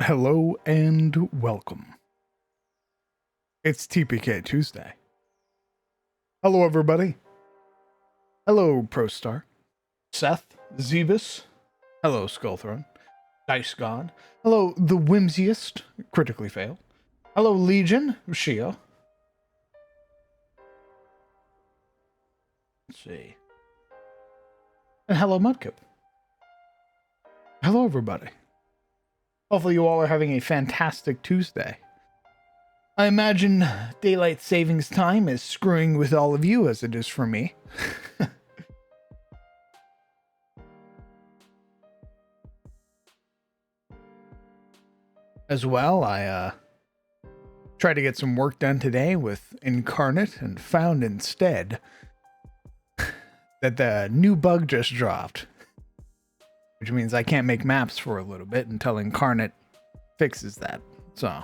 Hello and welcome. It's TPK Tuesday. Hello, everybody. Hello, ProStar. Seth, Zebus. Hello, Skullthrone. Dice God. Hello, the whimsiest, critically failed. Hello, Legion, Shia. Let's see. And hello, Mudkip. Hello, everybody. Hopefully you all are having a fantastic Tuesday. I imagine daylight savings time is screwing with all of you as it is for me. As well, I tried to get some work done today with Incarnate and found instead that the new bug just dropped, which means I can't make maps for a little bit until Incarnate fixes that. So,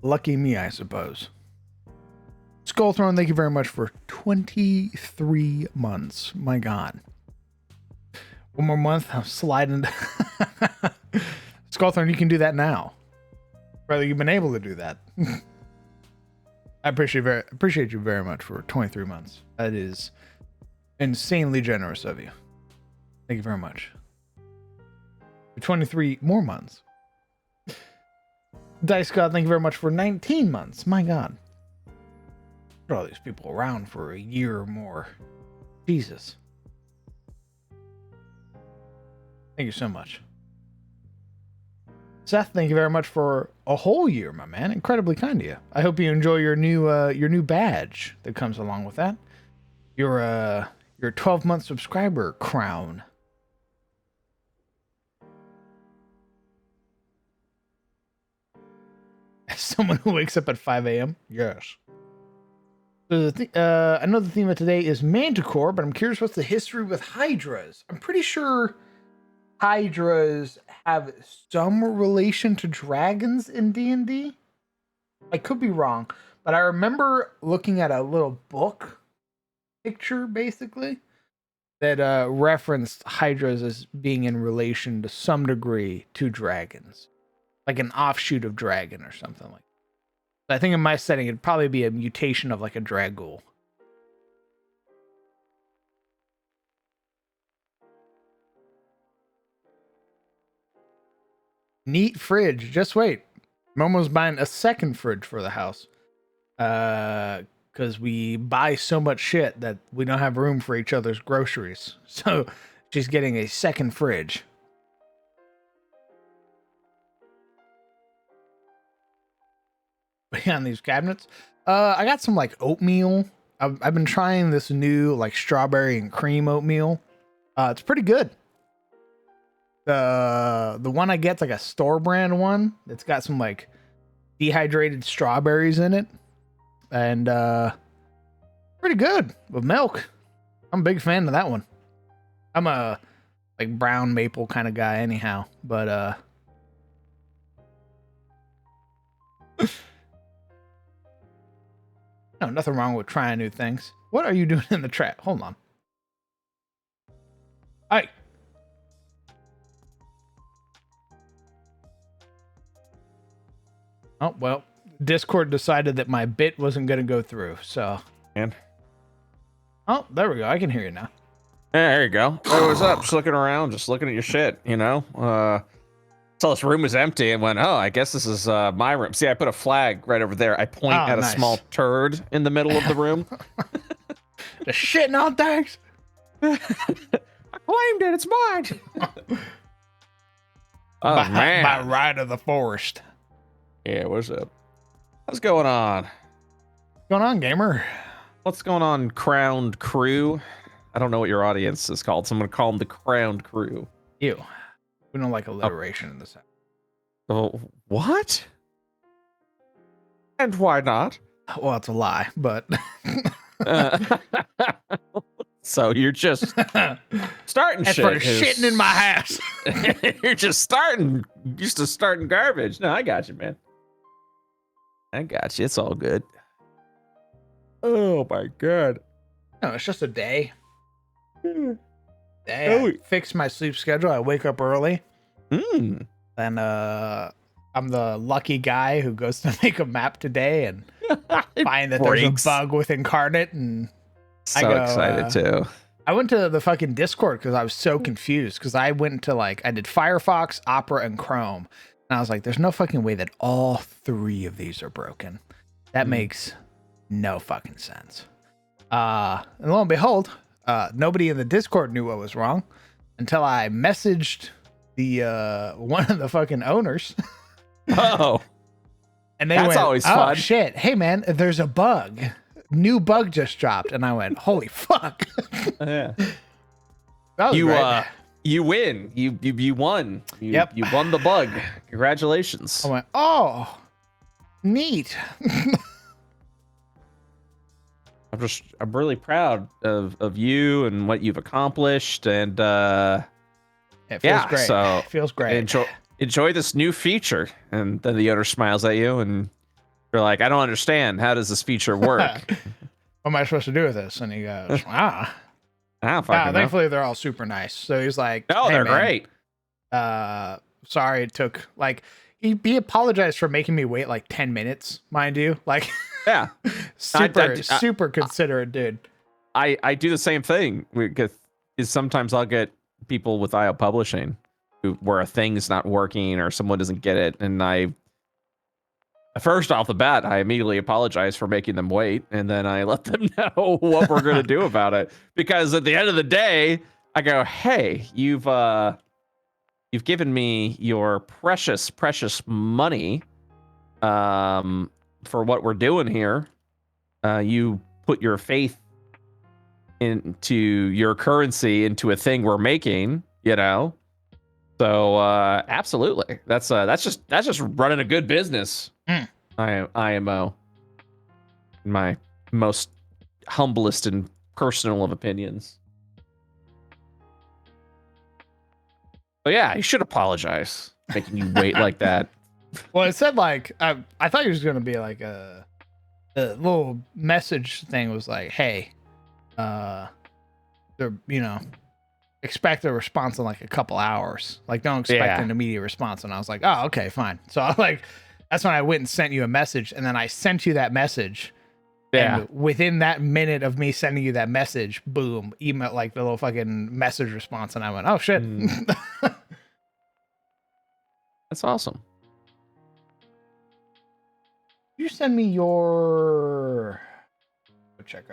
lucky me, I suppose. Skullthrone, thank you very much for 23 months. My God. One more month, I'm sliding. Skullthrone, you can do that now. Brother, you've been able to do that. I appreciate you very much for 23 months. That is insanely generous of you. Thank you very much. 23 more months. Dice God, thank you very much for 19 months. My God. Put all these people around for a year or more. Jesus. Thank you so much. Seth, thank you very much for a whole year, my man. Incredibly kind of you. I hope you enjoy your new badge that comes along with that. Your 12-month subscriber crown. As someone who wakes up at 5 a.m. Yes. So I know the theme of today is Manticore, but I'm curious what's the history with Hydras. I'm pretty sure Hydras have some relation to dragons in D&D. I could be wrong, but I remember looking at a little book picture, basically, that referenced Hydras as being in relation to some degree to dragons, like an offshoot of dragon or something like that. I think in my setting, it'd probably be a mutation of like a Dragul. Neat fridge. Just wait. Momo's buying a second fridge for the house. Because we buy so much shit that we don't have room for each other's groceries. So she's getting a second fridge. Behind these cabinets. I got some like oatmeal. I've been trying this new like strawberry and cream oatmeal. It's pretty good. The one I get's like a store brand one. It's got some like dehydrated strawberries in it. And pretty good with milk. I'm a big fan of that one. I'm a like brown maple kind of guy anyhow, but no, nothing wrong with trying new things. What are you doing in the trap? Hold on. Hey. Oh, well, Discord decided that my bit wasn't going to go through, so. And oh, there we go. I can hear you now. yeah, there you go. Hey, what's up? Just looking around, just looking at your shit, you know? Saw this room was empty and went, oh, I guess this is my room. See, I put a flag right over there. I point at nice. a small turd in the middle of the room. Just shitting on things. I claimed it. It's mine. Oh, man. By right of the forest. Yeah, what's up? What's going on? What's going on, gamer? What's going on, Crowned Crew? I don't know what your audience is called, so I'm going to call them the Crowned Crew. Ew. We don't like alliteration in this. Oh, what? And why not? Well, it's a lie, but. So you're just starting shit. For shitting in my house. You're just starting garbage. No, I got you, man. I got you. It's all good. Oh my God. No, it's just a day. Yeah, fix my sleep schedule. I wake up early. Mm. Then I'm the lucky guy who goes to make a map today and find that there's a bug with Incarnate, and so excited too. I went to the fucking Discord because I was so confused because I went to I did Firefox, Opera, and Chrome, and I was like, there's no fucking way that all 3 of these are broken. That makes no fucking sense. And lo and behold, nobody in the Discord knew what was wrong until I messaged the one of the fucking owners. Oh, and they that's went, always oh fun. Shit, hey man, there's a bug. New bug just dropped, and I went, holy fuck. Yeah. You you win. You won. Yep. You won the bug. Congratulations. I went, oh, neat. I'm really proud of you and what you've accomplished, and it feels great. So it feels great. Enjoy this new feature. And then the owner smiles at you, and you're like, I don't understand. How does this feature work? What am I supposed to do with this? And he goes, thankfully they're all super nice. So he's like, oh, hey, they're man, great. Sorry it took he apologized for making me wait 10 minutes, mind you. Yeah. super considerate dude. I do the same thing because sometimes I'll get people with IO publishing where a thing's not working or someone doesn't get it, and first off the bat, I immediately apologize for making them wait, and then I let them know what we're going to do about it. Because at the end of the day, I go, hey, you've given me your precious money for what we're doing here. You put your faith into your currency into a thing we're making, So absolutely, that's just running a good business. IMO, in my most humblest and personal of opinions. So yeah, you should apologize, making you wait like that. Well, it said I thought it was gonna be a little message thing was hey, expect a response in a couple hours. Don't expect an immediate response. And I was like, oh, okay, fine. So I that's when I went and sent you a message, and then I sent you that message. Yeah. And within that minute of me sending you that message, boom, email the little fucking message response, and I went, oh shit. That's awesome. You send me your check.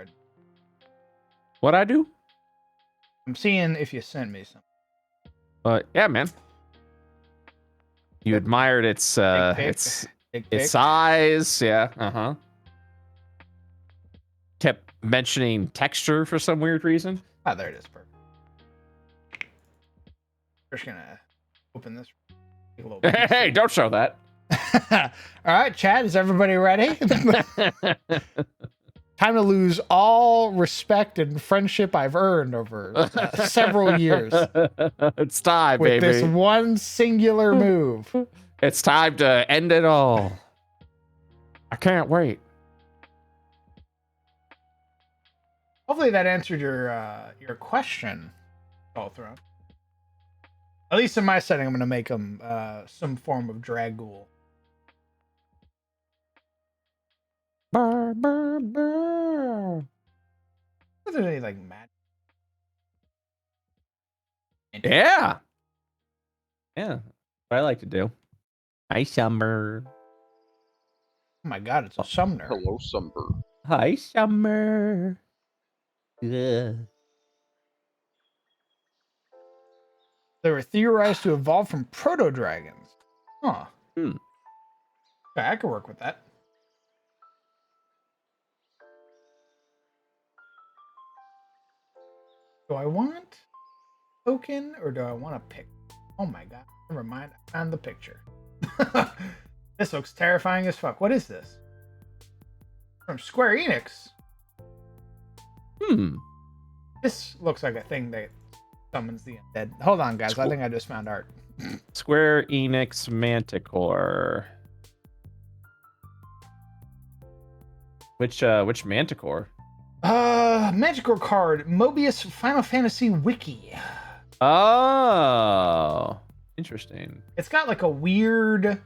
What I do? I'm seeing if you sent me something. Yeah, man. You admired its size, yeah. Kept mentioning texture for some weird reason. Ah, there it is. Perfect. Just gonna open this. Hey, don't show that. All right, chat. Is everybody ready? Time to lose all respect and friendship I've earned over several years. It's time, with baby. This one singular move. It's time to end it all. I can't wait. Hopefully that answered your question, Balthron. At least in my setting, I'm going to make him some form of Dragul. Burr, burr, burr. Are there any magic? Yeah. Yeah. What I like to do. Hi, Summer. Oh my god, it's a Sumner. Hello, Summer. Hi, Summer. Yeah. They were theorized to evolve from proto-dragons. Huh. Okay, I could work with that. Do I want token or do I want to pick? Oh my god. Never mind. I found the picture. This looks terrifying as fuck. What is this? From Square Enix. This looks like a thing that summons the undead. Hold on, guys. I think I just found art. Square Enix Manticore. Which Manticore? Manticore card. Mobius Final Fantasy Wiki. Oh, interesting. It's got like a weird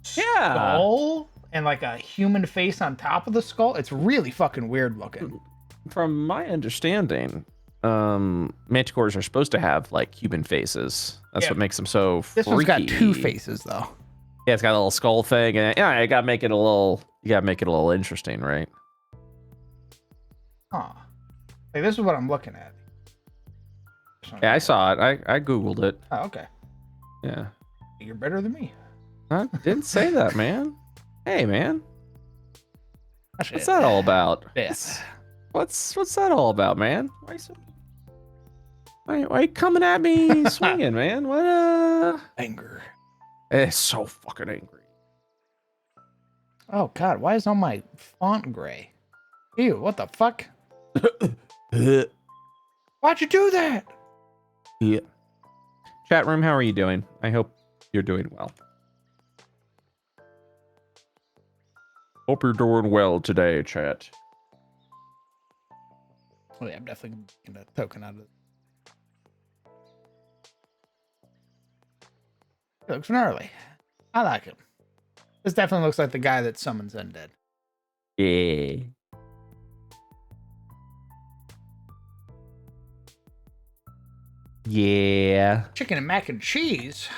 skull and like a human face on top of the skull. It's really fucking weird looking. From my understanding, manticores are supposed to have like human faces. That's what makes them so freaky. This one's got two faces though. Yeah, it's got a little skull thing, and yeah, you gotta make it a little interesting, right? Huh. Like this is what I'm looking at. Yeah, I saw it. I googled it. Oh, okay. Yeah. You're better than me. I didn't say that, man. Hey, man. What's that all about? This. What's that all about, man? Why you coming at me swinging, man? What? Anger. It's so fucking angry. Oh God, why is all my font gray? Ew, what the fuck? Why'd you do that? Yeah. Chat room, how are you doing? I hope you're doing well. Hope you're doing well today, chat. Oh yeah, I'm definitely getting a token out of it. It looks gnarly. I like him. This definitely looks like the guy that summons undead. Yeah. Yeah. Chicken and mac and cheese.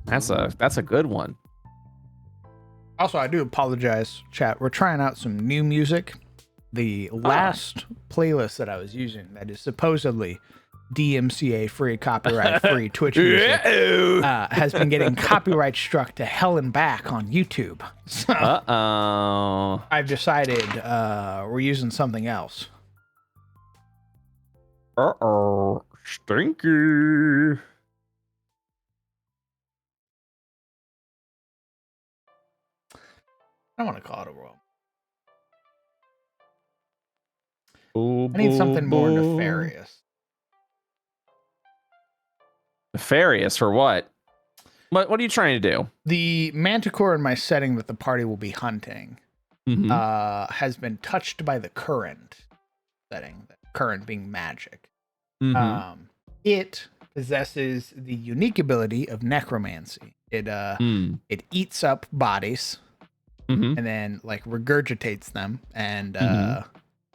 That's a good one. Also, I do apologize, chat. We're trying out some new music. The last playlist that I was using that is supposedly DMCA free, copyright free Twitch music has been getting copyright struck to hell and back on YouTube. So I've decided we're using something else. Stinky. I don't want to call it a world. I need something more nefarious. Nefarious for what? What are you trying to do? The manticore in my setting that the party will be hunting has been touched by the current setting, the current being magic. It possesses the unique ability of necromancy. It eats up bodies and then like regurgitates them, and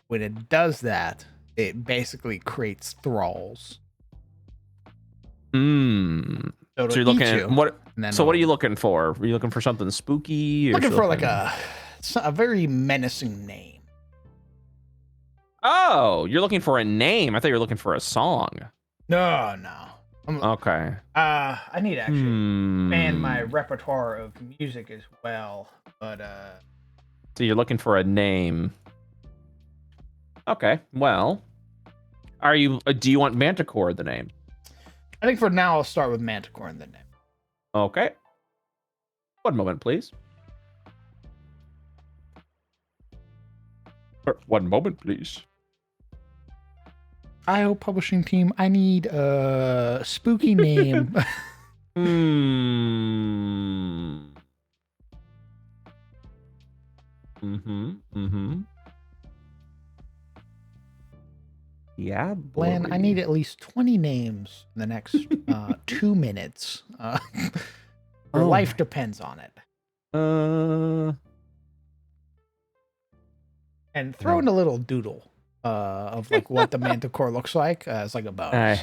when it does that, it basically creates thralls. So you're looking what are you looking for? Are you looking for something spooky? Or looking for like a very menacing name. Oh, you're looking for a name. I thought you were looking for a song. No. Okay. I need to actually expand my repertoire of music as well, but so you're looking for a name. Okay. Well, do you want Manticore the name? I think for now I'll start with Manticore in the name. Okay. One moment, please. One moment, please. IO Publishing Team, I need a spooky name. Yeah, Glenn, I need at least 20 names in the next 2 minutes. Your life depends on it. And throw in a little doodle of like what the manticore looks like as like a bonus.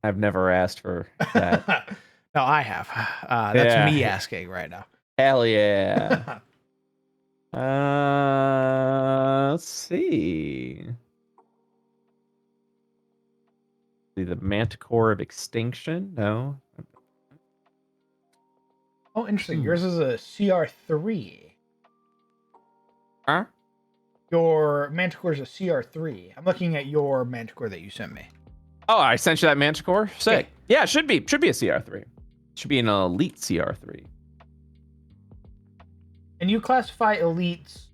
I've never asked for that. No, I have. That's me asking right now. Hell yeah. Let's see. The Manticore of Extinction? No. Oh, interesting. Yours is a CR3. Huh? Your Manticore is a CR3. I'm looking at your Manticore that you sent me. Oh, I sent you that Manticore? Sick. Yeah, it should be. Should be a CR3. It should be an elite CR3. And you classify elites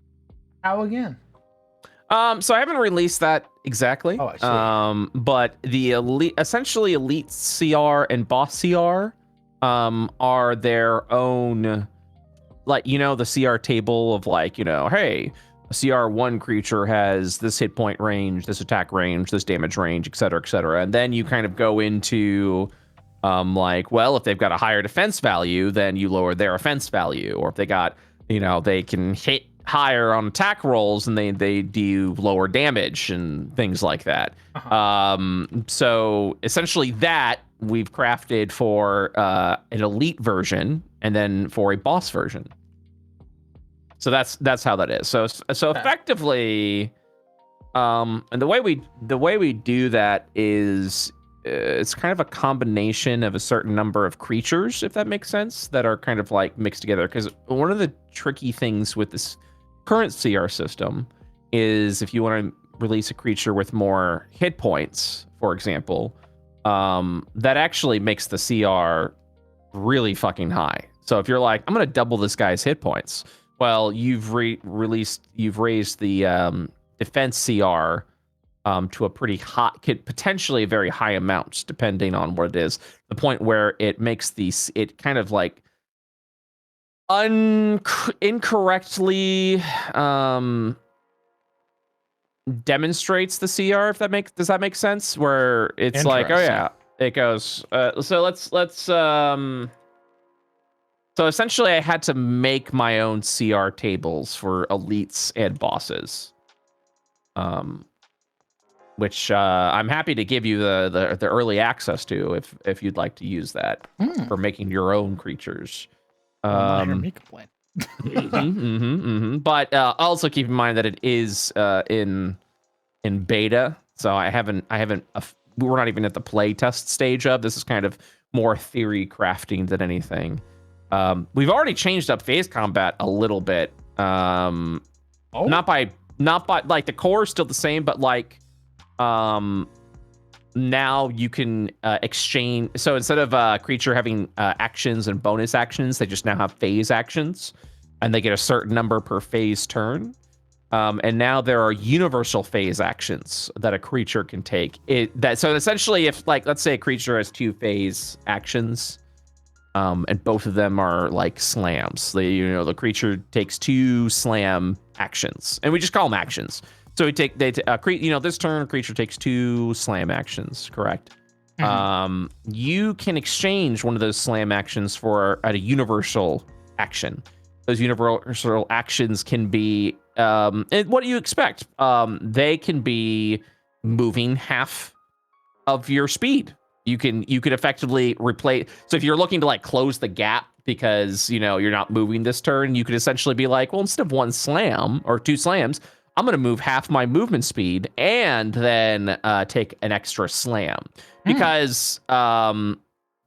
how again? So I haven't released that exactly. Oh, I see. But the elite, essentially elite CR and boss CR, are their own, like, the CR table of like, hey, a CR1 creature has this hit point range, this attack range, this damage range, et cetera, and then you kind of go into like, well, if they've got a higher defense value, then you lower their offense value, or if they got, they can hit higher on attack rolls and they do lower damage and things like that. So essentially that we've crafted for an elite version and then for a boss version. So that's how that is. So effectively, and the way we do that is it's kind of a combination of a certain number of creatures, if that makes sense, that are kind of like mixed together. Because one of the tricky things with this current CR system is if you want to release a creature with more hit points, for example, that actually makes the CR really fucking high. So if you're like, I'm going to double this guy's hit points, well, you've raised the defense CR to a pretty high, potentially a very high amount, depending on what it is. The point where it makes it kind of like incorrectly demonstrates the CR. If does that make sense? Where it's like, oh yeah, it goes. So let's So essentially, I had to make my own CR tables for elites and bosses, which I'm happy to give you the early access to if you'd like to use that for making your own creatures. But also keep in mind that it is in beta, so we're not even at the play test stage of this. Is kind of more theory crafting than anything. We've already changed up phase combat a little bit. Not by like the core is still the same, but like now you can exchange. So instead of a creature having actions and bonus actions, they just now have phase actions, and they get a certain number per phase turn. And now there are universal phase actions that a creature can take. So essentially, if like let's say a creature has 2 phase actions, and both of them are like slams. The creature takes 2 slam actions, and we just call them actions. So this turn, creature takes 2 slam actions, correct? You can exchange one of those slam actions for a universal action. Those universal actions can be, and what do you expect? They can be moving half of your speed. You could effectively replace. So if you're looking to like close the gap because you're not moving this turn, you could essentially be like, well, instead of 1 slam or 2 slams, I'm going to move half my movement speed and then take an extra slam. Because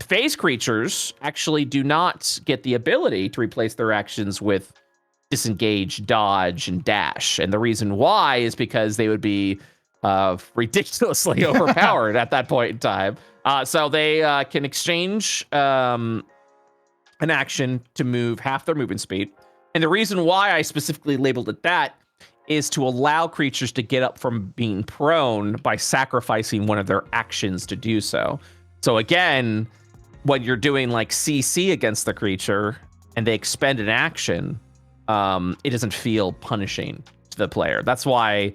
phase creatures actually do not get the ability to replace their actions with disengage, dodge, and dash. And the reason why is because they would be ridiculously overpowered at that point in time. So they can exchange an action to move half their movement speed. And the reason why I specifically labeled it that is to allow creatures to get up from being prone by sacrificing one of their actions to do so. So again, when you're doing like CC against the creature and they expend an action, it doesn't feel punishing to the player. That's why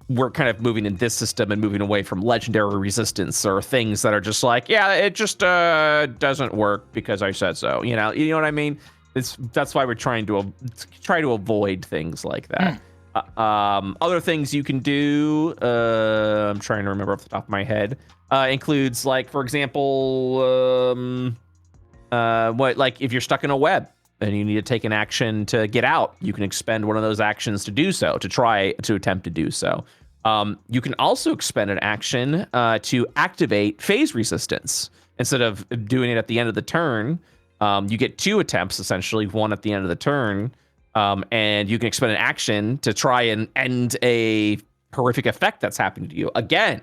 we're kind of moving in this system and moving away from legendary resistance or things that are just like, yeah, it just doesn't work because I said so. You know what I mean? That's why we're trying to avoid things like that. Other things you can do, I'm trying to remember off the top of my head, includes like, for example, like if you're stuck in a web and you need to take an action to get out, you can expend one of those actions to do so, to attempt to do so. You can also expend an action to activate phase resistance. Instead of doing it at the end of the turn, you get 2 attempts, essentially, 1 at the end of the turn, and you can expend an action to try and end a horrific effect that's happening to you. Again,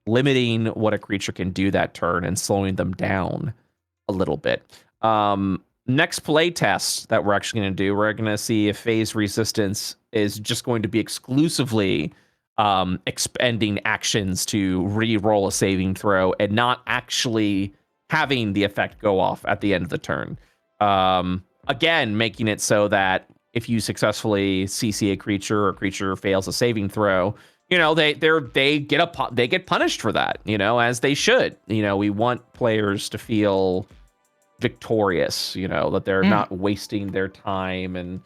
limiting what a creature can do that turn and slowing them down a little bit. Next play test that we're actually going to do, we're going to see if phase resistance is just going to be exclusively expending actions to re-roll a saving throw and not actually having the effect go off at the end of the turn. Again, making it so that if you successfully CC a creature or a creature fails a saving throw, they get punished for that, as they should. We want players to feel victorious, that they're not wasting their time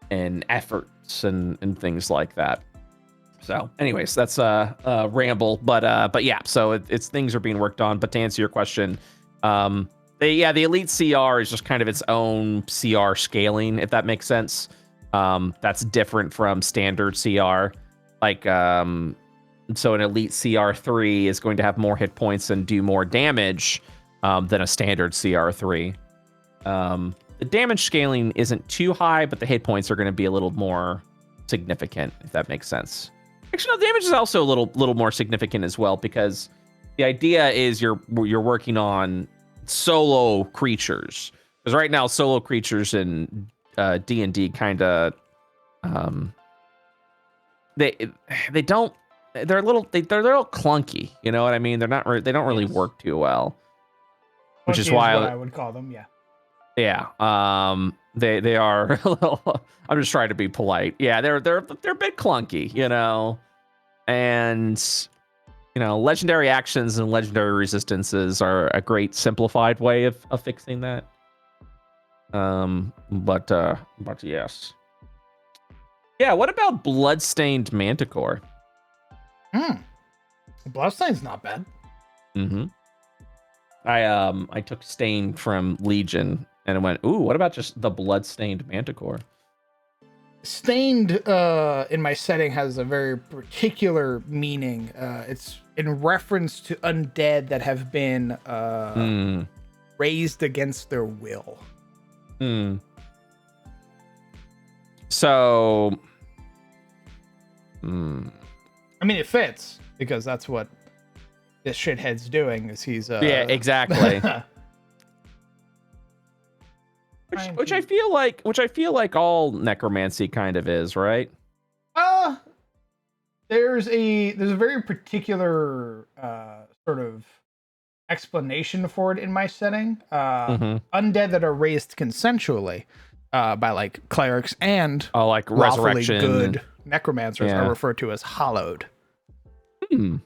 and efforts and things like that. So anyways, that's a ramble, but yeah, so it's things are being worked on. But to answer your question, the elite CR is just kind of its own CR scaling, if that makes sense. That's different from standard CR. Like, so an elite CR3 is going to have more hit points and do more damage than a standard CR3. The damage scaling isn't too high, but the hit points are going to be a little more significant, if that makes sense. Actually, no, damage is also a little more significant as well, because the idea is you're working on solo creatures. Because right now, solo creatures in D&D kind of they're a little clunky. You know what I mean? They don't really work too well. Which is why what I would call them. Yeah. Yeah. They are a little, I'm just trying to be polite. Yeah, they're a bit clunky, and legendary actions and legendary resistances are a great simplified way of fixing that. But yes. Yeah, what about Bloodstained Manticore? Bloodstained's not bad. Mm-hmm. I took Stain from Legion and it went, ooh, what about just the Bloodstained Manticore? Stained in my setting has a very particular meaning. It's in reference to undead that have been raised against their will. So, I mean, it fits because that's what this shithead's doing. Is he's yeah, exactly. Which I feel like all necromancy kind of is, right? There's a very particular sort of explanation for it in my setting. Undead that are raised consensually by like clerics and like resurrection good necromancers are referred to as hallowed. So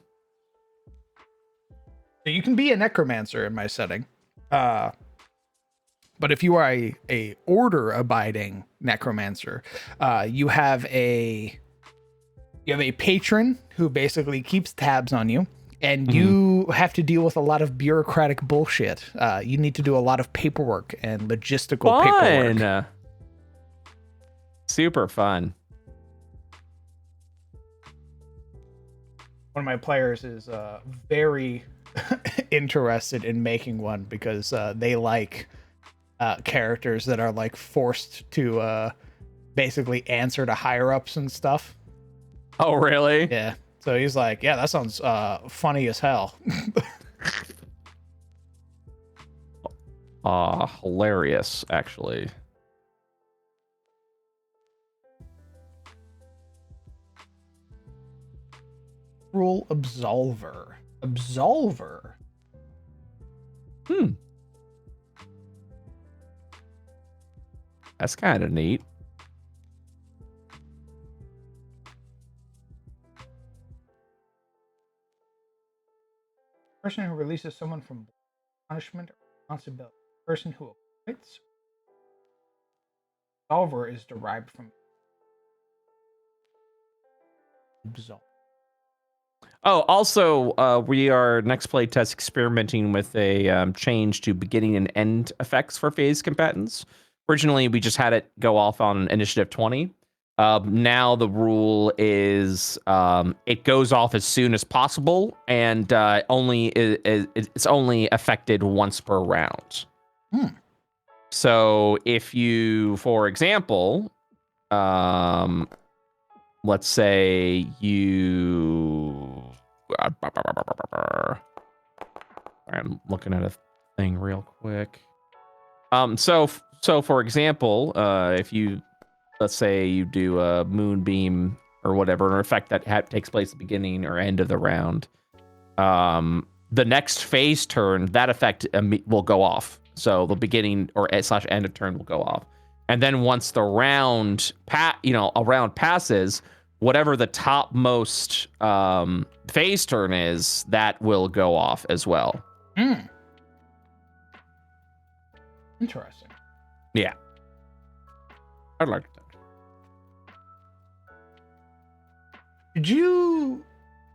you can be a necromancer in my setting. But if you are a order abiding necromancer, you have a patron who basically keeps tabs on you, and you have to deal with a lot of bureaucratic bullshit. You need to do a lot of paperwork and logistical paperwork. Super fun. One of my players is very interested in making one because they like characters that are like forced to basically answer to higher ups and stuff. Oh, really? Yeah. So he's like, yeah, that sounds funny as hell. Hilarious, actually. Rule absolver. That's kind of neat. Person who releases someone from punishment or responsibility. Person who acquits. Absolver is derived from absolve. Oh, also, we are next play test experimenting with a change to beginning and end effects for phase combatants. Originally, we just had it go off on initiative 20. Now the rule is it goes off as soon as possible, and it's only affected once per round. So if you, for example, let's say you... I'm looking at a thing real quick. So for example, if you, let's say you do a moonbeam or whatever, an effect that takes place at the beginning or end of the round, the next phase turn, that effect will go off. So the beginning or / end of turn will go off. And then once the round a round passes, whatever the topmost phase turn is, that will go off as well. Interesting. Yeah. I'd like that. Did you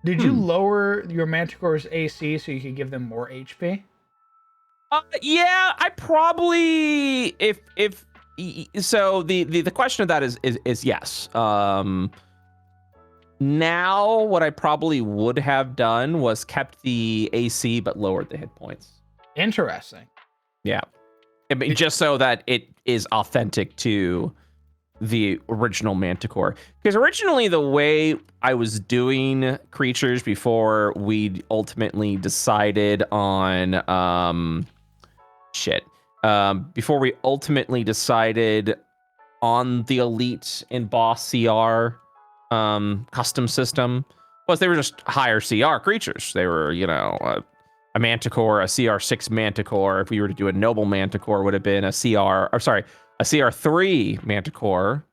lower your Manticore's AC so you could give them more HP? Yeah, I probably so the question of that is yes. Now what I probably would have done was kept the AC but lowered the hit points. Interesting. Yeah. I mean, just so that it is authentic to the original Manticore. Because originally the way I was doing creatures before we ultimately decided on before we ultimately decided on the elite and boss CR custom system was they were just higher CR creatures. They were, a Manticore, a CR6 Manticore. If we were to do a Noble Manticore, would have been a CR3 Manticore.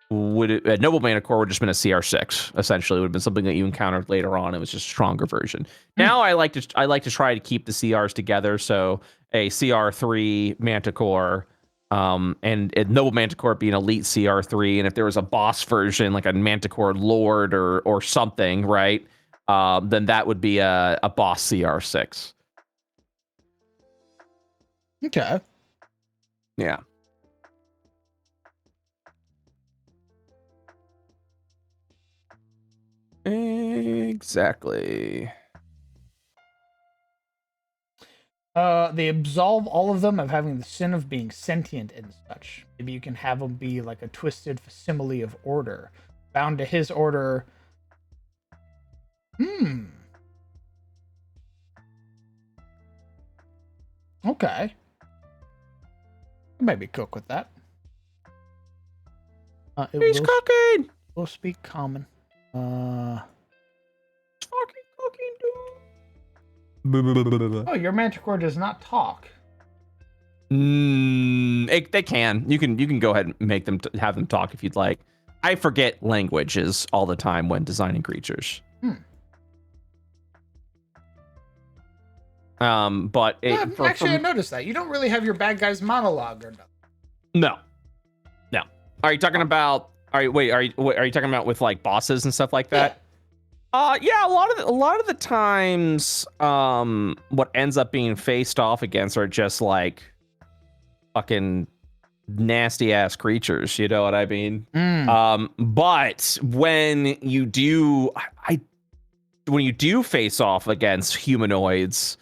A Noble Manticore would have just been a CR6. Essentially, it would have been something that you encountered later on. It was just a stronger version. Now I like to try to keep the CRs together. So a CR3 Manticore, and a Noble Manticore being elite CR3, and if there was a boss version like a Manticore Lord or something, right? Then that would be a boss CR6. Okay. Yeah. Exactly. They absolve all of them of having the sin of being sentient and such. Maybe you can have them be like a twisted facsimile of order, bound to his order. Okay. Maybe cook with that. He's cooking. Will speak common. Fucking cooking, dude. Oh, your Manticore does not talk. They can. You can go ahead and make them have them talk if you'd like. I forget languages all the time when designing creatures. But I noticed that you don't really have your bad guys monologue or nothing. No. Are you talking about? Are you talking about with like bosses and stuff like that? Yeah. A lot of the times, what ends up being faced off against are just like fucking nasty ass creatures. You know what I mean? But when you do, when you do face off against humanoids,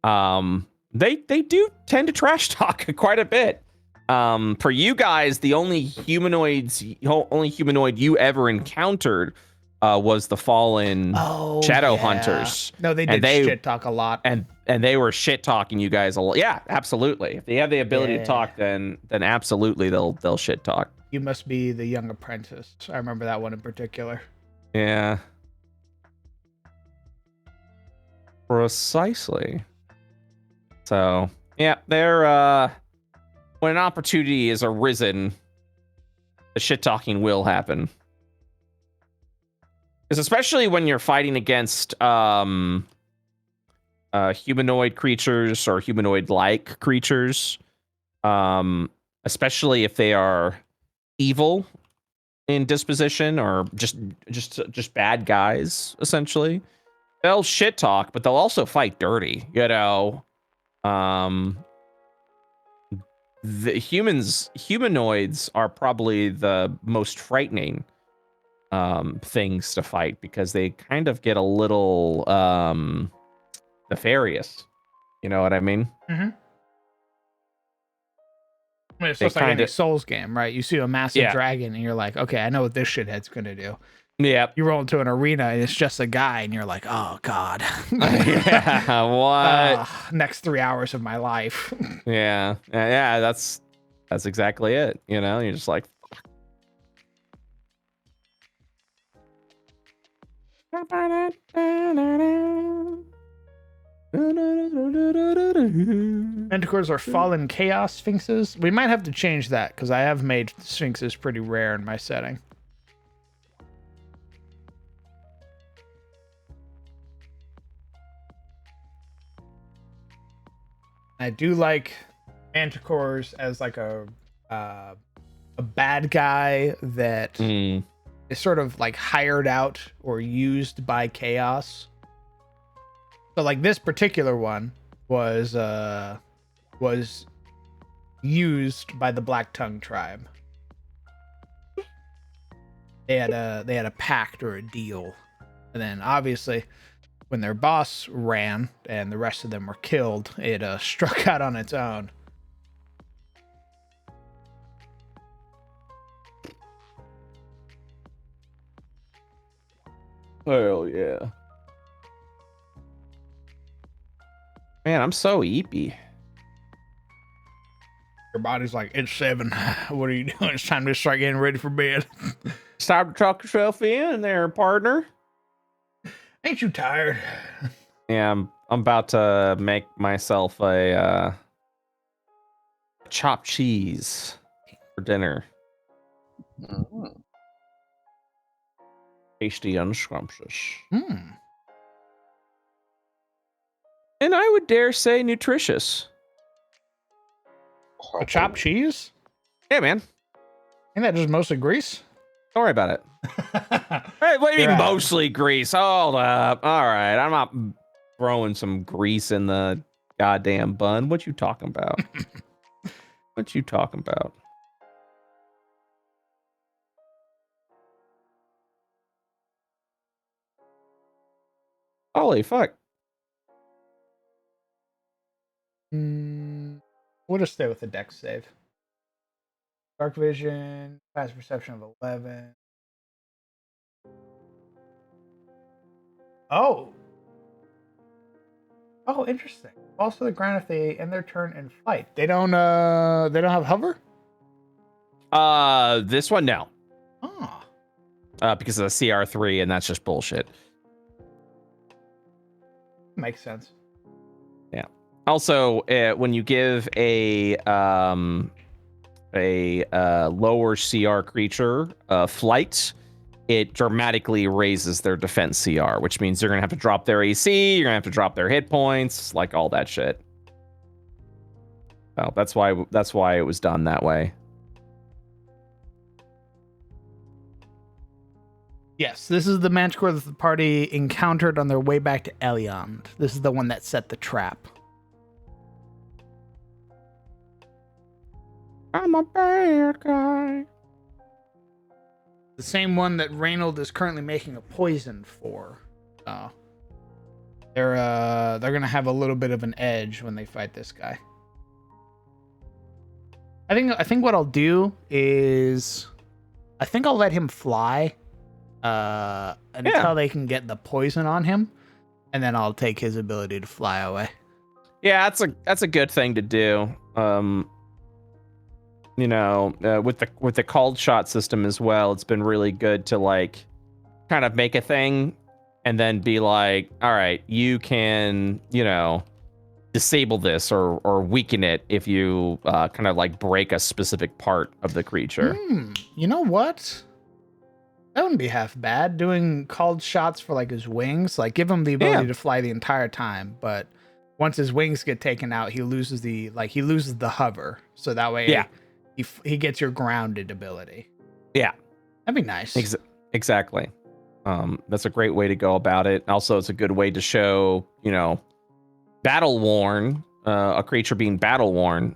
they do tend to trash talk quite a bit. For you guys, the only humanoid you ever encountered was the fallen Shadow Hunters. No, they did shit talk a lot, and they were shit talking you guys a lot. Yeah, absolutely. If they have the ability to talk, then absolutely they'll shit talk. You must be the young apprentice. I remember that one in particular. Yeah. Precisely. So yeah, they're when an opportunity is arisen, the shit talking will happen. Because especially when you're fighting against humanoid creatures or humanoid-like creatures, especially if they are evil in disposition or just bad guys, essentially. They'll shit talk, but they'll also fight dirty, The humanoids are probably the most frightening things to fight because they kind of get a little nefarious. You know what I mean? Mm-hmm. I mean, it's just like any Souls game, right? You see a massive dragon and you're like, okay, I know what this shithead's gonna do. Yeah. You roll into an arena and it's just a guy and you're like, oh god. Yeah. What? Next 3 hours of my life. Yeah. That's exactly it. You're just like. Manticores are fallen chaos sphinxes. We might have to change that because I have made sphinxes pretty rare in my setting. I do like manticores as like a bad guy that is sort of like hired out or used by chaos. So like this particular one was used by the Black Tongue tribe. They had a pact or a deal, and then obviously when their boss ran and the rest of them were killed, it struck out on its own. Hell yeah. Man, I'm so eepy. Your body's like, it's 7. What are you doing? It's time to start getting ready for bed. It's time to tuck yourself in there, partner. Ain't you tired? Yeah, I'm about to make myself a chopped cheese for dinner. Mm. Tasty and scrumptious. And I would dare say nutritious. A chopped cheese? Yeah, man. Ain't that just mostly grease? Don't worry about it. Hey, what do you mean mostly grease? Hold up. All right, I'm not throwing some grease in the goddamn bun. What you talking about? What you talking about? Holy fuck. We'll just stay with the dex save. Dark vision, passive perception of 11. Oh, interesting. Falls to the ground if they end their turn in flight. They don't have hover? This one no. Oh. Because of the CR3, and that's just bullshit. Makes sense. Yeah. Also, when you give a lower CR creature flight, it dramatically raises their defense CR, which means you're gonna have to drop their AC, you're gonna have to drop their hit points, like all that shit. Oh, that's why it was done that way. Yes, this is the manticore that the party encountered on their way back to Eliond. This is the one that set the trap. I'm a bad guy. The same one that Reynold is currently making a poison for. They're gonna have a little bit of an edge when they fight this guy. I think what I'll do is I think I'll let him fly until they can get the poison on him, and then I'll take his ability to fly away. Yeah, that's a good thing to do. You know, with the called shot system as well, it's been really good to like kind of make a thing and then be like, all right, you can, you know, disable this or weaken it if you kind of like break a specific part of the creature. You know what? That wouldn't be half bad. Doing called shots for like his wings, like give him the ability to fly the entire time, but once his wings get taken out, he loses the hover. So that way, he gets your grounded ability. Yeah, that'd be nice. Exactly. That's a great way to go about it. Also, it's a good way to show, you know, battle worn, a creature being battle worn,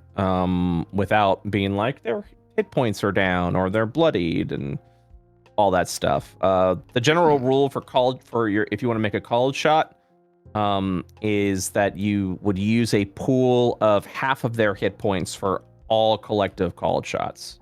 without being like their hit points are down or they're bloodied and all that stuff. The general rule if you want to make a called shot, is that you would use a pool of half of their hit points for all collective called shots.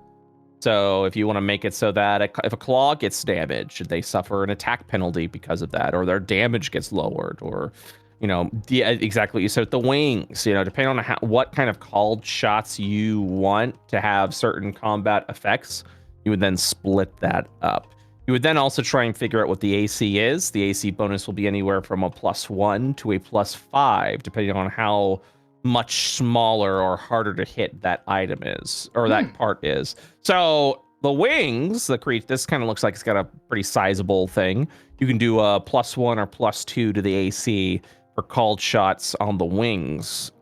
So if you want to make it so that if a claw gets damaged, they suffer an attack penalty because of that, or their damage gets lowered, or, you know, exactly. So the wings, you know, depending on what kind of called shots you want to have certain combat effects, you would then split that up. You would then also try and figure out what the AC is. The AC bonus will be anywhere from a +1 to a +5, depending on how much smaller or harder to hit that item is, or that part is. So the wings, this kind of looks like it's got a pretty sizable thing. You can do a +1 or +2 to the AC for called shots on the wings.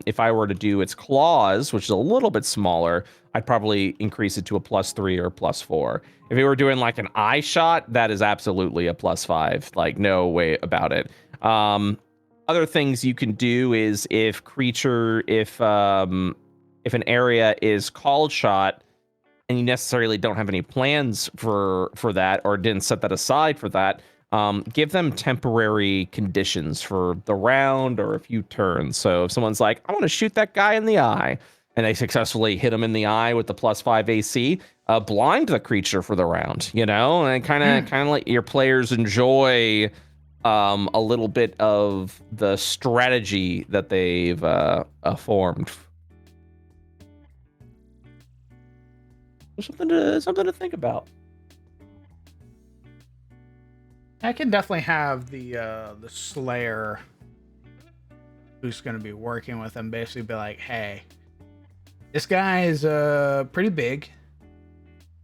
If I were to do its claws, which is a little bit smaller, I'd probably increase it to a +3 or +4. If we were doing like an eye shot, that is absolutely a +5. Like, no way about it. Other things you can do is if an area is called shot and you necessarily don't have any plans for that, or didn't set that aside for that, give them temporary conditions for the round or a few turns. So if someone's like, I want to shoot that guy in the eye, and they successfully hit him in the eye with the +5 AC, blind the creature for the round, and kind of let your players enjoy a little bit of the strategy that they've formed. Something to think about. I can definitely have the Slayer who's going to be working with them basically be like, hey, this guy is pretty big,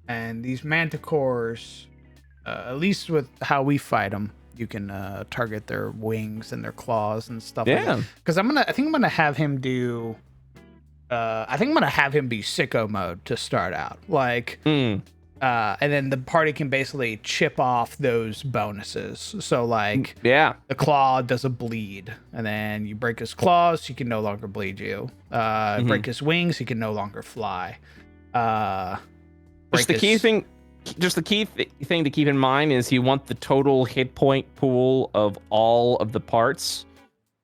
and these manticores, at least with how we fight them, you can target their wings and their claws and stuff like that. Because I think I'm gonna have him do I think I'm gonna have him be sicko mode to start out, like and then the party can basically chip off those bonuses. So like, the claw does a bleed, and then you break his claws, he can no longer bleed you. Break his wings, he can no longer fly. Just the key thing to keep in mind is you want the total hit point pool of all of the parts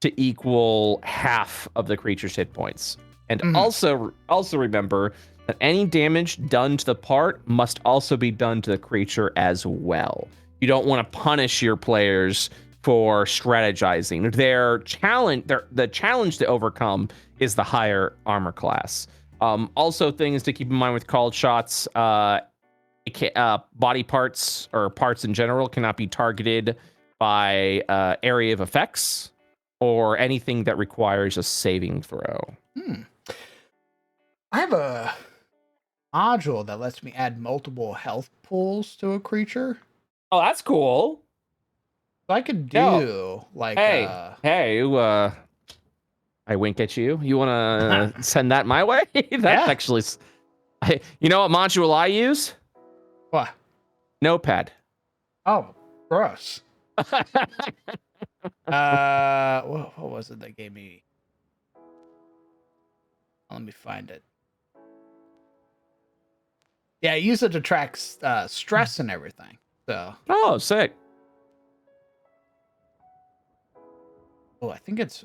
to equal half of the creature's hit points. And also remember that any damage done to the part must also be done to the creature as well. You don't want to punish your players for strategizing. The challenge to overcome is the higher armor class. Also, things to keep in mind with called shots, body parts or parts in general cannot be targeted by area of effects or anything that requires a saving throw. I have a module that lets me add multiple health pools to a creature. Oh, that's cool. So I could do I wink at you. You want to send that my way? That's actually, you know what module I use? What? Notepad. Oh, gross. What was it that gave me? Let me find it. Yeah, I use it to track stress and everything. So. Oh, sick. Oh, I think it's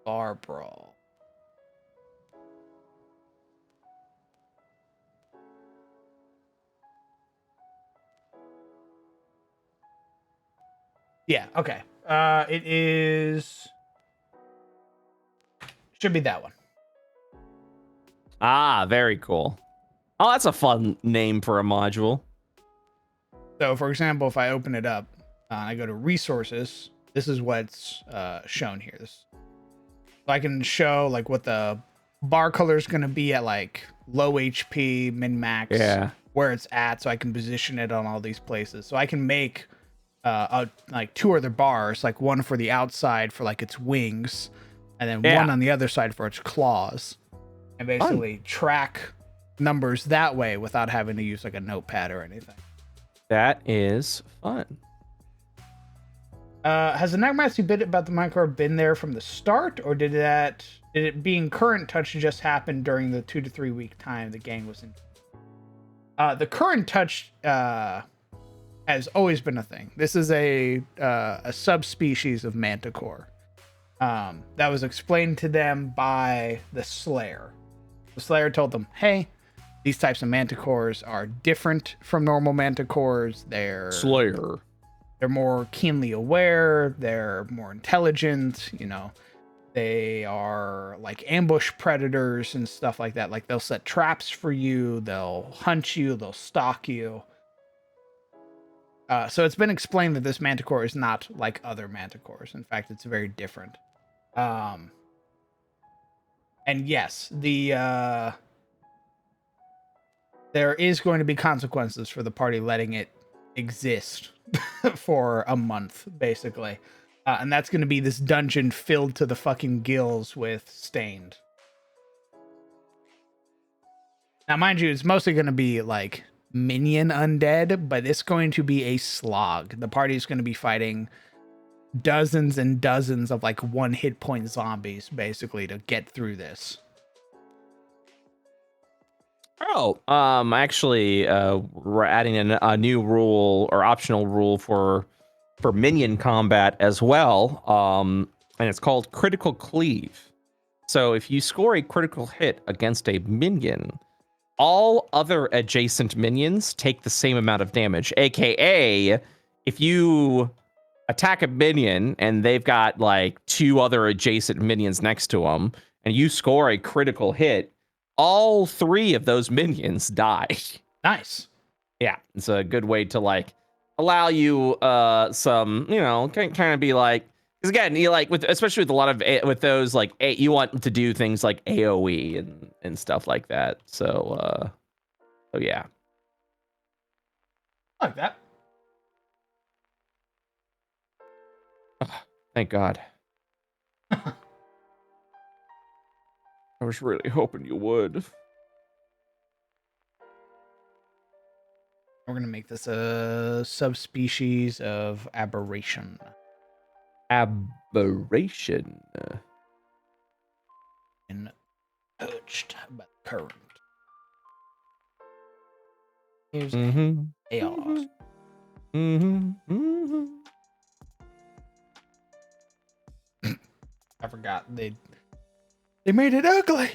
Bar Brawl. Yeah, okay. It is... Should be that one. Ah, very cool. Oh, that's a fun name for a module. So, for example, if I open it up, I go to resources, this is what's shown here. So I can show like what the bar color is going to be at like low HP, min max, where it's at, so I can position it on all these places. So I can make like two other bars, like one for the outside for like its wings, and then one on the other side for its claws, and basically track numbers that way without having to use like a notepad or anything. That is fun. Has the Necromancy bit about the Minecraft been there from the start, or did it being current touch just happen during the 2 to 3 week time the gang was in? The current touch has always been a thing. This is a subspecies of Manticore that was explained to them by the Slayer. The Slayer told them, "Hey, these types of Manticores are different from normal Manticores. They're more keenly aware. They're more intelligent. You know, They are like ambush predators and stuff like that. Like they'll set traps for you, they'll hunt you, they'll stalk you. So it's been explained that this manticore is not like other manticores. In fact, it's very different. And yes, there is going to be consequences for the party letting it exist for a month, basically. And that's going to be this dungeon filled to the fucking gills with stained. Now, mind you, it's mostly going to be like minion undead, but it's going to be a slog. The party is going to be fighting dozens and dozens of like 1 hit point zombies, basically, to get through this. Oh, actually, we're adding a new rule or optional rule for minion combat as well. And it's called critical cleave. So if you score a critical hit against a minion, all other adjacent minions take the same amount of damage. AKA, if you attack a minion and they've got like 2 other adjacent minions next to them, and you score a critical hit, all 3 of those minions die. Nice. Yeah, it's a good way to like allow you some, kind of be like, because again, you like especially with a lot of with those like you want to do things like AoE and stuff like that. So yeah. I like that. Thank God. I was really hoping you would. We're gonna make this a subspecies of aberration. Aberration. And urged by the current. Here's chaos. I forgot they made it ugly.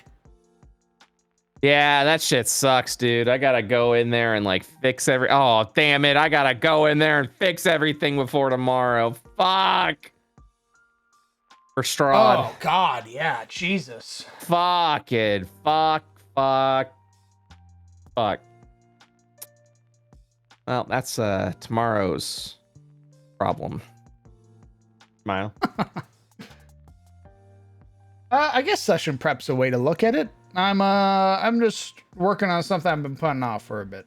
Yeah, that shit sucks, dude. I gotta go in there and like fix oh, damn it. I gotta go in there and fix everything before tomorrow. Fuck. For Strahd. Oh God, yeah, Jesus. Fucking fuck. Well, that's tomorrow's problem. Smile. I guess session prep's a way to look at it. I'm just working on something I've been putting off for a bit.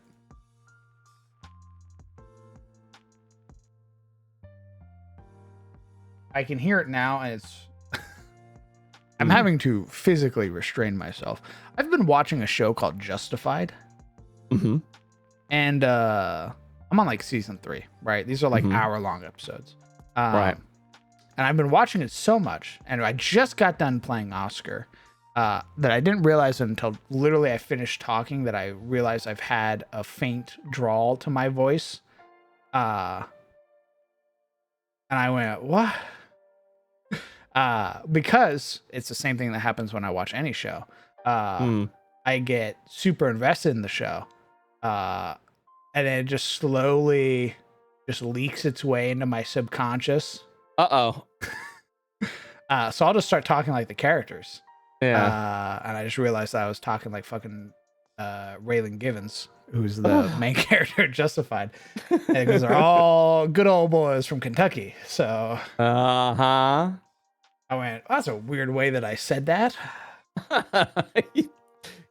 I can hear it now, and it's I'm having to physically restrain myself. I've been watching a show called Justified. And I'm on like season 3, right? These are like hour-long episodes. Right. And I've been watching it so much, and I just got done playing Oscar, that I didn't realize until literally I finished talking that I realized I've had a faint drawl to my voice. And I went, what? Because it's the same thing that happens when I watch any show. I get super invested in the show. And then it just slowly just leaks its way into my subconscious. Uh-oh. So I'll just start talking like the characters. Yeah. And I just realized I was talking like fucking Raylan Givens, who's the main character in Justified. Because they're all good old boys from Kentucky. So Uh-huh. I went, that's a weird way that I said that.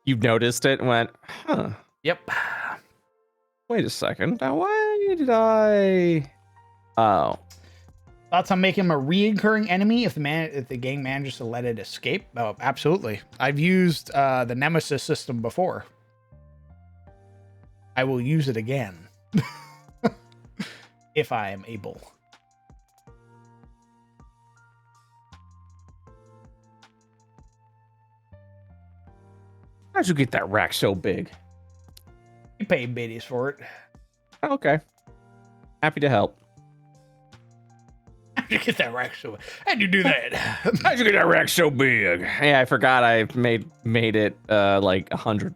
You noticed it and went, huh. Yep. Wait a second. Now, why did I... Oh. Thoughts on making him a reoccurring enemy if the gang manages to let it escape? Oh, absolutely. I've used the Nemesis system before. I will use it again. If I am able. How'd you get that rack so big? You pay biddies for it. Okay. Happy to help. How'd you get that rack so big? How'd you do that? How'd you get that rack so big? Yeah, I forgot I made it like $100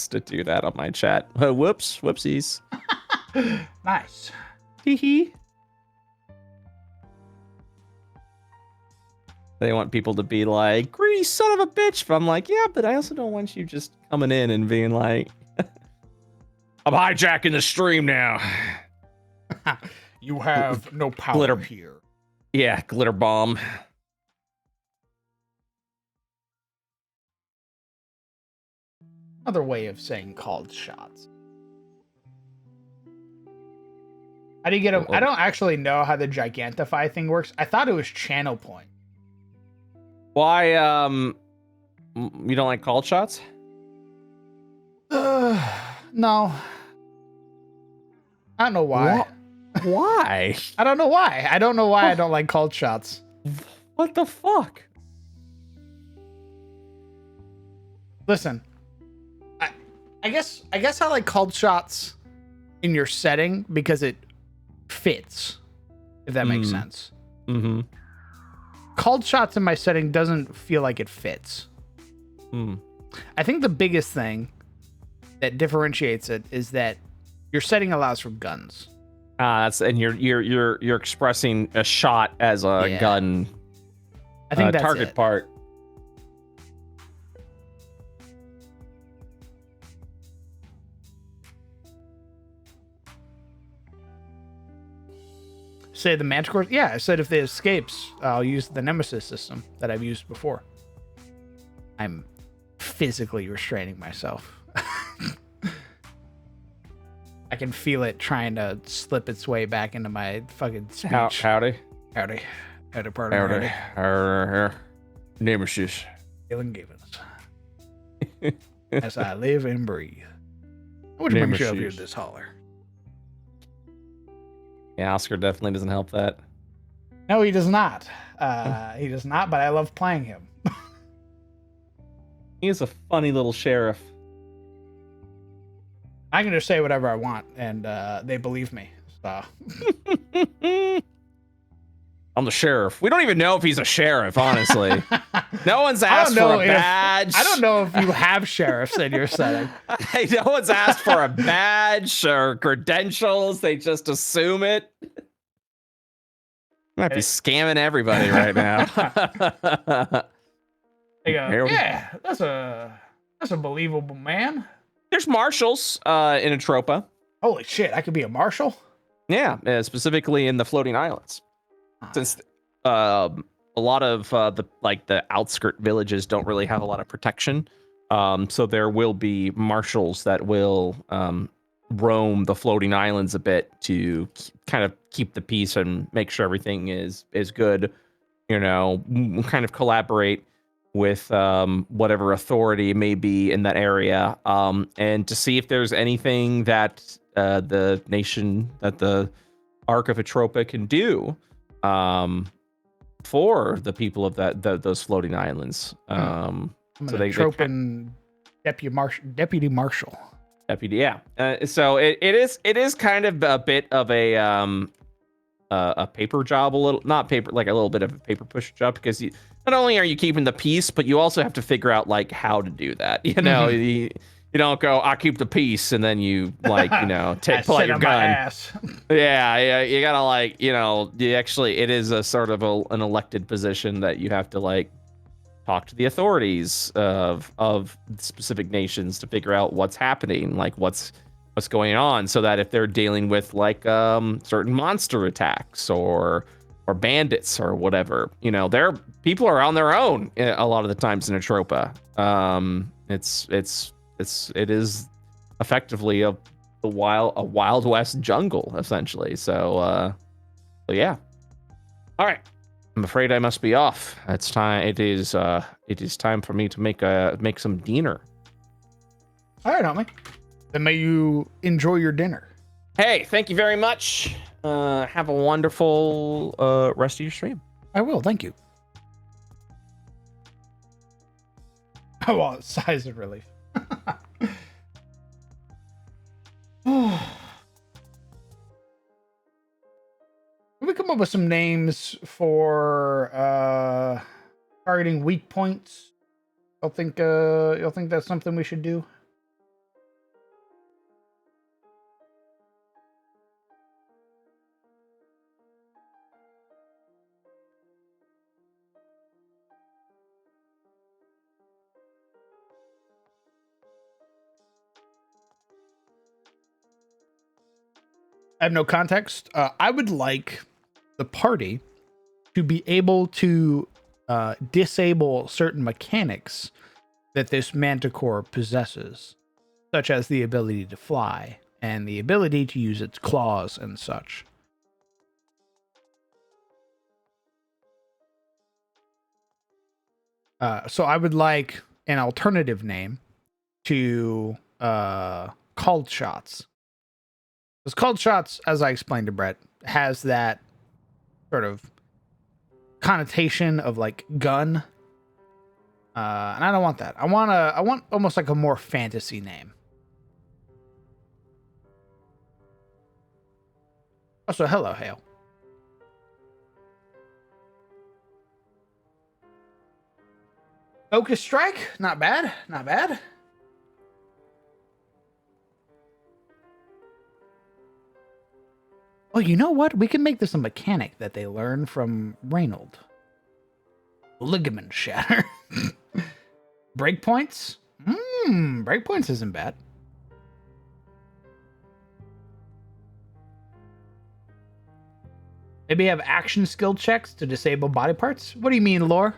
to do that on my chat. Whoopsies. Nice. Hee hee. They want people to be like, greedy son of a bitch. But I'm like, yeah, but I also don't want you just coming in and being like, I'm hijacking the stream now. You have no power Glitter. here. Yeah, glitter bomb. Another way of saying called shots. How do you get them? I don't actually know how the gigantify thing works. I thought it was channel point. Why, you don't like called shots? No. I don't know why. Why? I don't know why. I don't know why I don't like called shots. What the fuck? Listen, I guess I like called shots in your setting because it fits, if that makes sense. Mm-hmm. Called shots in my setting doesn't feel like it fits. I think the biggest thing that differentiates it is that your setting allows for guns. And you're expressing a shot as a gun. I think that's target it. part. Say the manticore. Yeah, I said if they escapes, I'll use the nemesis system that I've used before. I'm physically restraining myself. I can feel it trying to slip its way back into my fucking speech. Howdy. Howdy, partner. Howdy. Nemesis. Feeling Givens. As I live and breathe. Which brings you up here this holler. Yeah, Oscar definitely doesn't help that. No, he does not. He does not, but I love playing him. He's a funny little sheriff. I can just say whatever I want, and they believe me. So. I'm the sheriff. We don't even know if he's a sheriff, honestly. No one's asked for a badge. I don't know if you have sheriffs in your setting. No one's asked for a badge or credentials. They just assume it. Might be scamming everybody right now. They go, yeah, that's a believable man. There's marshals in Atropa. Holy shit, I could be a marshal? Yeah, specifically in the floating islands. Since a lot of the outskirt villages don't really have a lot of protection, so there will be marshals that will roam the floating islands a bit to kind of keep the peace and make sure everything is good. You know, kind of collaborate with whatever authority may be in that area, and to see if there's anything that the nation, that the Ark of Atropa can do for the people of those floating islands. I'm so Atropan deputy marshal. Deputy, yeah. So it is kind of a bit of a paper job, a little, not paper, like a little bit of a paper push job, because not only are you keeping the peace, but you also have to figure out like how to do that. You know, you don't go, I keep the peace, and then you like, you know, pull out your gun. Yeah, you gotta like, you know, it is a sort of an elected position that you have to like talk to the authorities of specific nations to figure out what's happening, like what's going on, so that if they're dealing with like certain monster attacks or bandits or whatever, you know, people are on their own a lot of the times in Atropa. It is effectively a Wild West jungle, essentially. So yeah. All right. I'm afraid I must be off. It's time. It is time for me to make some dinner. All right, homie. Then may you enjoy your dinner. Hey, thank you very much. Have a wonderful rest of your stream. I will. Thank you. Oh, well, sighs of relief. We come up with some names for targeting weak points. You'll think that's something we should do? I have no context. I would like the party to be able to disable certain mechanics that this manticore possesses, such as the ability to fly and the ability to use its claws and such. So I would like an alternative name to Called Shots. Because Called Shots, as I explained to Brett, has that sort of connotation of like gun. And I don't want that. I want almost like a more fantasy name. Also, hello, Hale. Focus Strike, not bad, not bad. Oh, you know what? We can make this a mechanic that they learn from Reynold. Ligament shatter. Breakpoints? Breakpoints isn't bad. Maybe have action skill checks to disable body parts? What do you mean, lore?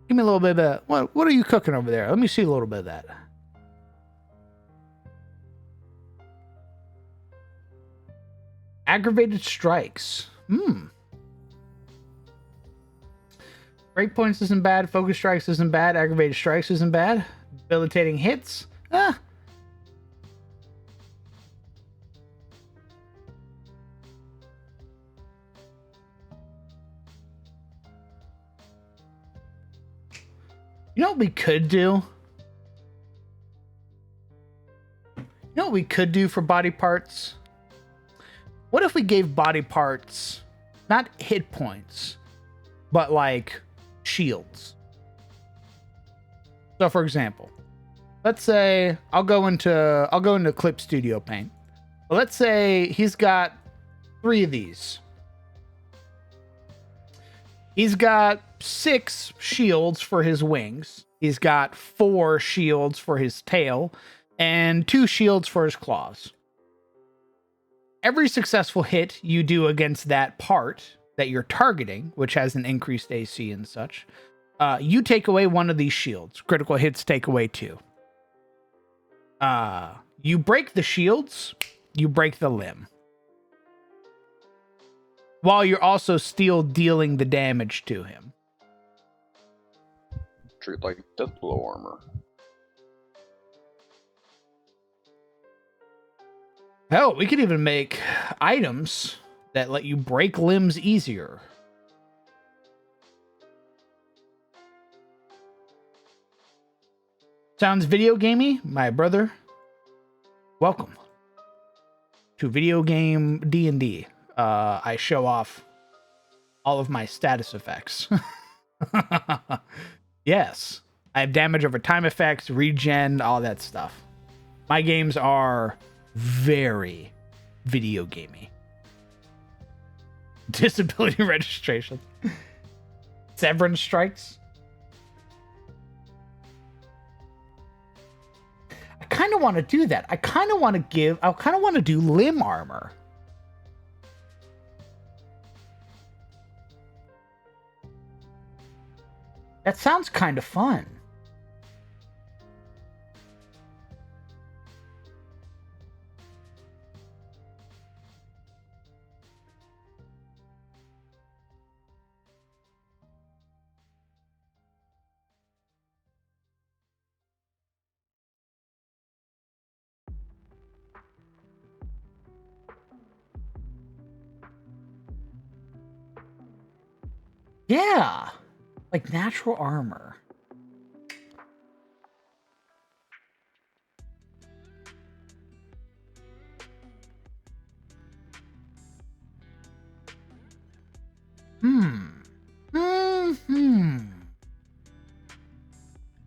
Give me a little bit of that. What are you cooking over there? Let me see a little bit of that. Aggravated strikes. Breakpoints isn't bad. Focus strikes isn't bad. Aggravated strikes isn't bad. Debilitating hits. You know what we could do? You know what we could do for body parts? What if we gave body parts not hit points, but like shields? So for example, let's say I'll go into Clip Studio Paint. But let's say he's got 3 of these. He's got 6 shields for his wings. He's got 4 shields for his tail and 2 shields for his claws. Every successful hit you do against that part that you're targeting, which has an increased AC and such, you take away 1 of these shields. Critical hits take away 2. You break the shields, you break the limb, while you're also still dealing the damage to him. Treat like death blow armor. Hell, we could even make items that let you break limbs easier. Sounds video gamey, my brother. Welcome to video game D&D. I show off all of my status effects. Yes, I have damage over time effects, regen, all that stuff. My games are very video gamey. Disability registration. Severance strikes. I kind of want to do that. I kind of want to do limb armor. That sounds kind of fun. Yeah, like natural armor.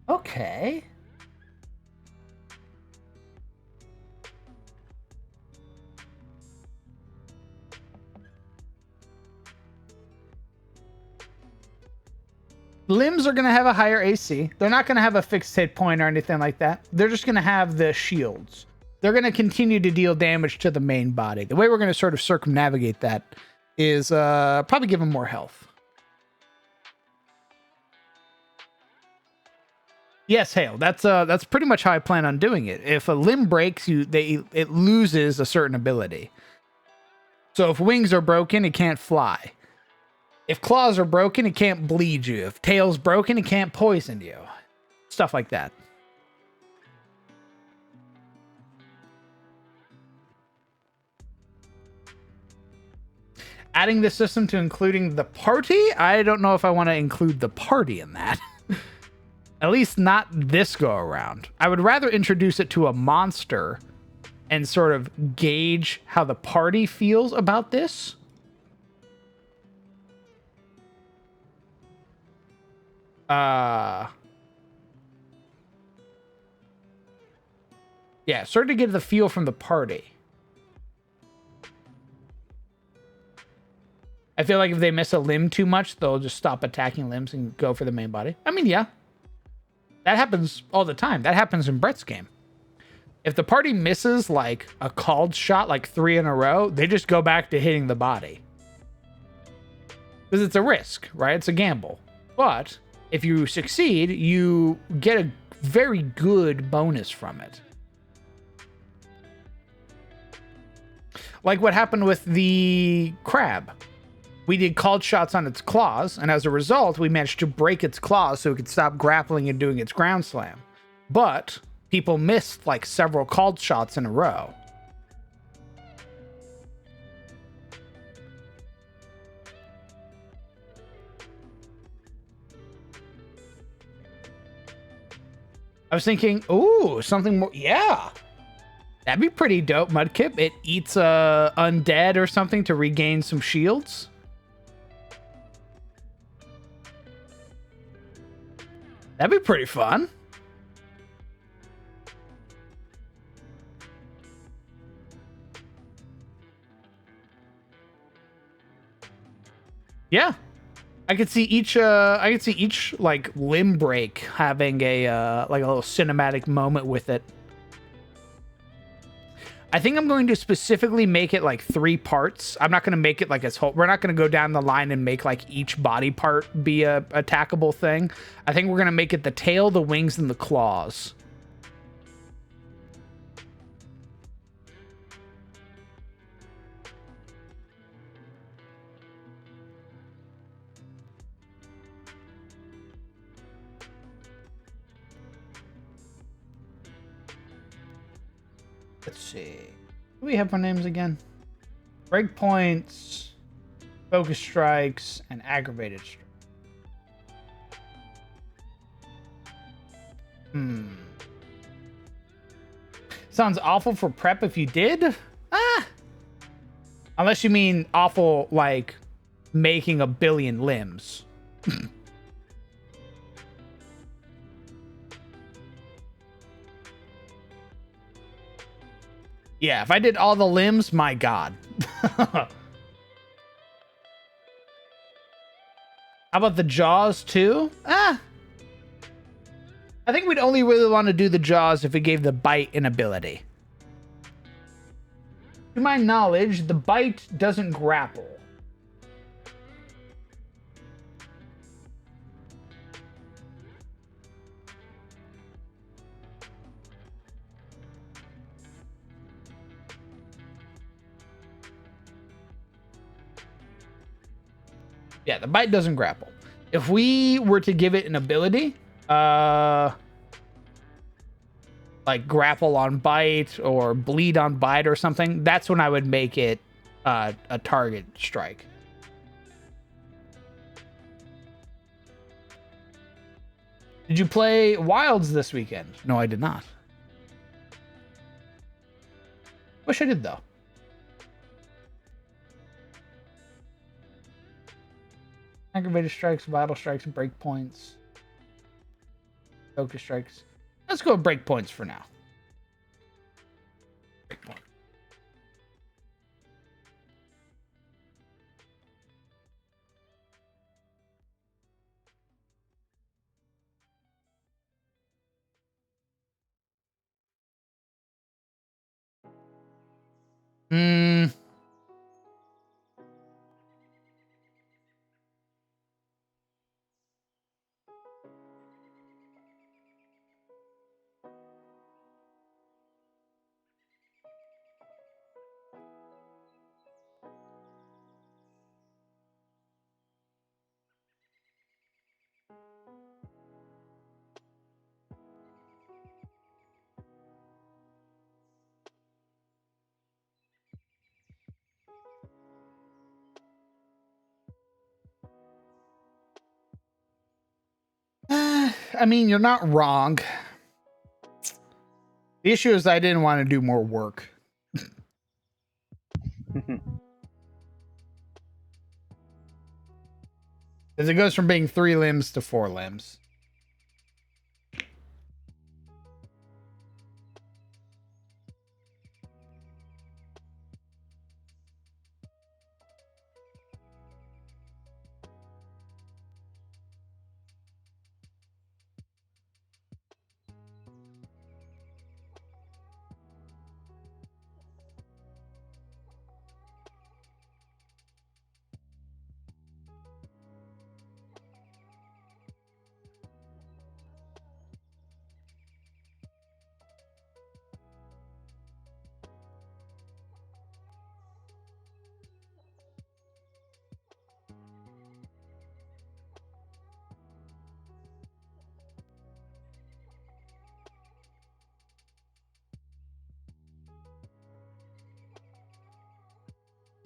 Okay. Limbs are going to have a higher AC. They're not going to have a fixed hit point or anything like that. They're just going to have the shields. they're going to continue to deal damage to the main body. The way we're going to sort of circumnavigate that is probably give them more health. Yes, Hale. That's pretty much how I plan on doing it. If a limb breaks, it loses a certain ability. So if wings are broken, it can't fly. If claws are broken, it can't bleed you. If tail's broken, it can't poison you. Stuff like that. Adding the system to including the party? I don't know if I want to include the party in that. At least not this go around. I would rather introduce it to a monster and sort of gauge how the party feels about this. Yeah, sort of to get the feel from the party. I feel like if they miss a limb too much, they'll just stop attacking limbs and go for the main body. I mean, yeah. That happens all the time. That happens in Brett's game. If the party misses like a called shot, like 3 in a row, they just go back to hitting the body. Because it's a risk, right? It's a gamble. But if you succeed, you get a very good bonus from it. Like what happened with the crab. We did called shots on its claws, and as a result, we managed to break its claws so it could stop grappling and doing its ground slam. But people missed like several called shots in a row. I was thinking, ooh, something more. Yeah. That'd be pretty dope, Mudkip. It eats undead or something to regain some shields. That'd be pretty fun. Yeah. I could see each like limb break having a like a little cinematic moment with it. I think I'm going to specifically make it like 3 parts. I'm not going to make it like its whole. We're not going to go down the line and make like each body part be a attackable thing. I think we're going to make it the tail, the wings, and the claws. Let's see. What do we have for names again? Breakpoints, focus strikes, and aggravated strikes. Sounds awful for prep if you did. Unless you mean awful like making 1 billion limbs. Yeah, if I did all the limbs, my God. How about the jaws too? I think we'd only really want to do the jaws if it gave the bite an ability. To my knowledge, the bite doesn't grapple. Yeah, the bite doesn't grapple. If we were to give it an ability, like grapple on bite or bleed on bite or something, that's when I would make it a target strike. Did you play Wilds this weekend? No, I did not. Wish I did, though. Aggravated strikes, vital strikes, breakpoints, focus strikes. Let's go breakpoints for now. Breakpoint. Mm, I mean, you're not wrong. The issue is I didn't want to do more work. Because it goes from being 3 limbs to 4 limbs.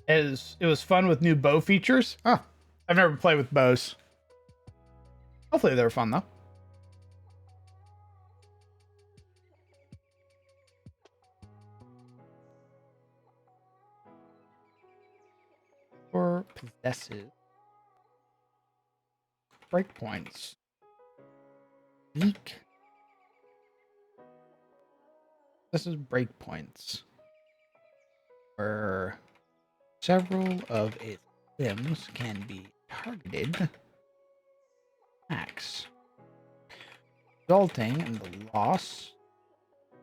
It was fun with new bow features. Huh. I've never played with bows. Hopefully they were fun though. Or possesses breakpoints. Eek. This is breakpoints. Where several of its limbs can be targeted. Max. Resulting in the loss of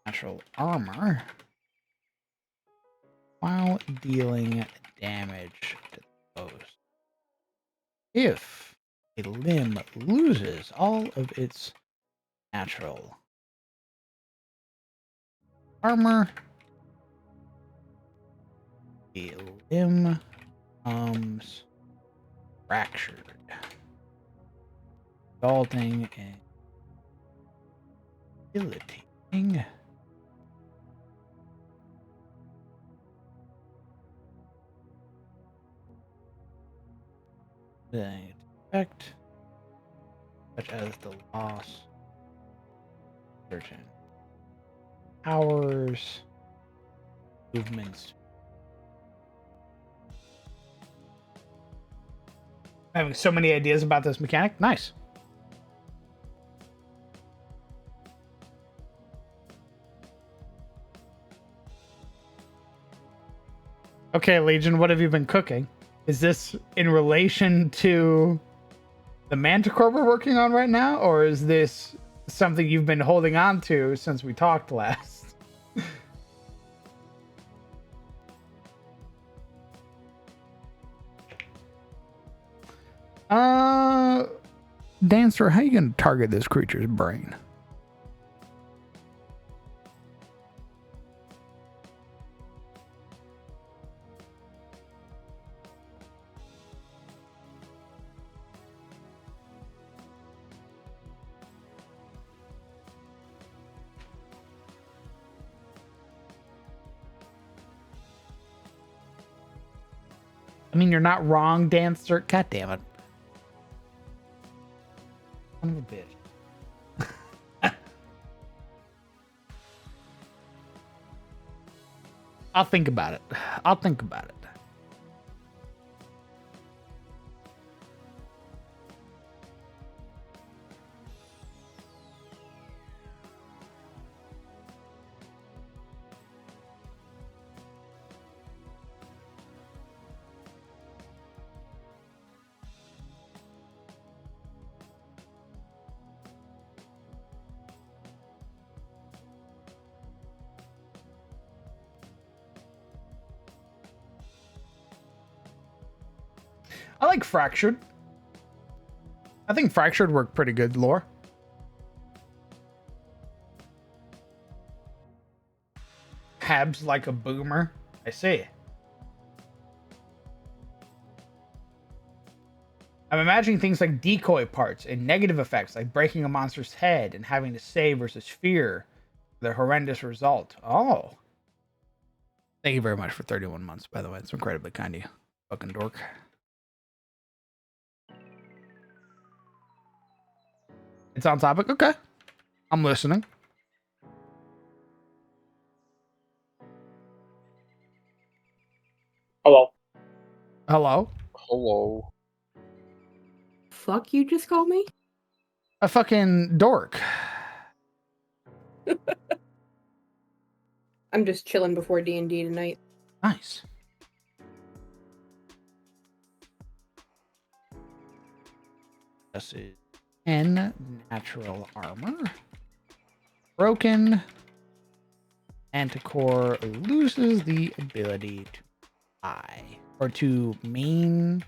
natural armor while dealing damage to foes. If a limb loses all of its natural armor, the limb becomes fractured, resulting in debilitating the effect, such as the loss of certain powers, movements. Having so many ideas about this mechanic. Nice. Okay, Legion, what have you been cooking? Is this in relation to the Manticore we're working on right now, or is this something you've been holding on to since we talked last? Dancer, how you gonna target this creature's brain? I mean, you're not wrong, Dancer. God damn it. Son of a bitch. I'll think about it. I'll think about it. I like Fractured. I think Fractured worked pretty good lore. Habs like a boomer. I see. I'm imagining things like decoy parts and negative effects like breaking a monster's head and having to save versus fear. The horrendous result. Oh. Thank you very much for 31 months, by the way. It's incredibly kind of you. Fucking dork. It's on topic? Okay. I'm listening. Hello. Hello? Hello. Fuck you just called me? A fucking dork. I'm just chilling before D&D tonight. Nice. This is 10 natural armor. Broken. Manticore loses the ability to fly or to maintain.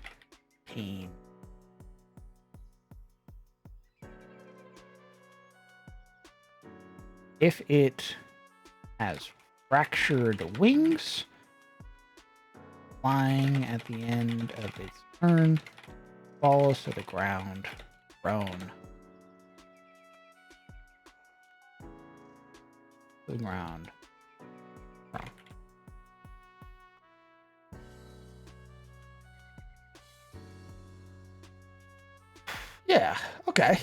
If it has fractured wings, flying at the end of its turn, falls to the ground, prone. To the ground. Prone. Yeah, okay.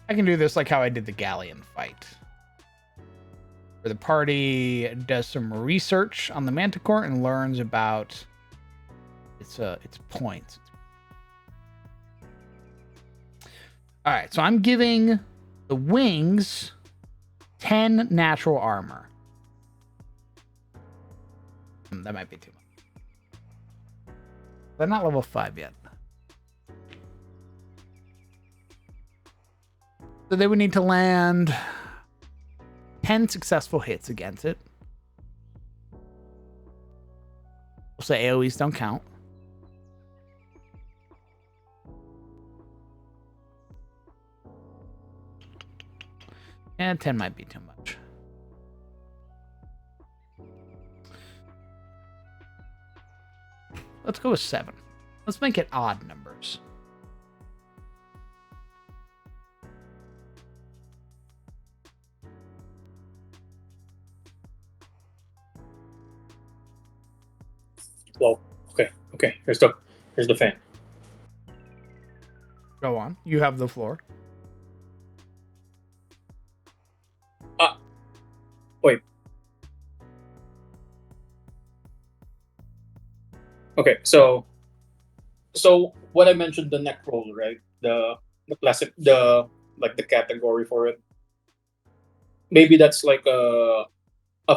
I can do this like how I did the Galleon fight. Where the party does some research on the Manticore and learns about its points. Alright, so I'm giving the wings 10 natural armor. That might be too much. They're not level 5 yet. So they would need to land 10 successful hits against it. We'll say AoEs don't count. And 10 might be too much. Let's go with 7. Let's make it odd numbers. Well, okay. Here's the thing. Go on. You have the floor. Wait. Okay, so what I mentioned, the neck roll, right? The classic, the category for it. Maybe that's like a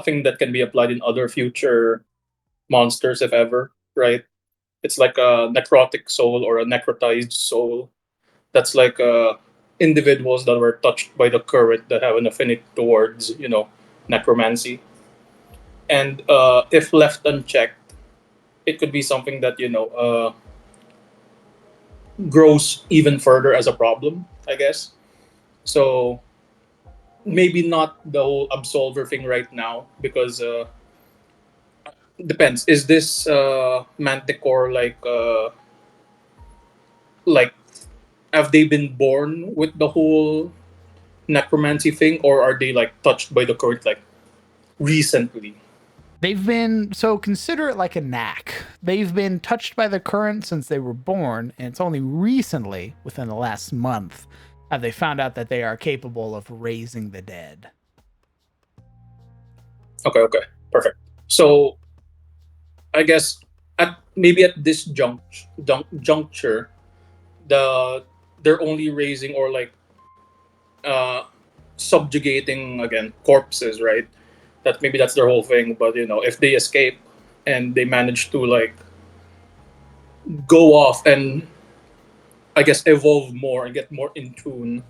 thing that can be applied in other future monsters, if ever, right? It's like a necrotic soul or a necrotized soul. That's like individuals that were touched by the current that have an affinity towards, necromancy. And if left unchecked, it could be something that grows even further as a problem, I guess. So maybe not the whole absolver thing right now, because depends. Is this manticore like have they been born with the whole necromancy thing, or are they like touched by the current like recently? They've been, so consider it like a knack. They've been touched by the current since they were born, and it's only recently, within the last month, have they found out that they are capable of raising the dead. Okay, perfect. So I guess maybe at this juncture, they're only raising or like uh subjugating again corpses, right? That maybe that's their whole thing. But if they escape and they manage to like go off and I guess evolve more and get more in tune,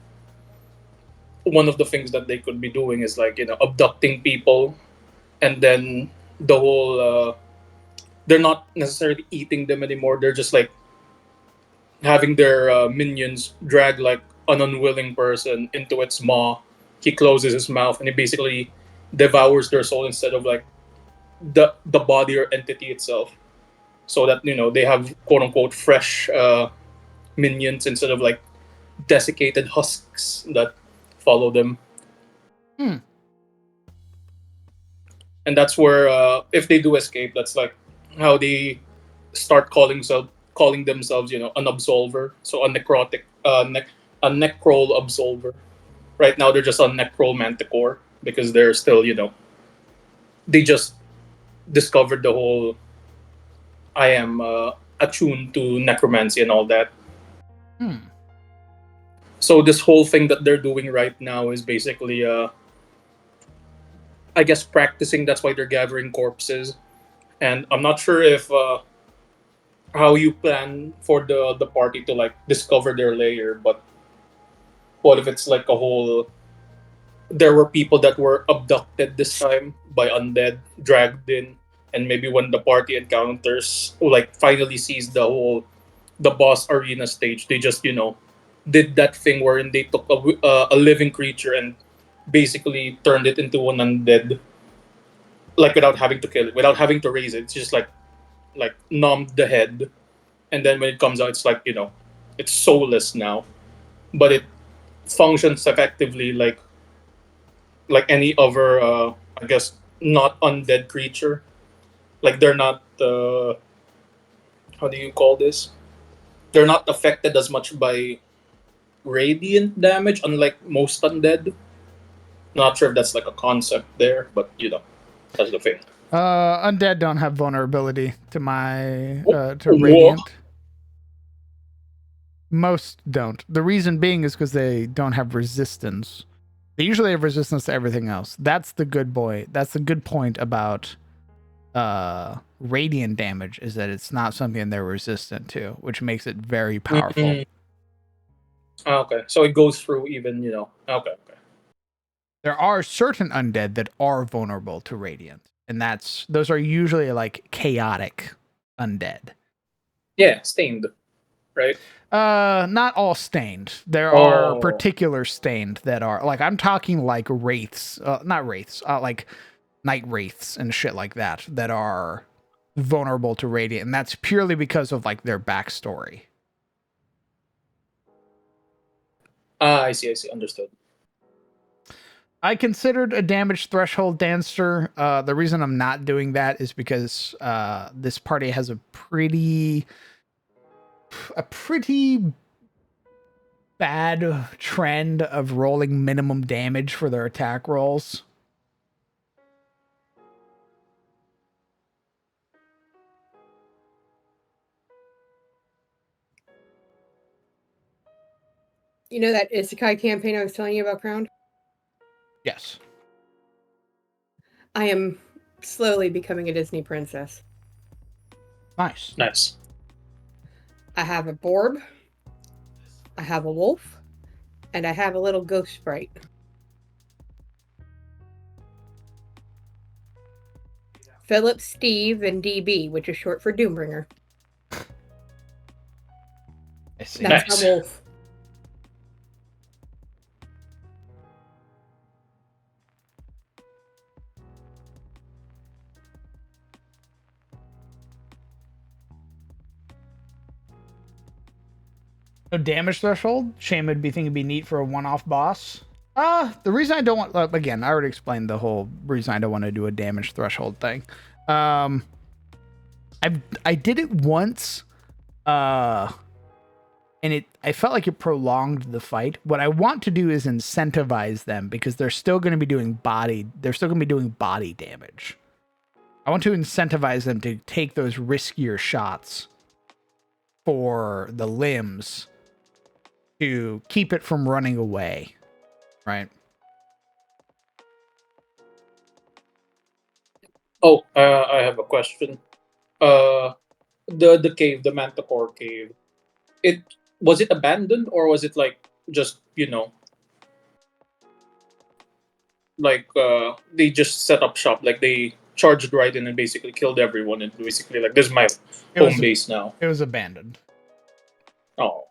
one of the things that they could be doing is like abducting people and then the whole they're not necessarily eating them anymore. They're just like having their minions drag like an unwilling person into its maw. He closes his mouth and he basically devours their soul instead of like the body or entity itself, so that they have quote unquote fresh minions instead of like desiccated husks that follow them. Hmm. And that's where if they do escape, that's like how they start calling themselves an absolver, so a necrotic a necrol absolver. Right now they're just a necrol manticore because they're still they just discovered the whole I am attuned to necromancy and all that. Hmm. So this whole thing that they're doing right now is basically I guess practicing. That's why they're gathering corpses. And I'm not sure if how you plan for the party to like discover their lair, but what if it's like a whole there were people that were abducted this time by undead, dragged in, and maybe when the party encounters like finally sees the boss arena stage, they just did that thing wherein they took a living creature and basically turned it into an undead, like without having to kill it, without having to raise it. It's just like numbed the head, and then when it comes out, it's like it's soulless now, but it functions effectively like any other I guess not undead creature. Like they're not how do you call this? They're not affected as much by radiant damage, unlike most undead. Not sure if that's like a concept there, but that's the thing. Undead don't have vulnerability to my to Whoa. radiant. Most don't. The reason being is because they don't have resistance. They usually have resistance to everything else. That's the good boy. That's the good point about radiant damage, is that it's not something they're resistant to, which makes it very powerful. Mhm. Okay, so it goes through even Okay. There are certain undead that are vulnerable to radiant, and those are usually like chaotic undead. Yeah, stained, right? Not all stained. There are Oh. particular stained that are like, I'm talking like wraiths, not wraiths, like night wraiths and shit like that are vulnerable to radiant, and that's purely because of like their backstory. I see. Understood. I considered a damage threshold dancer. The reason I'm not doing that is because this party has a pretty bad trend of rolling minimum damage for their attack rolls. You know that Isekai campaign I was telling you about, Crowned? Yes. I am slowly becoming a Disney princess. Nice. Nice. I have a Borb, I have a wolf, and I have a little ghost sprite. Philip, Steve, and DB, which is short for Doombringer. I see. That's Nice. my wolf. No damage threshold. Shame would be thinking it'd be neat for a one-off boss. The reason I don't want, again, I already explained the whole reason I don't want to do a damage threshold thing. I did it once, and I felt like it prolonged the fight. What I want to do is incentivize them, because they're still going to be doing body damage. I want to incentivize them to take those riskier shots for the limbs to keep it from running away, right? Oh, I have a question. The cave, the Manticore cave. It was it abandoned or was it like just like they just set up shop, like they charged right in and basically killed everyone. And basically, like, this is my It home was base now. it was abandoned. Oh.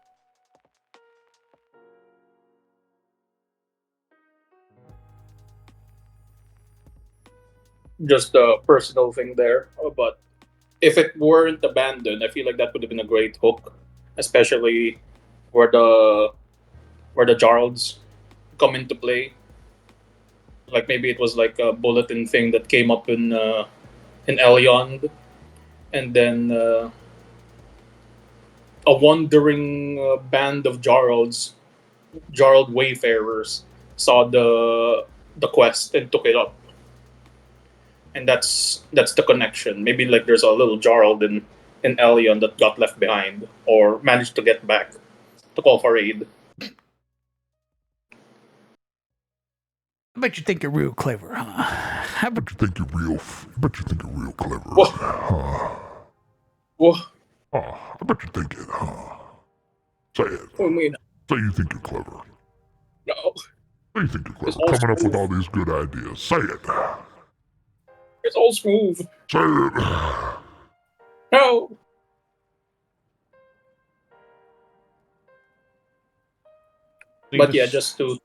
Just a personal thing there. But if it weren't abandoned, I feel like that would have been a great hook, especially where the Jarls come into play. Like maybe it was like a bulletin thing that came up in Eliond, and then a wandering band of Jarld wayfarers saw the quest and took it up, and that's the connection. Maybe like there's a little Jarld in Elion that got left behind or managed to get back to call for aid. I bet you think you're real clever, huh? Bet you think you're real clever. Whoa. Huh? Whoa, I bet you think it, huh? Say it. I mean, Say you think you're clever. no, Say you think you're It's clever. all Coming up with smooth. all these good ideas. Say it. it's all smooth. Say it. No, but yeah, just to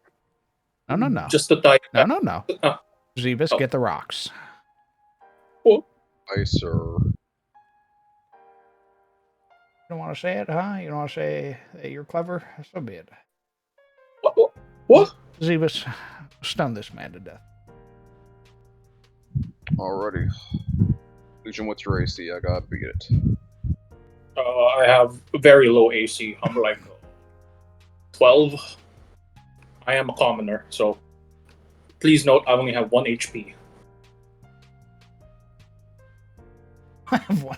No. just to tie it back. No. Uh, Zebus, Oh. get the rocks. Aye, sir. You don't want to say it, huh? You don't want to say that you're clever? So be it. what? Zebus, stun this man to death. Alrighty. Legion, what's your AC? I gotta beat it. I have very low AC. I'm like 12. I am a commoner, so please note I only have 1 HP.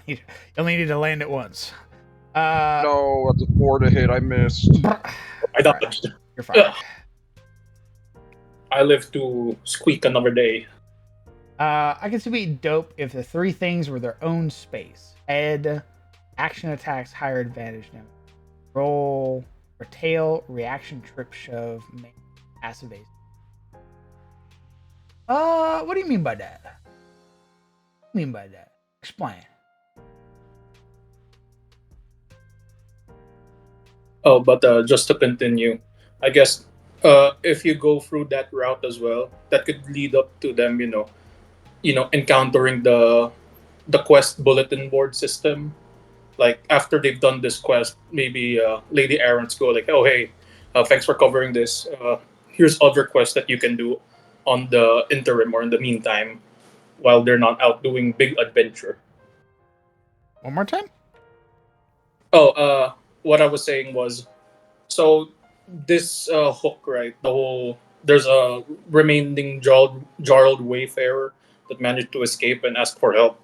You only need to land it once. No, that's a 4 to hit. I missed. I dodged. You're fired. I live to squeak another day. I can see being dope if the three things were their own space. Head, action attacks, higher advantage now. Roll, or tail, reaction, trip, shove, main, passive ace. What do you mean by that? What do you mean by that? Explain. Oh, but just to continue, I guess if you go through that route as well, that could lead up to them, encountering the quest bulletin board system. Like after they've done this quest, maybe Lady Errants go like, "Oh hey, thanks for covering this. Here's other quests that you can do on the interim or in the meantime, while they're not out doing big adventure." One more time? Oh, what I was saying was, so this hook, right? There's a remaining Jarled wayfarer that managed to escape and ask for help.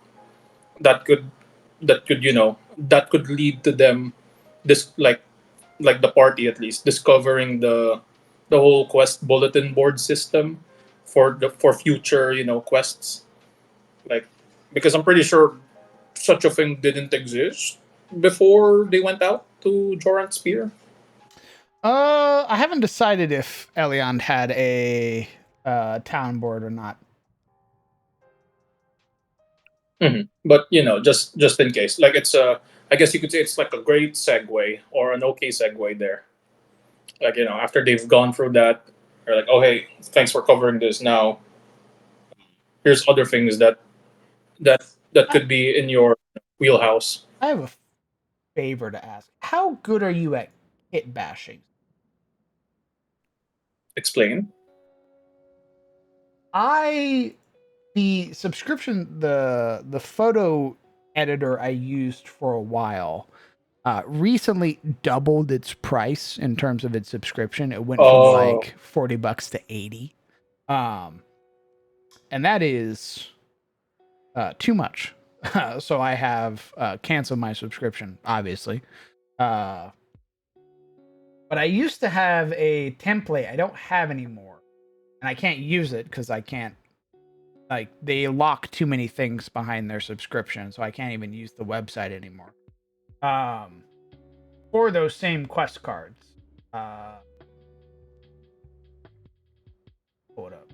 That could that could lead to them this like the party at least discovering the whole quest bulletin board system for future quests, like, because I'm pretty sure such a thing didn't exist before they went out to Jorant's Spear. I haven't decided if Eliand had a town board or not. But just in case, like, it's a, I guess you could say it's like a great segue or an okay segue there. Like, after they've gone through that, they're like, oh hey, thanks for covering this. Now here's other things that that could be in your wheelhouse. I have a favor to ask. How good are you at kit bashing? Explain. The subscription, the photo editor I used for a while recently doubled its price in terms of its subscription. It went from Oh. like $40 to 80. And that is too much. So I have canceled my subscription, obviously. But I used to have a template I don't have anymore. And I can't use it because I can't, like, they lock too many things behind their subscription, so I can't even use the website anymore. For those same quest cards. Hold up.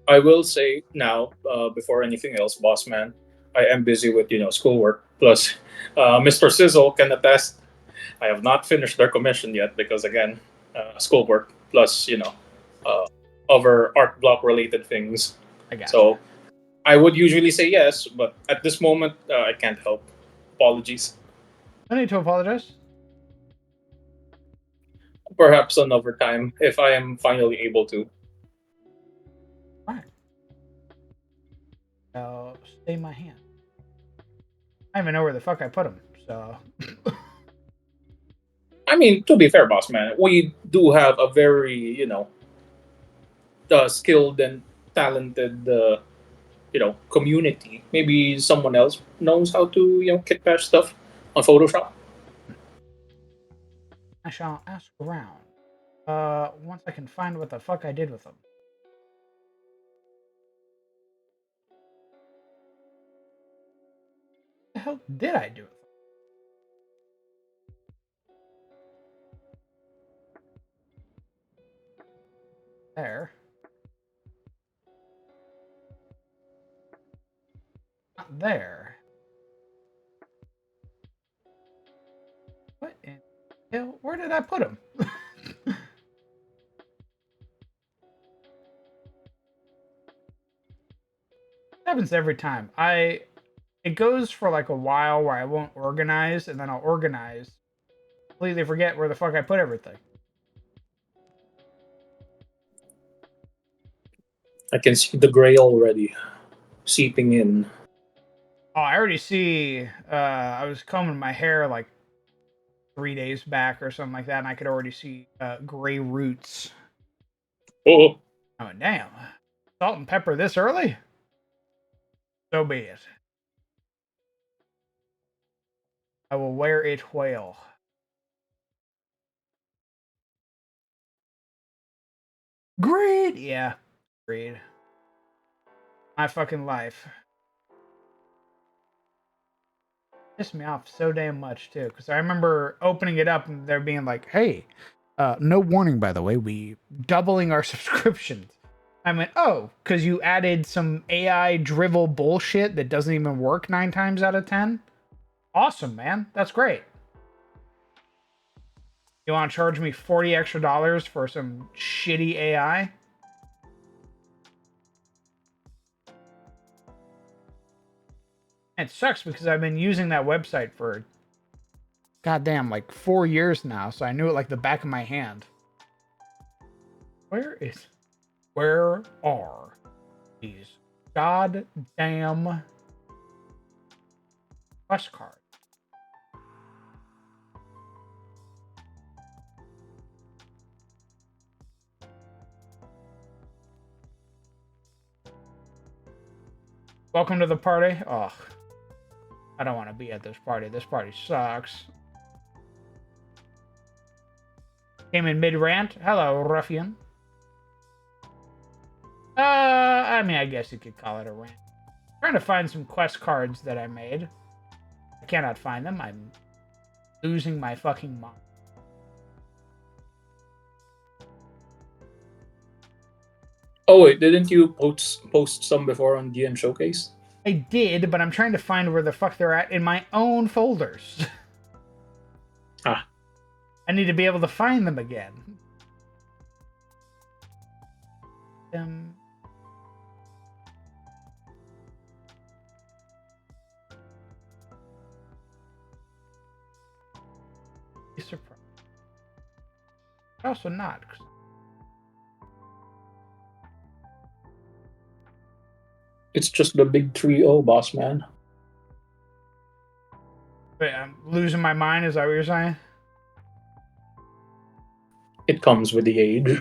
I will say now, before anything else, boss man, I am busy with schoolwork. Plus, Mr. Sizzle can attest. I have not finished their commission yet because again, schoolwork plus uh, other art block related things. I got you. So I would usually say yes, but at this moment, I can't help. Apologies. No need to apologize. Perhaps another time if I am finally able to. All right. Stay my hand. I don't even know where the fuck I put them. So I mean, to be fair, boss man, we do have a very skilled and talented community. Maybe someone else knows how to kit bash stuff on Photoshop. I shall ask around. Once I can find what the fuck I did with them. What the hell did I do with them? There. Not there. What in the hell? Where did I put them? Happens every time. It goes for like a while where I won't organize, and then I'll organize. Completely forget where the fuck I put everything. I can see the gray already seeping in. Oh, I already see. I was combing my hair like 3 days back or something like that, and I could already see gray roots. Oh, Oh damn! Salt and pepper this early? So be it. I will wear it well. Greed, yeah, greed. My fucking life. Pissed me off so damn much too, because I remember opening it up and there being like, "Hey, no warning, by the way, we doubling our subscriptions." I went, "Oh, because you added some AI drivel bullshit that doesn't even work 9 times out of 10. Awesome, man. That's great. You want to charge me $40 extra for some shitty AI?" It sucks because I've been using that website for goddamn like 4 years now, so I knew it like the back of my hand. Where are these goddamn quest cards? Welcome to the party. Ugh. I don't want to be at this party. This party sucks. Came in mid-rant. Hello, ruffian. I mean, I guess you could call it a rant. I'm trying to find some quest cards that I made. I cannot find them. I'm losing my fucking mind. oh wait, didn't you post some before on DN Showcase? I did, but I'm trying to find where the fuck they're at in my own folders. Ah, I need to be able to find them again. Be surprised. But also not. it's just the big 3-0, boss man. Wait, I'm losing my mind. Is that what you're saying? It comes with the age.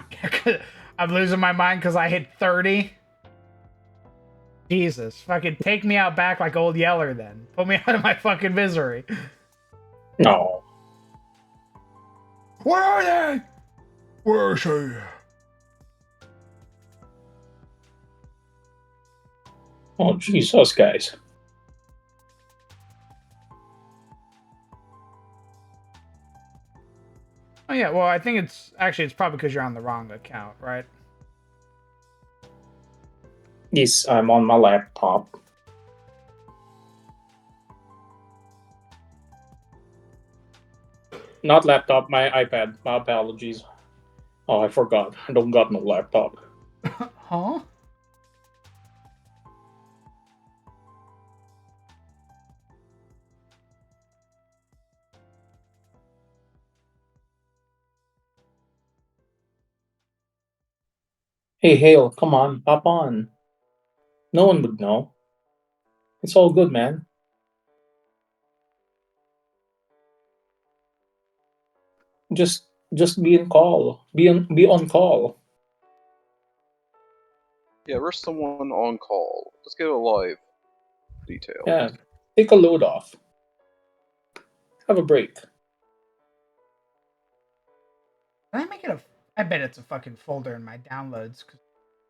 I'm losing my mind because I hit 30. Jesus, fucking take me out back like old Yeller then. Put me out of my fucking misery. No. Where are they? Where is she? Oh Jesus, guys. Oh yeah, well I think it's probably because you're on the wrong account, right? Yes, I'm on my laptop. Not laptop, my iPad. My apologies. Oh, I forgot. I don't got no laptop. Huh? Hey, Hale, come on, pop on. No one would know. It's all good, man. Just just be in call. Be on call. Yeah, where's someone on call? Let's get a live detail. Yeah. Take a load off. Have a break. Can I make it a? I bet it's a fucking folder in my downloads. Cause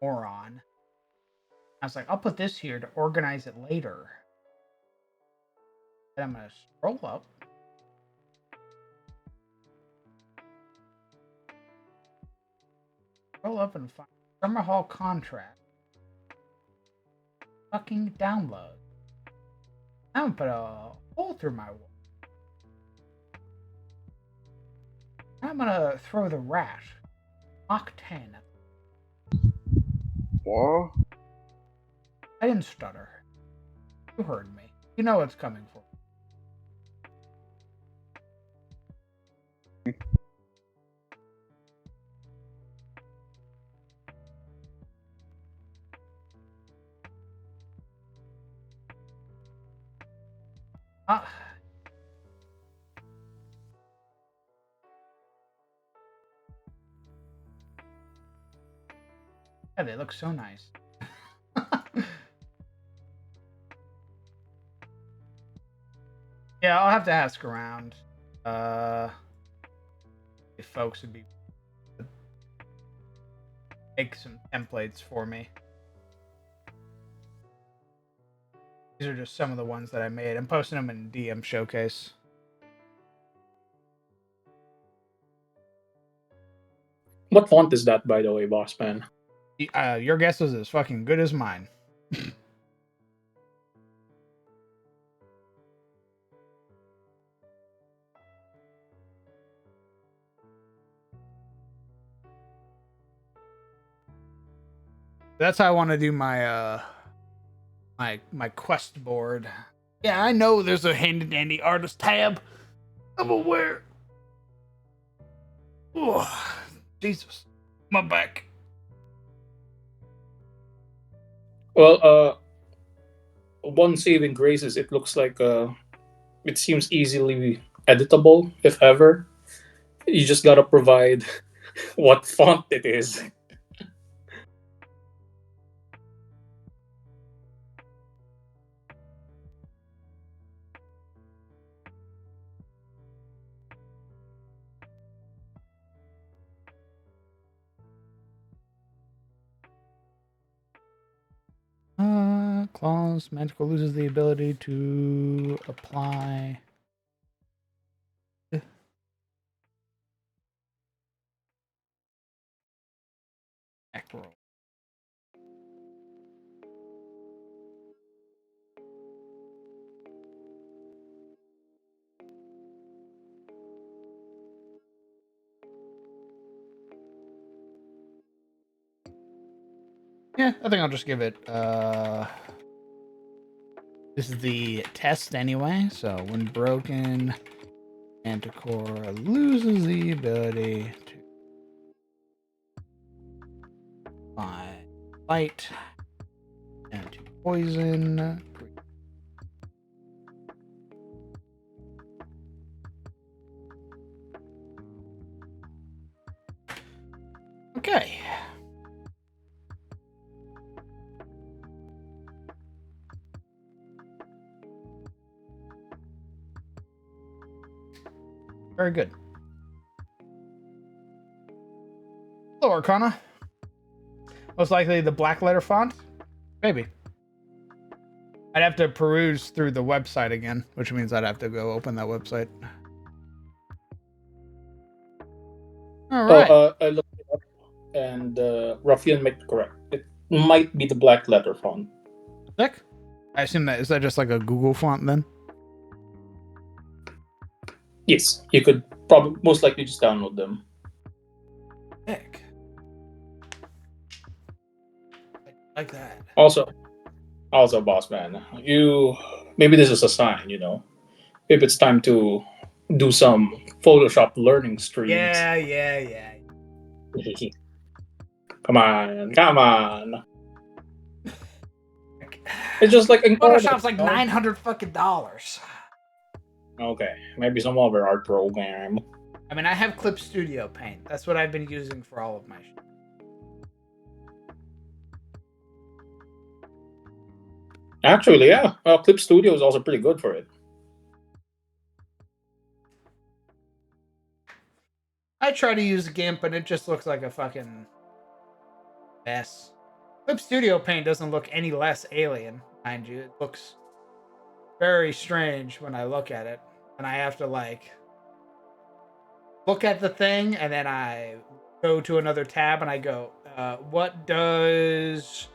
moron. I was like, I'll put this here to organize it later. And I'm gonna scroll up. Scroll up and find Summer Hall contract. Fucking download. I'm gonna put a hole through my wall. I'm gonna throw the rash. Mach 10. What? I didn't stutter. You heard me. You know what's coming for. Ah. Yeah, they look so nice. Yeah, I'll have to ask around. If folks would be make some templates for me. These are just some of the ones that I made. I'm posting them in DM Showcase. What font is that, by the way, boss man? Your guess is as fucking good as mine. That's how I want to do my my quest board. Yeah, I know there's a handy dandy artist tab. I'm aware. Oh, Jesus, my back. Well, one saving grace is it looks like it seems easily editable, if ever. You just gotta provide what font it is. Clause magical loses the ability to apply. Macro. Yeah, I think I'll just give it. This is the test anyway. So when broken, Manticore loses the ability to apply light and to poison. Okay. Very good. Hello, Arcana. Most likely the black letter font? Maybe. I'd have to peruse through the website again, which means I'd have to go open that website. All right. I looked it up, and Ruffian made it correct. might be the black letter font. Sick. I assume that is that just like a Google font then? Yes, you could probably most likely just download them. Sick. I like that. Also, boss man, you maybe this is a sign, if it's time to do some Photoshop learning streams. Yeah. Come on. It's just like an Photoshop's artist, like $900 fucking dollars. Okay, maybe some other art program. I mean, I have Clip Studio Paint. That's what I've been using for all of my shit. Actually, yeah. Clip Studio is also pretty good for it. I try to use GIMP and it just looks like a fucking mess. Clip Studio Paint doesn't look any less alien, mind you. It looks very strange when I look at it. And I have to like look at the thing and then I go to another tab and I go, what does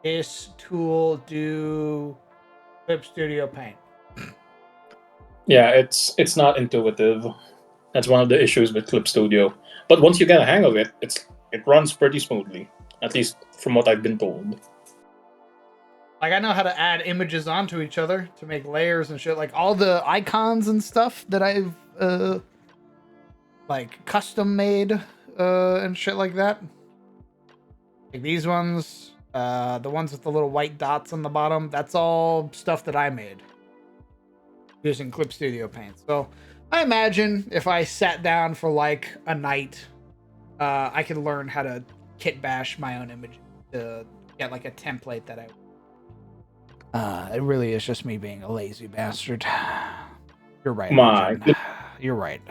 this tool do? Clip Studio Paint. Yeah, it's not intuitive. That's one of the issues with Clip Studio. But once you get a hang of it, it runs pretty smoothly. At least from what I've been told. Like I know how to add images onto each other to make layers and shit. Like all the icons and stuff that I've like custom made and shit like that. Like these ones, the ones with the little white dots on the bottom, that's all stuff that I made using Clip Studio Paint. So I imagine if I sat down for like a night, I could learn how to kit bash my own image to get like a template that I. It really is just me being a lazy bastard. You're right. Jen. You're right.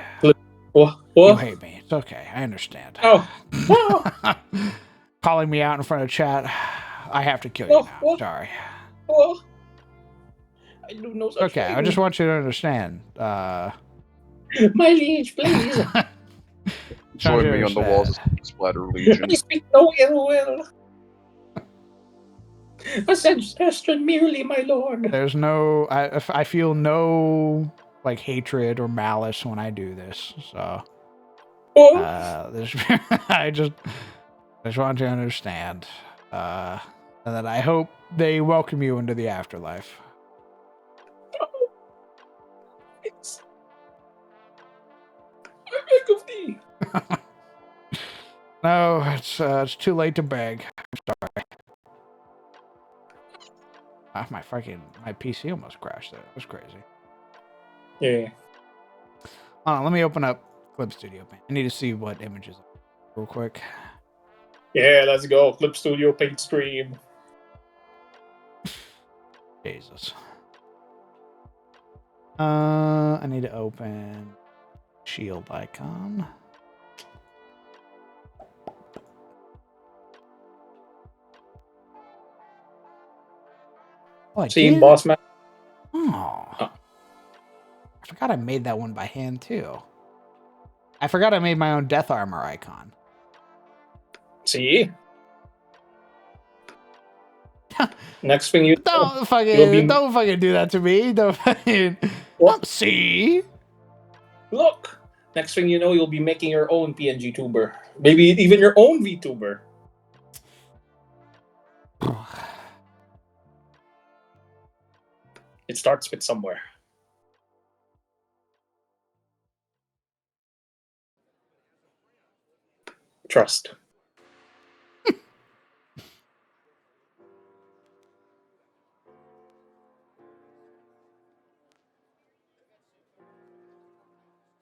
What? You hate me. It's okay. I understand. Oh. Calling me out in front of chat. I have to kill you now. Sorry. I do no such Okay, thing. I just want you to understand. My liege, please. Join me on the walls of Splatter Legion. I speak no ill will. A suggestion merely, my lord. There's no... I feel no like hatred or malice when I do this, so... I just want you to understand. And that I hope they welcome you into the afterlife. Thanks. I beg of thee. No, it's too late to beg. I'm sorry. My PC almost crashed there. That was crazy. Yeah. Hold on, let me open up Clip Studio Paint. I need to see what images real quick. Yeah, let's go. Clip Studio Paint stream. Jesus. I need to open shield icon. Oh, See, boss man. Oh. I forgot I made that one by hand too. I forgot I made my own death armor icon. See? Next thing you don't fucking do that to me. Don't fucking see. Look. Next thing you know, you'll be making your own PNG tuber. Maybe even your own VTuber. It starts with somewhere. Trust.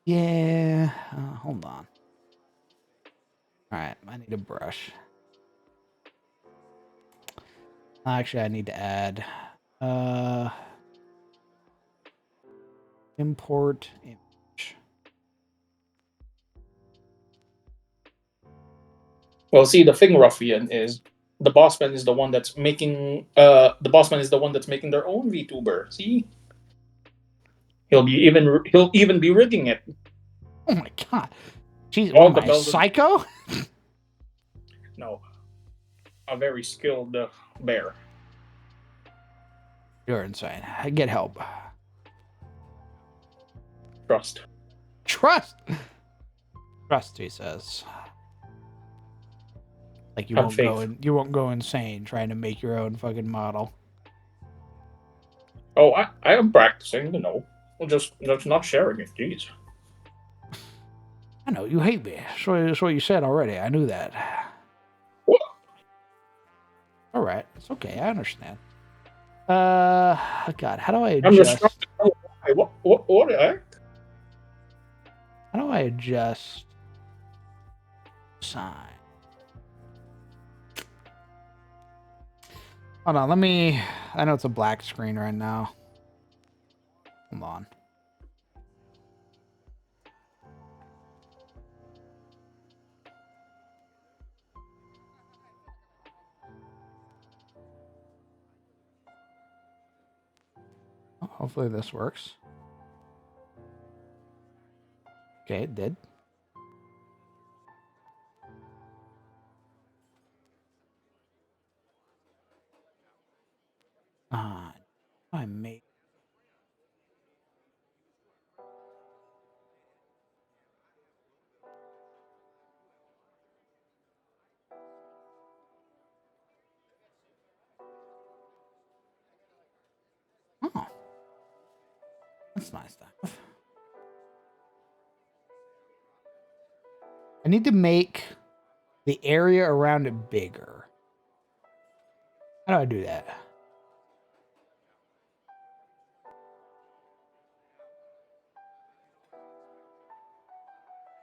Yeah. Hold on. All right. I need a brush. Actually, I need to add import image. Well, see, the thing, Ruffian, is the bossman is the one that's making their own VTuber. See, he'll even be rigging it. Oh my god! Jeez, what am I, psycho? No. a very skilled bear. You're insane. Get help. Trust. Trust. Trust, he says. Like Have faith. you won't go insane trying to make your own fucking model. Oh, I am practicing, just not sharing it. Jeez. I know you hate me. That's what you said already. I knew that. What? All right, it's okay. I understand. God, how do I I'm just adjust? trying to know why. What the heck? How do I adjust sign? Hold on, let me. I know it's a black screen right now. Hold on. Oh, hopefully this works. Okay, it did. I made. Oh, that's nice stuff. I need to make the area around it bigger. How do I do that?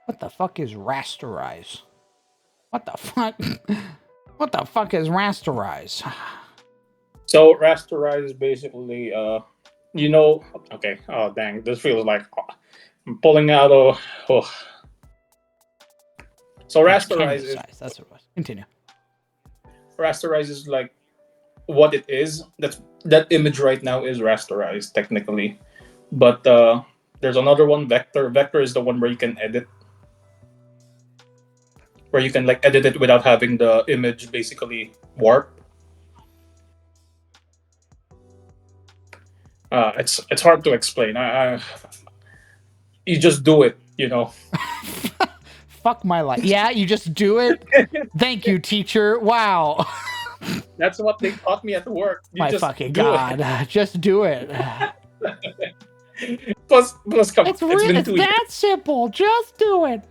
What the fuck is rasterize? What the fuck? What the fuck is rasterize? So rasterize is basically okay. Oh dang, this feels like I'm pulling out of. Oh. So rasterize Canvas is size. That's what it was. Continue. rasterize is like what it is. That image right now is rasterized technically, but there's another one, vector. Vector is the one where you can edit, where you can like edit it without having the image basically warp. It's hard to explain. You just do it, Fuck my life. Yeah, you just do it. Thank you, teacher. Wow. That's what they taught me at work. You My just fucking do god. Just do it. it. Plus, come. It's been It's 2 years. that simple. Just do it.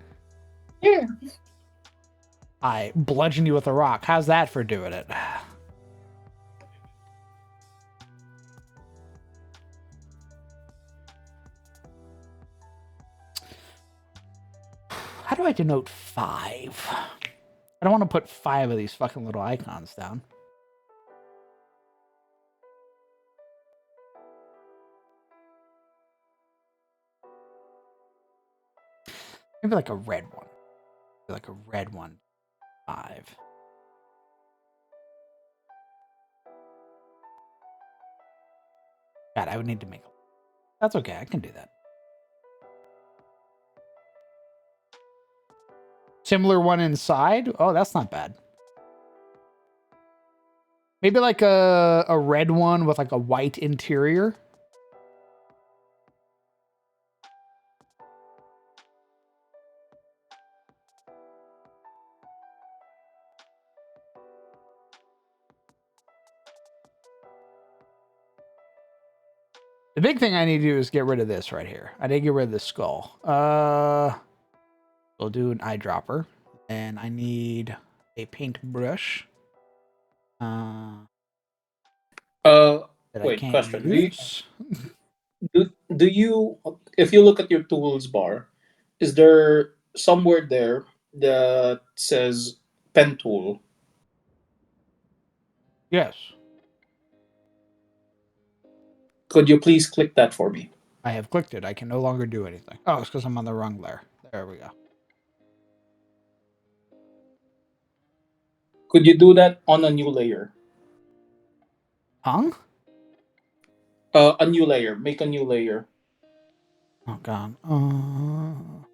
Yeah. I bludgeon you with a rock. How's that for doing it? How do I denote 5? I don't want to put 5 of these fucking little icons down. Maybe like a red one. Like a red one. 5. God, I would need to make a... That's okay. I can do that. Similar one inside? Oh, that's not bad. Maybe like a red one with like a white interior. The big thing I need to do is get rid of this right here. I need to get rid of this skull. We'll do an eyedropper. And I need a paintbrush. That I Wait. can't Question: use. Do you, if you look at your tools bar, is there somewhere there that says pen tool? Yes. Could you please click that for me? I have clicked it. I can no longer do anything. Oh, it's because I'm on the wrong layer. There we go. Could you do that on a new layer? Hung? A new layer. Make a new layer. Oh, God.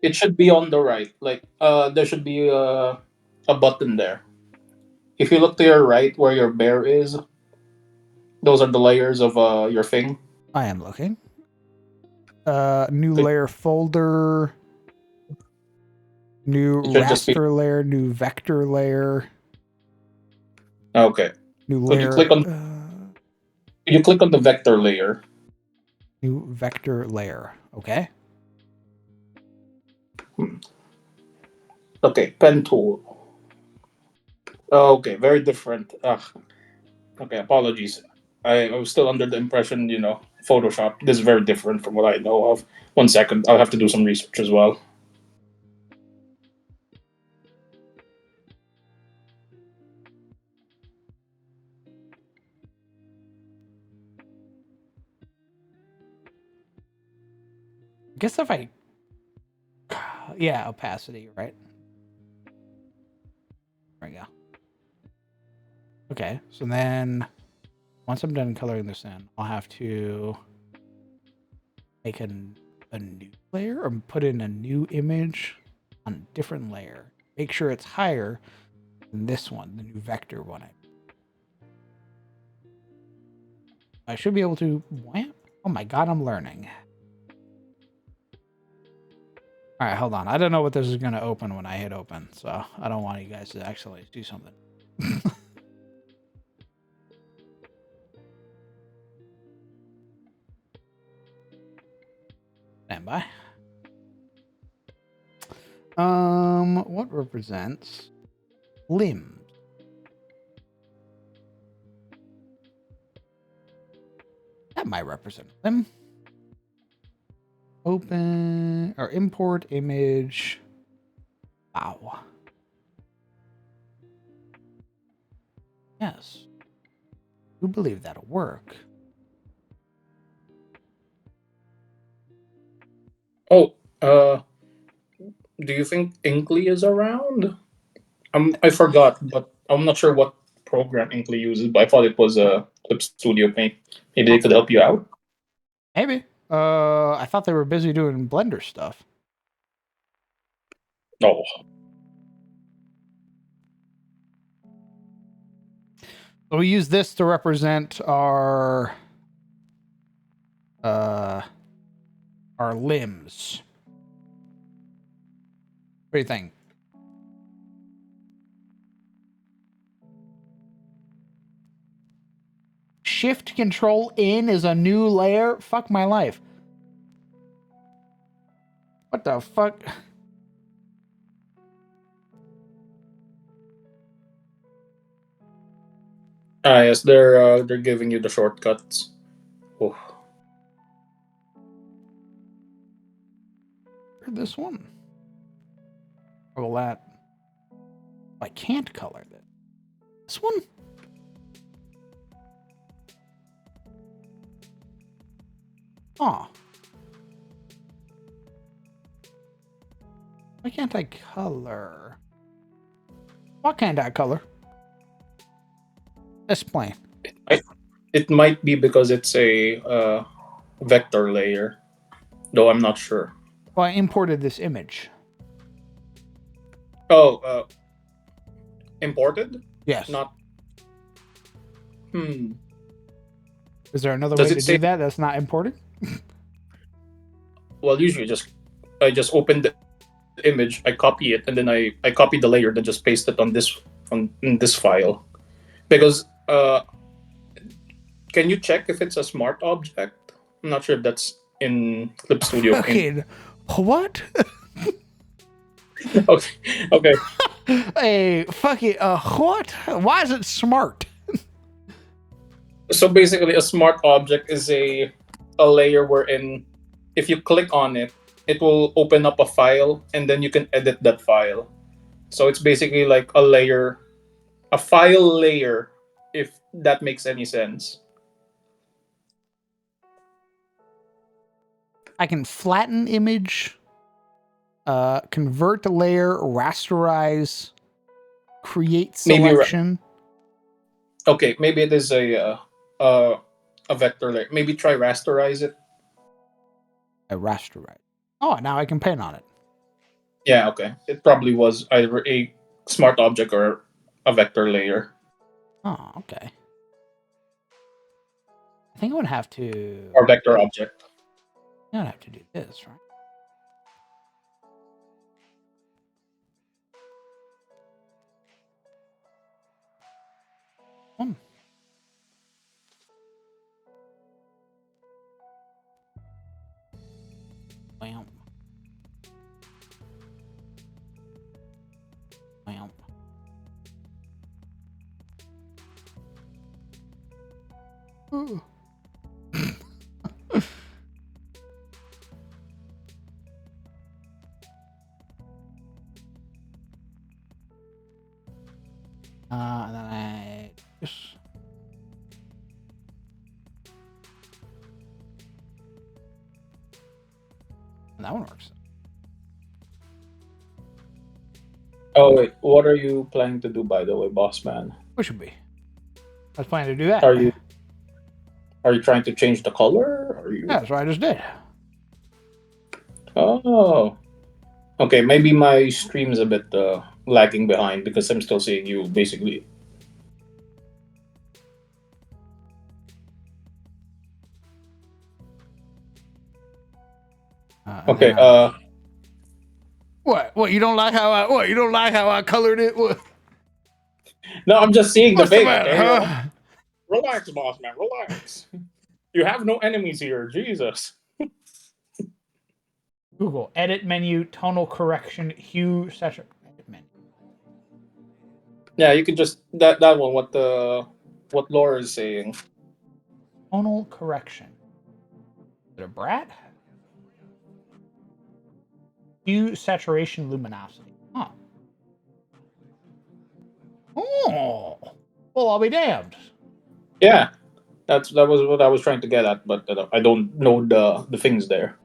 It should be on the right. Like there should be a button there. if you look to your right where your bear is, those are the layers of your thing. I am looking. New Click- layer folder. New It should just be raster layer. New vector layer. okay. New Could you layer. click on you click on the vector layer? New vector layer. Okay. Okay, pen tool. Okay, very different. Okay, apologies. I was still under the impression, Photoshop. This is very different from what I know of. 1 second, I'll have to do some research as well. Guess if I. Yeah, opacity, right? There we go. Okay, so then once I'm done coloring this in, I'll have to make a new layer or put in a new image on a different layer. Make sure it's higher than this one, the new vector one. I should be able to. Oh my god, I'm learning. All right, hold on. I don't know what this is going to open when I hit open, so I don't want you guys to actually do something. Stand by. What represents limbs? That might represent a limb. Open or import image. Wow. Yes. Who believe that'll work? Oh, do you think Inkly is around? I forgot, but I'm not sure what program Inkly uses, but I thought it was a Clip Studio Paint. Maybe they could help you out. Maybe. I thought they were busy doing Blender stuff. No. So we use this to represent our limbs. What do you think? Shift Control in is a new layer? Fuck my life. What the fuck? Yes, they're giving you the shortcuts. Oh. This one. Or will that? I can't color this. This one? Aw. Why can't I color? Why can't I color? Explain. It might be because it's a vector layer, though I'm not sure. Well, I imported this image. Oh, imported? Yes. Not. Is there another Does way it to say- do that that's not imported? Well, usually I just open the image, I copy it, and then I copy the layer, then just paste it on this file. Because can you check if it's a smart object? I'm not sure if that's in Clip Studio Paint. Fucking what? Okay. Okay. Hey, fucking what? Why is it smart? So basically, a smart object is a layer wherein if you click on it, it will open up a file, and then you can edit that file. So it's basically like a layer, a file layer, if that makes any sense. I can flatten image, convert the layer, rasterize, create Maybe selection. Okay, maybe it is a vector layer. Maybe try rasterize it. I rasterize. Oh, now I can paint on it. Yeah, okay. It probably was either a smart object or a vector layer Oh, okay. I think I would have to. or vector object. I would have to do this, right? Hmm. Well. Well. Ooh. And then I just. And that one works. Oh wait, what are you planning to do, by the way, boss man? What should be? I was planning to do that. Are you trying to change the color? Are you? Yeah, that's what I just did. Oh, okay. Maybe my stream is a bit lagging behind because I'm still seeing you basically. And Okay. then I- What? What? You don't like how I? What? You don't like how I colored it? What? No, I'm just seeing the What's the thing. matter, Okay? huh? Relax, boss man. Relax. You have no enemies here. Jesus. Google edit menu, tonal correction, hue, saturation. Edit menu. Yeah, you could just that one. What Laura is saying. Tonal correction. Is it a brat? Hue, saturation, luminosity. Huh. Oh. Well, I'll be damned. Yeah, that was what I was trying to get at, but I don't know the things there.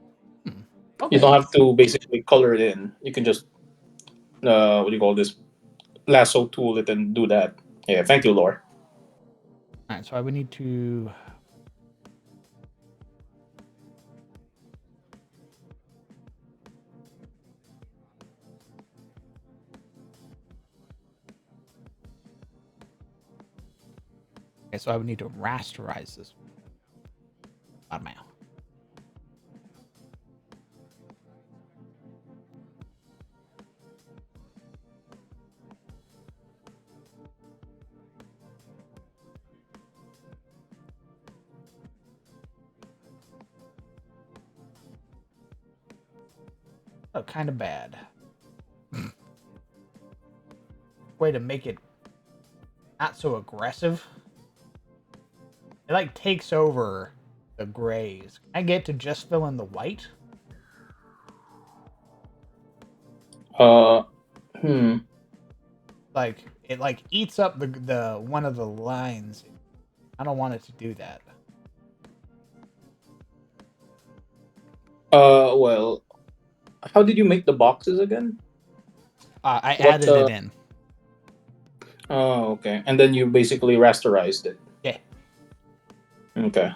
Okay. You don't have to basically color it in. You can just what do you call this lasso tool it and do that. Yeah, thank you, Laura. All right, so I would need to. Okay, so I would need to rasterize this. Bottom out. Oh, kind of bad. Way to make it not so aggressive. It like takes over the grays. Can I get to just fill in the white? Uh, hmm. Like it like eats up the one of the lines. I don't want it to do that. Well, how did you make the boxes again? I What added it in. Oh, okay. And then you basically rasterized it. Yeah. Okay.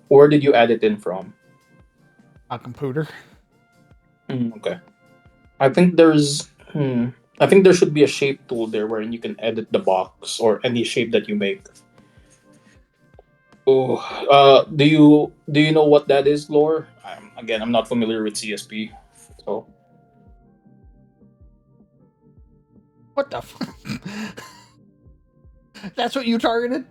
Where did you add it in from? A computer. Okay. I think there's. I think there should be a shape tool there wherein you can edit the box or any shape that you make. Oh, do you know what that is, Lore? Again, I'm not familiar with CSP, so What the? That's what you targeted?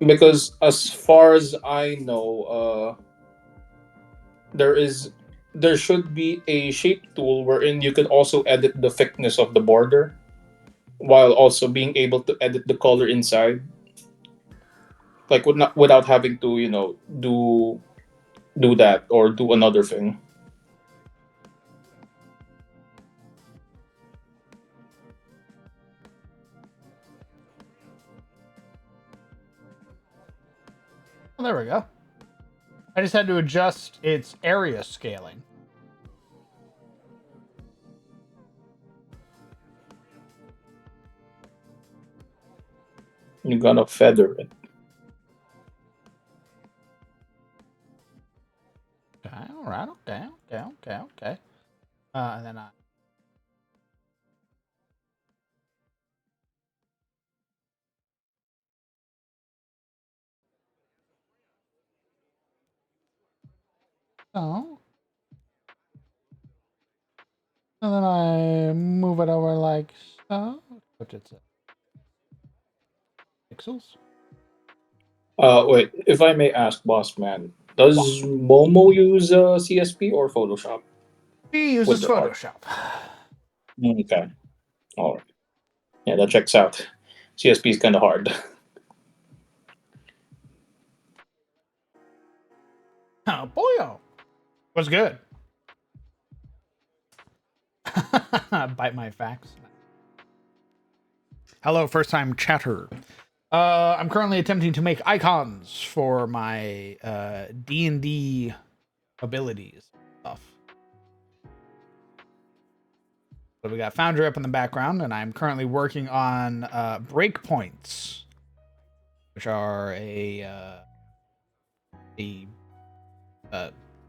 because as far as I know, there should be a shape tool wherein you can also edit the thickness of the border while also being able to edit the color inside, like without having to do that or do another thing. Well, there we go. I just had to adjust its area scaling. You're gonna feather it. Okay, all right, okay. so. And then I move it over like so. What is it? Pixels? Wait, if I may ask, boss man, does Momo use CSP or Photoshop He with uses their art? Photoshop. Okay, all right. Yeah, that checks out. CSP is kind of hard. Oh, boyo. Was good. Bite my facts. Hello, first time chatter. I'm currently attempting to make icons for my D&D abilities stuff. So we got Foundry up in the background, and I'm currently working on breakpoints, which are a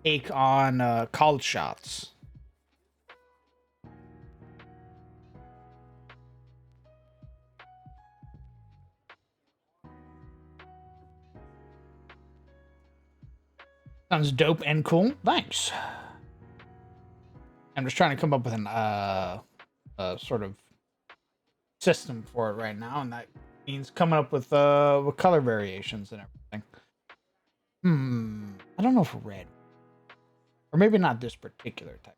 take on called shots. Sounds dope and cool. Thanks. I'm just trying to come up with an sort of system for it right now, and that means coming up with color variations and everything. I don't know if red, or maybe not this particular type.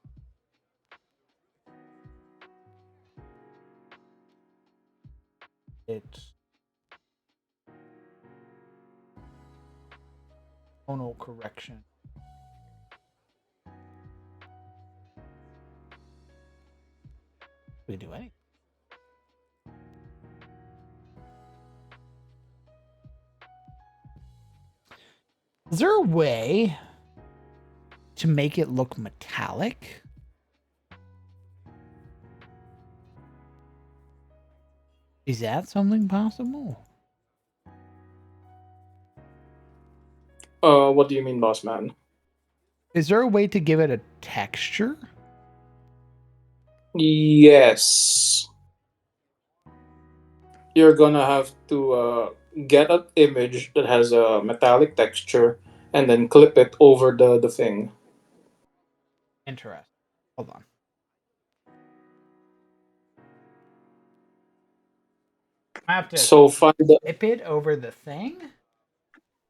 It's tonal correction. We do anything. Is there a way to make it look metallic? Is that something possible? What do you mean, boss man? Is there a way to give it a texture? Yes. You're gonna have to get an image that has a metallic texture and then clip it over the thing. Interesting. Hold on. I have to So find the flip it over the thing?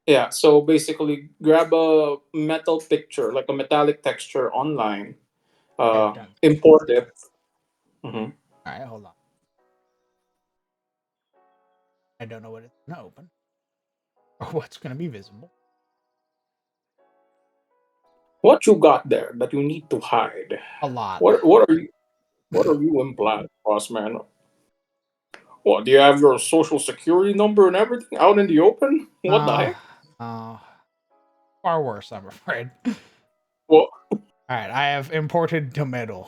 yeah. So basically, grab a metal picture, like a metallic texture online. I've done. Import it. Mhm. All right, hold on. I don't know what it's going to open or what's going to be visible. What you got there that you need to hide? A lot. What are you implying, boss man? What, do you have your social security number and everything out in the open? What the heck? Uh, far worse, I'm afraid. Well, All right, I have imported tomato.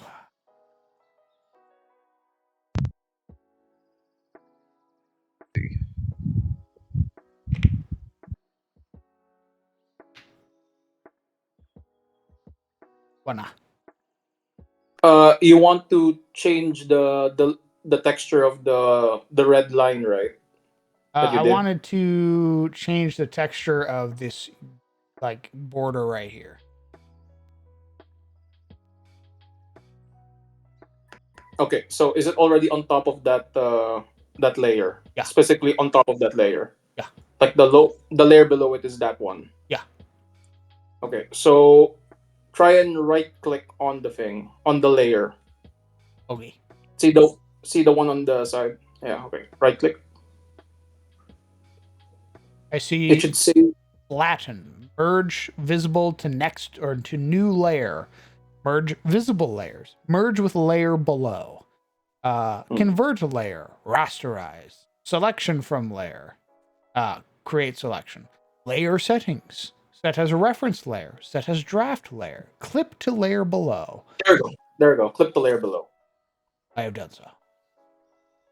Wanna? you want to change the texture of the red line, right? That you I did. wanted to change the texture of this like border right here. Okay, so is it already on top of that layer? Yeah. Specifically on top of that layer. Yeah. Like the layer below it is that one. Yeah. Okay, so try and right click on the thing on the layer. Okay. See the one on the side. Yeah. Okay. Right click. I see It should say Latin. Merge visible to next or to new layer. Merge visible layers. Merge with layer below. Convert layer. Rasterize. Selection from layer. Create selection. Layer settings. Set as a reference layer. Set as draft layer. Clip to layer below. there we go. There we go. Clip the layer below. I have done so.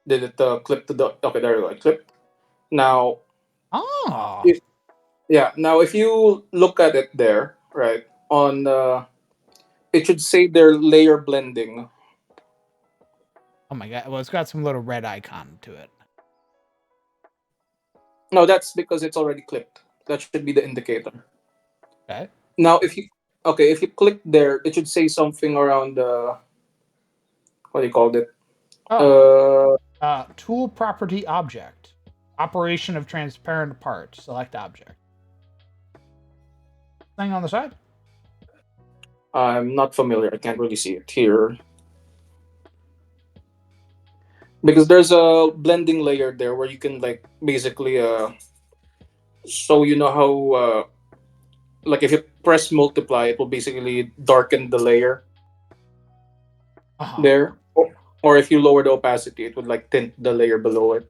Did it clip to the? Okay, there we go. Clip. Now, Ah. if yeah, now if you look at it there, right on it should say their layer blending. Oh my god. Well, it's got some little red icon to it. No, that's because it's already clipped. That should be the indicator. Okay. Now, if you Okay, if you click there, it should say something around what do you call it? Oh, Uh, tool property object. Operation of transparent part. Select object. Thing on the side? I'm not familiar. I can't really see it here because there's a blending layer there where you can like basically so you know how like if you press multiply, it will basically darken the layer Uh-huh. there. Or if you lower the opacity, it would like tint the layer below it.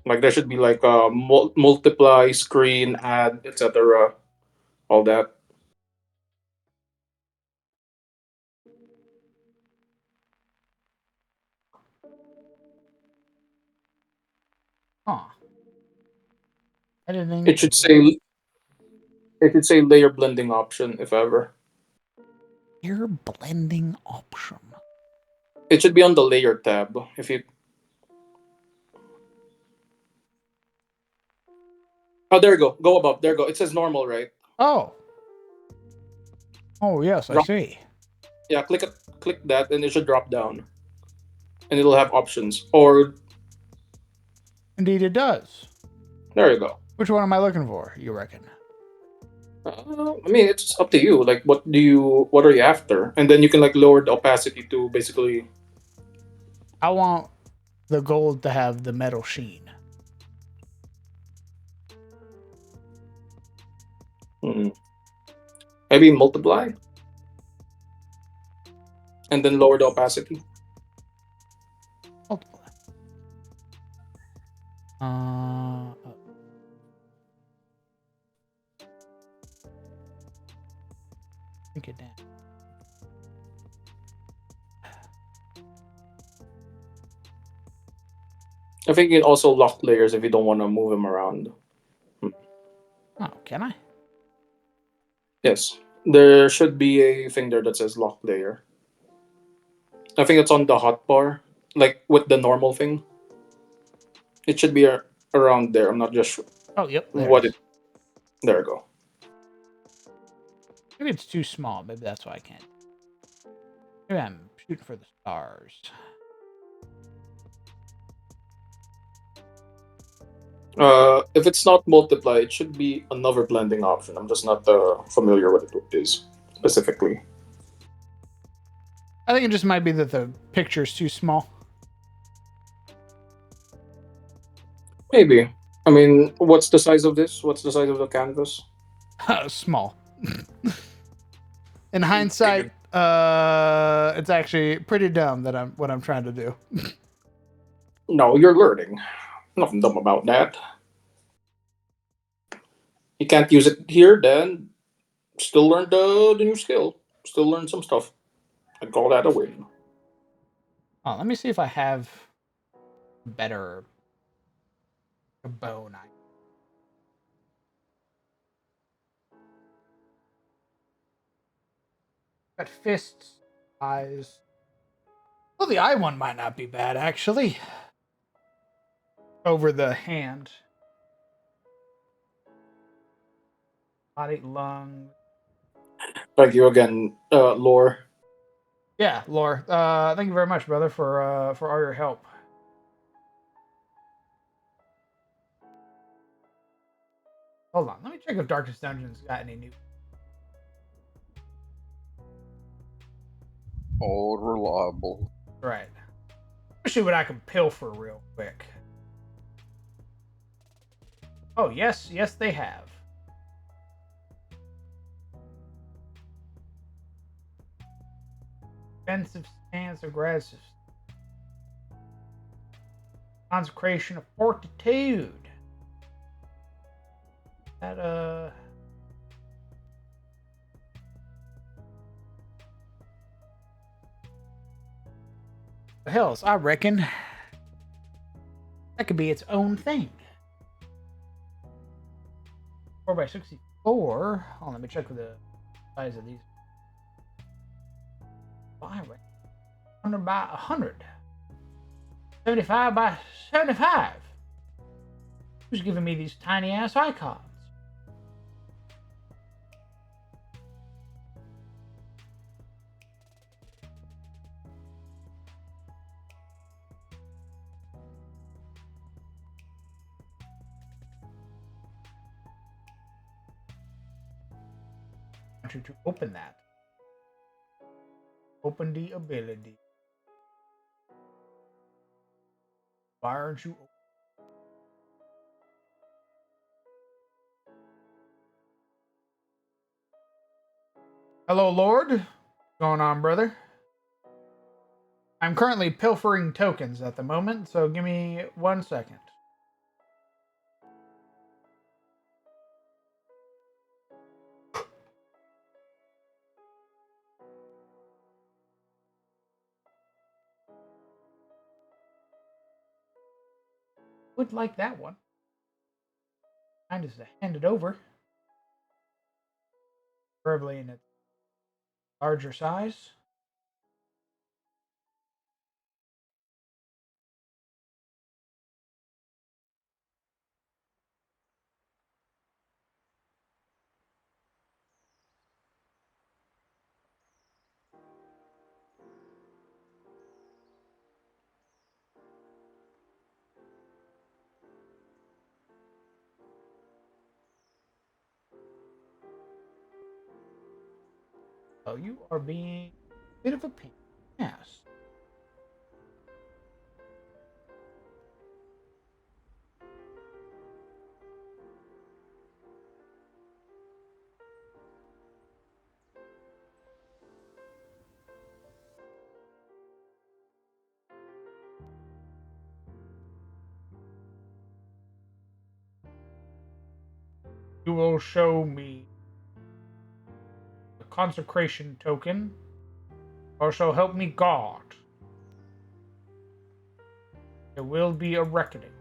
Like there should be like a multiply, screen, add, etc. All that. Huh. Editing. It should say layer blending option if ever. Layer blending option. It should be on the layer tab. If you oh there you go. Go above. There you go. It says normal, right? Oh. Oh yes, I Drop. see. Yeah, click it, click that, and it should drop down, and it'll have options. Or Indeed, it does. there you go. Which one am I looking for? You reckon? I mean, it's up to you. Like, what are you after? And then you can like lower the opacity to basically. I want the gold to have the metal sheen. Maybe multiply, and then lower the opacity. Multiply. Uh. Shrink it down. I think you can also lock layers if you don't want to move them around. Oh, can I? Yes, there should be a thing there that says lock layer. I think it's on the hotbar, like with the normal thing. It should be around there. I'm not just sure Oh, yep. There what it it. is. There you go. Maybe it's too small. Maybe that's why I can't. Maybe I'm shooting for the stars. If it's not multiply, it should be another blending option. I'm just not familiar with it is specifically. I think it just might be that the picture's too small. Maybe. I mean, what's the size of this? What's the size of the canvas? Small. In hindsight, it's actually pretty dumb that what I'm trying to do. No, you're learning. Nothing dumb about that. You can't use it here, then still learn the new skill. Still learn some stuff. I'd call that a win. Oh, let me see if I have better bone. Got fists, eyes. Well, the eye one might not be bad, actually. Over the hand. Body, lung. Thank you again, Lore. Yeah, Lore. Thank you very much, brother, for all your help. Hold on, let me check if Darkest Dungeons got any new. All reliable. Right. Let's see what I can pilfer real quick. Oh yes, yes they have. Defensive stance, aggressive. Consecration of fortitude. That the hells, I reckon that could be its own thing. 4x64. Oh, let me check the size of these. 100 by 100. 75 by 75. Who's giving me these tiny ass icons? want you to open that. Open the ability. Why aren't you? Hello, Lord. What's going on, brother? I'm currently pilfering tokens at the moment, so give me 1 second. Would like that one. Kind of to hand it over. Preferably in its larger size. Oh, you are being a bit of a pain in the ass. You will show me the consecration token, or so help me God. There will be a reckoning.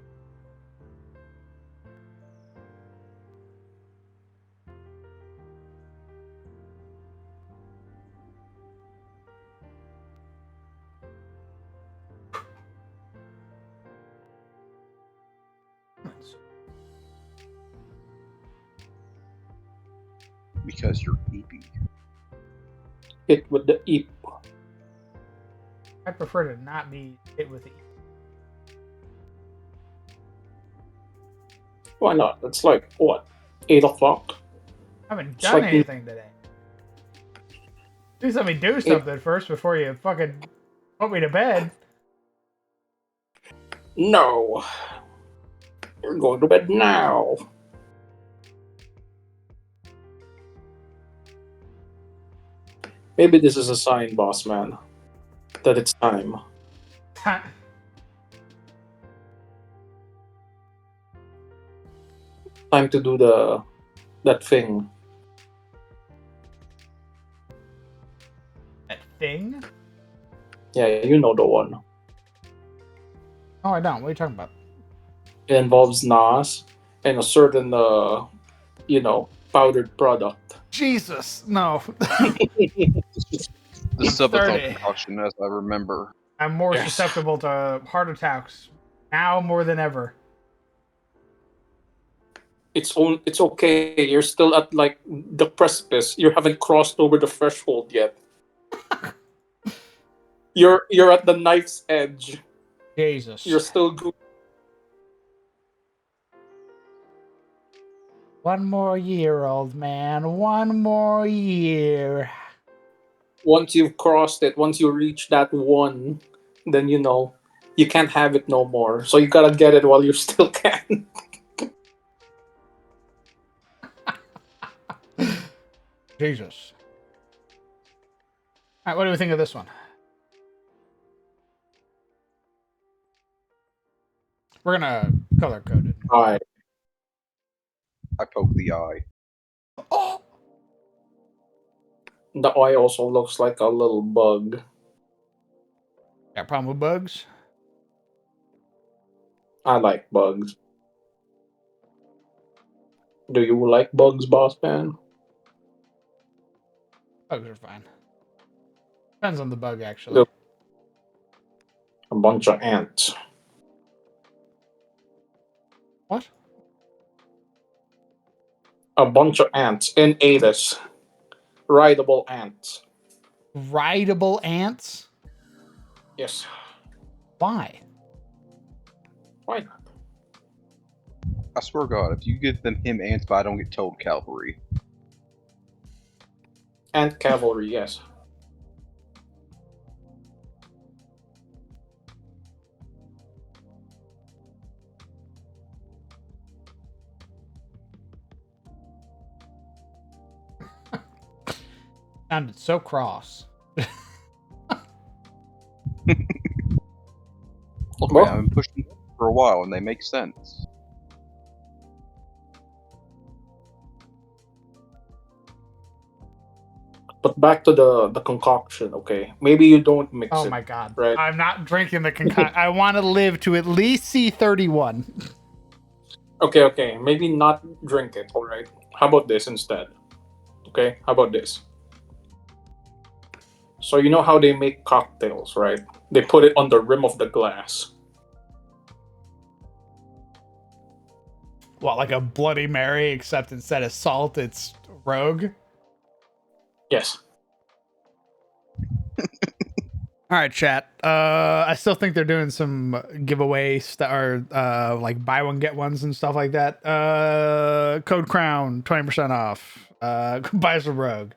Because you're EP. Hit with the eep. I prefer to not be hit with it. Why not? It's like what? 8 o'clock? I haven't It's done like- anything today. Please let me do something first before you fucking put me to bed. No. You're going to bed now. Maybe this is a sign, boss man, that it's time. Time to do that thing. That thing? Yeah, you know the one. Oh, I don't. What are you talking about? It involves NAS and a certain, powdered product. Jesus, no. The I'm subathon 30. concoction, as I remember. I'm more Yes. susceptible to heart attacks now more than ever. It's okay. You're still at like the precipice. You haven't crossed over the threshold yet. You're at the knife's edge. Jesus. You're still good. One more year, old man. One more year. Once you've crossed it, once you reach that one, then you can't have it no more. So you gotta get it while you still can. Jesus. All right, what do we think of this one? We're gonna color code it. Alright. I poke the eye. Oh, The eye also looks like a little bug. got a problem with bugs? I like bugs. Do you like bugs, boss man? Bugs are fine. Depends on the bug, actually. Look. A bunch of ants. What? A bunch of ants in Atis. Rideable ants. Rideable ants? Yes. Why? Why not? I swear to God, if you give them him ants, but I don't get told cavalry. And cavalry, yes. Sounded so cross. Look, Well- man, I've been pushing for a while, and they make sense. But back to the concoction, okay? Maybe you don't mix Oh it. my god. Right. I'm not drinking the concoction. I want to live to at least see 31. Okay. Maybe not drink it, alright? How about this instead? Okay, how about this? So you know how they make cocktails, right? They put it on the rim of the glass. What, like a Bloody Mary, except instead of salt, it's Rogue? Yes. All right, chat. I still think they're doing some giveaways that are like buy one get ones and stuff like that. Code Crown 20% off. Buy some Rogue.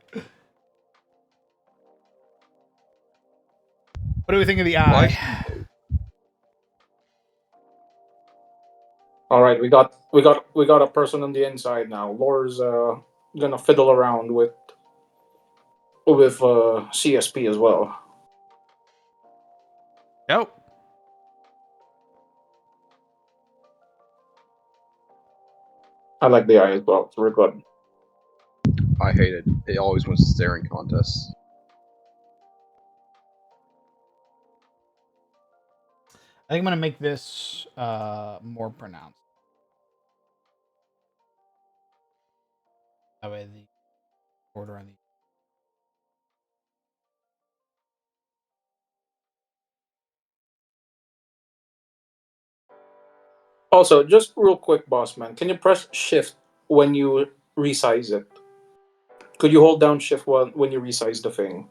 What do we think of the eye? All right, we got a person on the inside now. Lore's gonna fiddle around with CSP as well. Nope. I like the eye as well. It's very good. I hate it. It always wins the staring contests. I think I'm gonna make this more pronounced. That way the order on the Also, just real quick, boss man, can you press shift when you resize it? Could you hold down shift when you resize the thing?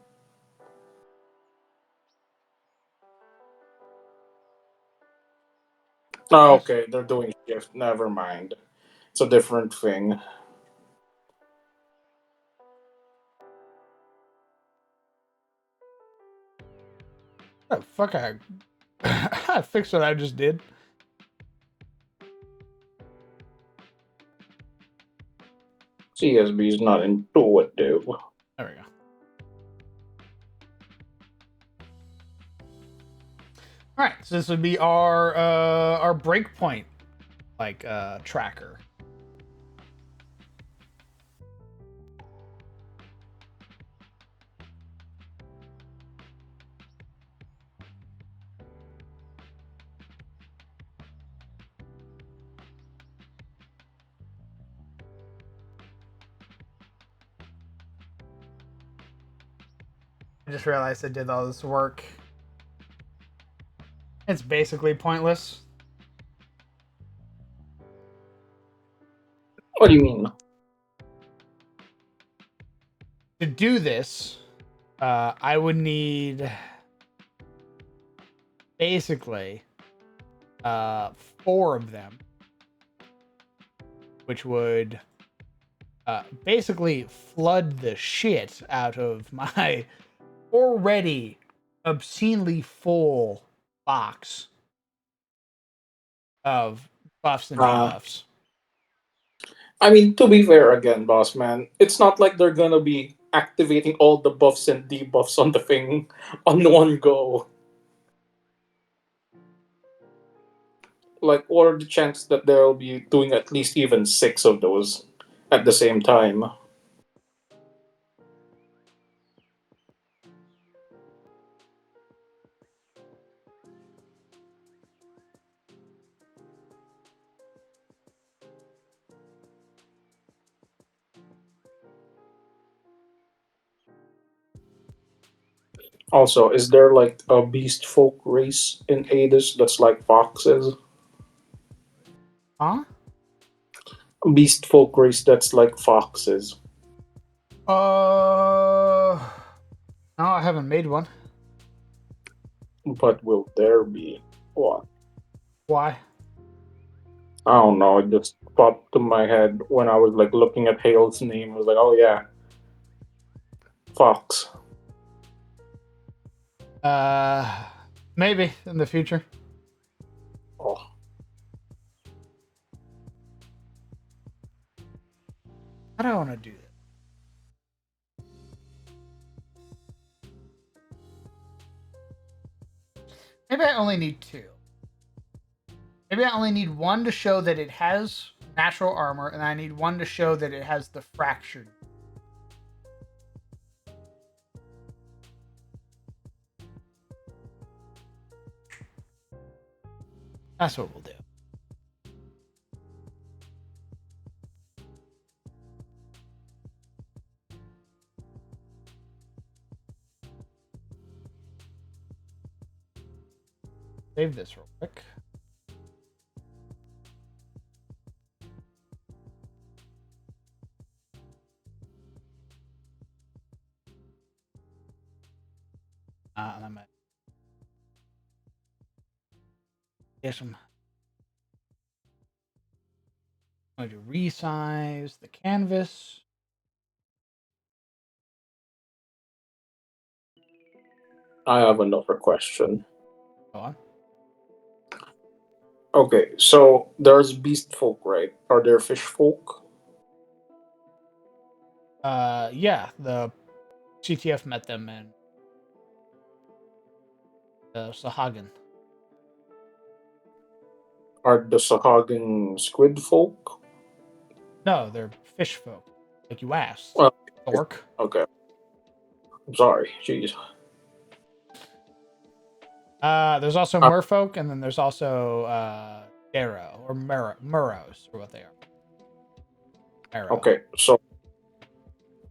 Oh, okay, they're doing shift. Never mind. It's a different thing. oh fuck I fixed what I just did. CSB is not intuitive. There we go. All right, so this would be our breakpoint like tracker. I just realized I did all this work. It's basically pointless. What do you mean? To do this, I would need basically 4 of them, which would basically flood the shit out of my already obscenely full box of buffs and debuffs. I mean, to be fair again, boss man, it's not like they're gonna be activating all the buffs and debuffs on the thing on one go. Like, what are the chances that they'll be doing at least even 6 of those at the same time? Also, is there like a beast folk race in Hades that's like foxes? Huh? Beast folk race that's like foxes. No, I haven't made one. But will there be? What? Why? I don't know. It just popped to my head when I was like looking at Hale's name. I was like, oh yeah. Fox. Maybe in the future. Oh. How do I want to do this? Maybe I only need 2. Maybe I only need 1 to show that it has natural armor, and I need 1 to show that it has the fractured. That's what we'll do. Save this real quick. And I'm gonna get some. I'm going to resize the canvas. I have another question. Go on. Okay, so there's beast folk, right? Are there fish folk? Yeah, the CTF met them in Sahagin. Are the Sahagin squid folk? No, they're fish folk, like you asked. Well, Orc. okay. I'm sorry. Jeez. There's also merfolk, and then there's also Darrow or Murrows, or what they are. Marrow. Okay, so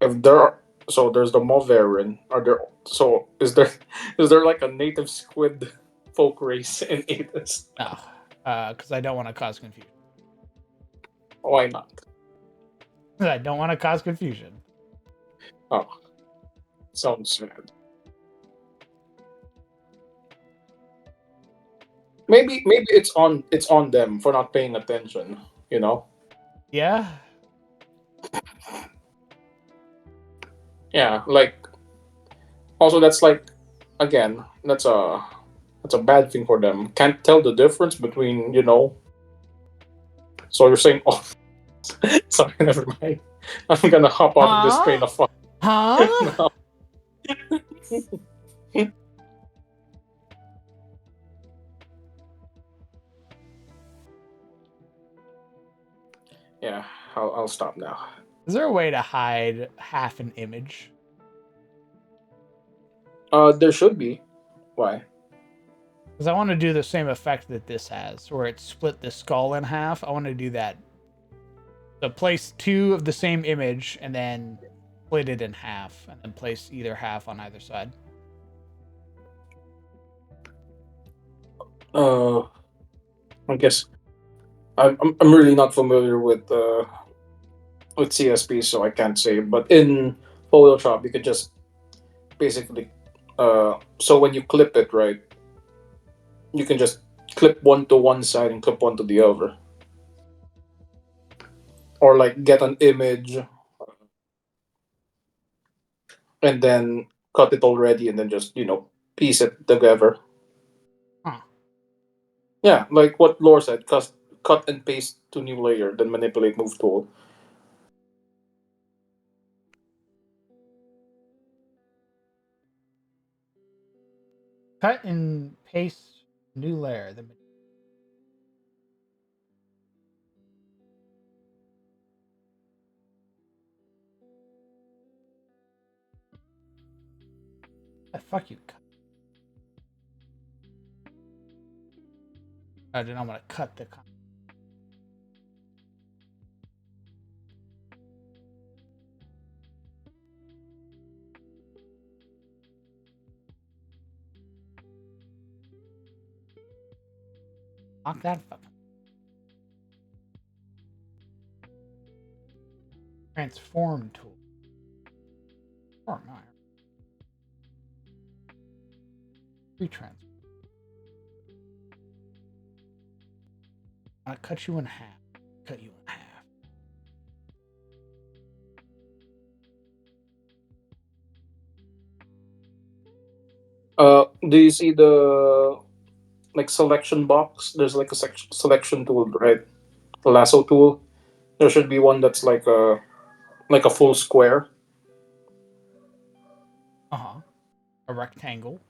if there are, so there's the Moverin. Are there? So is there like a native squid folk race in Athos? No, because I don't want to cause confusion. Why not? I don't want to cause confusion. Oh, sounds sad. Maybe it's on them for not paying attention. You know? Yeah. Yeah. Like also that's like again that's a bad thing for them. Can't tell the difference between So you're saying oh sorry, never mind. I'm gonna hop out of this Huh? train of thought. Huh? No. Yeah, I'll stop now. Is there a way to hide half an image? There should be. Why? Because I want to do the same effect that this has, where it split the skull in half. I want to do that. So place 2 of the same image and then split it in half, and then place either half on either side. I guess I'm really not familiar with CSP, so I can't say. But in Photoshop, you could just basically so when you clip it, right, you can just clip one to one side and clip one to the other, or like get an image and then cut it already and then just piece it together. Huh. Yeah, like what Lore said, cut and paste to new layer, then manipulate move tool. Cut and paste new layer. Fuck you. I do not want to cut the. Lock that fucking. Transform tool. Or not. Retransform. I'm gonna cut you in half. Cut you in half. Do you see the like selection box? There's like a selection tool, right? A lasso tool. There should be one that's like a full square. Uh-huh. A rectangle.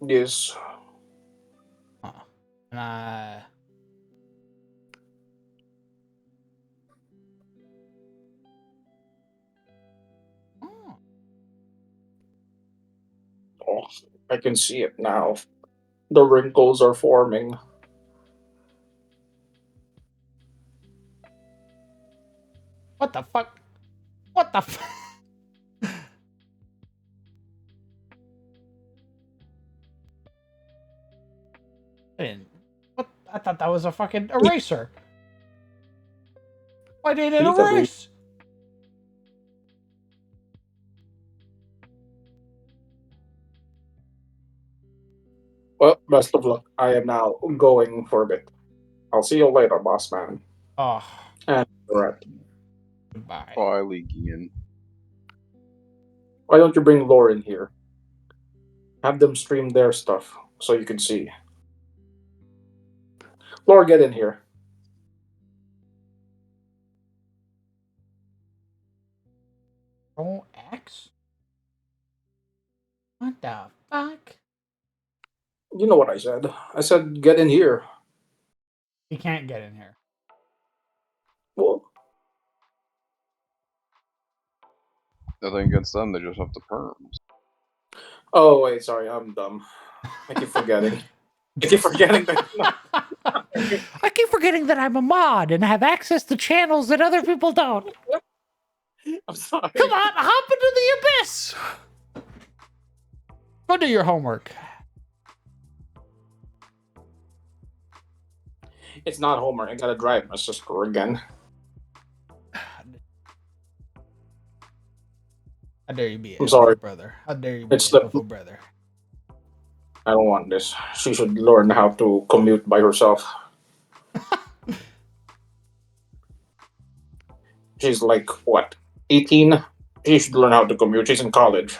Yes. Uh-huh. And I... Oh. Oh, I can see it now. The wrinkles are forming. What the fuck? What the fuck? What? I thought that was a fucking eraser. Why did it Peekaboo. erase? Well, best of luck. I am now going for a bit. I'll see you later, boss man. Oh, And right. goodbye. Bye, Legion. Why don't you bring Lauren here? Have them stream their stuff so you can see. Laura, get in here. Control X? What the fuck? You know what I said. I said get in here. You can't get in here. Well, Nothing against them, they just have the perms. oh wait, sorry, I'm dumb. I keep forgetting. I keep forgetting that. I keep forgetting that I'm a mod and have access to channels that other people don't. I'm sorry. Come on, hop into the abyss. Go do your homework. It's not Homer. I gotta drive my sister again. How dare you be a I'm sorry. brother? How dare you be It's a the. brother? I don't want this. She should learn how to commute by herself. She's like, what, 18? She should learn how to commute. She's in college.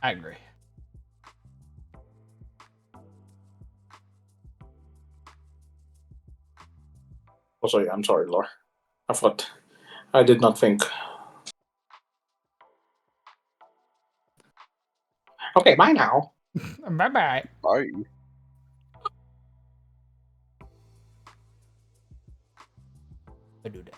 I agree. Also, yeah, I'm sorry, Laura. I did not think. Okay, bye now. Bye bye. Bye. I do that.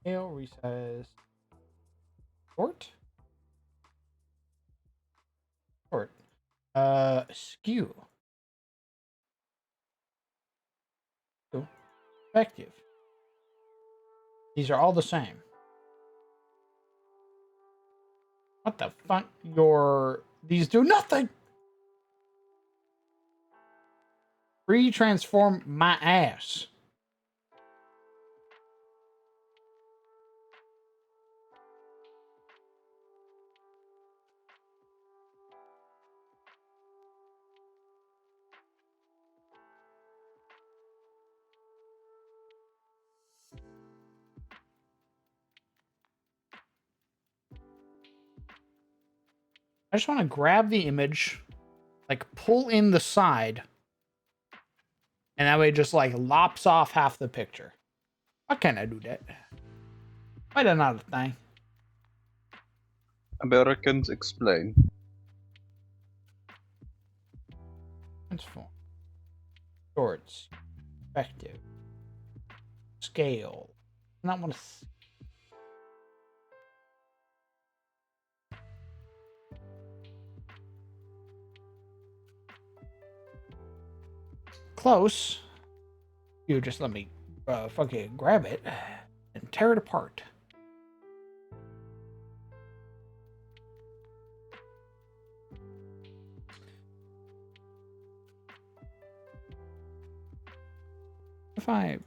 Scale resize. Short. Short. Skew. Cool. Effective. These are all the same. What the fuck? These do nothing. Re-transform my ass. I just want to grab the image, like pull in the side, and that way it just like lops off half the picture. Why can't I do that? Why that not a thing? Americans explain. Transform. Shorts. Effective. Scale. Not want to. Close. You just let me fucking grab it and tear it apart. If I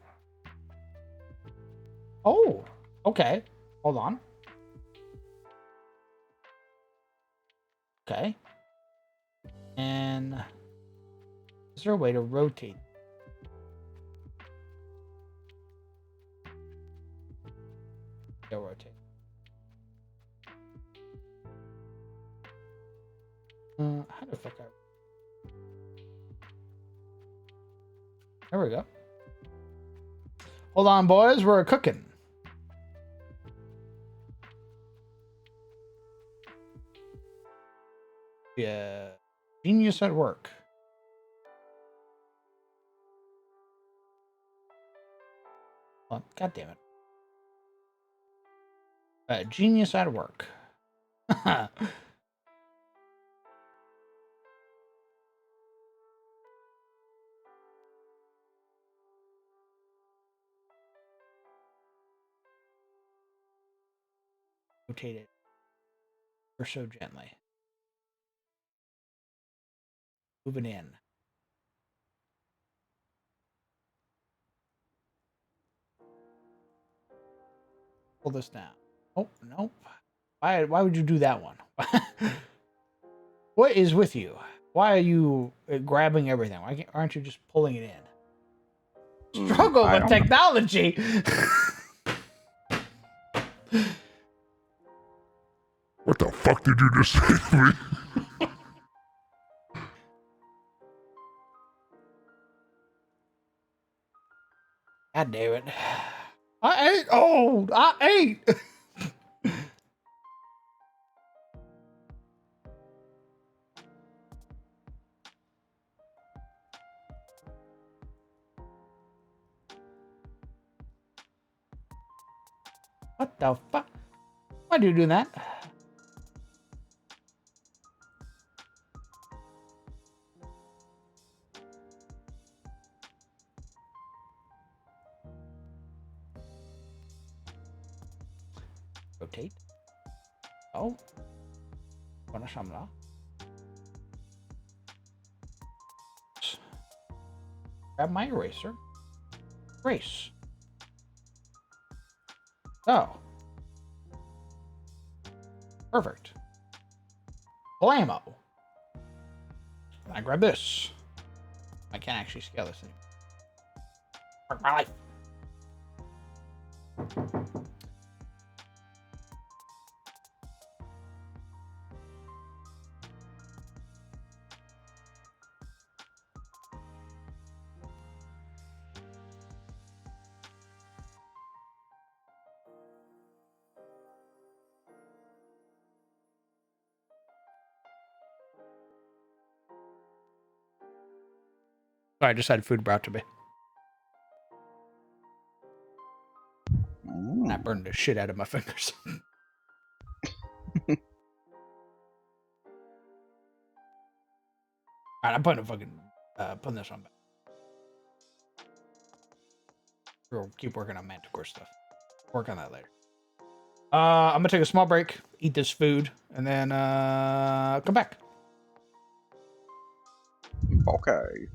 Oh, okay. Hold on. Okay. And is there a way to rotate? Yeah, rotate. How the fuck I... There we go. Hold on, boys. We're cooking. Yeah. Genius at work. Oh, God damn it. Genius at work. Rotate it ever so gently. Move it in. Pull this down. Oh, nope. Why would you do that one? What is with you? Why are you grabbing everything? Why aren't you just pulling it in? Struggle I with don't know. technology. What the fuck did you just say to me? God damn it. I ate. Oh, I ate. What the fuck? Why do you do that? Rotate. Oh. Wanna shamla? Grab my eraser. Erase. Oh. Perfect. Blammo. I grab this. I can't actually scale this anymore. Fuck my life. Sorry, I just had food brought to me. And I burned the shit out of my fingers. Alright, I'm putting this on back. We'll keep working on Manticore stuff. Work on that later. I'm gonna take a small break, eat this food, and then come back. Okay.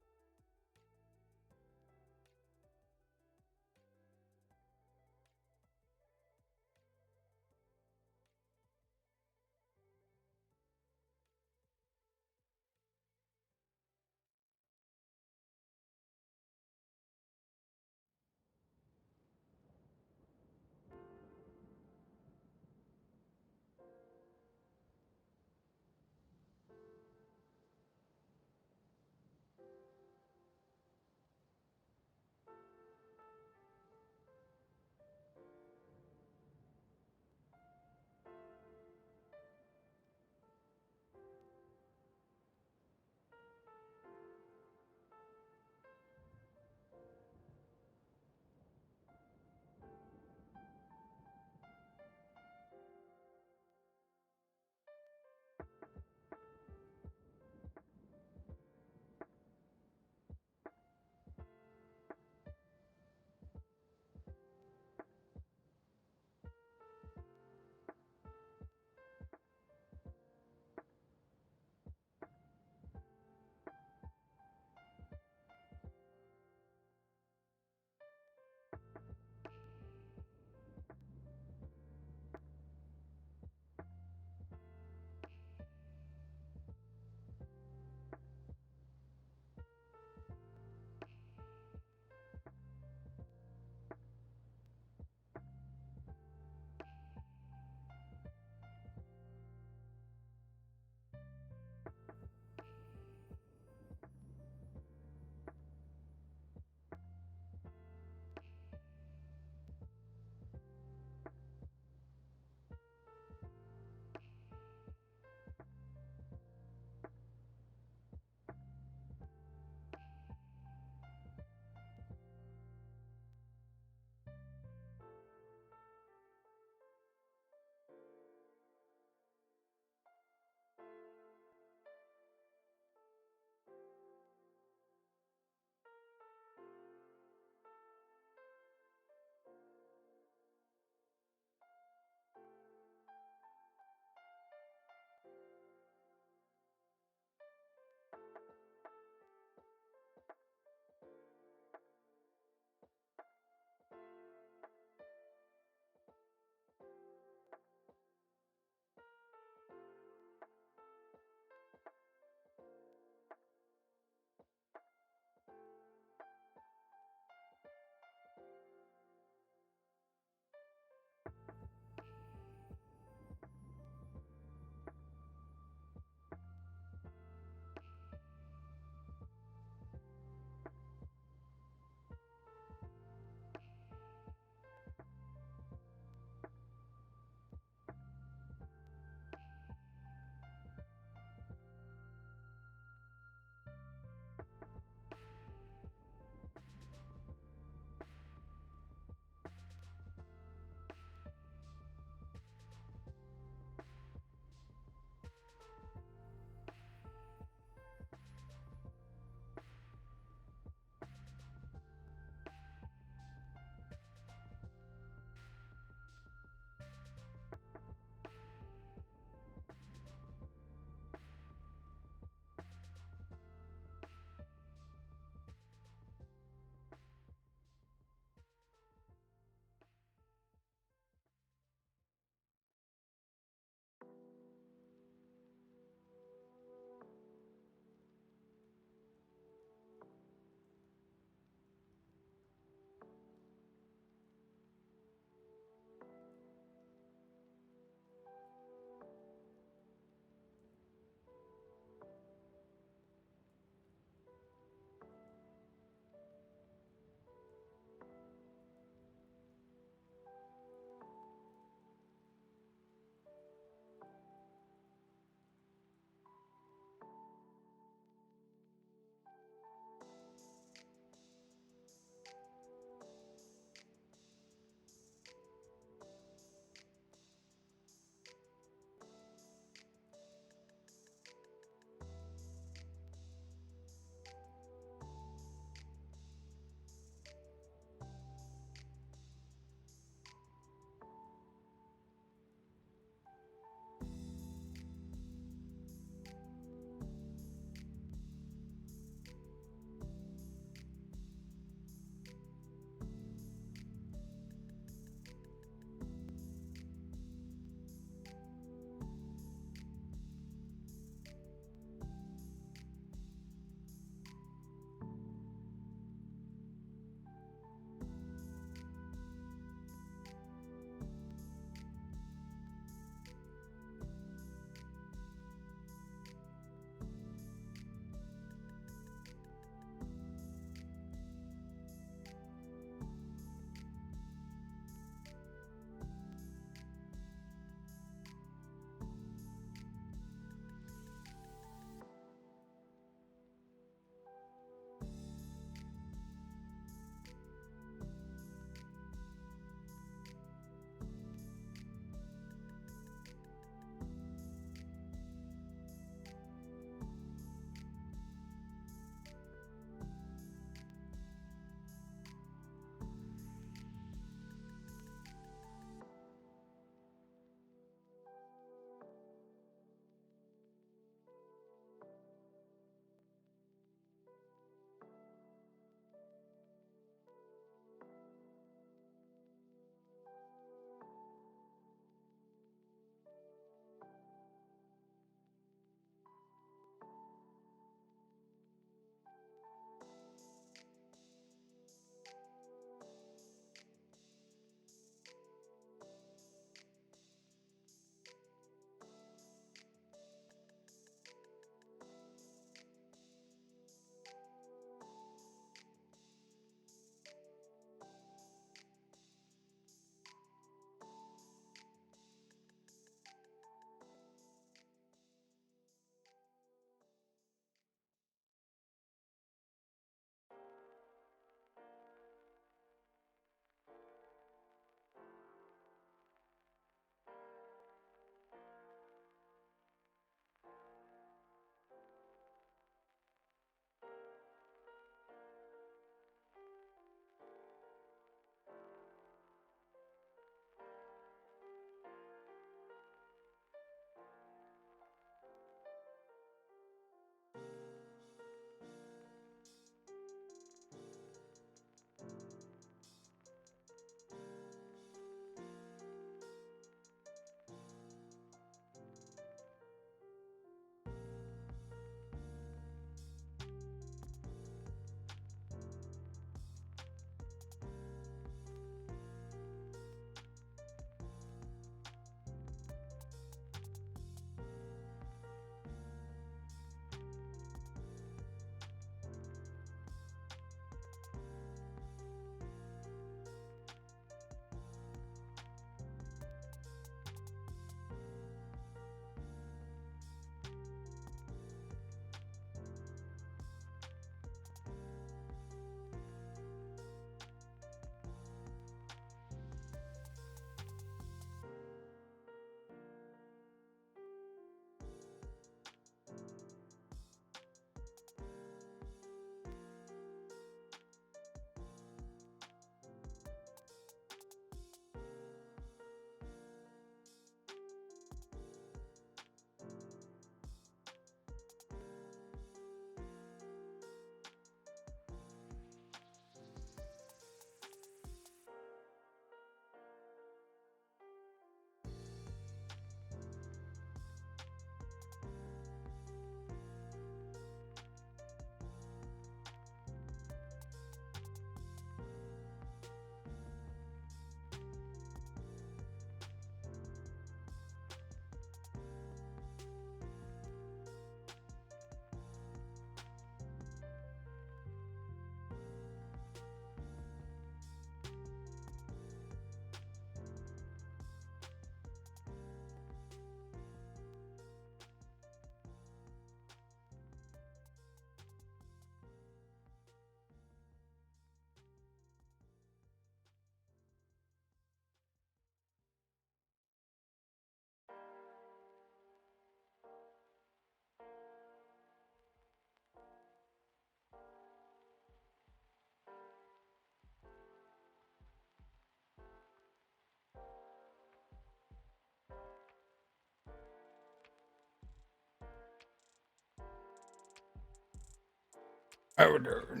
Order.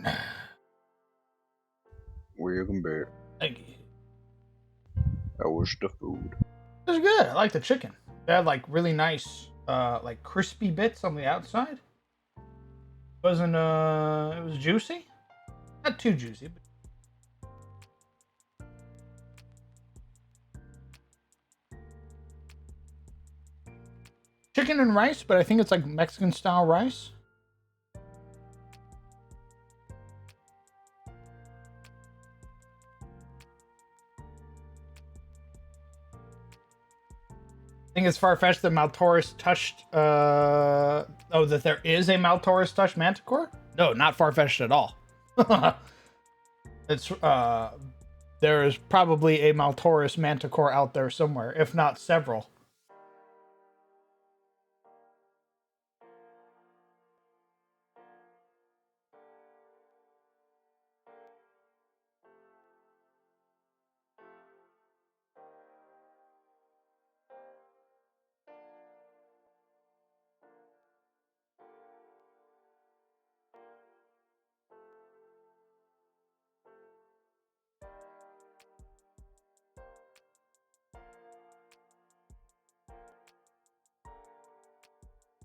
Welcome back. Thank you. How was the food? It was good. I like the chicken. They had like really nice, like crispy bits on the outside. It was juicy. Not too juicy, but chicken and rice, but I think it's like Mexican style rice. I think it's far-fetched that Maltaurus touched, that there is a Maltaurus touched Manticore? No, not far-fetched at all. It's, there is probably a Maltaurus Manticore out there somewhere, if not several.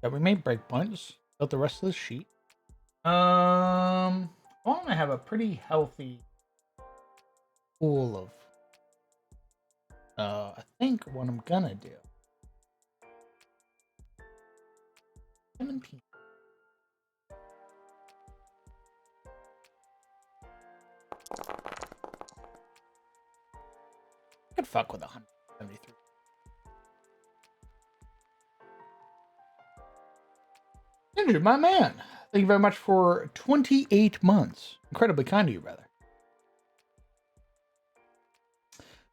Yeah, we made breakpoints. Built the rest of the sheet. I want to have a pretty healthy pool of. I think what I'm gonna do. 17. I could fuck with 173. Andrew, my man. Thank you very much for 28 months. Incredibly kind of you, brother.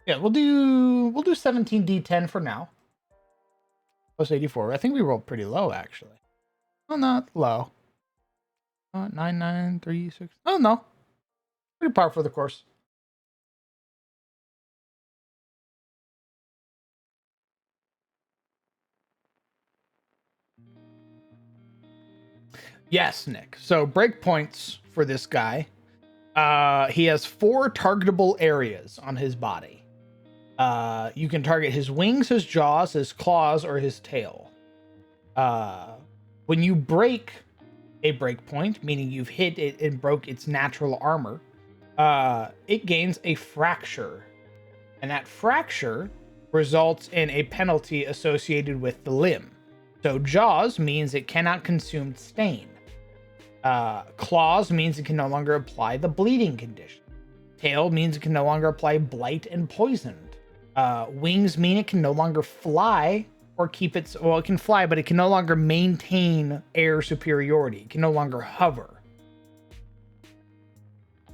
Yeah, we'll do 17d10 for now. Plus 84. I think we rolled pretty low actually. Well, not low. 9936. Oh no. Pretty par for the course. Yes, Nick. So breakpoints for this guy. He has 4 targetable areas on his body. You can target his wings, his jaws, his claws, or his tail. When you break a breakpoint, meaning you've hit it and broke its natural armor, it gains a fracture. And that fracture results in a penalty associated with the limb. So jaws means it cannot consume stain. Claws means it can no longer apply the bleeding condition. Tail means it can no longer apply blight and poisoned. Wings mean it can no longer fly or keep its. Well, it can fly, but it can no longer maintain air superiority. It can no longer hover.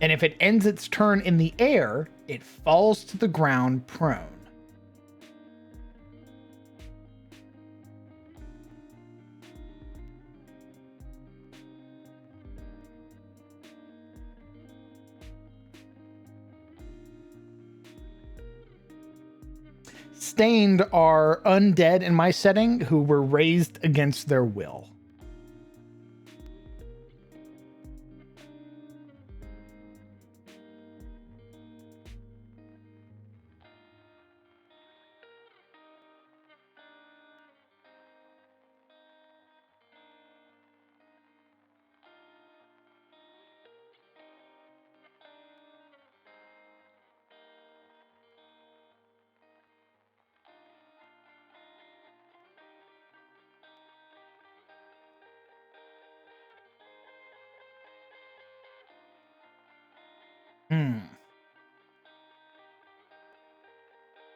And if it ends its turn in the air, it falls to the ground prone. Stained are undead in my setting who were raised against their will.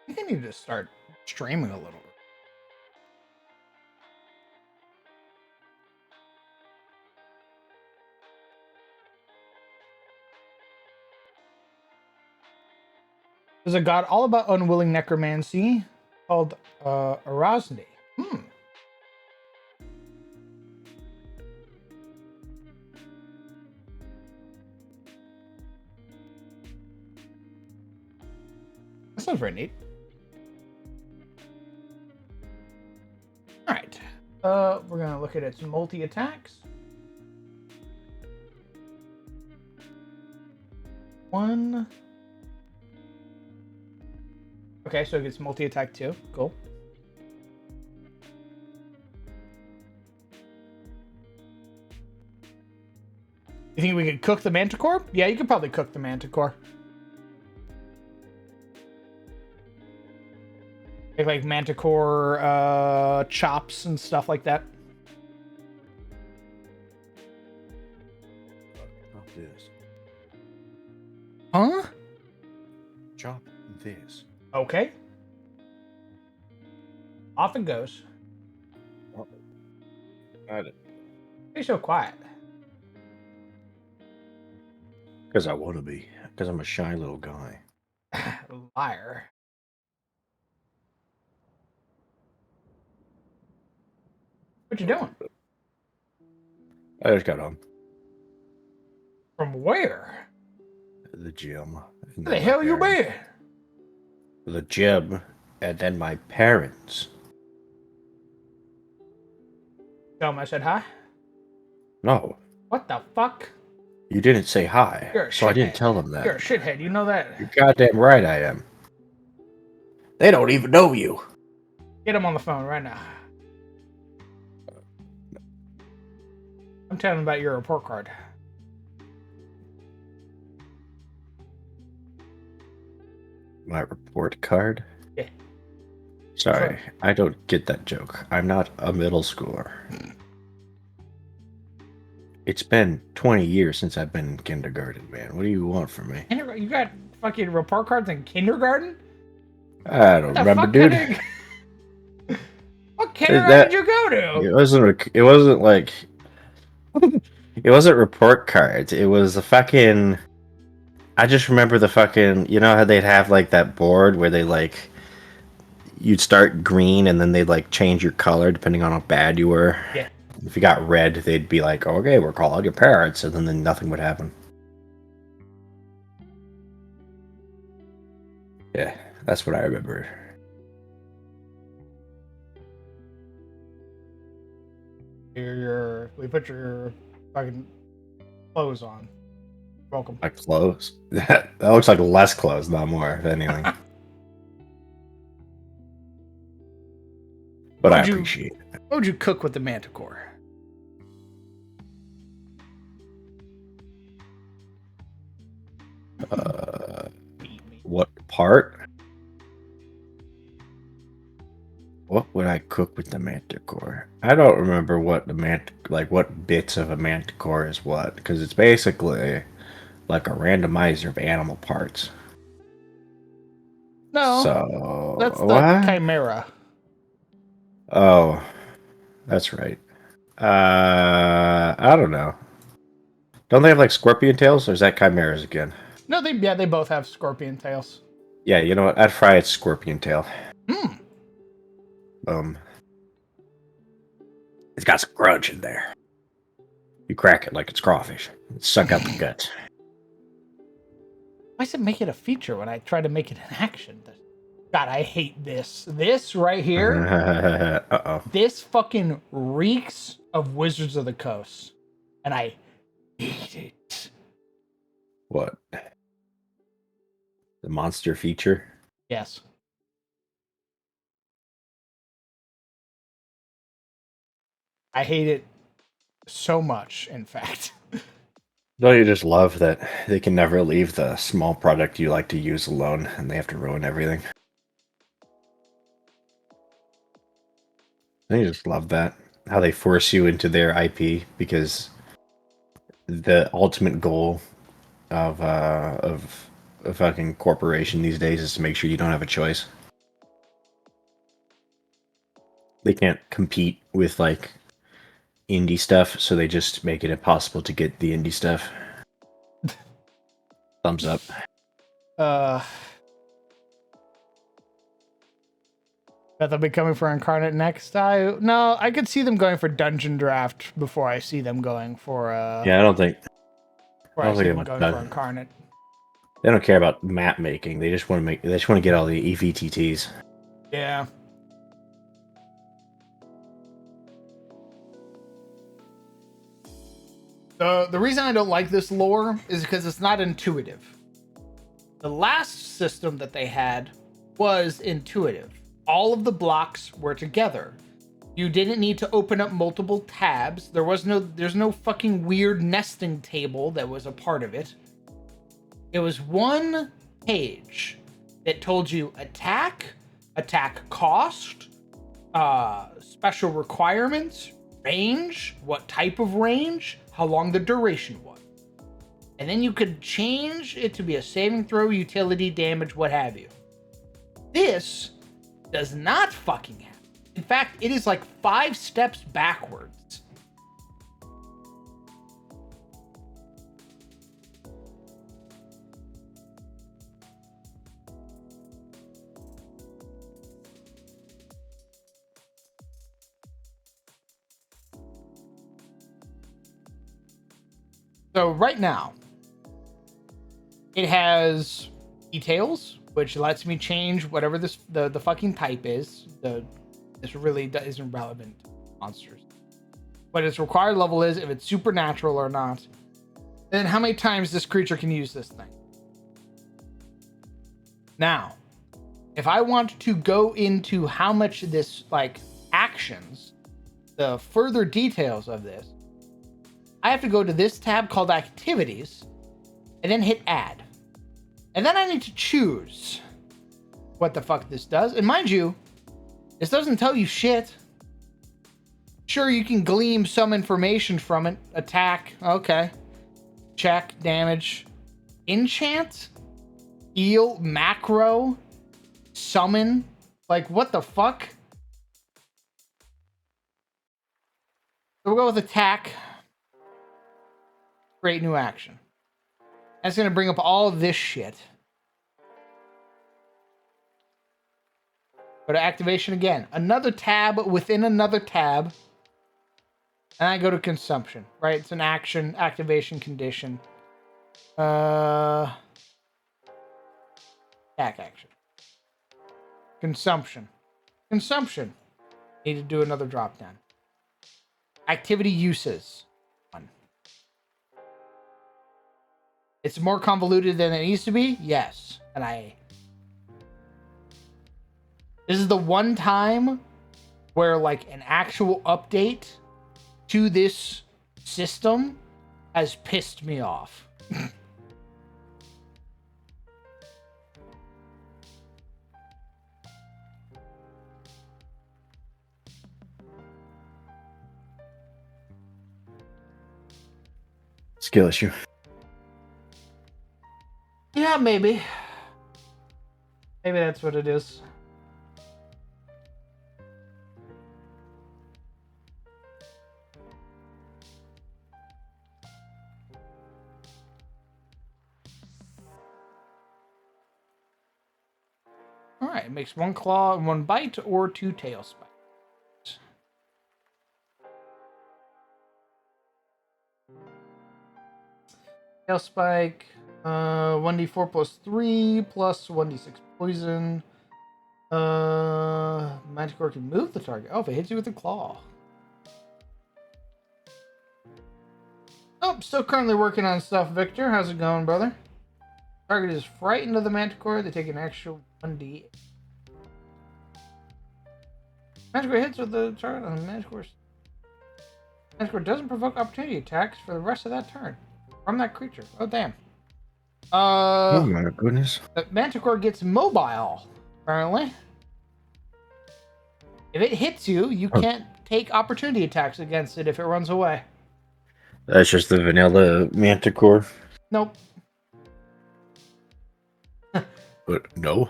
I think I need to start streaming a little. There's a god all about unwilling necromancy called Erasne. That sounds very neat. All right. We're gonna look at its multi attacks. 1. Okay, so it gets multi-attack too. Cool. You think we could cook the manticore? Yeah, you could probably cook the manticore. Make like manticore chops and stuff like that. Chop this. Huh? Chop this. Okay. Off it goes. Got it. Why are you so quiet? Because I want to be. Because I'm a shy little guy. Liar. What you doing? I just got home. From where? The gym. Where the hell you been? The gym. And then my parents. Tell him I said hi. No. What the fuck? You didn't say hi. You're a So I didn't shithead. tell them that. You're a shithead. You know that. You're goddamn right I am. They don't even know you. Get him on the phone right now. I'm telling him about your report card. My report card? Yeah. Sorry, I don't get that joke. I'm not a middle schooler. It's been 20 years since I've been in kindergarten, man. What do you want from me? You got fucking report cards in kindergarten? I don't What the remember, fuck dude. kind of- What kindergarten did you go to? It wasn't like it wasn't report cards. It was a fucking I just remember the fucking, you know how they'd have like that board where they like you'd start green and then they'd like change your color depending on how bad you were. Yeah. If you got red, they'd be like, "Okay, we're calling your parents," and then nothing would happen. Yeah, that's what I remember. We put your fucking clothes on. Welcome. My clothes. That looks like less clothes, not more, if anything. But I Would you- appreciate it. What would you cook with the manticore? What part? What would I cook with the manticore? I don't remember what what bits of a manticore is what, because it's basically like a randomizer of animal parts. No, So that's the what? chimera. Oh, that's right. I don't know. Don't they have like scorpion tails, or is that chimeras again? No, they both have scorpion tails. Yeah, you know what? I'd fry its scorpion tail. Hmm. It's got some crunch in there. You crack it like it's crawfish. Suck out the guts. Why does it make it a feature when I try to make it an action? God, I hate this. This right here. Uh-oh. This fucking reeks of Wizards of the Coast. And I hate it. What? The monster feature? Yes. I hate it so much, in fact. Don't you just love that they can never leave the small product you like to use alone and they have to ruin everything? Don't you just love that? How they force you into their IP because the ultimate goal of a fucking corporation these days is to make sure you don't have a choice. They can't compete with like indie stuff, so they just make it impossible to get the indie stuff. Thumbs up. Bet they'll be coming for Incarnate next. I could see them going for Dungeon Draft before I see them going for Yeah, I don't think before I I don't see think them it going was for done. Incarnate. they don't care about map making. They just want to get all the EVTTs. Yeah. The reason I don't like this lore is because it's not intuitive. The last system that they had was intuitive. All of the blocks were together. You didn't need to open up multiple tabs. There's no fucking weird nesting table that was a part of it. It was one page that told you attack cost, special requirements, range, what type of range, how long the duration was. And then you could change it to be a saving throw, utility, damage, what have you. This does not fucking happen. In fact, it is like 5 steps backwards. So right now, it has details, which lets me change whatever the fucking type is. This really isn't relevant to monsters. What its required level is, if it's supernatural or not, and then how many times this creature can use this thing. Now, if I want to go into how much this like actions, the further details of this, I have to go to this tab called Activities, and then hit Add. And then I need to choose what the fuck this does. And mind you, this doesn't tell you shit. Sure, you can glean some information from it. Attack, okay. Check, damage. Enchant? Heal, macro? Summon? Like, what the fuck? So we'll go with attack. Create new action. That's going to bring up all of this shit. Go to activation again. Another tab within another tab. And I go to consumption, right? It's an action, activation condition. Attack action. Consumption. Consumption. Need to do another drop down. Activity uses. It's more convoluted than it needs to be? Yes. And this is the one time where like an actual update to this system has pissed me off. Skill issue. Yeah, maybe. Maybe that's what it is. Alright, it makes 1 claw and 1 bite or 2 tail spikes. Tail spike. 1d4 plus 3 plus 1d6 poison. Manticore can move the target. Oh, if it hits you with a claw. Oh, still currently working on stuff, Victor. How's it going, brother? Target is frightened of the Manticore. They take an extra 1d8. Manticore hits with the target on the Manticore. Manticore doesn't provoke opportunity attacks for the rest of that turn from that creature. Oh, damn. Oh my goodness. Manticore gets mobile, apparently. If it hits you, you can't take opportunity attacks against it if it runs away. That's just the vanilla Manticore. Nope. But no.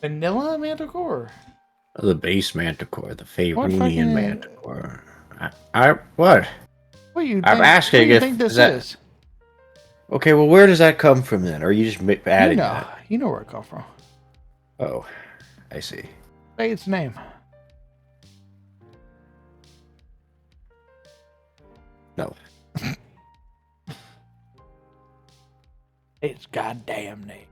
Vanilla Manticore? The base Manticore, the What Faerunian fucking- Manticore. I what? What do you think, I'm asking what do you if think this that- is? Okay, well, where does that come from then? Or are you just adding that? You know where it comes from. Oh, I see. Say its name. No. Its goddamn name.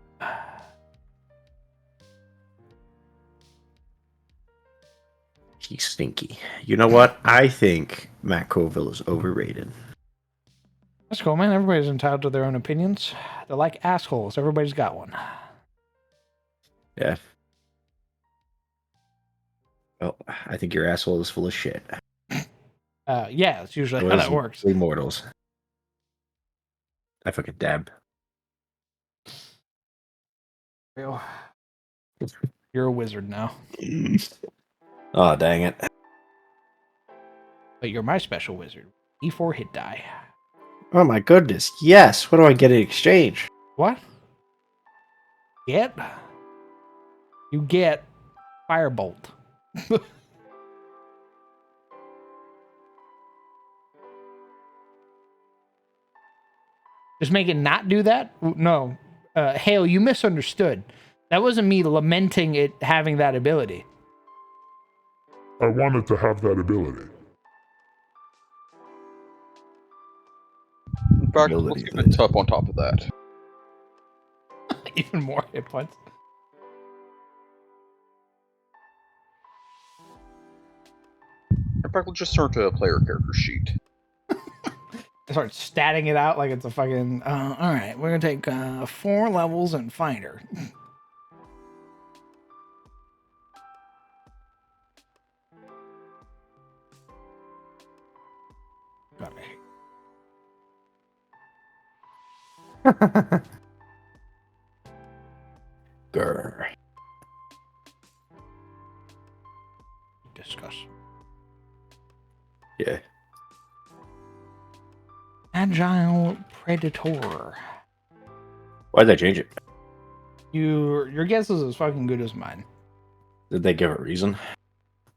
He's stinky. You know what? I think Matt Colville is overrated. That's cool, man. Everybody's entitled to their own opinions. They're like assholes. Everybody's got one. Yeah. Well, I think your asshole is full of shit. Yeah, it's usually how Those that works. lovely mortals. I fucking dab. You're a wizard now, Oh, dang it. but you're my special wizard. E4 hit die. Oh my goodness. Yes. What do I get in exchange? What? Get? You get Firebolt. Just make it not do that? No. Hale, you misunderstood. That wasn't me lamenting it having that ability. I wanted to have that ability. In fact, Ability, let's give it tough on top of that. Even more hit points. In fact, let's just turn to a player character sheet. I start statting it out like it's a fucking. All right, we're gonna take 4 levels and finder. God, Grr. discuss. Yeah. Agile Predator. Why'd they change it? Your guess is as fucking good as mine. Did they give a reason?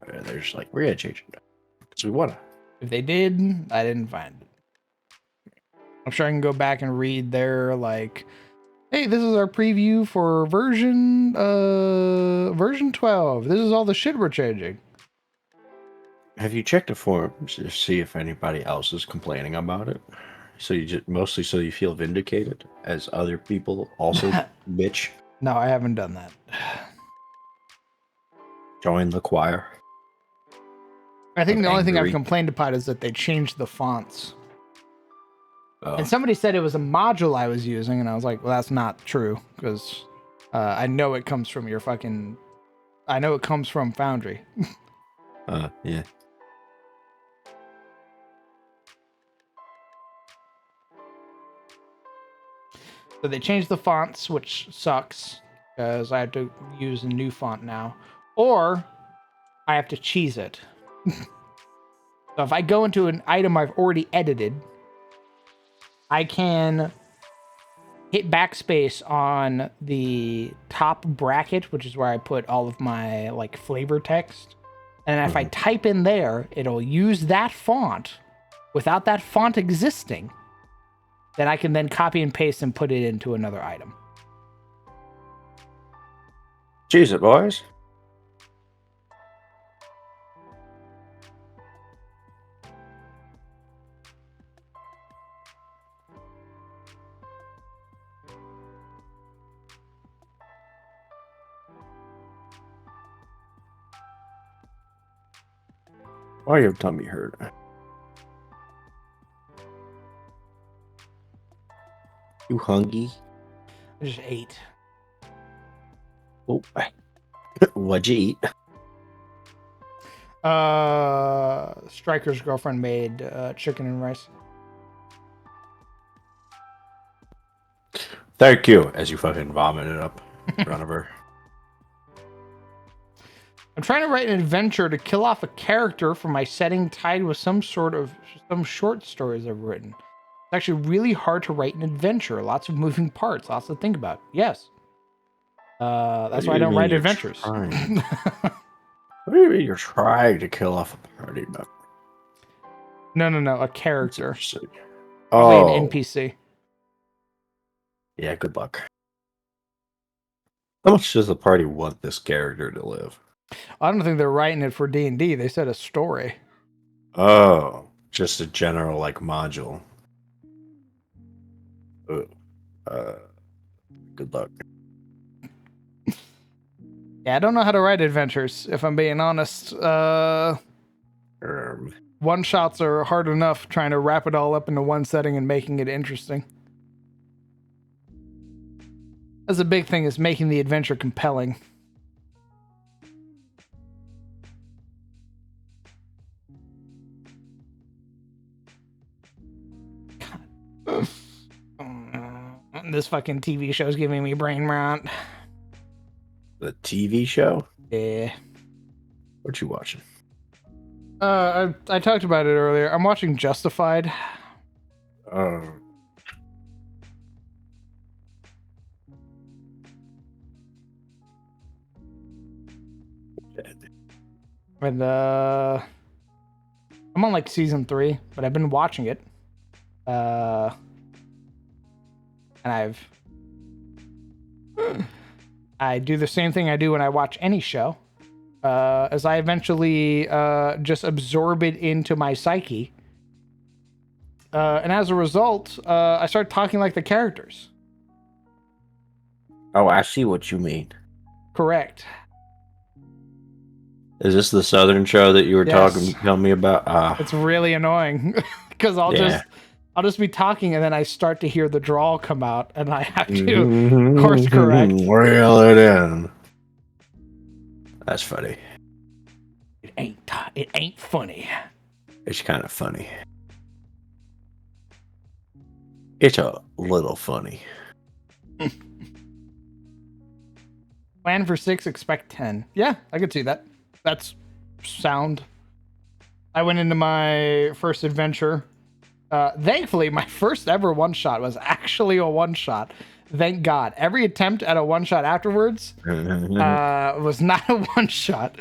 Or they're just like, we're gonna change it. Because we wanna. If they did, I didn't find it. I'm sure I can go back and read their like, hey, this is our preview for version 12. This is all the shit we're changing. Have you checked the forums to see if anybody else is complaining about it? So you just mostly so you feel vindicated as other people also bitch. No, I haven't done that. Join the choir. I think Of the only thing I've angry. complained about is that they changed the fonts. Oh, And somebody said it was a module I was using, and I was like, well, that's not true, because I know it comes from your fucking... I know it comes from Foundry. yeah. So they changed the fonts, which sucks, because I have to use a new font now. Or I have to cheese it. So if I go into an item I've already edited, I can hit backspace on the top bracket, which is where I put all of my like flavor text. And if I type in there, it'll use that font without that font existing. Then I can then copy and paste and put it into another item. Cheese it, boys. Why your tummy hurt? You hungry? I just ate. Oh, what'd you eat? Stryker's girlfriend made chicken and rice. Thank you. As you fucking vomit it up in front of her. I'm trying to write an adventure to kill off a character for my setting tied with some short stories I've written. It's actually really hard to write an adventure. Lots of moving parts, lots to think about. Yes. That's why I don't write adventures. What do you mean you're trying to kill off a party member? No. A character. Oh, Probably an NPC. Yeah, good luck. How much does the party want this character to live? I don't think they're writing it for D&D. They said a story. Oh, just a general like module. Good luck. Yeah, I don't know how to write adventures, if I'm being honest. One-shots are hard enough trying to wrap it all up into one setting and making it interesting. That's a big thing, is making the adventure compelling. This fucking TV show's giving me brain rot. The TV show? Yeah. What you watching? I talked about it earlier. I'm watching Justified. Oh. And I'm on like season 3, but I've been watching it. And I do the same thing I do when I watch any show. As I eventually just absorb it into my psyche. And as a result, I start talking like the characters. Oh, I see what you mean. Correct. Is this the Southern show that you were Yes. telling me about? It's really annoying because I'll just be talking and then I start to hear the drawl come out and I have to course correct. Reel it in. That's funny. It ain't funny. It's kind of funny. It's a little funny. Plan for 6, expect 10. Yeah, I could see that. That's sound. I went into my first adventure. Thankfully, my first ever one-shot was actually a one-shot. Thank God. Every attempt at a one-shot afterwards was not a one-shot.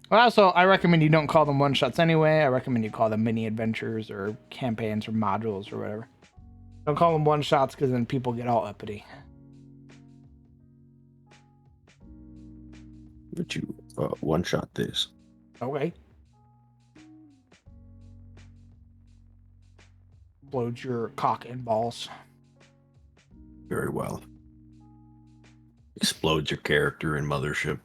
Well, also, I recommend you don't call them one-shots anyway. I recommend you call them mini-adventures or campaigns or modules or whatever. Don't call them one-shots because then people get all uppity. But you one-shot this. Okay. Explode your cock and balls. Very well. Explodes your character in Mothership.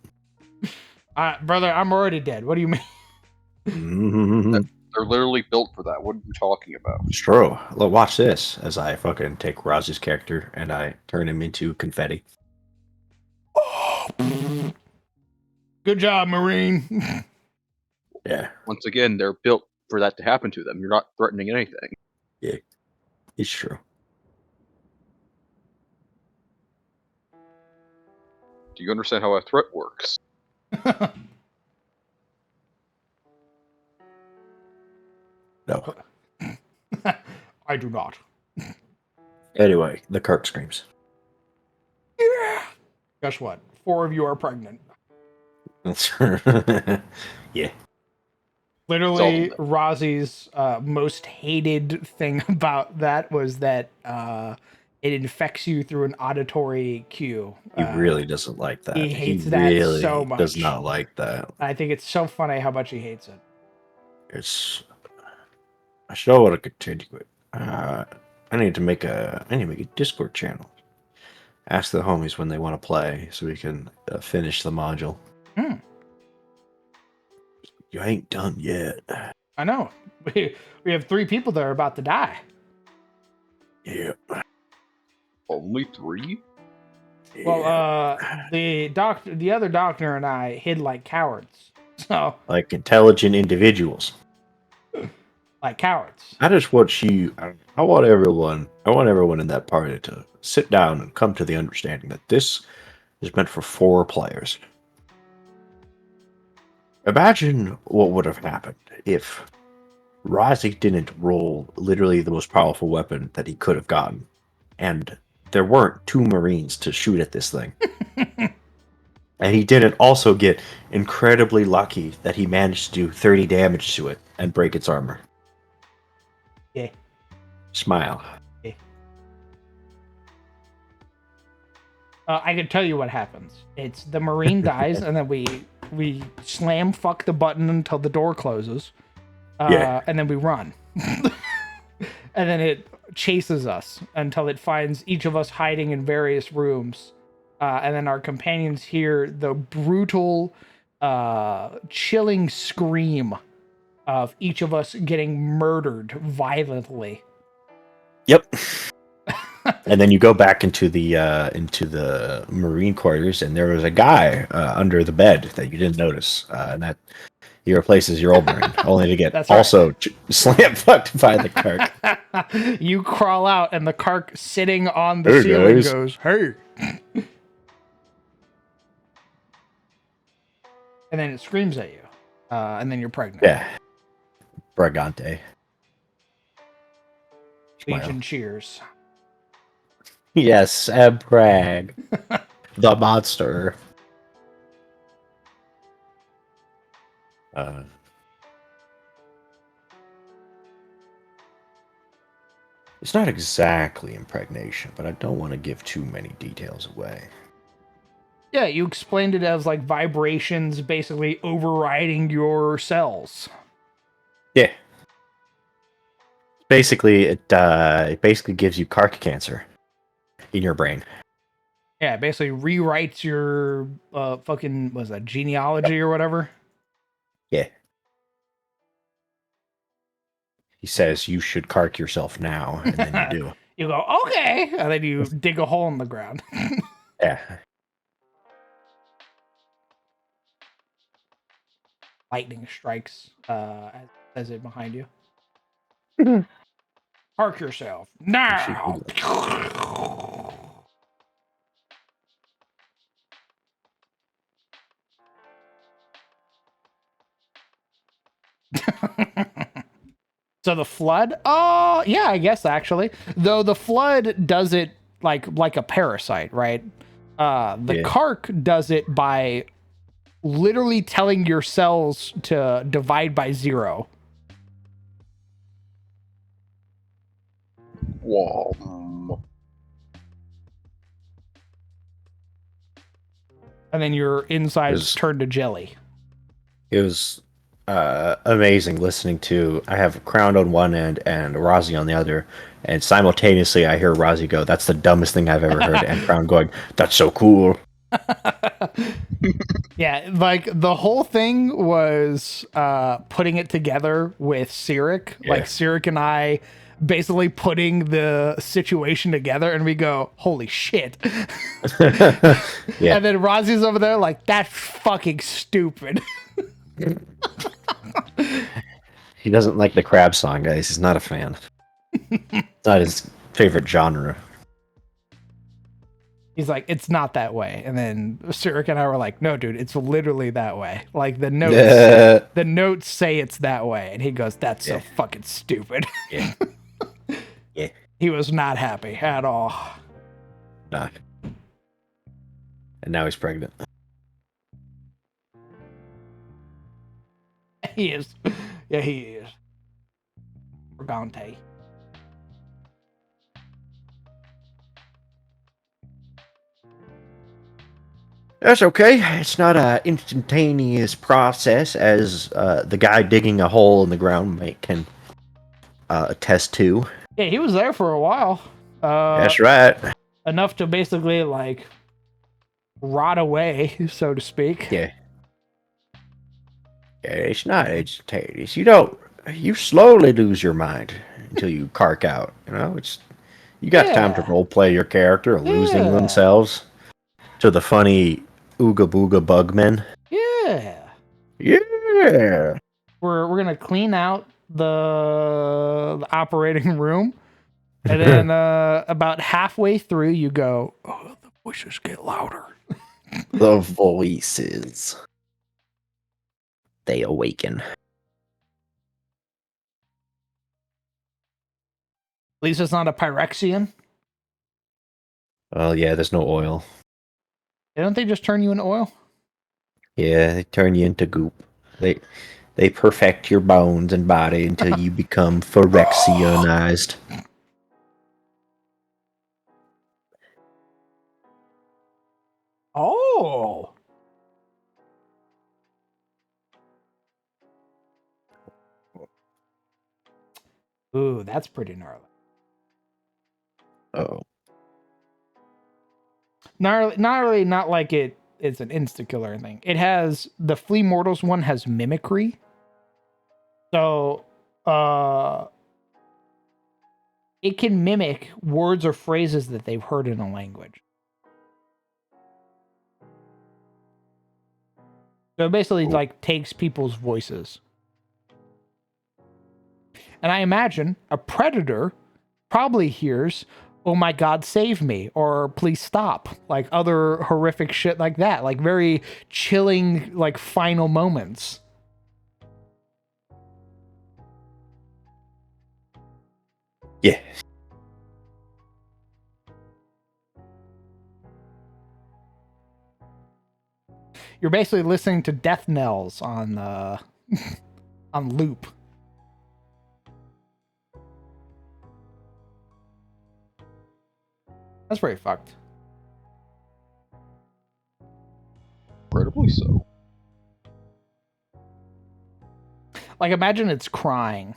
Brother, I'm already dead. What do you mean? They're literally built for that. What are you talking about? It's true. Look, watch this as I fucking take Roz's character and I turn him into confetti. Good job, Marine. Yeah, Once again, they're built for that to happen to them. You're not threatening anything. it's true. Do you understand how a threat works? No. I do not. Anyway, the Kirk screams. Yeah. Guess what? 4 of you are pregnant. Yeah. Literally, It's all- Rozzy's most hated thing about that was that it infects you through an auditory cue. He really doesn't like that. he hates that really so much. does not like that. I think it's so funny how much he hates it. It's I still want to continue it. I need to make a Discord channel. Ask the homies when they want to play so we can finish the module. You ain't done yet. I know. We have 3 people that are about to die. Yeah. Only 3? Well, the other doctor and I hid like cowards. So, like intelligent individuals. like cowards. I just want you. I want everyone in that party to sit down and come to the understanding that this is meant for 4 players. Imagine what would have happened if Rozzy didn't roll literally the most powerful weapon that he could have gotten, and there weren't 2 Marines to shoot at this thing. And he didn't also get incredibly lucky that he managed to do 30 damage to it and break its armor. Yeah. Smile. Yeah. I can tell you what happens. It's the Marine dies, and then we slam fuck the button until the door closes. Yeah. And then we run. And then it chases us until it finds each of us hiding in various rooms. And then our companions hear the brutal, chilling scream of each of us getting murdered violently. Yep. And then you go back into the Marine quarters, and there was a guy under the bed that you didn't notice, and that He replaces your old brain, only to get That's right. also slam fucked by the Kark. You crawl out, and the Kark sitting on the Hey, ceiling guys. goes, "Hey!" And then it screams at you, and then you're pregnant. Yeah. Bragante. Legion cheers. Yes, Brag. The monster. It's not exactly impregnation, but I don't want to give too many details away. Yeah, you explained it as like vibrations basically overriding your cells. Yeah. Basically, it basically gives you Kark cancer in your brain. Yeah, it basically rewrites your fucking, was that genealogy or whatever? Yeah. He says you should Kark yourself now, and then you do. You go, okay, and then you dig a hole in the ground. Yeah. Lightning strikes as it behind you. Park yourself now. So the flood? Oh, yeah, I guess actually. Though the flood does it like a parasite, right? The Kark does it by literally telling your cells to divide by 0. Wow. And then your insides turn to jelly. It was amazing listening to. I have Crown on one end and Rozzy on the other, and simultaneously I hear Rozzy go, "That's the dumbest thing I've ever heard," and Crown going, "That's so cool." Yeah, like the whole thing was putting it together with Cyric. Yeah. Like Cyric and I basically putting the situation together, and we go, holy shit. Yeah. And then Rozzy's over there like, that's fucking stupid. He doesn't like the crab song, guys. He's not a fan. It's not his favorite genre. He's like, it's not that way. And then Cyric and I were like, no, dude, it's literally that way. Like the notes say it's that way. And he goes, that's so fucking stupid. Yeah. Yeah. He was not happy at all. Nah. And now he's pregnant. He is. Yeah, he is. Bragante. That's okay. It's not an instantaneous process, as the guy digging a hole in the ground can attest to. Yeah, he was there for a while. That's right. Enough to basically like rot away, so to speak. Yeah. Yeah, it's not instantaneous. You slowly lose your mind until you Kark out. You got time to role play your character losing themselves to the funny Ooga Booga Bugmen. Yeah. Yeah. We're gonna clean out the operating room, and then about halfway through, you go, "Oh, the voices get louder." The voices. They awaken. At least it's not a Pyrexian. Well, yeah, there's no oil. Don't they just turn you into oil? Yeah, they turn you into goop. They perfect your bones and body until you become Phyrexianized. Oh. Ooh, that's pretty gnarly. Oh. Gnarly, not like it's an insta-killer thing. It has, the Flea Mortals one has mimicry. So, it can mimic words or phrases that they've heard in a language. So it basically Cool. like takes people's voices. And I imagine a predator probably hears, "Oh my God, save me," or "Please stop," like other horrific shit like that, like very chilling, like final moments. Yeah. You're basically listening to death knells on on loop. That's pretty fucked. Incredibly so. Like imagine it's crying,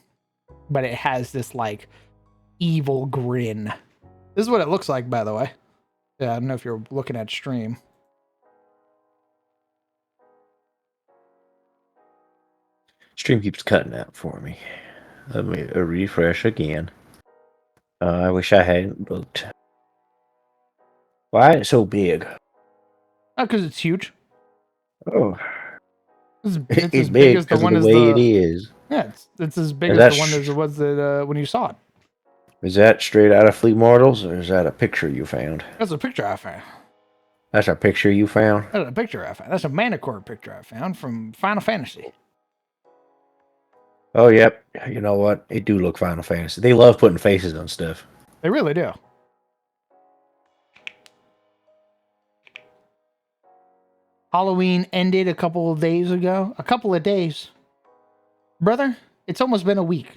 but it has this like evil grin. This is what it looks like, by the way. Yeah, I don't know if you're looking at stream. Stream keeps cutting out for me. Let me refresh again. I wish I hadn't looked. Why is it so big? Oh, because it's huge. Oh, It's it's as big big as the because of one the as way the it is. yeah. It's as big Is as that the one as it was when you saw it. Is that straight out of Fleet Mortals, or is that a picture you found? That's a picture I found. That's a picture you found? That's a picture I found. That's a Manicore picture I found from Final Fantasy. Oh, yep. You know what? It do look Final Fantasy. They love putting faces on stuff. They really do. Halloween ended a couple of days ago. A couple of days. Brother, it's almost been a week.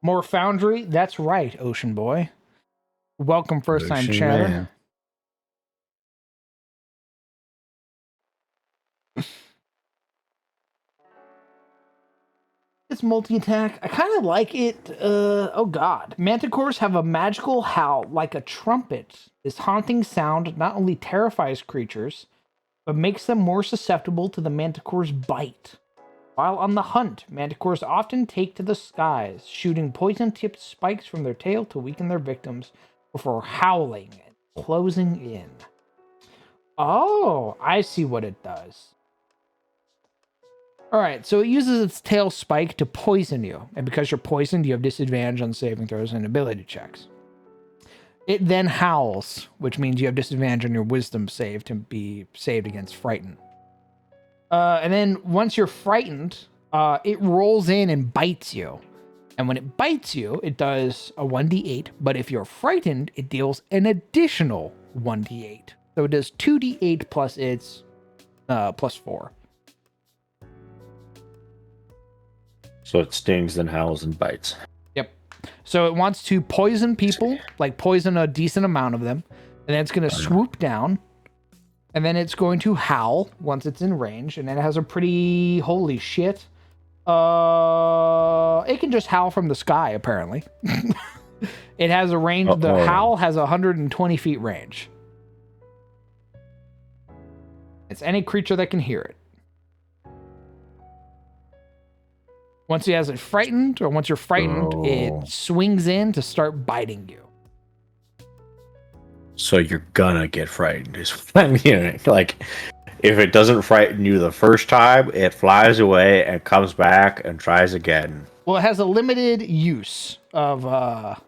More Foundry? That's right, Ocean Boy. Welcome, first time Ocean chatter. Man. It's multi-attack. I kind of like it. Oh god. Manticores have a magical howl like a trumpet. This haunting sound not only terrifies creatures, but makes them more susceptible to the manticore's bite. While on the hunt, manticores often take to the skies, shooting poison-tipped spikes from their tail to weaken their victims before howling and closing in. Oh, I see what it does. Alright, so it uses its tail spike to poison you, and because you're poisoned, you have disadvantage on saving throws and ability checks. It then howls, which means you have disadvantage on your wisdom save to be saved against frighten. And then once you're frightened, it rolls in and bites you. And when it bites you, it does a 1d8, but if you're frightened, it deals an additional 1d8. So it does 2d8 plus its plus 4. So it stings, then howls, and bites. Yep. So it wants to poison people, like poison a decent amount of them, and then it's going to swoop down, and then it's going to howl once it's in range, and then it has a pretty holy shit. It can just howl from the sky, apparently. It has a range. The howl has 120 feet range. It's any creature that can hear it. Once he has it frightened, or once you're frightened, it swings in to start biting you. So you're gonna get frightened. I mean, like, if it doesn't frighten you the first time, it flies away and comes back and tries again. Well, it has a limited use of how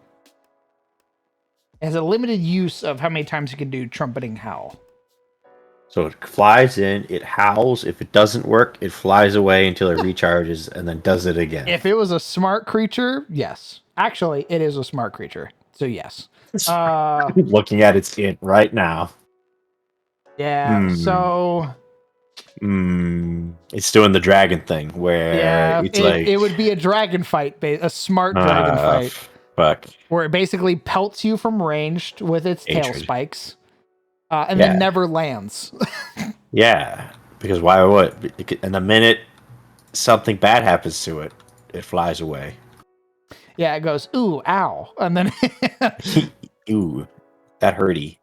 many times it can do trumpeting howl. So it flies in, it howls. If it doesn't work, it flies away until it recharges and then does it again. If it was a smart creature, yes. Actually, it is a smart creature, so yes. Looking at its int right now. Yeah, so it's doing the dragon thing where it's like it would be a dragon fight, a smart dragon fight. Fuck. Where it basically pelts you from ranged with its tail Hatred. spikes. And then never lands. Yeah, because why would? And the minute something bad happens to it, it flies away. Yeah, it goes, ooh, ow. And then Ooh, that hurty.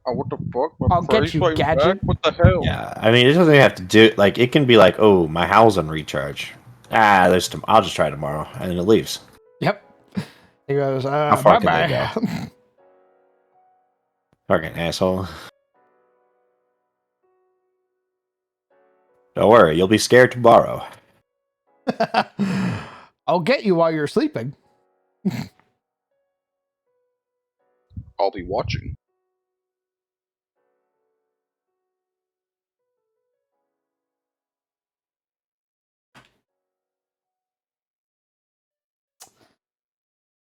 Oh, what the fuck? My I'll get praise you, fighting gadget. back? What the hell? Yeah, I mean, it doesn't have to do, like, it can be like, oh, my howl's on recharge. I'll just try tomorrow, and it leaves. Yep. He goes, How far bye can they bye. Fucking asshole. Don't worry, you'll be scared tomorrow. I'll get you while you're sleeping. I'll be watching.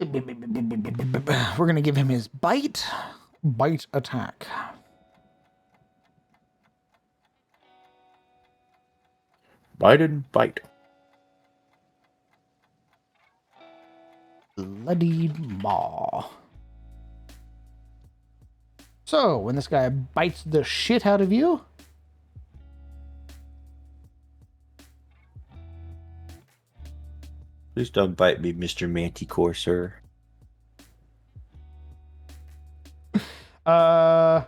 We're gonna give him his bite attack. Bite and bite. Bloodied maw. So when this guy bites the shit out of you, Please don't bite me, Mr. Manticore, sir. I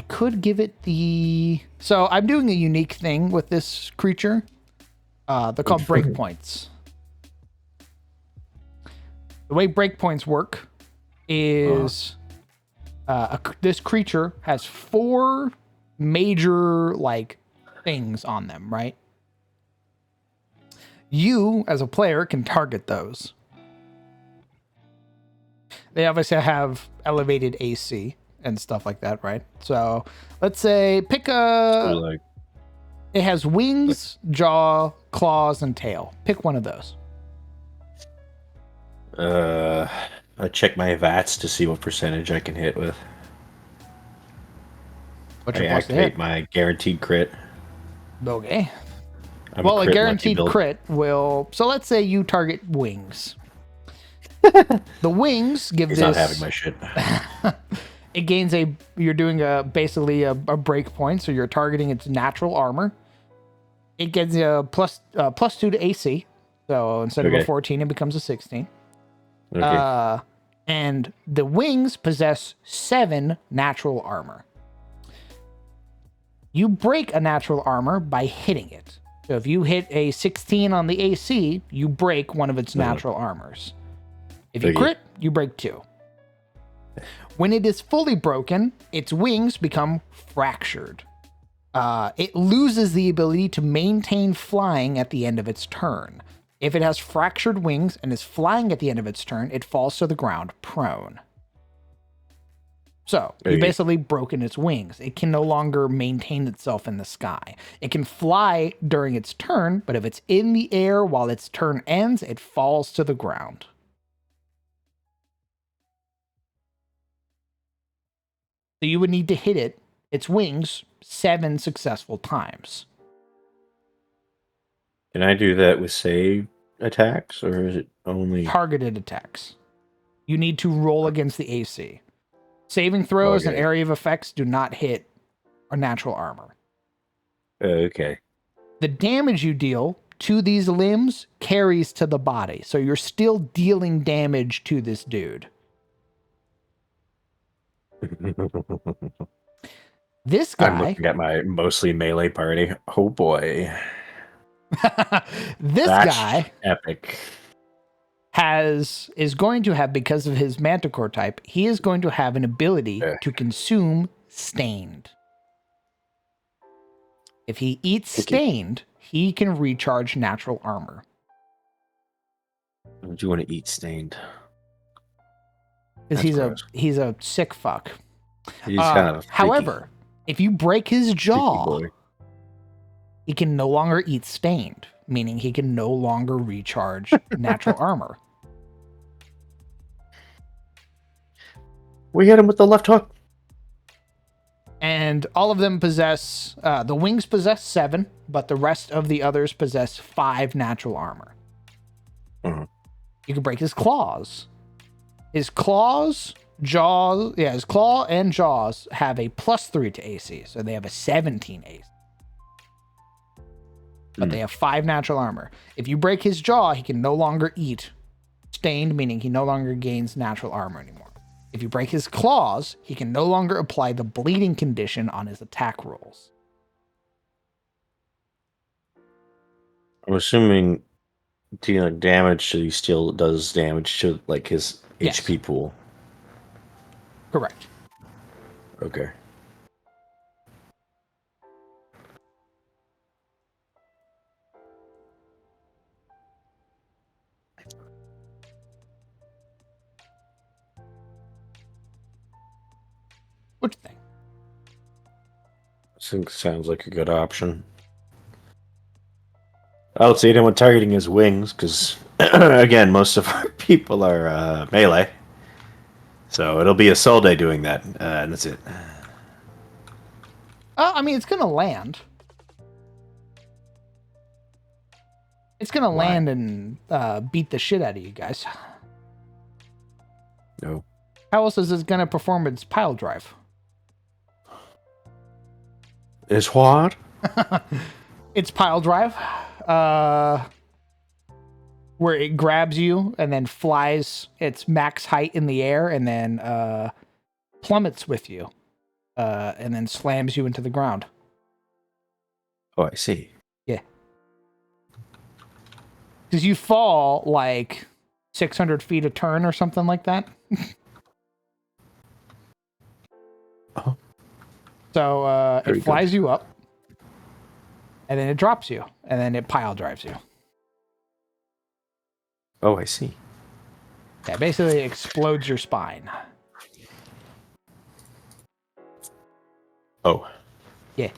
could give it the. So I'm doing a unique thing with this creature. They're called breakpoints. The way breakpoints work is this creature has 4 major like things on them, right? You, as a player, can target those. They obviously have elevated AC and stuff like that, right? So let's say pick a. It has wings, jaw, claws, and tail. Pick one of those. I check my VATs to see what percentage I can hit with. What's I your plus to activate hit? my guaranteed crit. Okay. I'm Well, a crit guaranteed lucky build. crit will. So let's say you target wings. The wings give He's this. not having my shit. It gains a. You're doing basically a break point, so you're targeting its natural armor. It gets a plus 2 to AC, so instead of a Okay. 14, it becomes a 16. Okay. And the wings possess 7 natural armor. You break a natural armor by hitting it. So if you hit a 16 on the AC, you break one of its natural armors. If you Okay. crit, you break 2. When it is fully broken, its wings become fractured. It loses the ability to maintain flying at the end of its turn. If it has fractured wings and is flying at the end of its turn, it falls to the ground prone. So, you Okay. basically broken its wings. It can no longer maintain itself in the sky. It can fly during its turn, but if it's in the air while its turn ends, it falls to the ground. So you would need to hit its wings 7 successful times. Can I do that with save attacks, or is it only? Targeted attacks. You need to roll against the AC. Saving throws and Okay. area of effects do not hit a natural armor. Okay. The damage you deal to these limbs carries to the body, so you're still dealing damage to this dude. This I'm guy, looking at my mostly melee party. Oh boy, this that's guy epic. is going to have, because of his manticore type, he is going to have an ability to consume stained. If he eats Okay. stained, he can recharge natural armor. Do you want to eat stained? Because That's he's a sick fuck. He's kind of a freaky, However, if you break his freaky jaw, boy. he can no longer eat stained, meaning he can no longer recharge natural armor. We hit him with the left hook. And all of them possess, the wings possess 7, but the rest of the others possess 5 natural armor. Mhm. You can break his claws. His claws, jaws, his claw and jaws have a +3 to AC, so they have a 17 AC. But they have 5 natural armor. If you break his jaw, he can no longer eat stained, meaning he no longer gains natural armor anymore. If you break his claws, he can no longer apply the bleeding condition on his attack rolls. I'm assuming dealing damage to he still does damage to like his Yes. HP pool. Correct. Okay. What you think? I think sounds like a good option. I would say him with targeting his wings, because again, most of our people are melee. So it'll be a Solde doing that, and that's it. I mean, it's gonna land. It's gonna Why? land and beat the shit out of you guys. No. How else is it gonna perform its pile drive? Is what? Its pile drive, where it grabs you and then flies its max height in the air and then plummets with you, and then slams you into the ground. Oh, I see. Because you fall like 600 feet a turn or something like that. Oh. So Very it flies you up, and then it drops you, and then it pile drives you. Oh, I see. Yeah, basically it explodes your spine. Oh. Yeah.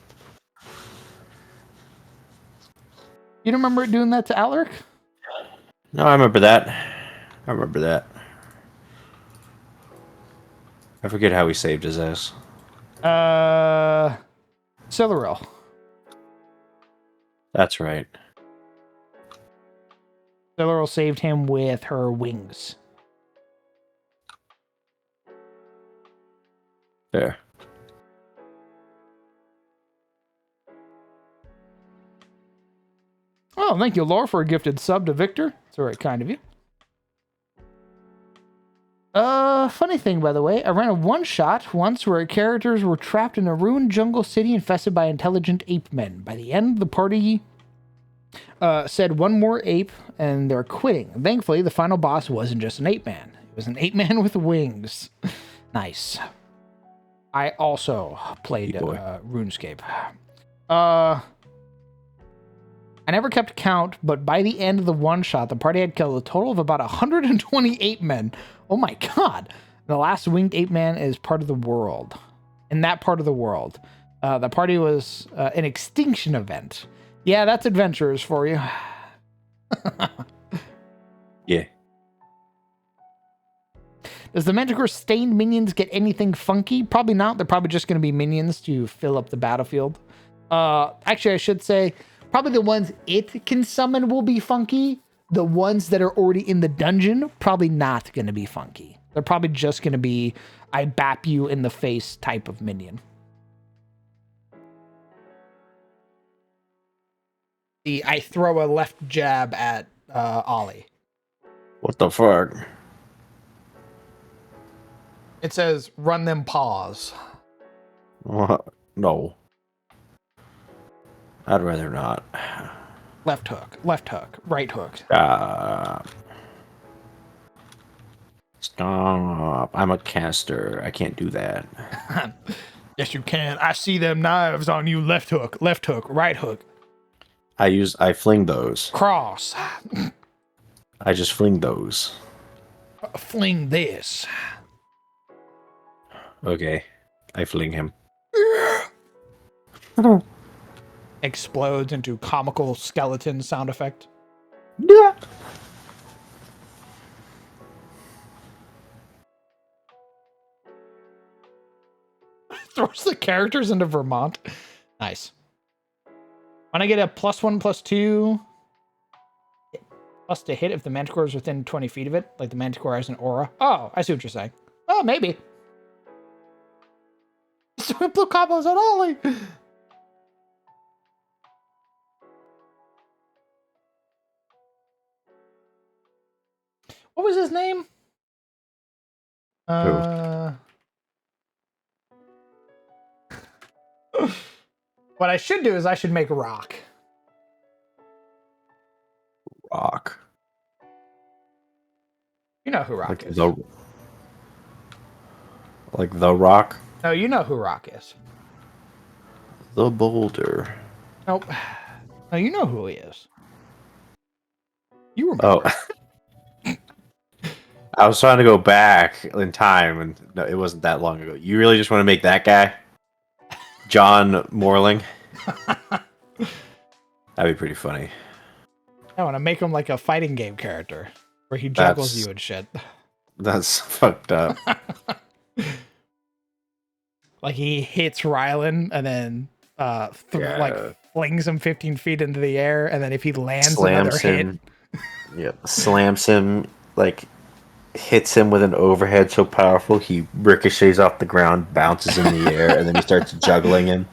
You don't remember it doing that to Alaric? No, I remember that. I remember that. I forget how he saved his ass. Siluril. That's right. Siluril saved him with her wings. There. Oh, thank you, Laura, for a gifted sub to Victor. It's very kind of you. Funny thing, by the way, I ran a one-shot once where characters were trapped in a ruined jungle city infested by intelligent ape men. By the end, the party said one more ape, and they're quitting. Thankfully, the final boss wasn't just an ape man. It was an ape man with wings. Nice. I also played RuneScape. I never kept count, but by the end of the one-shot, the party had killed a total of about 120 ape men. Oh my god. The last winged ape man is part of the world. In that part of the world. The party was an extinction event. Yeah, that's adventurers for you. Yeah. Does the Manticore stained minions get anything funky? Probably not. They're probably just going to be minions to fill up the battlefield. Actually, I should say, probably the ones it can summon will be funky. The ones that are already in the dungeon, probably not going to be funky. They're probably just going to be, I bap you in the face type of minion. I throw a left jab at Ollie. What the fuck? It says, run them paws. No. I'd rather not. Left hook, right hook. Stop. I'm a caster. I can't do that. Yes, you can. I see them knives on you. Left hook, right hook. I fling those. Cross. I just fling those. Fling this. Okay. I fling him. Explodes into comical skeleton sound effect. Yeah. Throws the characters into Vermont. Nice. When I get a +1/+2 plus to hit if the Manticore is within 20 feet of it, like the Manticore has an aura. Oh, I see what you're saying. Oh, maybe. Blue combos on Ollie. What was his name? What I should do is I should make rock. You know who Rock Like is. the Rock, No, you know who Rock is. the Boulder. Nope. No, you know who he is. You Oh, remember. I was trying to go back in time, and no, it wasn't that long ago. You really just want to make that guy, John Morling? That'd be pretty funny. I want to make him like a fighting game character where he juggles That's- you and shit. That's fucked up. Like he hits Rylan and then Yeah. like flings him 15 feet into the air, and then if he lands another Slams hit, him. Yep. Slams him, like hits him with an overhead so powerful he ricochets off the ground, bounces in the air, and then he starts juggling him.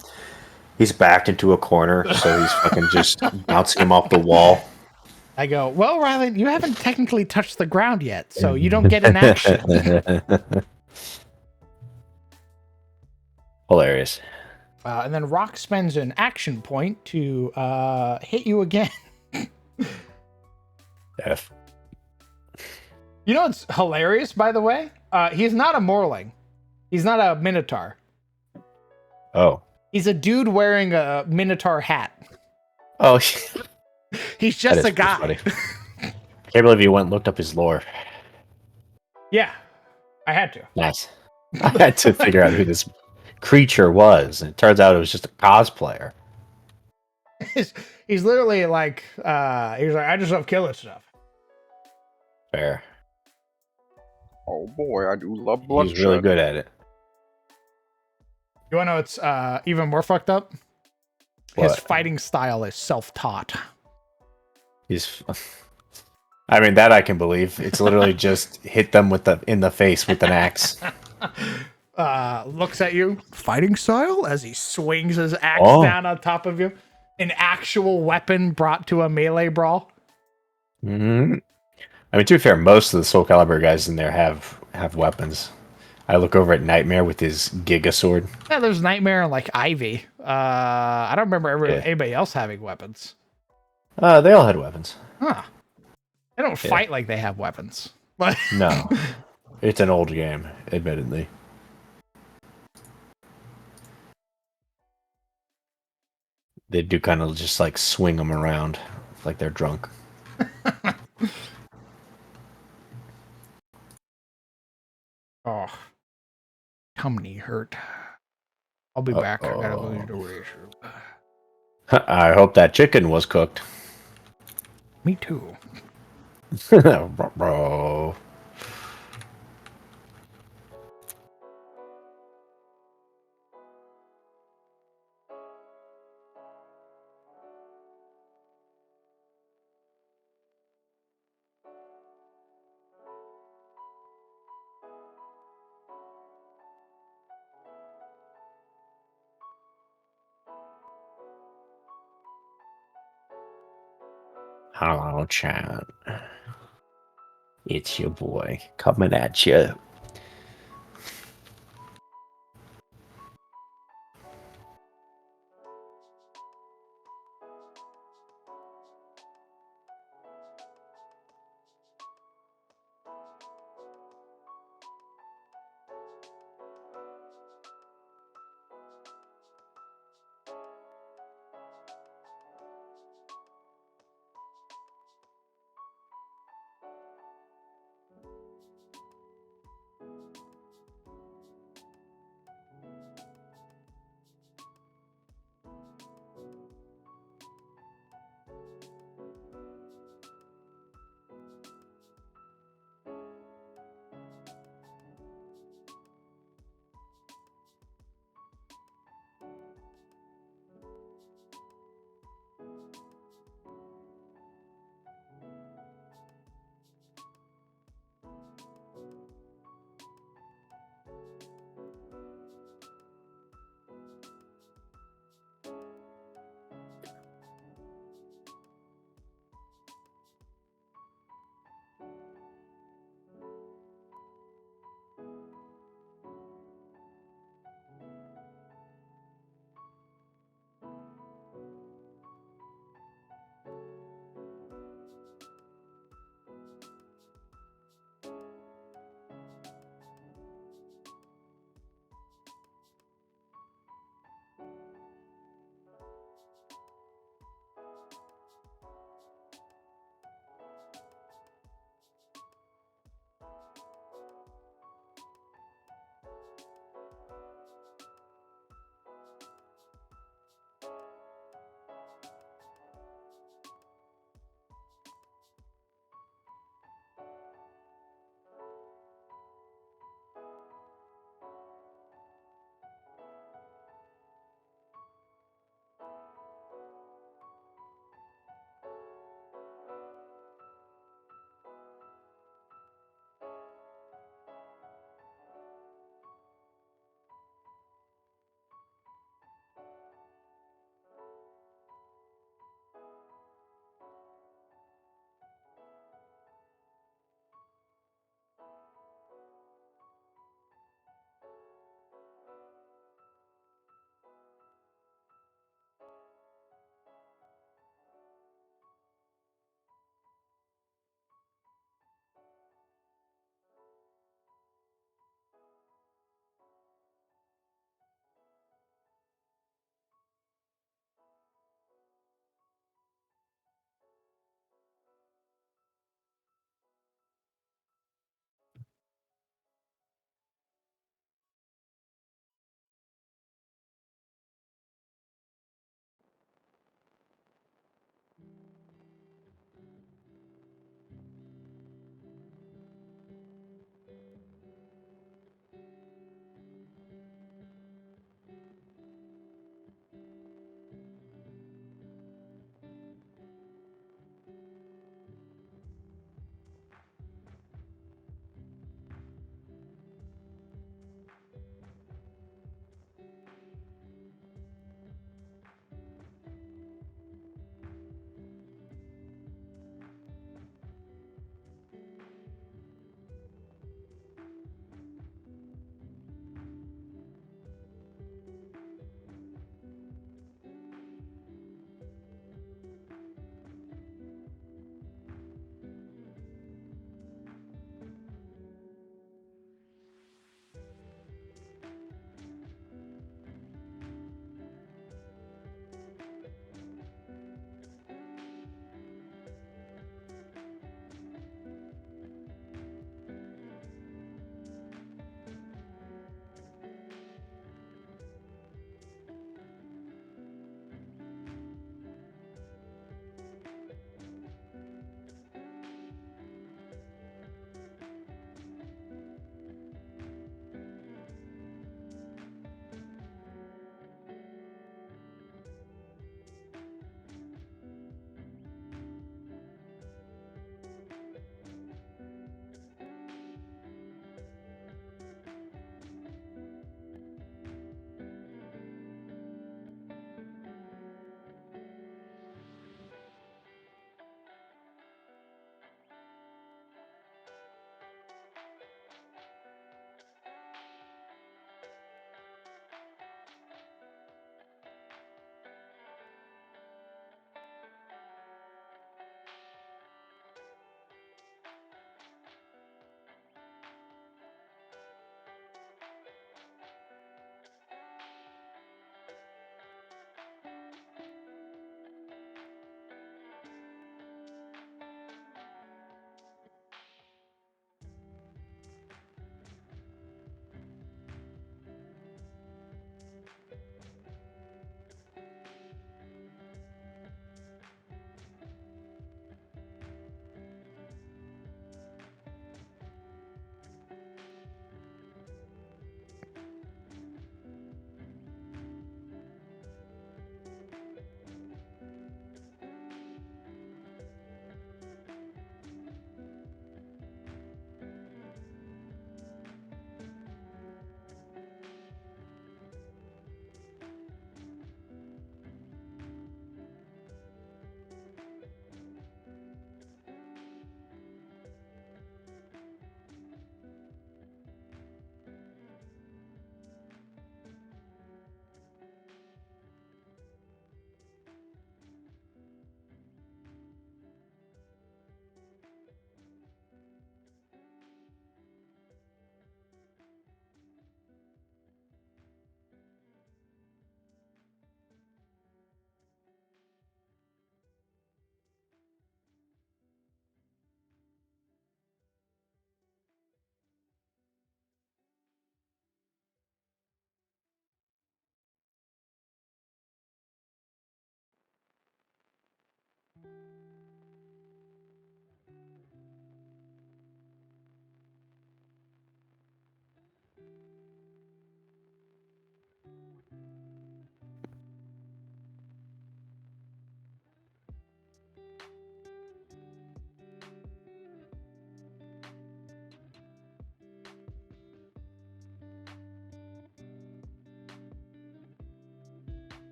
He's backed into a corner, so he's fucking just bouncing him off the wall. I go, well, Rylan, you haven't technically touched the ground yet, so you don't get an action. Hilarious. And then Rock spends an action point to hit you again. F. You know what's hilarious, by the way? He's not a Morling. He's not a Minotaur. Oh. He's a dude wearing a Minotaur hat. Oh, He's just a guy. funny. Can't believe you went and looked up his lore. Yeah, I had to. Nice. I had to figure out who this creature was, and it turns out it was just a cosplayer. He's literally like, he's like, I just love killing stuff. Fair. Oh boy, I do love bloodshed. He's really good at it. You wanna know what's even more fucked up? His What? fighting style is self-taught. He's. I mean, that I can believe. It's literally just hit them in the face with an axe. Looks at you, fighting style, as he swings his axe Oh. down on top of you. An actual weapon brought to a melee brawl. Mm-hmm. I mean, to be fair, most of the Soul Calibur guys in there have weapons. I look over at Nightmare with his Giga Sword. Yeah, there's Nightmare and like Ivy. I don't remember Yeah. anybody else having weapons. They all had weapons. Huh. They don't Yeah. fight like they have weapons. But No. It's an old game, admittedly. They do kind of just like swing them around like they're drunk. oh, tummy hurt. I'll be back. I gotta lose the ratio. I hope that chicken was cooked. Me too. Bro. Hello, chat. It's your boy coming at you.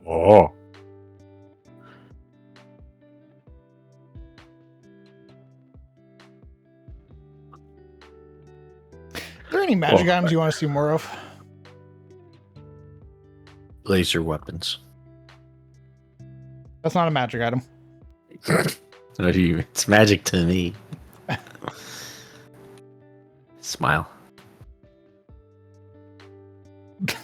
Oh. Are there any magic Well, items you want to see more of? laser weapons. That's not a magic item. What do you? It's magic to me. Smile. I'm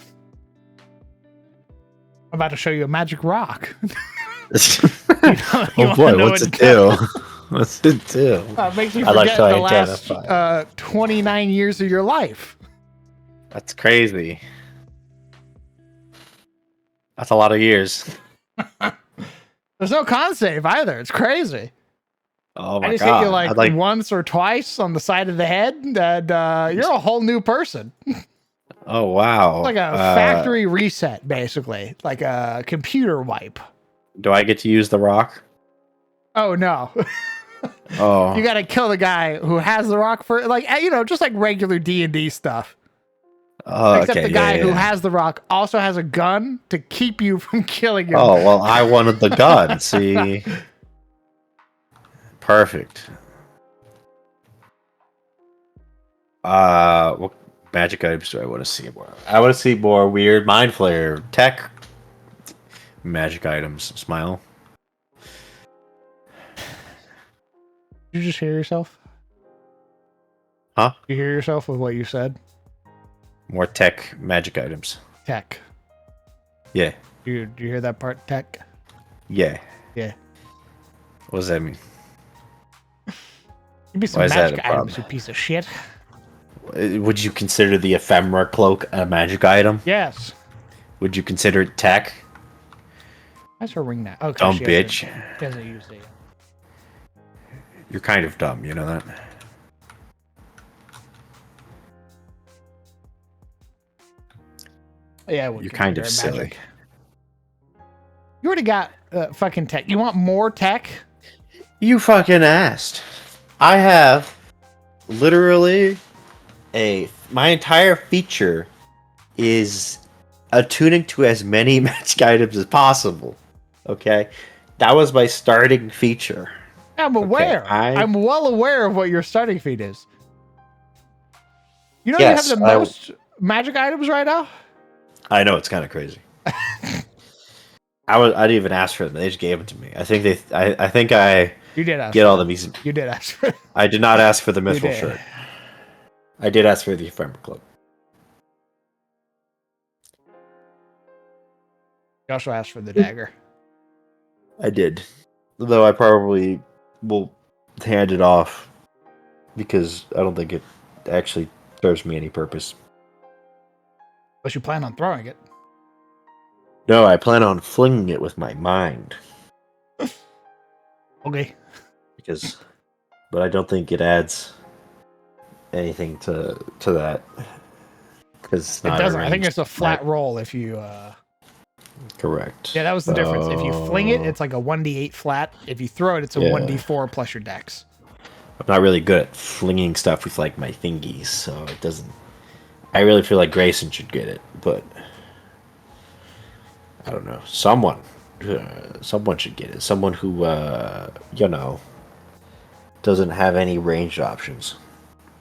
about to show you a magic rock. Oh wanna boy, know what's what it do? What's it do? It makes you I like forget to the last identify. 29 years of your life. That's crazy. That's a lot of years. There's no con save either. It's crazy. Oh I my just god! hit you like, I'd like once or twice on the side of the head, and you're a whole new person. oh wow! Like a factory reset, basically, like a computer wipe. Do I get to use the rock? Oh no. Oh, You gotta kill the guy who has the rock for, like, just like regular D&D stuff. oh Except okay, the guy yeah, who yeah. has the rock also has a gun to keep you from killing him. Oh well, I wanted the gun. See, perfect. What magic items do I want to see more? I want to see more weird mind flayer tech magic items. Smile. Did you just hear yourself? Huh? You hear yourself with what you said? More tech magic items. Tech. Yeah, Do you hear that part? Tech. yeah. Yeah. What does that mean? Give me some Why is that magic a items, problem? you piece of shit. Would you consider the ephemera cloak a magic item? Yes. Would you consider it tech? Why's her ring now? Okay, Dumb she bitch. Doesn't use it. You're kind of dumb, you know that? Yeah, I would You're kind consider of it silly. magic. You already got fucking tech. You want more tech? You fucking asked. I have literally my entire feature is attuning to as many magic items as possible. Okay? That was my starting feature. I'm aware. I- I'm well aware of what your starting feat is. You know Yes, you have the most magic items right now? I know it's kind of crazy. I didn't even ask for them. They just gave it to me. I think I You did ask. get for all it. the reason. You did ask for it. I did not ask for the You mithril did. shirt. I did ask for the ephemera cloak. You also asked for the dagger. I did. Though I probably will hand it off because I don't think it actually serves me any purpose. But you plan on throwing it. No, I plan on flinging it with my mind Okay. but I don't think it adds anything to that because It doesn't. I think it's a flat roll if you correct. Yeah, that was the difference. If you fling it, it's like a 1d8 flat. If you throw it, it's a Yeah. 1d4 plus your dex. I'm not really good at flinging stuff with like my thingies, so it doesn't. I really feel like Grayson should get it, but I don't know. Someone should get it. Someone who doesn't have any ranged options.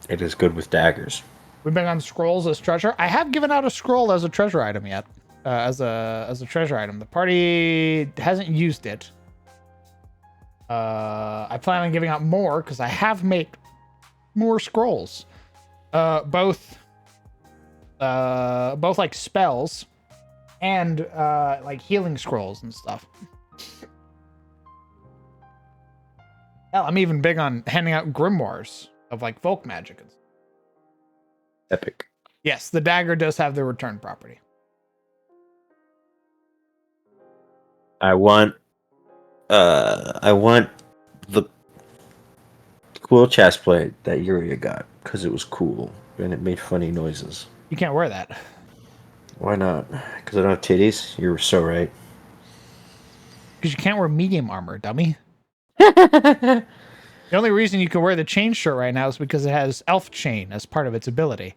It is good with daggers. We've been on scrolls as treasure. I have given out a scroll as a treasure item yet. As a treasure item. The party hasn't used it. I plan on giving out more because I have made more scrolls. Both like spells and like healing scrolls and stuff. Hell, I'm even big on handing out grimoires of like folk magic. Epic. Yes, the dagger does have the return property. I want the cool chest plate that Yuria got because it was cool and it made funny noises. You can't wear that. Why not? Because I don't have titties. You're so right. Because you can't wear medium armor, dummy. The only reason you can wear the chain shirt right now is because it has elf chain as part of its ability.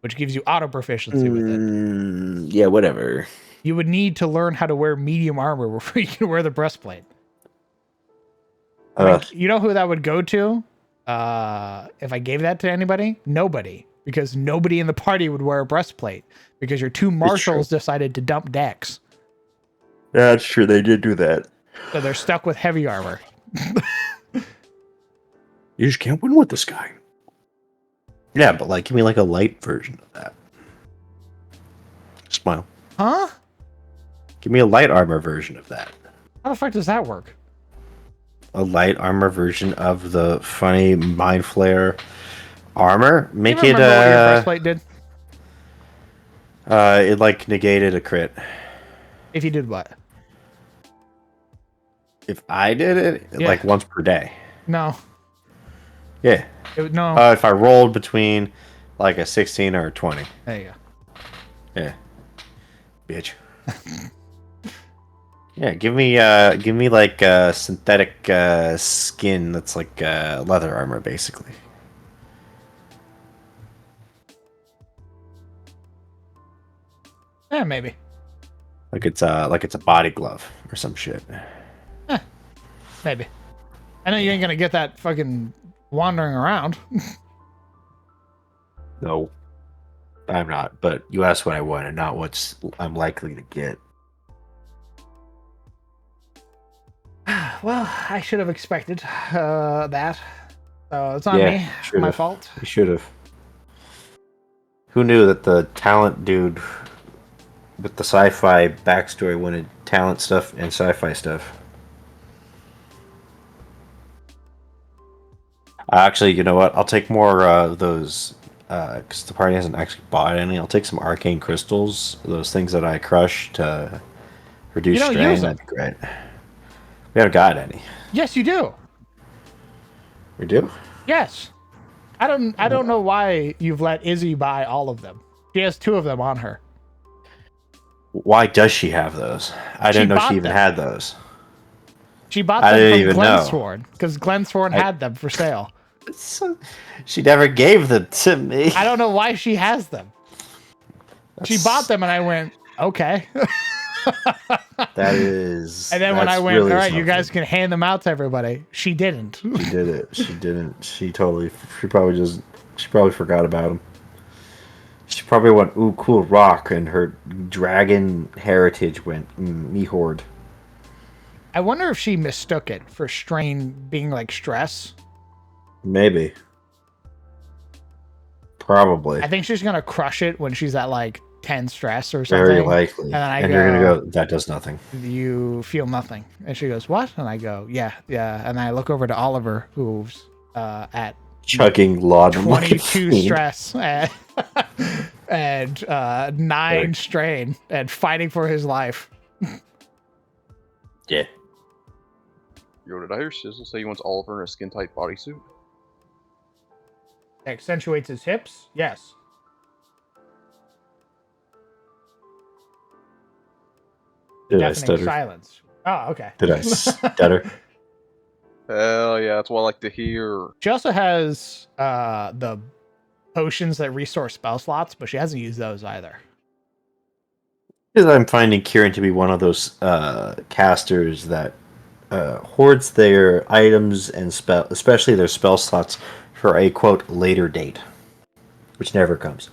which gives you auto proficiency with it. Yeah, whatever. You would need to learn how to wear medium armor before you can wear the breastplate. I think, you know who that would go to? If I gave that to anybody? Nobody. Because nobody in the party would wear a breastplate. Because your two marshals decided to dump decks. Yeah, that's true. They did do that. So they're stuck with heavy armor. You just can't win with this guy. Yeah, but like, give me like a light version of that. Smile. Huh? Give me a light armor version of that. How the fuck does that work? A light armor version of the funny mind flare armor. Make Do you it remember what your breastplate did? it like negated a crit. If you did what? If I did it, like once per day. No. Yeah. No. If I rolled between like a 16 or a 20. There you go. Yeah. Bitch. Yeah, give me like synthetic skin that's like leather armor, basically. Yeah, maybe. Like it's a body glove or some shit. Maybe. I know you ain't gonna get that fucking wandering around. No, I'm not. But you asked what I want and not what I'm likely to get. Well, I should have expected that. So it's on me. My fault. You should have. Who knew that the talent dude with the sci-fi backstory wanted talent stuff and sci-fi stuff? Actually, you know what? I'll take more of those because the party hasn't actually bought any. I'll take some arcane crystals, those things that I crush to reduce strain. That'd be great. We haven't got any. Yes, you do. We do? Yes. I don't know why you've let Izzy buy all of them. She has 2 of them on her. Why does she have those? I didn't know she even had those. She bought them from Glensworn because Glensworn had them for sale. She never gave them to me. I don't know why she has them. She bought them and I went, okay. That is. And then when I went, really all right, you guys can hand them out to everybody. She didn't. She did it. She didn't. She probably forgot about them. She probably went, ooh, cool rock, and her dragon heritage went, me horde. I wonder if she mistook it for strain being like stress. Maybe. Probably. I think she's gonna crush it when she's at like 10 stress or something. Very likely. And you're gonna go, that does nothing. You feel nothing. And she goes, what? And I go, yeah. And I look over to Oliver, who's at chugging laudanum 22 stress and 9 strain and fighting for his life. Yeah. Yo, did I hear Sizzle say he wants Oliver in a skin-tight bodysuit? Accentuates his hips? Yes. Did I stutter? Silence. Oh, okay. Did I stutter? Hell yeah, that's what I like to hear. She also has the potions that restore spell slots, but she hasn't used those either. Because I'm finding Kieran to be one of those casters that hoards their items and especially their spell slots for a quote later date, which never comes.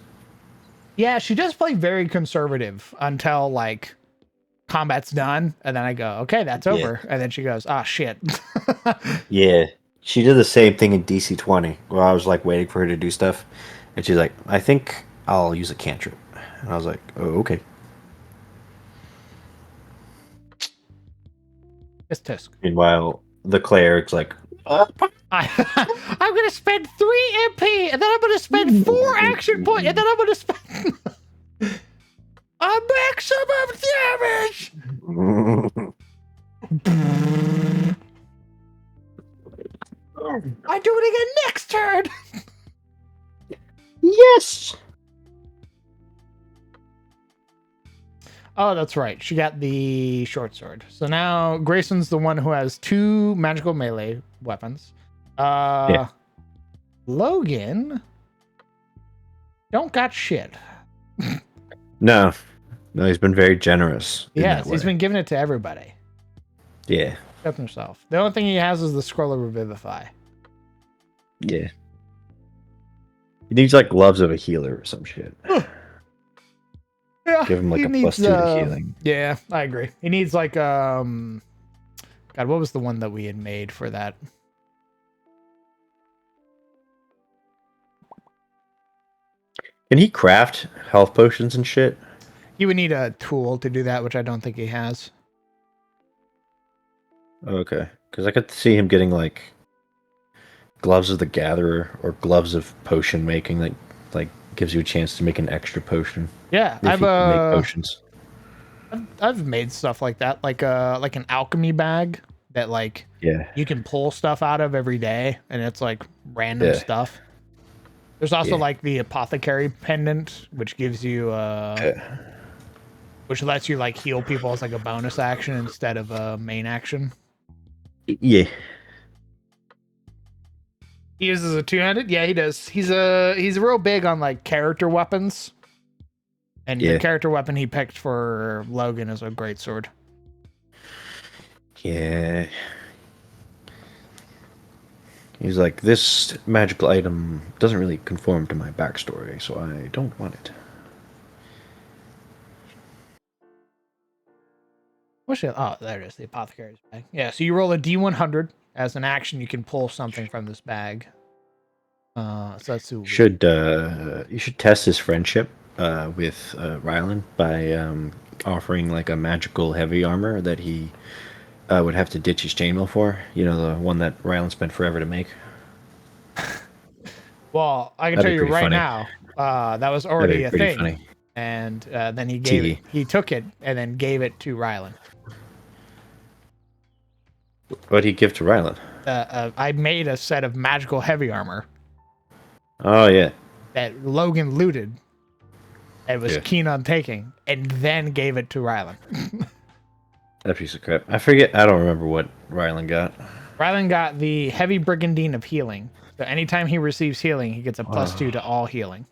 Yeah, she does play very conservative until like combat's done, and then I go, okay, that's over, and then she goes, ah, shit. Yeah, she did the same thing in DC 20, where I was like waiting for her to do stuff, and she's like, I think I'll use a cantrip, and I was like, oh, okay. It's Tisk. Meanwhile, the cleric's like, I'm gonna spend 3 MP, and then I'm gonna spend 4 action points, and then I'm gonna spend a maximum damage. I do it again next turn. Yes. Oh, that's right. She got the short sword. So now Grayson's the one who has 2 magical melee weapons. Logan don't got shit. No, he's been very generous. In Yes, that he's way. been giving it to everybody Yeah, except himself. The only thing he has is the scroll of revivify. yeah. He needs like gloves of a healer or some shit. Yeah, Give him like he a needs, +2 to healing. Yeah, I agree. He needs like God, what was the one that we had made for that? Can he craft health potions and shit? He would need a tool to do that, which I don't think he has. Okay, because I could see him getting like gloves of the gatherer or gloves of potion making. Like gives you a chance to make an extra potion. Yeah, If he can make potions. I've made stuff like that, like an alchemy bag that like Yeah, you can pull stuff out of every day, and it's like random Yeah. stuff. There's also Yeah. like the apothecary pendant, which gives you which lets you like heal people as like a bonus action instead of a main action. yeah. He uses a two-handed. Yeah, he does. He's real big on like character weapons, and the Yeah. character weapon he picked for Logan is a great sword. Yeah. He's like, this magical item doesn't really conform to my backstory, so I don't want it. What's it? Oh, there it is. The apothecary's bag. Yeah. So you roll a D100 as an action. You can pull something from this bag. So that's who You should test his friendship with Rylan by offering like a magical heavy armor that he would have to ditch his chainmail for. You know, the one that Rylan spent forever to make. Well, I can That'd tell be you pretty right funny. now, that was That'd already be a pretty thing. funny. And then he gave it. He took it and then gave it to Rylan. What'd he give to Rylan? I made a set of magical heavy armor Oh yeah. that Logan looted and was Yeah. keen on taking, and then gave it to Rylan. That piece of crap. I forget. I don't remember what Rylan got. Rylan got the heavy brigandine of healing. So anytime he receives healing, he gets a +2 to all healing.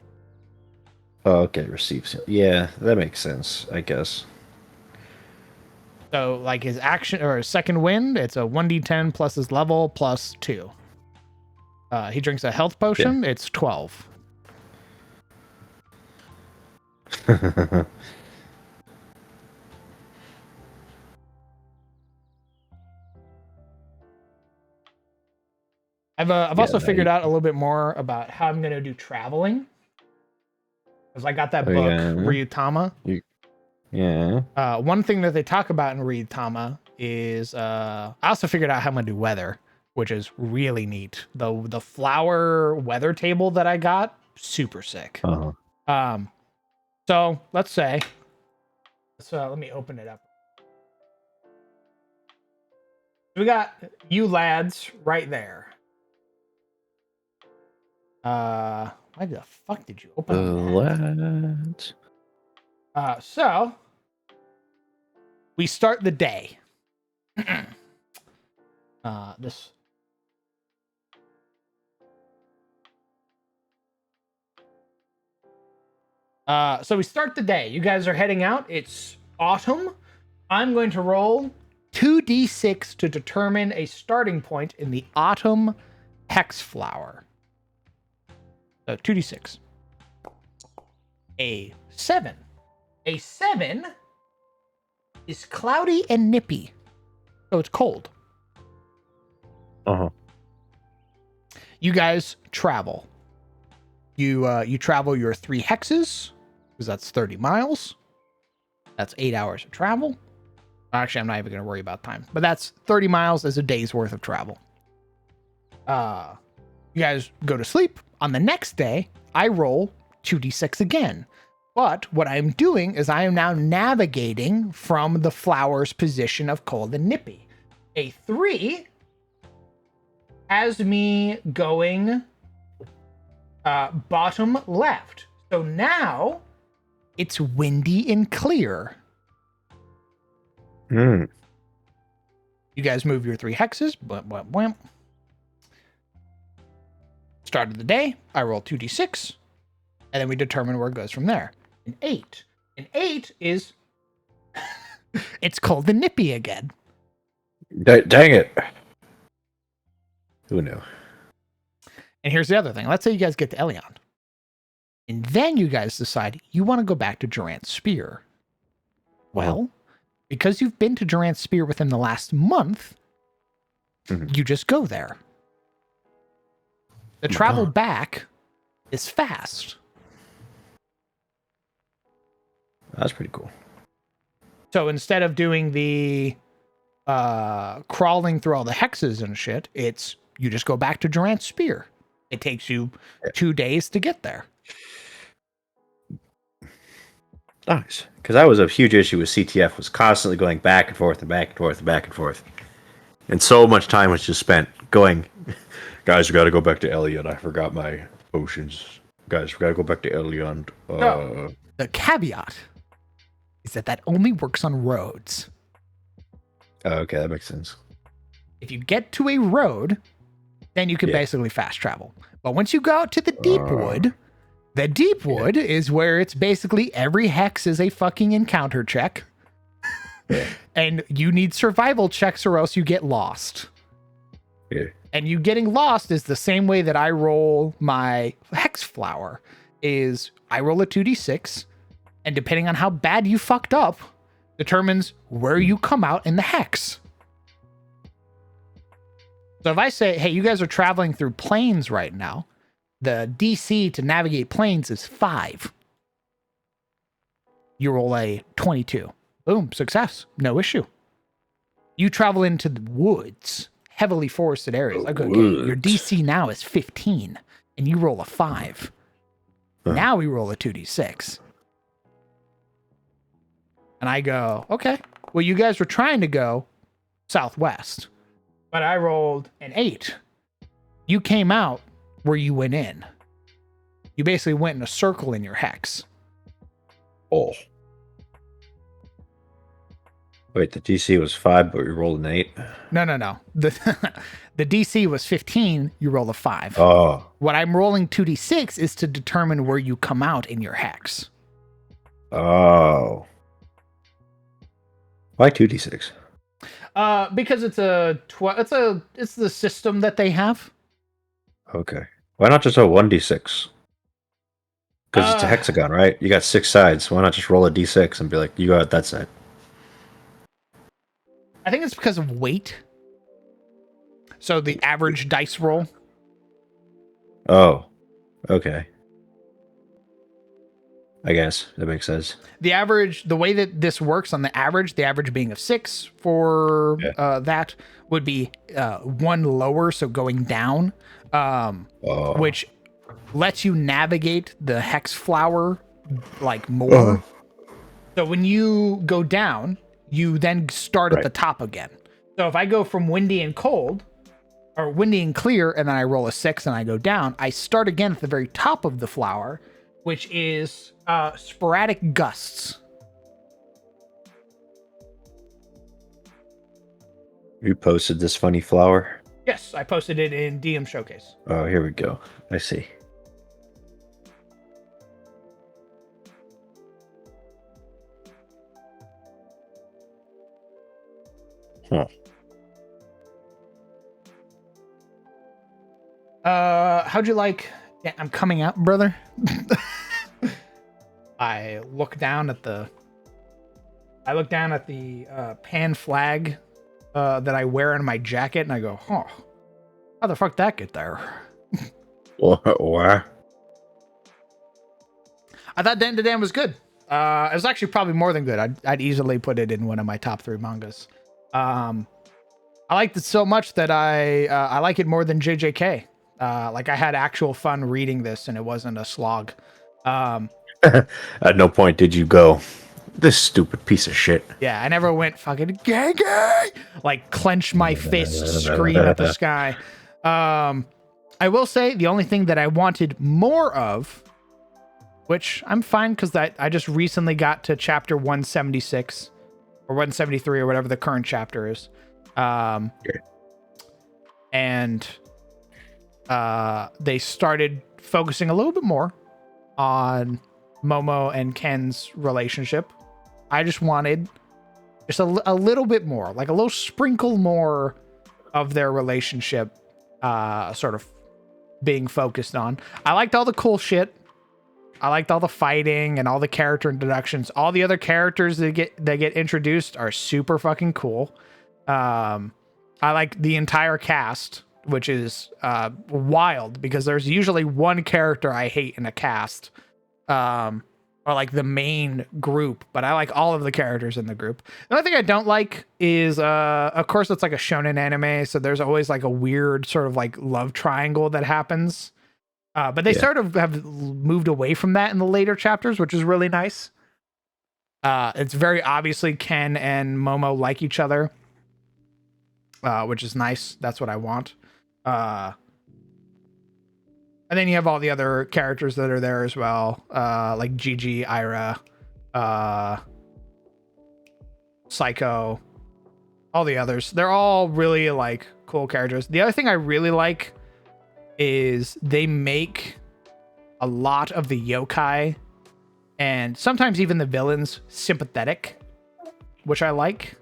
Oh, okay. Receives. Yeah, that makes sense. I guess. So like his action or his second wind, it's a 1d10 plus his level +2. He drinks a health potion, it's 12. I've also figured out a little bit more about how I'm gonna do traveling. Because I got that book, Ryutama. Yeah. One thing that they talk about in Ryutama is I also figured out how I'm gonna do weather, which is really neat. The flower weather table that I got, super sick. Uh-huh. So let's say, let me open it up. We got you lads right there. Why the fuck did you open on that? Lads. So we start the day. This. So we start the day. You guys are heading out. It's autumn. I'm going to roll 2d6 to determine a starting point in the autumn hex flower. So 2d6. A 7. A 7 is cloudy and nippy. So it's cold. Uh-huh. You guys travel. You travel your 3 hexes, because that's 30 miles. That's 8 hours of travel. Actually, I'm not even going to worry about time. But that's 30 miles as a day's worth of travel. You guys go to sleep. On the next day, I roll 2d6 again. But what I'm doing is I am now navigating from the flower's position of cold and nippy. A 3 has me going bottom left. So now it's windy and clear. Mm. You guys move your 3 hexes. Start of the day, I roll 2d6. and then we determine where it goes from there. An 8. An 8 is it's called the Nippy again. Dang it. Who knew? And here's the other thing. Let's say you guys get to Elion. And then you guys decide you want to go back to Durant's Spear. Well, because you've been to Durant's Spear within the last month, you just go there. The travel back is fast. That's pretty cool. So instead of doing the crawling through all the hexes and shit, it's you just go back to Durant's Spear. It takes you 2 days to get there. Nice. Because that was a huge issue with CTF, was constantly going back and forth and back and forth and back and forth. And so much time was just spent going, guys, we got to go back to Elion. I forgot my potions. Guys, we got to go back to Elion. No. The caveat is that only works on roads. Okay, that makes sense. If you get to a road, then you can basically fast travel. But once you go out to the Deepwood, the Deepwood is where it's basically every hex is a fucking encounter check. And you need survival checks or else you get lost. Yeah. And you getting lost is the same way that I roll my hex flower. Is I roll a 2d6, and depending on how bad you fucked up, determines where you come out in the hex. So if I say, hey, you guys are traveling through plains right now, the DC to navigate plains is 5. You roll a 22. Boom, success. No issue. You travel into the woods, heavily forested areas. Like, okay, your DC now is 15, and you roll a 5. Now we roll a 2d6. And I go, okay, well, you guys were trying to go southwest, but I rolled an 8. You came out where you went in. You basically went in a circle in your hex. Oh. Wait, the DC was 5, but you rolled an 8? No. The DC was 15, you roll a 5. Oh. What I'm rolling 2d6 is to determine where you come out in your hex. Oh. Why 2d6? Because it's it's the system that they have. Okay. Why not just a 1d6? Because it's a hexagon, right? You got 6 sides. Why not just roll a d6 and be like, you go out that side? I think it's because of weight. So the average dice roll. Oh. Okay. I guess that makes sense. The way that this works on the average being of 6 for that would be 1 lower, so going down, which lets you navigate the hex flower like more. So when you go down, you then start at the top again. So if I go from windy and cold, or windy and clear, and then I roll a 6 and I go down, I start again at the very top of the flower, which is sporadic gusts. You posted this funny flower? Yes, I posted it in DM Showcase. Oh, here we go. I see. Huh. How'd you like? Yeah, I'm coming out, brother. I look down at the pan flag that I wear on my jacket, and I go, "Huh, how the fuck that get there?" What? I thought Dan to Dan was good. It was actually probably more than good. I'd easily put it in one of my top 3 mangas. I liked it so much that I like it more than JJK. Like I had actual fun reading this, and it wasn't a slog. At no point did you go, this stupid piece of shit. Yeah, I never went fucking gay, like clench my fist, scream at the sky. I will say the only thing that I wanted more of, which I'm fine because I just recently got to chapter 176 or 173 or whatever the current chapter is. And they started focusing a little bit more on Momo and Ken's relationship. I just wanted just a little bit more, like a little sprinkle more of their relationship sort of being focused on. I liked all the cool shit. I liked all the fighting and all the character introductions. All the other characters that get introduced are super fucking cool. I like the entire cast, which is wild because there's usually one character I hate in a cast. Or like the main group, but I like all of the characters in the group. The only thing I don't like is, of course, it's like a shonen anime, so there's always like a weird sort of like love triangle that happens. But they sort of have moved away from that in the later chapters, which is really nice. It's very obviously Ken and Momo like each other, which is nice. That's what I want. And then you have all the other characters that are there as well, like Gigi, Ira, Psycho, all the others. They're all really like cool characters. The other thing I really like is they make a lot of the yokai and sometimes even the villains sympathetic, which I like.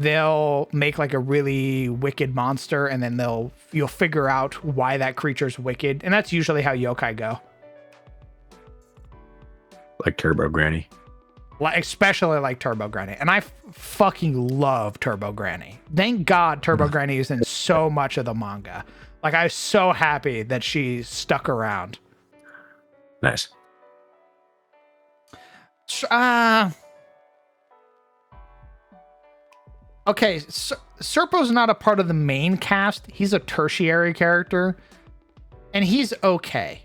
They'll make like a really wicked monster and then you'll figure out why that creature's wicked. And that's usually how yokai go. Like Turbo Granny. Especially like Turbo Granny. And I fucking love Turbo Granny. Thank God Turbo Granny is in so much of the manga. Like, I was so happy that she stuck around. Nice. Okay, Serpo's not a part of the main cast. He's a tertiary character. And he's okay.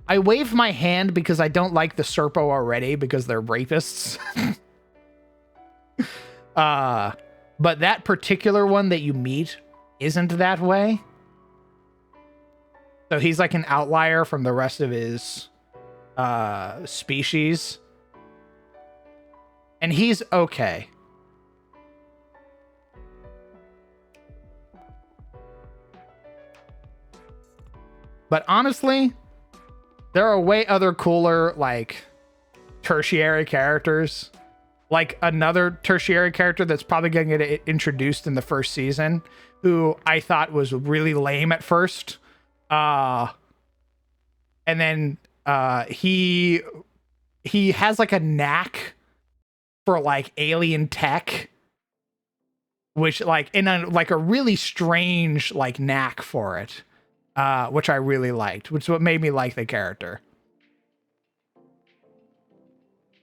I wave my hand because I don't like the Serpo already because they're rapists. But that particular one that you meet isn't that way. So he's like an outlier from the rest of his species. And he's okay. But honestly, there are way other cooler, like, tertiary characters. Like another tertiary character that's probably going to get introduced in the first season, who I thought was really lame at first. And then he has like a knack for like alien tech, which like in a like a really strange like knack for it, which I really liked, which is what made me like the character.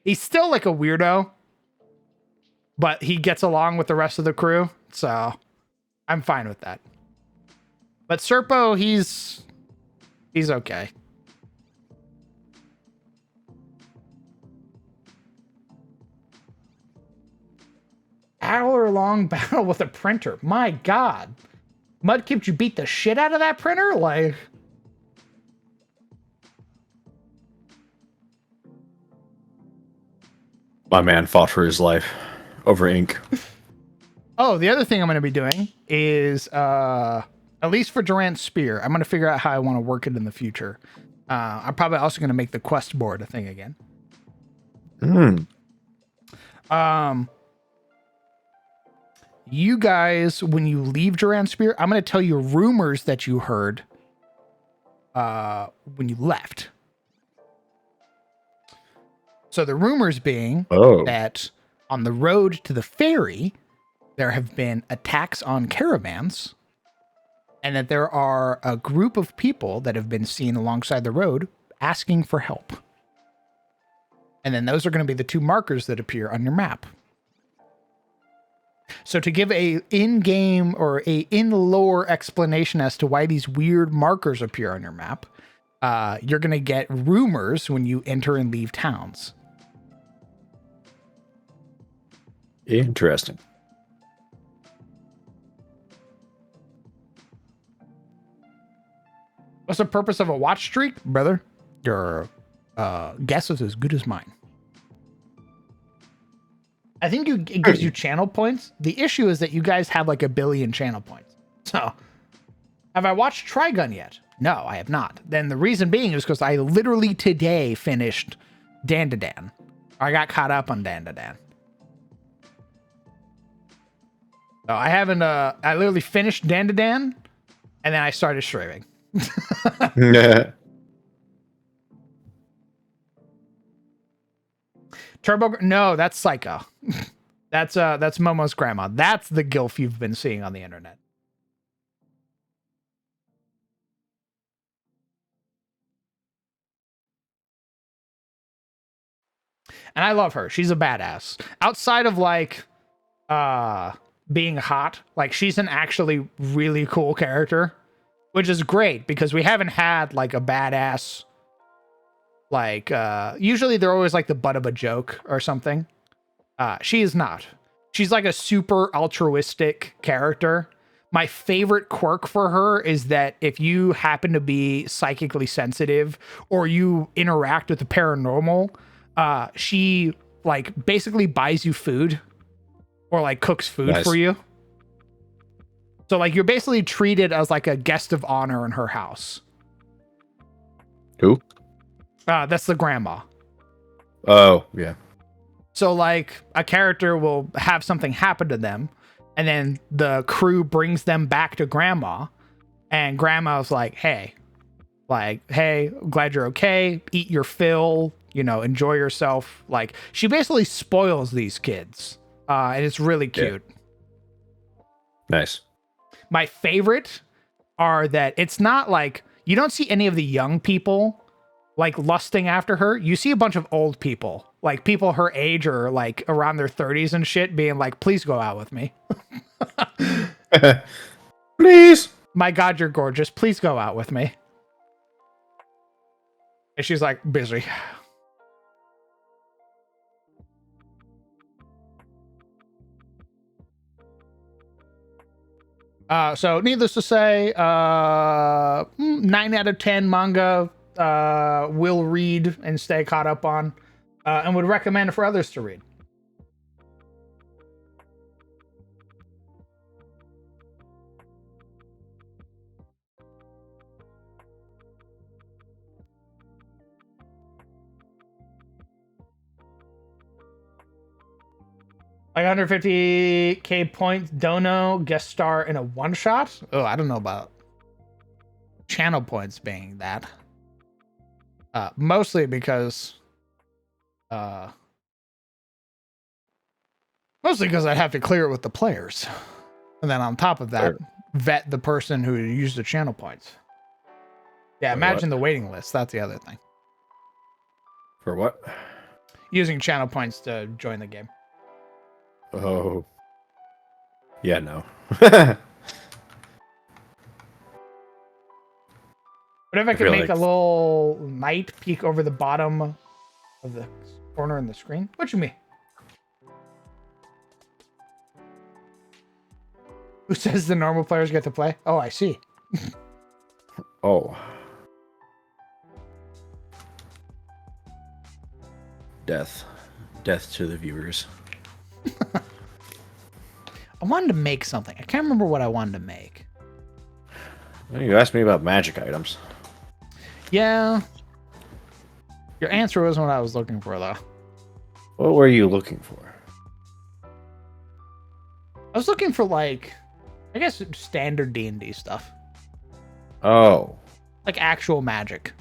He's still like a weirdo, but he gets along with the rest of the crew, so I'm fine with that. But Serpo, he's okay. Hour-long battle with a printer. My God. Mudkip, you beat the shit out of that printer? Like... My man fought for his life over ink. Oh, the other thing I'm going to be doing is, at least for Durant's Spear, I'm going to figure out how I want to work it in the future. I'm probably also going to make the quest board a thing again. You guys, when you leave Durant's Spear, I'm going to tell you rumors that you heard when you left. So the rumors being that on the road to the ferry, there have been attacks on caravans, and that there are a group of people that have been seen alongside the road asking for help. And then those are going to be the two markers that appear on your map. So to give a in-game or a in-lore explanation as to why these weird markers appear on your map, you're going to get rumors when you enter and leave towns. Interesting. What's the purpose of a watch streak, brother? Your guess is as good as mine. I think it gives you channel points. The issue is that you guys have like 1 billion channel points. So Have I watched Trigun yet? No, I have not. Then the reason being is because I literally today finished Dandadan. I got caught up on Dandadan. So I haven't, I literally finished Dandadan, and then I started streaming. Turbo, no, that's Psycho. That's Momo's grandma. That's the gilf you've been seeing on the internet. And I love her. She's a badass. Outside of like being hot, like she's an actually really cool character, which is great because we haven't had like a badass like usually they're always like the butt of a joke or something. She is not. She's like a super altruistic character. My favorite quirk for her is that if you happen to be psychically sensitive or you interact with the paranormal, she like basically buys you food or like cooks food Nice. for you. So like you're basically treated as like a guest of honor in her house. Who? That's the grandma. Oh, yeah. So like a character will have something happen to them and then the crew brings them back to grandma and grandma's like, hey, glad you're okay. Eat your fill, you know, enjoy yourself. Like she basically spoils these kids. And it's really cute. Yeah. Nice. My favorite are that it's not like you don't see any of the young people like lusting after her. You see a bunch of old people, like people her age or like around their 30s and shit being like, please go out with me. Please. My God, you're gorgeous. Please go out with me. And she's like, busy. So needless to say, 9 out of 10 manga will read and stay caught up on, and would recommend for others to read. Like 150k points, Dono guest star in a one shot. Oh, I don't know about channel points being that. Mostly because, I'd have to clear it with the players, and then on top of that, vet the person who used the channel points. Yeah, imagine the waiting list. That's the other thing. For what? Using channel points to join the game. Oh. Yeah, no. What if I could feel make like- a little night peek over the bottom of the corner in the screen? What you mean? Who says the normal players get to play? Oh, I see. Oh. Death. Death to the viewers. I wanted to make something. I can't remember what I wanted to make. Well, you asked me about magic items. Yeah. Your answer wasn't what I was looking for, though. What were you looking for? I was looking for, like, I guess standard D&D stuff. Oh. Like actual magic.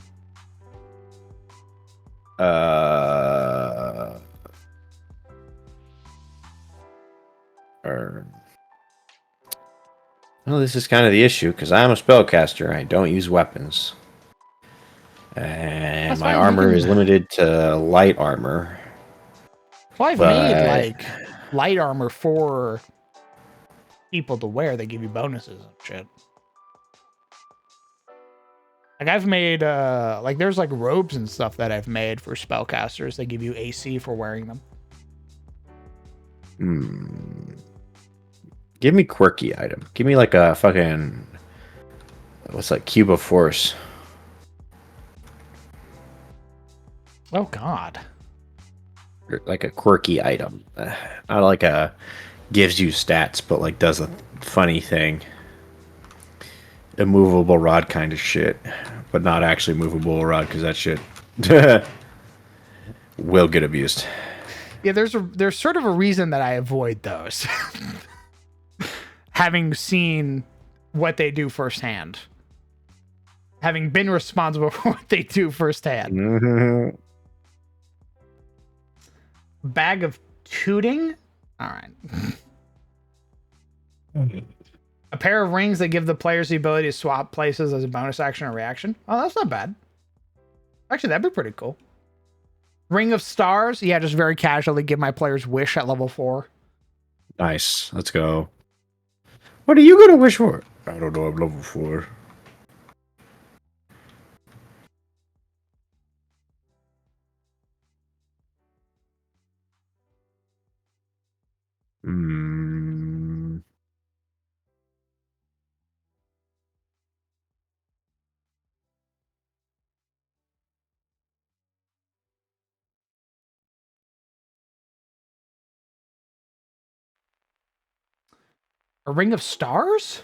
Well, this is kind of the issue because I'm a spellcaster. I don't use weapons, and That's my fine, you armor can- is limited to light armor. Well, I've But- made, like, light armor for people to wear. They give you bonuses and shit. Like, I've made, like, there's, like, robes and stuff that I've made for spellcasters. They give you AC for wearing them. Give me quirky item. Give me like a fucking what's like cube of force. Oh, God. Or like a quirky item. Not like a gives you stats, but like does a funny thing. immovable rod kind of shit, but not actually movable rod because that shit will get abused. Yeah, there's sort of a reason that I avoid those. Having seen what they do firsthand. Having been responsible for what they do firsthand. Mm-hmm. Bag of tooting? Alright. A pair of rings that give the players the ability to swap places as a bonus action or reaction. Oh, that's not bad. Actually, that'd be pretty cool. Ring of Stars. Yeah, just very casually give my players wish at level 4. Nice. Let's go. What are you gonna wish for? I don't know. I'm level 4. Hmm. A Ring of Stars?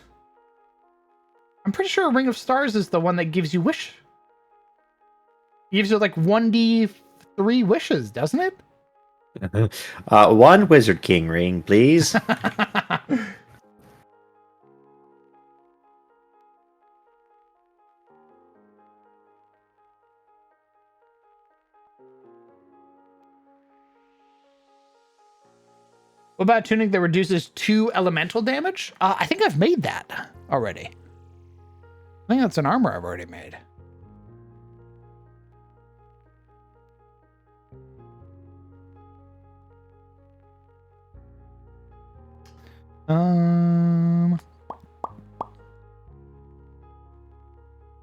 I'm pretty sure a Ring of Stars is the one that gives you wish. It gives you like 1d3 wishes, doesn't it? One Wizard King ring, please. What about tunic that reduces 2 elemental damage? I think I've made that already. I think that's an armor I've already made.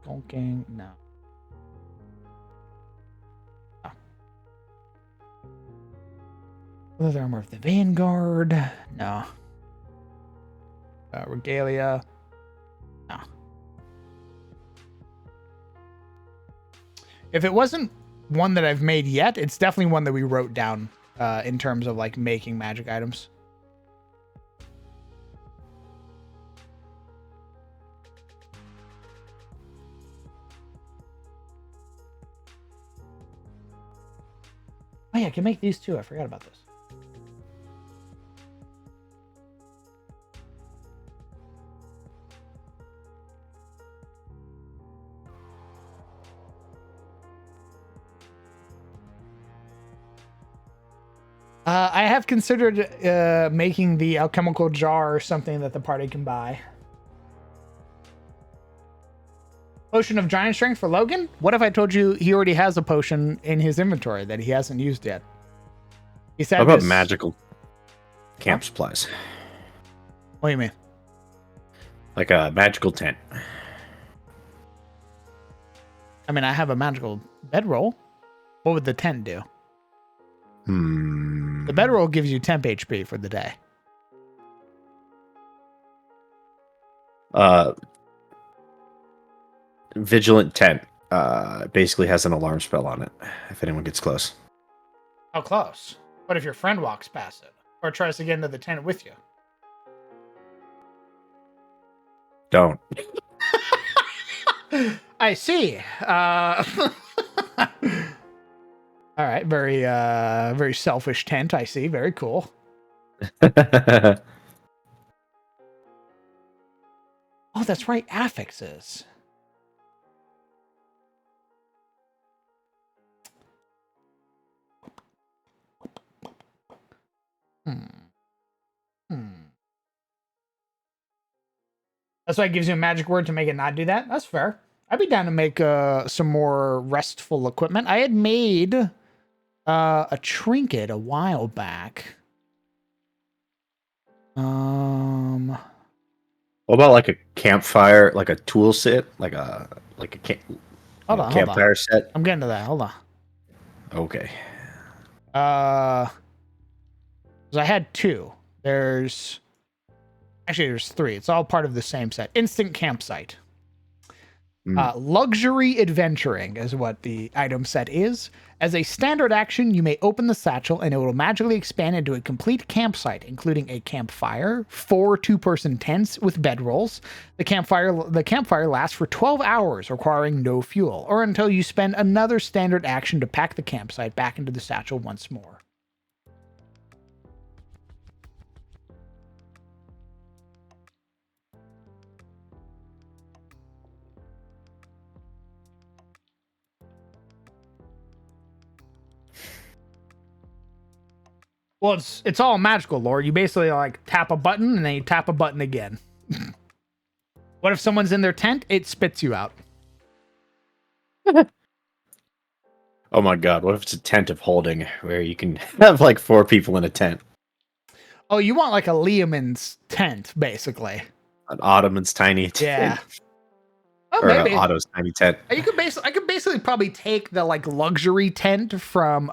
Gonking, no. Oh. Leather armor of the Vanguard, no. Regalia, no. If it wasn't one that I've made yet, it's definitely one that we wrote down in terms of like making magic items. Oh yeah, I can make these too. I forgot about this. I have considered making the alchemical jar something that the party can buy. Potion of giant strength for Logan? What if I told you he already has a potion in his inventory that he hasn't used yet? He said How about this... magical camp supplies? What do you mean? Like a magical tent. I mean, I have a magical bedroll. What would the tent do? The bedroll gives you temp HP for the day. Vigilant tent basically has an alarm spell on it if anyone gets close. How close? What if your friend walks past it? Or tries to get into the tent with you? Don't. I see. All right, very selfish tent. I see. Very cool. Oh, that's right. Affixes. That's why it gives you a magic word to make it not do that. That's fair. I'd be down to make some more restful equipment. I had made a trinket a while back. What about like a campfire, like a tool set, like a campfire set? I'm getting to that. Hold on. Okay. 'Cause I had 2. There's 3. It's all part of the same set. Instant campsite. Luxury adventuring is what the item set is. As a standard action, you may open the satchel and it will magically expand into a complete campsite, including a campfire, 4 two-person tents with bedrolls. The campfire lasts for 12 hours, requiring no fuel, or until you spend another standard action to pack the campsite back into the satchel once more. Well, it's all magical lore. You basically like tap a button and then you tap a button again. What if someone's in their tent? It spits you out. Oh my god, what if it's a tent of holding where you can have like 4 people in a tent? Oh, you want like a Leoman's tent, basically. An Ottoman's tiny tent. Yeah. Oh, Or maybe. an Otto's tiny tent. I could basically probably take the like luxury tent from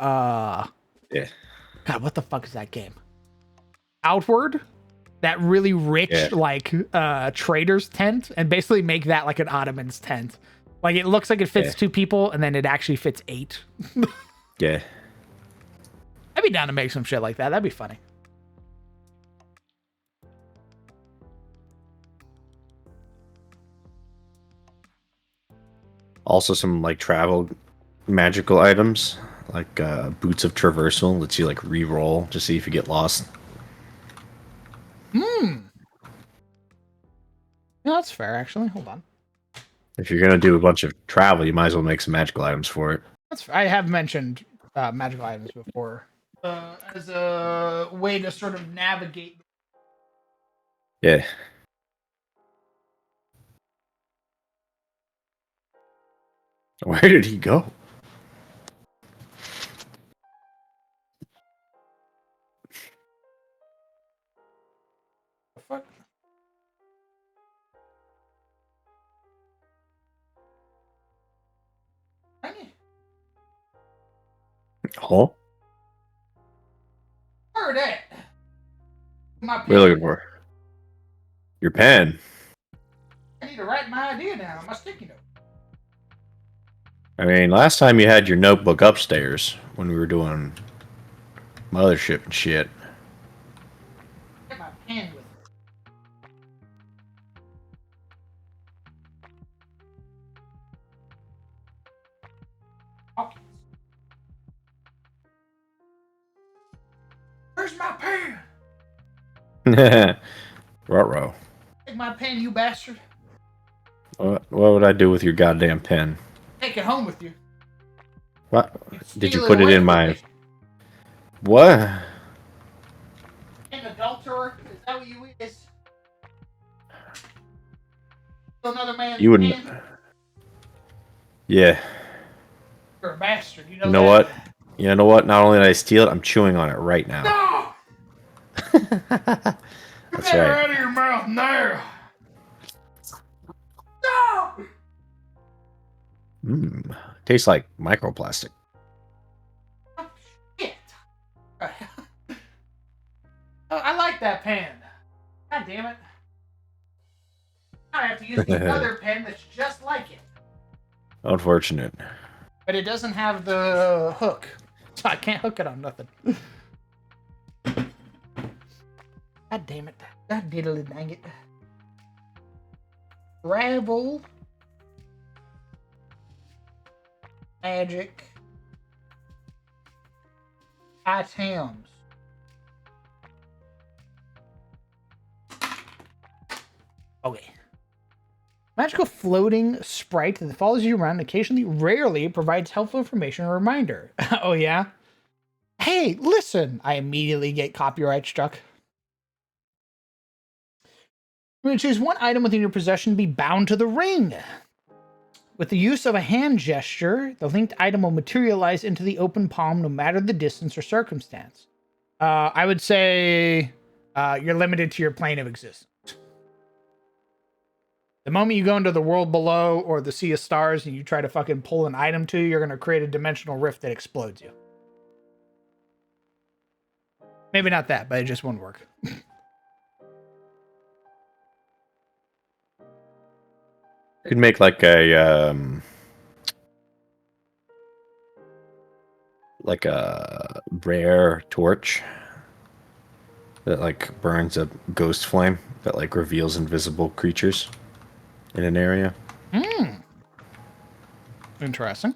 Yeah. God, what the fuck is that game? Outward? That really rich like trader's tent, and basically make that like an Ottoman's tent. Like it looks like it fits 2 people and then it actually fits 8. Yeah. I'd be down to make some shit like that. That'd be funny. Also some like travel magical items. Like boots of traversal lets you like re-roll to see if you get lost. No, that's fair actually. Hold on. If you're gonna do a bunch of travel, you might as well make some magical items for it. I have mentioned magical items before as a way to sort of navigate. Yeah. Where did he go? The fuck? Hey, Oh, heard it. My we're pen. looking for your pen. I need to write my idea down on my sticky note. I mean, last time you had your notebook upstairs when we were doing mothership and shit. Get my pen with me. Okay. Where's my pen? Ruh-roh. Take my pen, you bastard. What would I do with your goddamn pen? Take it home with you. What? Did you Steal put it away in from my... me. What? An adulterer? Is that what you is? Steal another man's You wouldn't... pen? Yeah. You're a bastard. You know, You know that? what? You know what? Not only did I steal it, I'm chewing on it right now. No! That's Get her right. out of your mouth now! No! Tastes like microplastic. Oh, shit. Oh, I like that pen. God damn it. Now I have to use the other pen that's just like it. Unfortunate. But it doesn't have the hook. So I can't hook it on nothing. God damn it. God diddly dang it. Travel. Magic. Items. Okay. Magical floating sprite that follows you around and occasionally, rarely, provides helpful information or reminder. Oh, yeah? Hey, listen! I immediately get copyright struck. You may choose one item within your possession to be bound to the ring. With the use of a hand gesture, the linked item will materialize into the open palm no matter the distance or circumstance. I would say you're limited to your plane of existence. The moment you go into the world below or the sea of stars and you try to fucking pull an item to, you're going to create a dimensional rift that explodes you. Maybe not that, but it just won't work. You could make like a rare torch that like burns a ghost flame that like reveals invisible creatures in an area. Hmm. Interesting.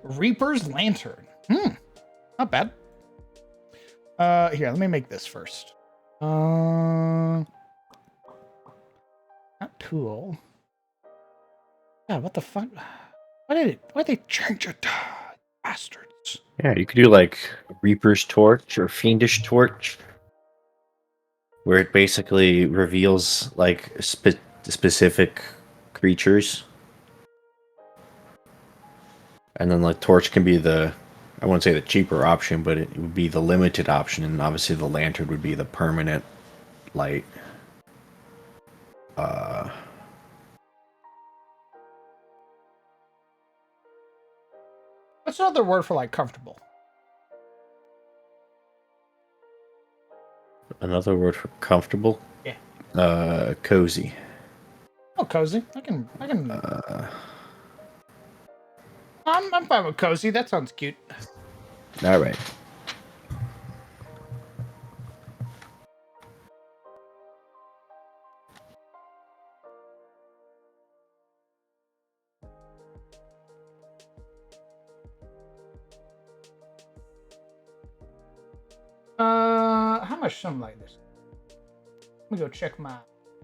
Reaper's Lantern. Not bad. Here, let me make this first. Not tool. God, what the fuck? Why'd they change it? Bastards. Yeah, you could do like Reaper's Torch or Fiendish Torch, where it basically reveals like specific creatures. And then like Torch can be I wouldn't say the cheaper option, but it would be the limited option, and obviously the Lantern would be the permanent light. What's another word for like comfortable? Another word for comfortable? Yeah. Cozy. Oh, cozy. I can. I'm fine with cozy. That sounds cute. All right. How much something like this? Let me go check my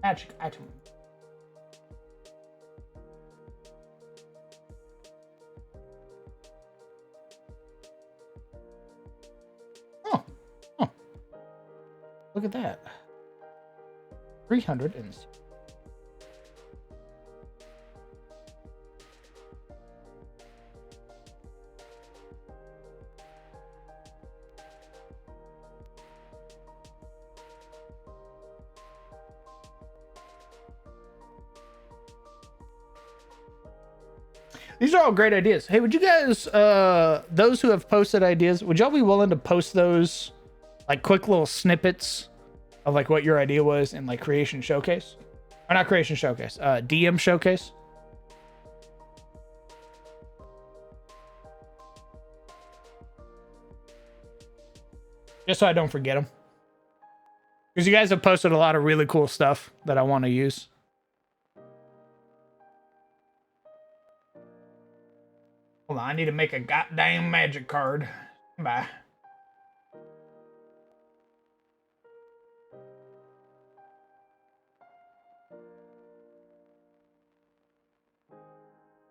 magic item. Oh. Look at that. 300 and. These are all great ideas. Hey, would you guys, those who have posted ideas, would y'all be willing to post those, like, quick little snippets of, like, what your idea was in, like, Creation Showcase? Or not Creation Showcase, DM Showcase? Just so I don't forget them. Because you guys have posted a lot of really cool stuff that I want to use. Hold on, I need to make a goddamn magic card. Bye.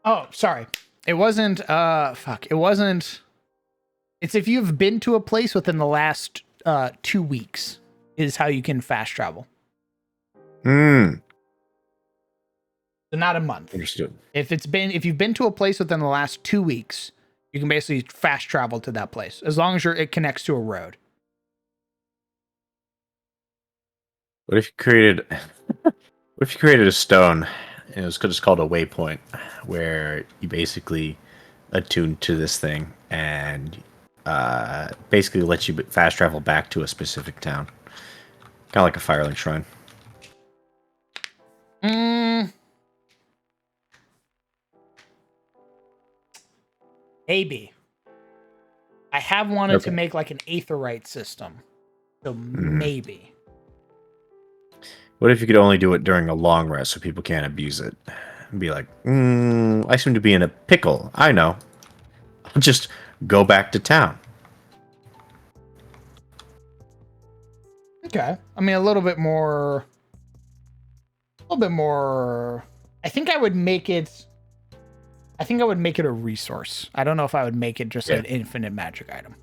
Oh, sorry. It wasn't, it wasn't. It's if you've been to a place within the last 2 weeks is how you can fast travel. So not a month. Understood. If you've been to a place within the last 2 weeks, you can basically fast travel to that place as long as it connects to a road. What if you created a stone and it was just called a waypoint, where you basically attune to this thing and basically lets you fast travel back to a specific town, kind of like a Firelink Shrine. Maybe. I have wanted to make like an aetherite system. So maybe. What if you could only do it during a long rest so people can't abuse it? and be like, I seem to be in a pickle. I know. I'll just go back to town. Okay. I mean, a little bit more. I think I would make it. I think I would make it a resource. I don't know if I would make it just Yeah. an infinite magic item.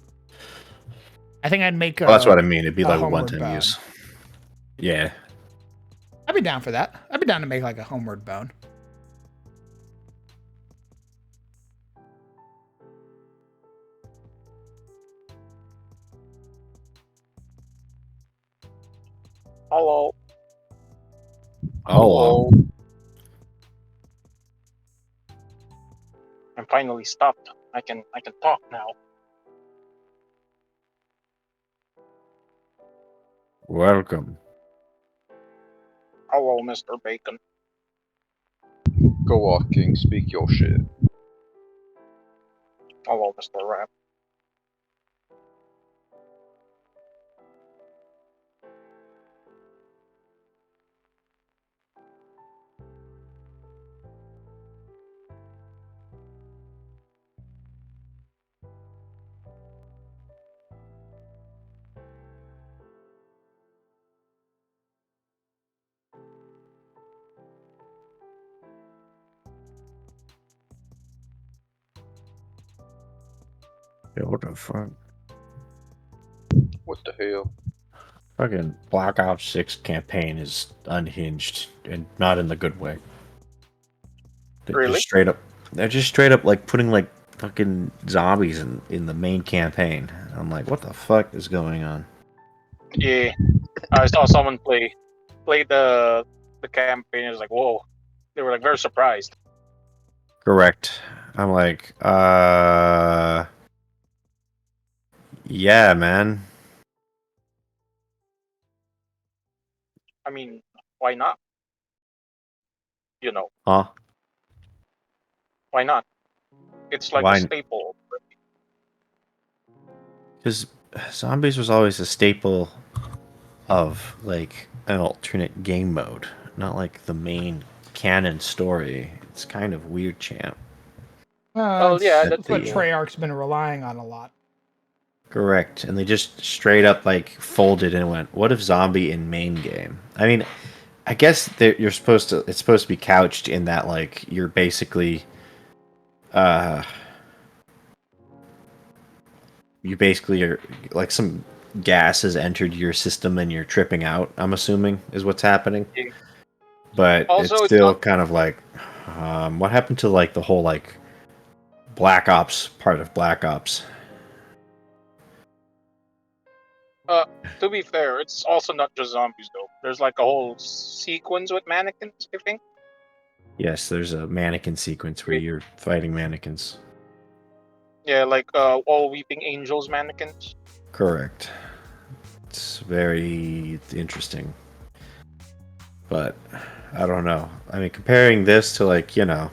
I think I'd make. Well, that's what I mean. It'd be a like homeward one-time bone. use. Yeah. I'd be down for that. I'd be down to make like a homeward bone. Hello. Oh, I'm finally stopped. I can talk now. welcome. Hello, Mr. Bacon. Go off, King. Speak your shit. Hello, Mr. Rap. Yeah, what the fuck? What the hell? Fucking Black Ops 6 campaign is unhinged and not in the good way. They're Really? they're just straight up like putting like fucking zombies in the main campaign. I'm like, what the fuck is going on? Yeah, I saw someone play the campaign. It was like, whoa. They were like very surprised. Correct. I'm like, yeah, man. I mean, why not? You know, Huh? why not? It's like a Why? staple. Because zombies was always a staple of like an alternate game mode, not like the main canon story. It's kind of weird, champ. Oh, yeah, That's that's what the- Treyarch's been relying on a lot. Correct. And they just straight up like folded and went, what if zombie in main game? I mean, I guess you're supposed to, it's supposed to be couched in that like you're basically you basically are like some gas has entered your system and you're tripping out, I'm assuming is what's happening. Yeah. But Also, it's it's still not- kind of like what happened to like the whole like Black Ops part of Black Ops? To be fair, it's also not just zombies though. There's like a whole sequence with mannequins, I think. Yes, there's a mannequin sequence where you're fighting mannequins. Yeah, like all weeping angels mannequins. Correct. It's very interesting. But I don't know. I mean, comparing this to like, you know,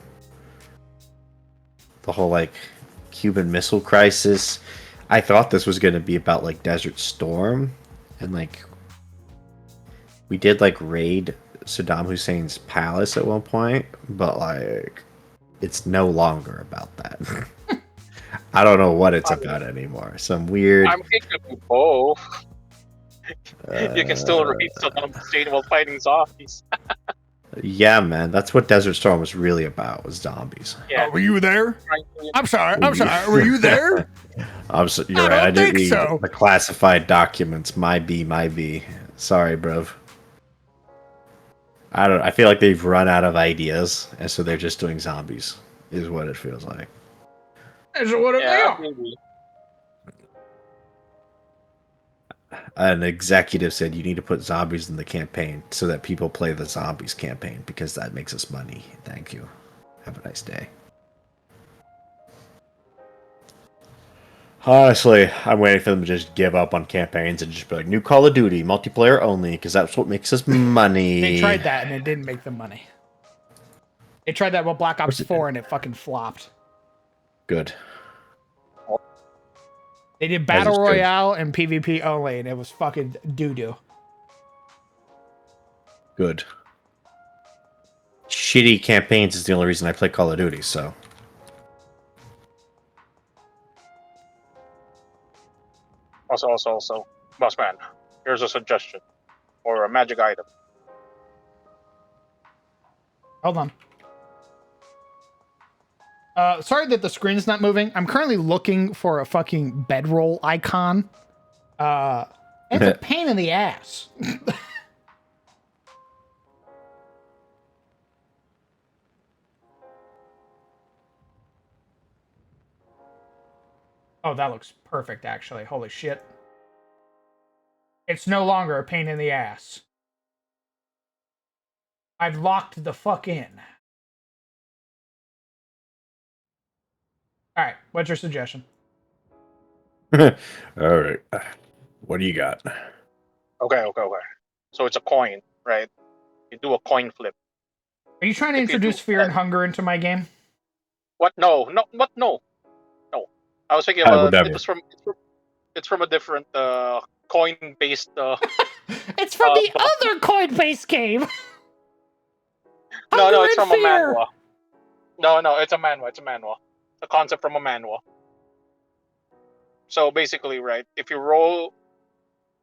the whole like Cuban Missile Crisis, I thought this was going to be about like Desert Storm and like we did like raid Saddam Hussein's palace at one point, but like it's no longer about that. I don't know what it's about anymore. Some weird. I'm thinking of both. You can still read Saddam Hussein while fighting zombies. Yeah, man, that's what Desert Storm was really about. Was zombies. Yeah, Were you there? frankly, I'm sorry. Were you there? You're I right. I don't didn't think read so. the classified documents. My B. Sorry, bro. I feel like they've run out of ideas, and so they're just doing zombies. Is what it feels like. Is what it yeah, is. maybe. An executive said you need to put zombies in the campaign so that people play the zombies campaign because that makes us money. Thank you. Have a nice day. Honestly, I'm waiting for them to just give up on campaigns and just be like, new Call of Duty, multiplayer only, because that's what makes us money. They tried that and it didn't make them money. They tried that with Black Ops 4 and it fucking flopped. Good. They did As Battle it's good. Royale and PvP only and it was fucking doo-doo. Good. shitty campaigns is the only reason I play Call of Duty. So Also, boss man, here's a suggestion or a magic item. Hold on. Sorry that the screen is not moving. I'm currently looking for a fucking bedroll icon. It's a pain in the ass. Oh, that looks perfect, actually. Holy shit. It's no longer a pain in the ass. I've locked the fuck in. Alright, what's your suggestion? all right, what do you got? Okay. So it's a coin, right? You do a coin flip. Are you trying to If you introduce do fear and hunger into my game? What? No. I was thinking How of would that it be? was it's from a different coin-based. It's from the box. other coin-based game. No, Hunger it's and from a fear. manhwa. No, it's a manhwa. It's a manhwa. The concept from a manhwa. So basically, right? If you roll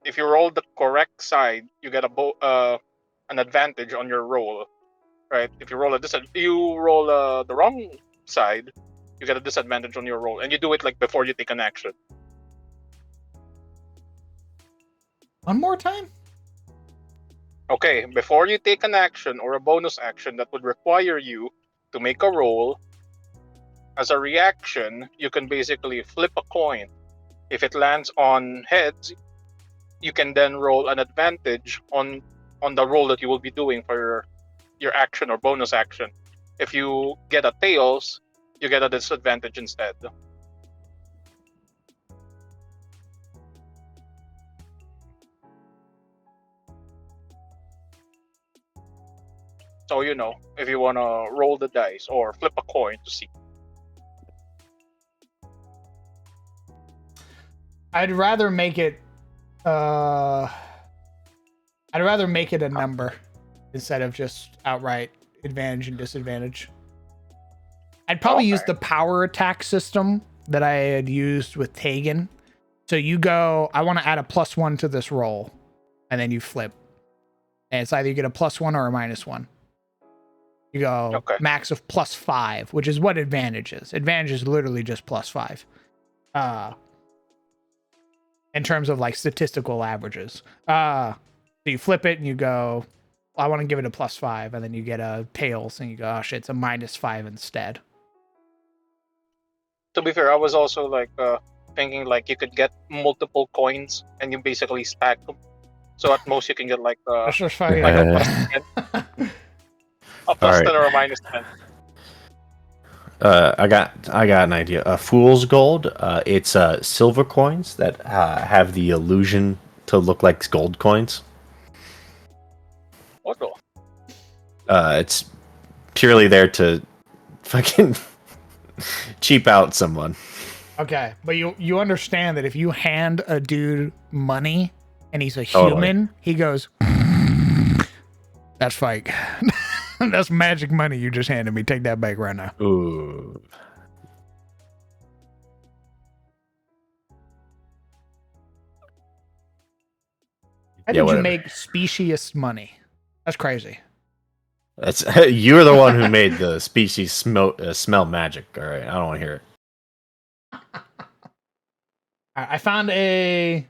the correct side, you get an advantage on your roll, right? If you roll the wrong side, you get a disadvantage on your roll, and you do it like before you take an action. One more time? Okay, before you take an action or a bonus action that would require you to make a roll, as a reaction, you can basically flip a coin. If it lands on heads, you can then roll an advantage on the roll that you will be doing for your action or bonus action. If you get a tails, you get a disadvantage instead. So if you want to roll the dice or flip a coin to see. I'd rather make it a number instead of just outright advantage and disadvantage. I'd probably use the power attack system that I had used with Tegan. So you go, I want to add a +1 to this roll, and then you flip. And it's either you get a +1 or a -1. You go max of +5, which is what advantage is. Advantage is literally just +5. In terms of like statistical averages. So you flip it and you go, I want to give it a +5, and then you get a tails and you go, oh shit, it's a -5 instead. To be fair, I was also like thinking like you could get multiple coins and you basically stack them. So at most you can get like That's just funny. like a +10, a +10 or a -10. I got an idea. Fool's gold. It's silver coins that have the illusion to look like gold coins. What the? It's purely there to fucking cheap out someone. Okay, but you understand that if you hand a dude money and he's a Totally. human, he goes, that's fake. That's magic money you just handed me. Take that back right now. Ooh. How did you make specious money? That's crazy. That's you're the one who made the species smell magic. All right, I don't want to hear it. I found a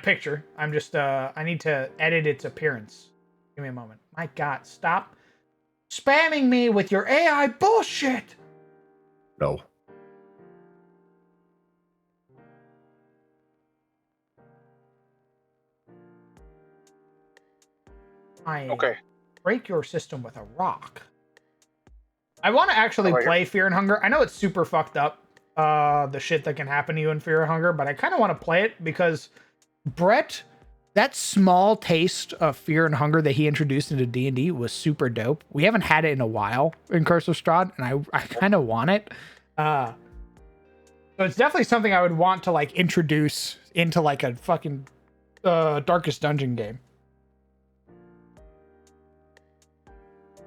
picture. I'm just I need to edit its appearance. Give me a moment. My God, stop spamming me with your AI bullshit. No. Okay. Break your system with a rock. I want to actually play Fear and Hunger. I know it's super fucked up, the shit that can happen to you in Fear and Hunger, but I kind of want to play it because Brett, that small taste of Fear and Hunger that he introduced into D&D was super dope. We haven't had it in a while in Curse of Strahd, and I kind of want it. So it's definitely something I would want to like introduce into like a fucking Darkest Dungeon game.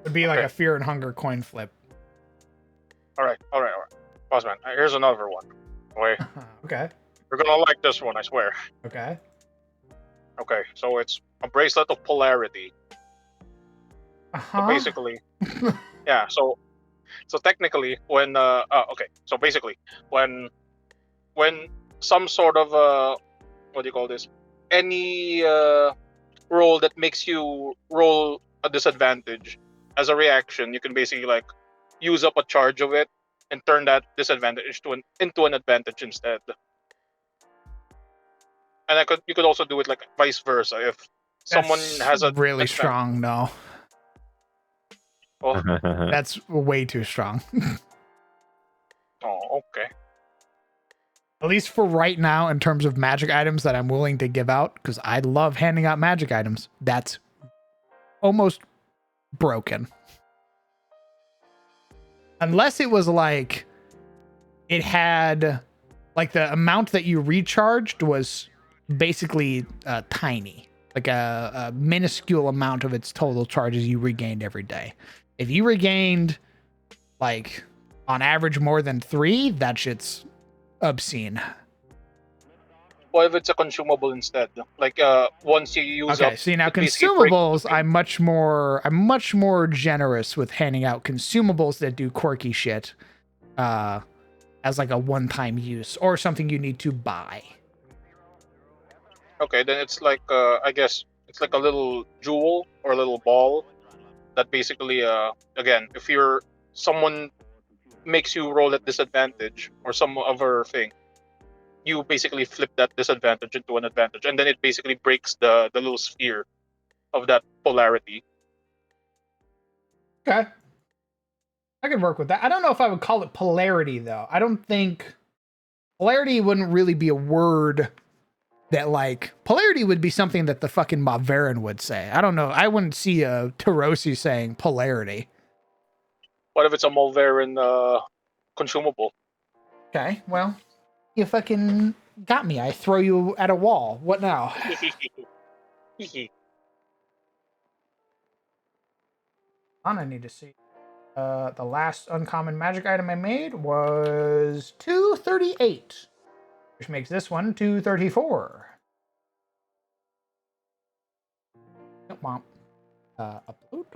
It'd be like Okay. a fear and hunger coin flip. All right. Boss man, here's another one. Wait, Okay. you're gonna like this one, I swear. Okay. Okay, so it's a bracelet of polarity. So Uh-huh. basically, yeah. So technically, when okay, so basically, when some sort of what do you call this? Any roll that makes you roll a disadvantage as a reaction, you can basically like use up a charge of it and turn that disadvantage into an advantage instead. And you could also do it like vice versa if someone That's has a really advantage. strong, no. Oh, That's way too strong. oh, okay. At least for right now, in terms of magic items that I'm willing to give out, because I love handing out magic items. That's almost broken. Unless it was like it had like the amount that you recharged was basically tiny, like a minuscule amount of its total charges you regained every day. If you regained like on average more than 3, that shit's obscene. What if it's a consumable instead? Like once you use Okay, up, see now it basically breaks consumables, the thing. I'm much more generous with handing out consumables that do quirky shit as like a one-time use or something you need to buy. Okay, then it's like I guess it's like a little jewel or a little ball that basically again, if you're someone makes you roll at disadvantage or some other thing, you basically flip that disadvantage into an advantage, and then it basically breaks the little sphere of that polarity. Okay. I could work with that. I don't know if I would call it polarity though. I don't think polarity wouldn't really be a word that like polarity would be something that the fucking Mavaran would say. I don't know. I wouldn't see a Tarosi saying polarity. What if it's a Mulverin consumable? Okay, well, you fucking got me. I throw you at a wall. What now? I need to see. The last uncommon magic item I made was 238, which makes this one 234. Come on. Upload.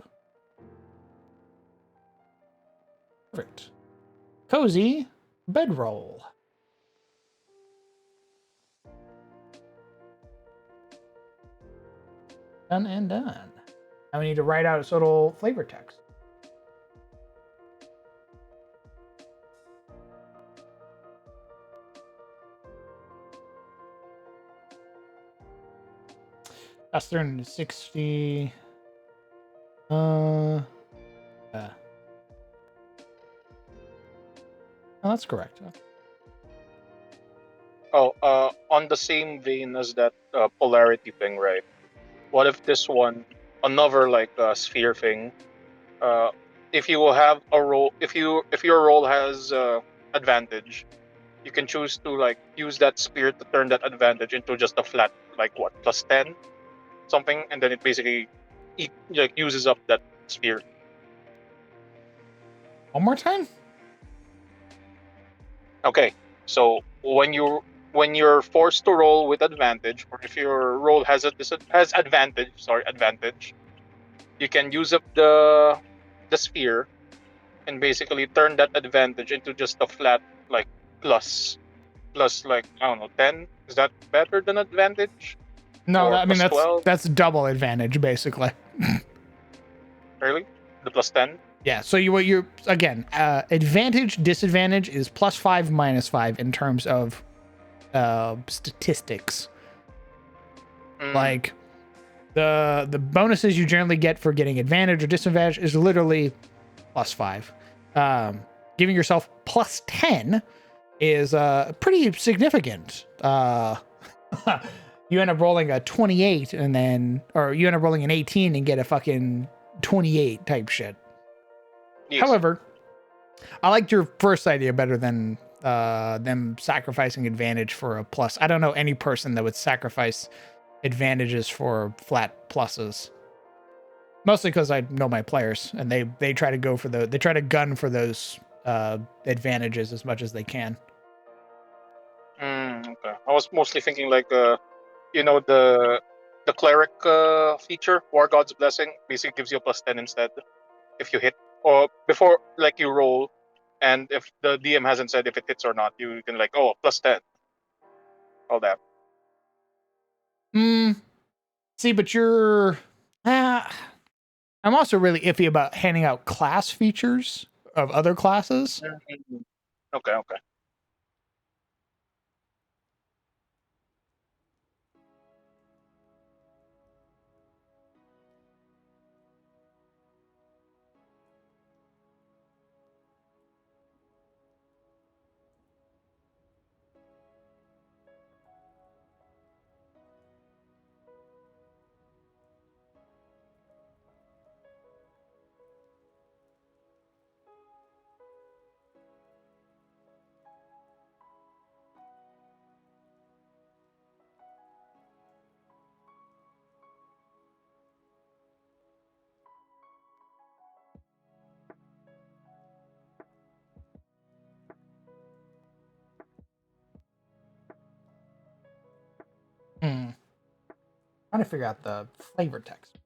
Perfect. Cozy bedroll. Done and done. Now we need to write out its little flavor text. That's 360. Oh, that's correct. Oh, on the same vein as that polarity thing, right? What if this one, another like sphere thing? If you have a roll, if your roll has advantage, you can choose to like use that sphere to turn that advantage into just a flat, like what, +10 something, and then it basically like uses up that sphere. One more time? Okay, so when you're forced to roll with advantage, or if your roll has advantage, you can use up the sphere and basically turn that advantage into just a flat like plus like I don't know 10. Is that better than advantage? No, Or I mean plus 12? that's double advantage basically. Really? The +10? Yeah, so you're again, advantage, disadvantage is +5, -5 in terms of statistics. Like the bonuses you generally get for getting advantage or disadvantage is literally +5. Giving yourself +10 is pretty significant. You end up rolling a 28 and then, or you end up rolling an 18 and get a fucking 28 type shit. Yes. However, I liked your first idea better than them sacrificing advantage for a plus. I don't know any person that would sacrifice advantages for flat pluses. Mostly because I know my players, and they try to go for they try to gun for those advantages as much as they can. Okay. I was mostly thinking like you know the cleric feature, War God's Blessing, basically gives you a +10 instead if you hit or before like you roll, and if the DM hasn't said if it hits or not, you can like +10, all that. See, but you're. I'm also really iffy about handing out class features of other classes. Okay, okay. Trying to figure out the flavor text.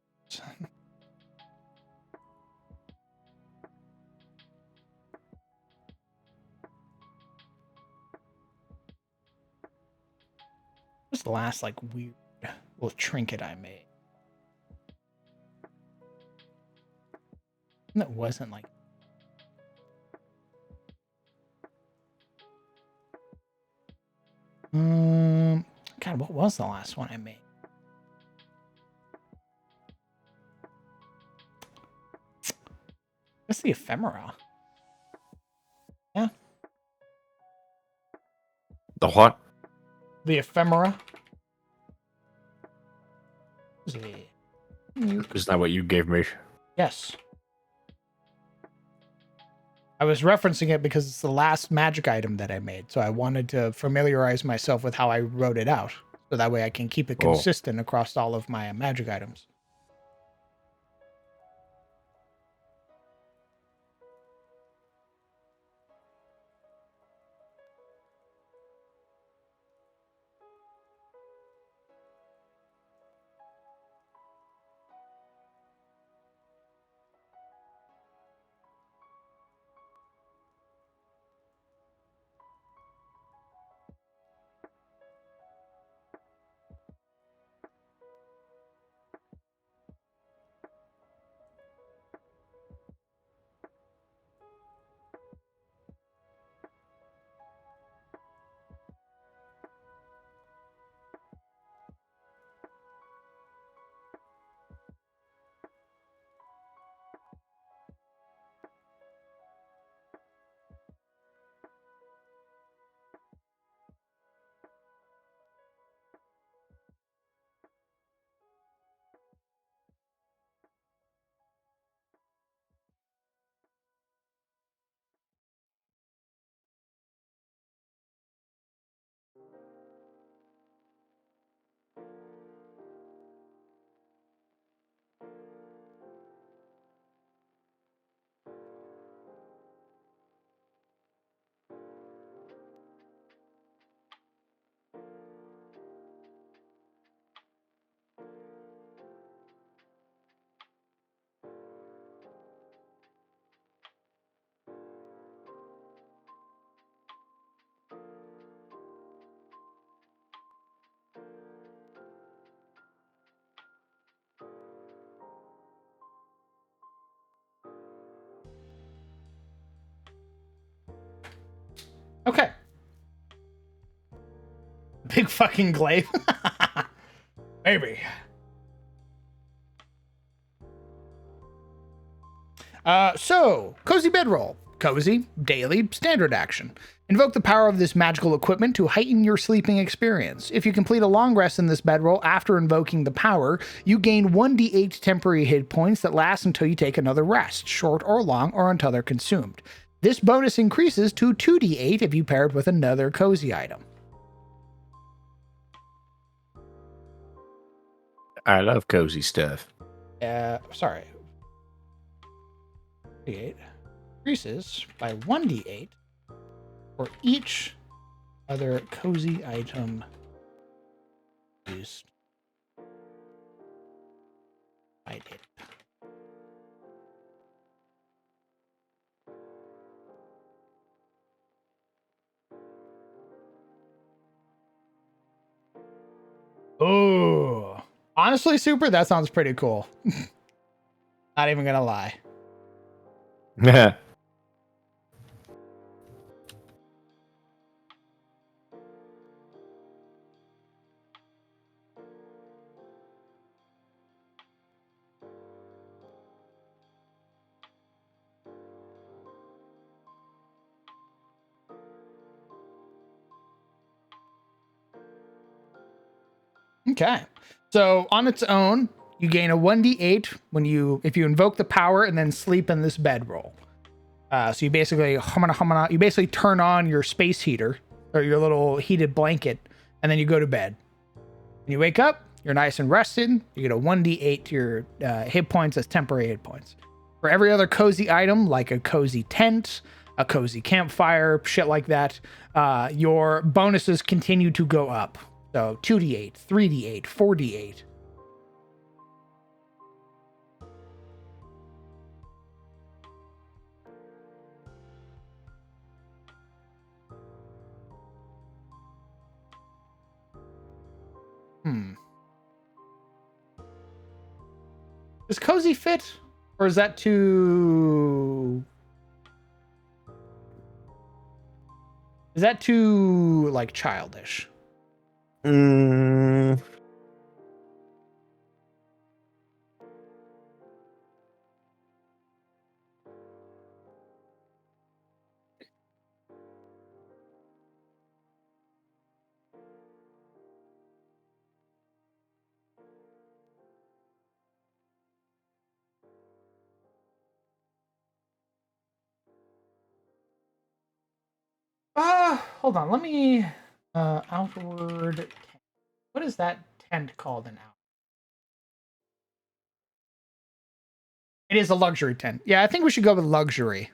What's the last like weird little trinket I made? That wasn't like. God, what was the last one I made? What's the ephemera? Yeah, The what? the ephemera. Yeah. Isn't that what you gave me? Yes. I was referencing it because it's the last magic item that I made, so I wanted to familiarize myself with how I wrote it out, so that way I can keep it Oh. consistent across all of my magic items. Okay. Big fucking glaive. Maybe. So, cozy bedroll. Cozy, daily, standard action. Invoke the power of this magical equipment to heighten your sleeping experience. If you complete a long rest in this bedroll after invoking the power, you gain 1d8 temporary hit points that last until you take another rest, short or long, or until they're consumed. This bonus increases to 2d8 if you pair it with another cozy item. I love cozy stuff. Sorry. D8 increases by 1d8 for each other cozy item used by it. Oh, honestly, Super, that sounds pretty cool. Not even gonna lie. Okay. So on its own, you gain a 1d8 if you invoke the power and then sleep in this bedroll. So you basically you basically turn on your space heater or your little heated blanket, and then you go to bed. When you wake up, you're nice and rested. You get a 1d8 to your hit points as temporary hit points. For every other cozy item, like a cozy tent, a cozy campfire, shit like that, your bonuses continue to go up. So 2d8, 3d8, 4d8. Does cozy fit? Or is that too... Is that too, like, childish? Hold on. Let me... outward... What is that tent called in out? It is a luxury tent. Yeah, I think we should go with luxury.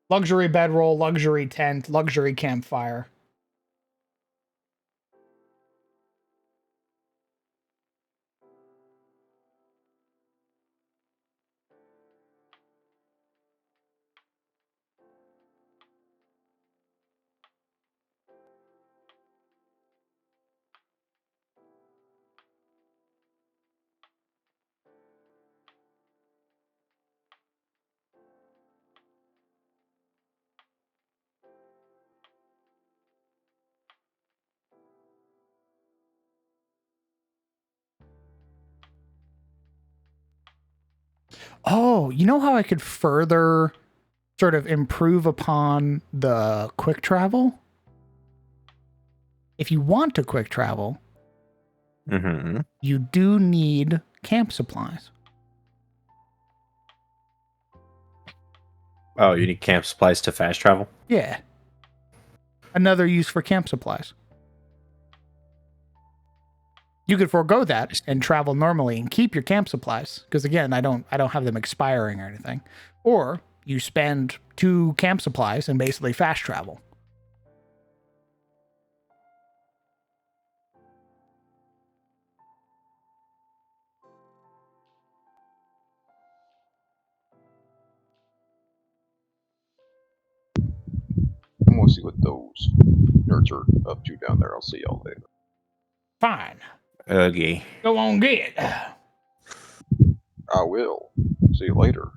Luxury bedroll, luxury tent, luxury campfire. Oh, you know how I could further sort of improve upon the quick travel? If you want to quick travel, you do need camp supplies. Oh, you need camp supplies to fast travel? Yeah. Another use for camp supplies. You could forego that and travel normally and keep your camp supplies because again, I don't have them expiring or anything. Or you spend 2 camp supplies and basically fast travel. I'm gonna see what those nerds are up to down there. I'll see y'all later. Fine. Okay. Go on, get it. I will. See you later.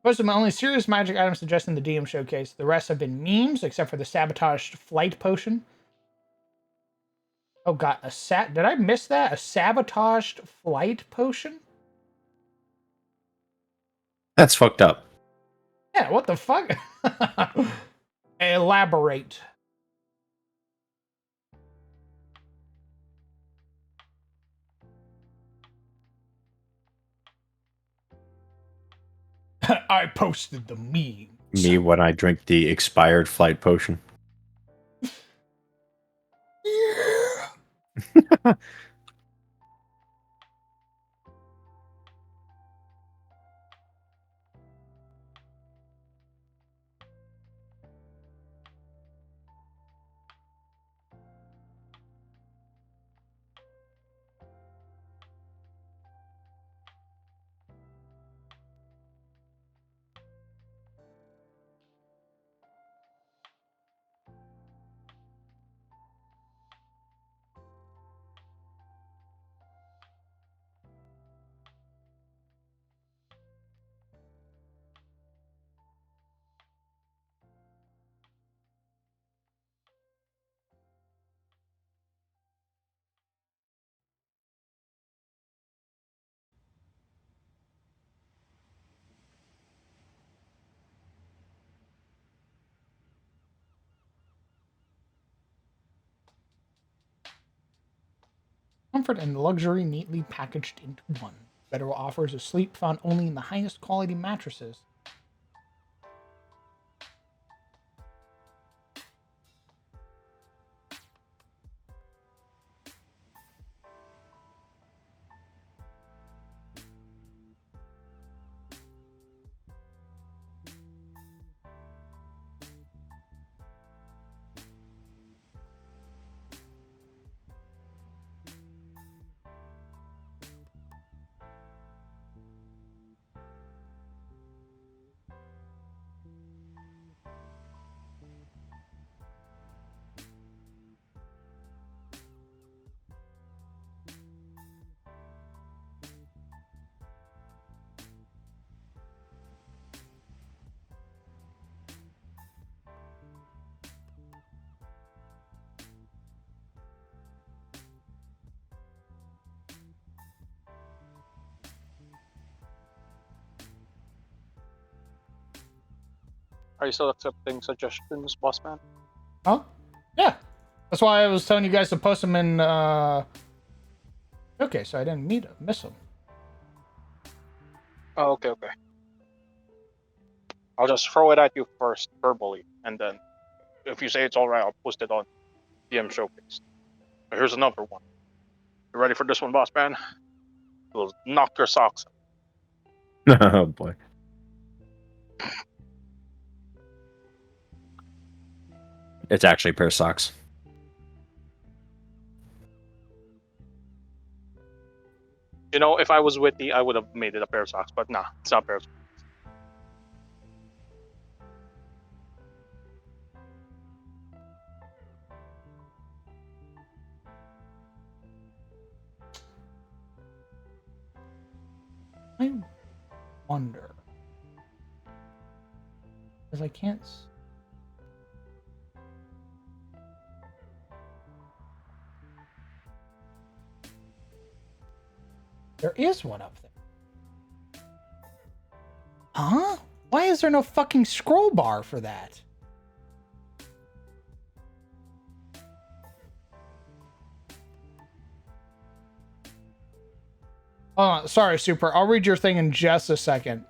Most of my only serious magic items suggested in the DM showcase. The rest have been memes, except for the sabotaged flight potion. Oh god, did I miss that? A sabotaged flight potion? That's fucked up. Yeah, what the fuck? Elaborate. I posted the meme. Me when I drink the expired flight potion. Comfort and luxury neatly packaged into one. Federal offers a sleep found only in the highest quality mattresses. Are you still accepting suggestions, boss man? Huh? Yeah. That's why I was telling you guys to post them in. Okay, so I didn't miss them. Oh, okay, okay. I'll just throw it at you first verbally, and then if you say it's all right, I'll post it on DM Showcase. Here's another one. You ready for this one, boss man? It'll knock your socks off. Oh boy. It's actually a pair of socks. You know, if I was witty, I would have made it a pair of socks, but nah, it's not a pair of socks. I wonder. Because I can't. There is one up there. Huh? Why is there no fucking scroll bar for that? Sorry, Super. I'll read your thing in just a second.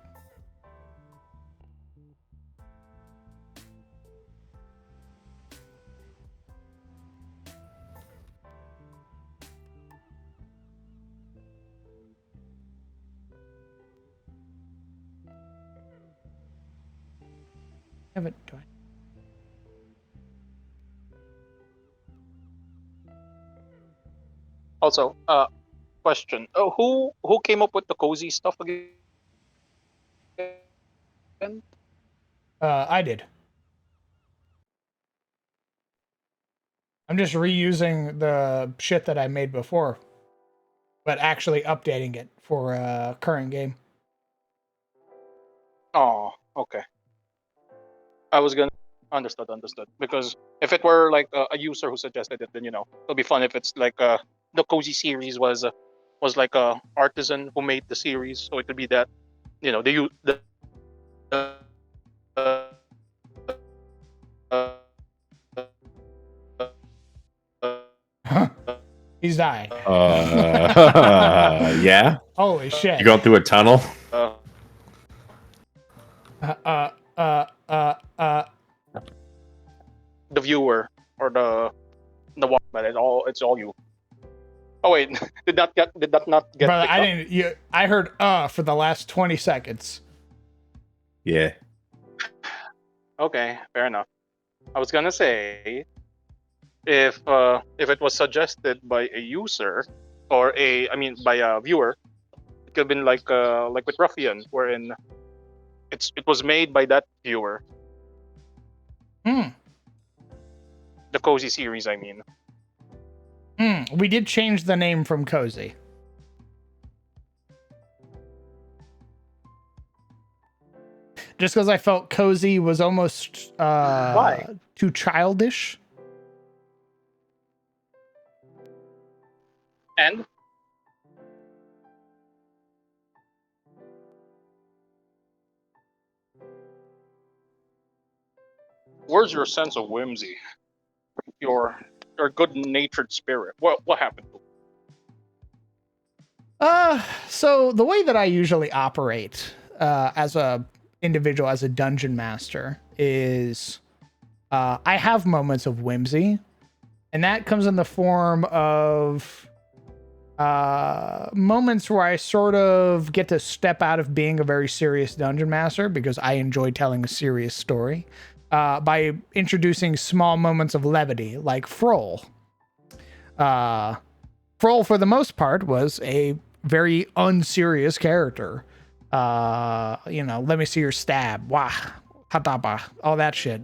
Have it. Do I? Also, question. Oh, who came up with the cozy stuff again? I did. I'm just reusing the shit that I made before, but actually updating it for current game. Oh, okay. I was gonna understood. Because if it were like a user who suggested it, then you know it'll be fun if it's like the cozy series was like a artisan who made the series, so it could be that you know uh, uh, Huh? He's dying. Yeah. Holy shit. You going through a tunnel? Uh, uh, uh, uh. the viewer or the one, but it's all you. Oh wait, did that not get Brother, picked I up? didn't. I heard for the last 20 seconds. Yeah. Okay, fair enough. I was gonna say if it was suggested by a user or by a viewer, it could have been like with Ruffian, wherein it was made by that viewer. Hmm. The Cozy series, I mean. We did change the name from Cozy. Just because I felt Cozy was almost Why? too childish. And where's your sense of whimsy? Your good-natured spirit. What happened to it? So the way that I usually operate as a individual, as a dungeon master, is I have moments of whimsy, and that comes in the form of moments where I sort of get to step out of being a very serious dungeon master because I enjoy telling a serious story by introducing small moments of levity, like Froll. Froll, for the most part, was a very unserious character. Let me see your stab. Wah, hataba, all that shit.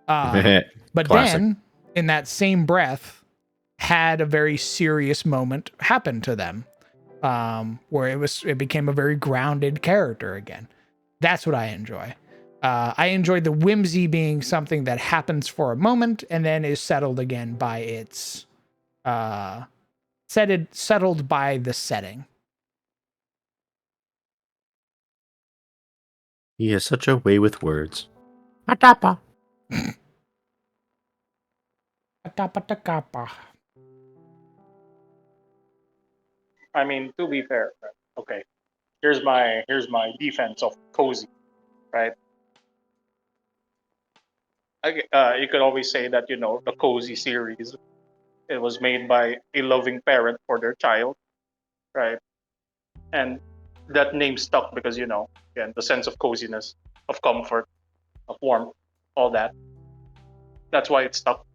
But Classic. then, in that same breath, had a very serious moment happen to them, where it became a very grounded character again. That's what I enjoy. I enjoy the whimsy being something that happens for a moment and then is settled again by its settled by the setting. He has such a way with words. Atapa. I mean, to be fair, right? Okay. Here's my defense of Cozy, right? You could always say that the Cozy series, it was made by a loving parent for their child, right? And that name stuck because again, the sense of coziness, of comfort, of warmth, all that. That's why it stuck.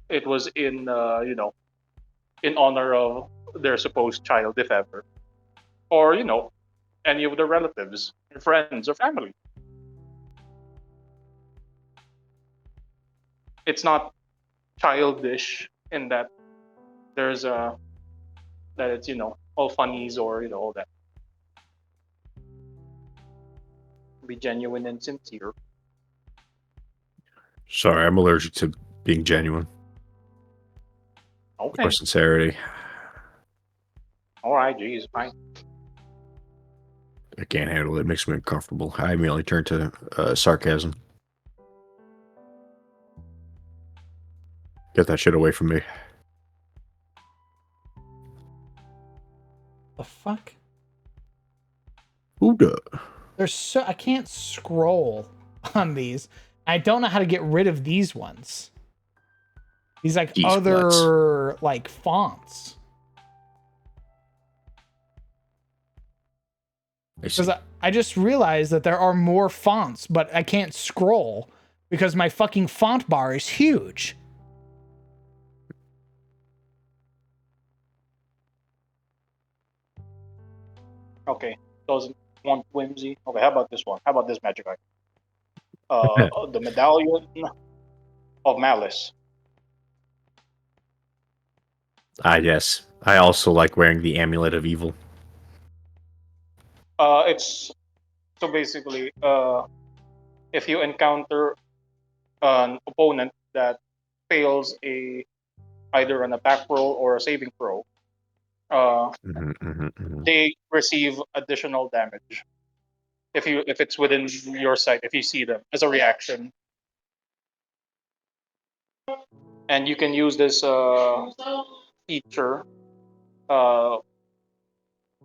It was in honor of their supposed child, if ever, or any of their relatives, friends, or family. It's not childish in that there's a that it's all funnies or all that. Be genuine and sincere. Sorry, I'm allergic to being genuine Okay. or sincerity. All right. Geez. Fine. I can't handle it. It makes me uncomfortable. I immediately turn to sarcasm. Get that shit away from me. The fuck? Who the? I can't scroll on these. I don't know how to get rid of these ones. These like These other like fonts. Because I just realized that there are more fonts, but I can't scroll because my fucking font bar is huge. Okay. Doesn't want whimsy. Okay. How about this one? How about this magic item? The medallion of malice. Yes. I also like wearing the amulet of evil. It's so basically, if you encounter an opponent that fails either an attack roll or a saving throw, they receive additional damage if it's within your sight, if you see them as a reaction. And you can use this feature uh,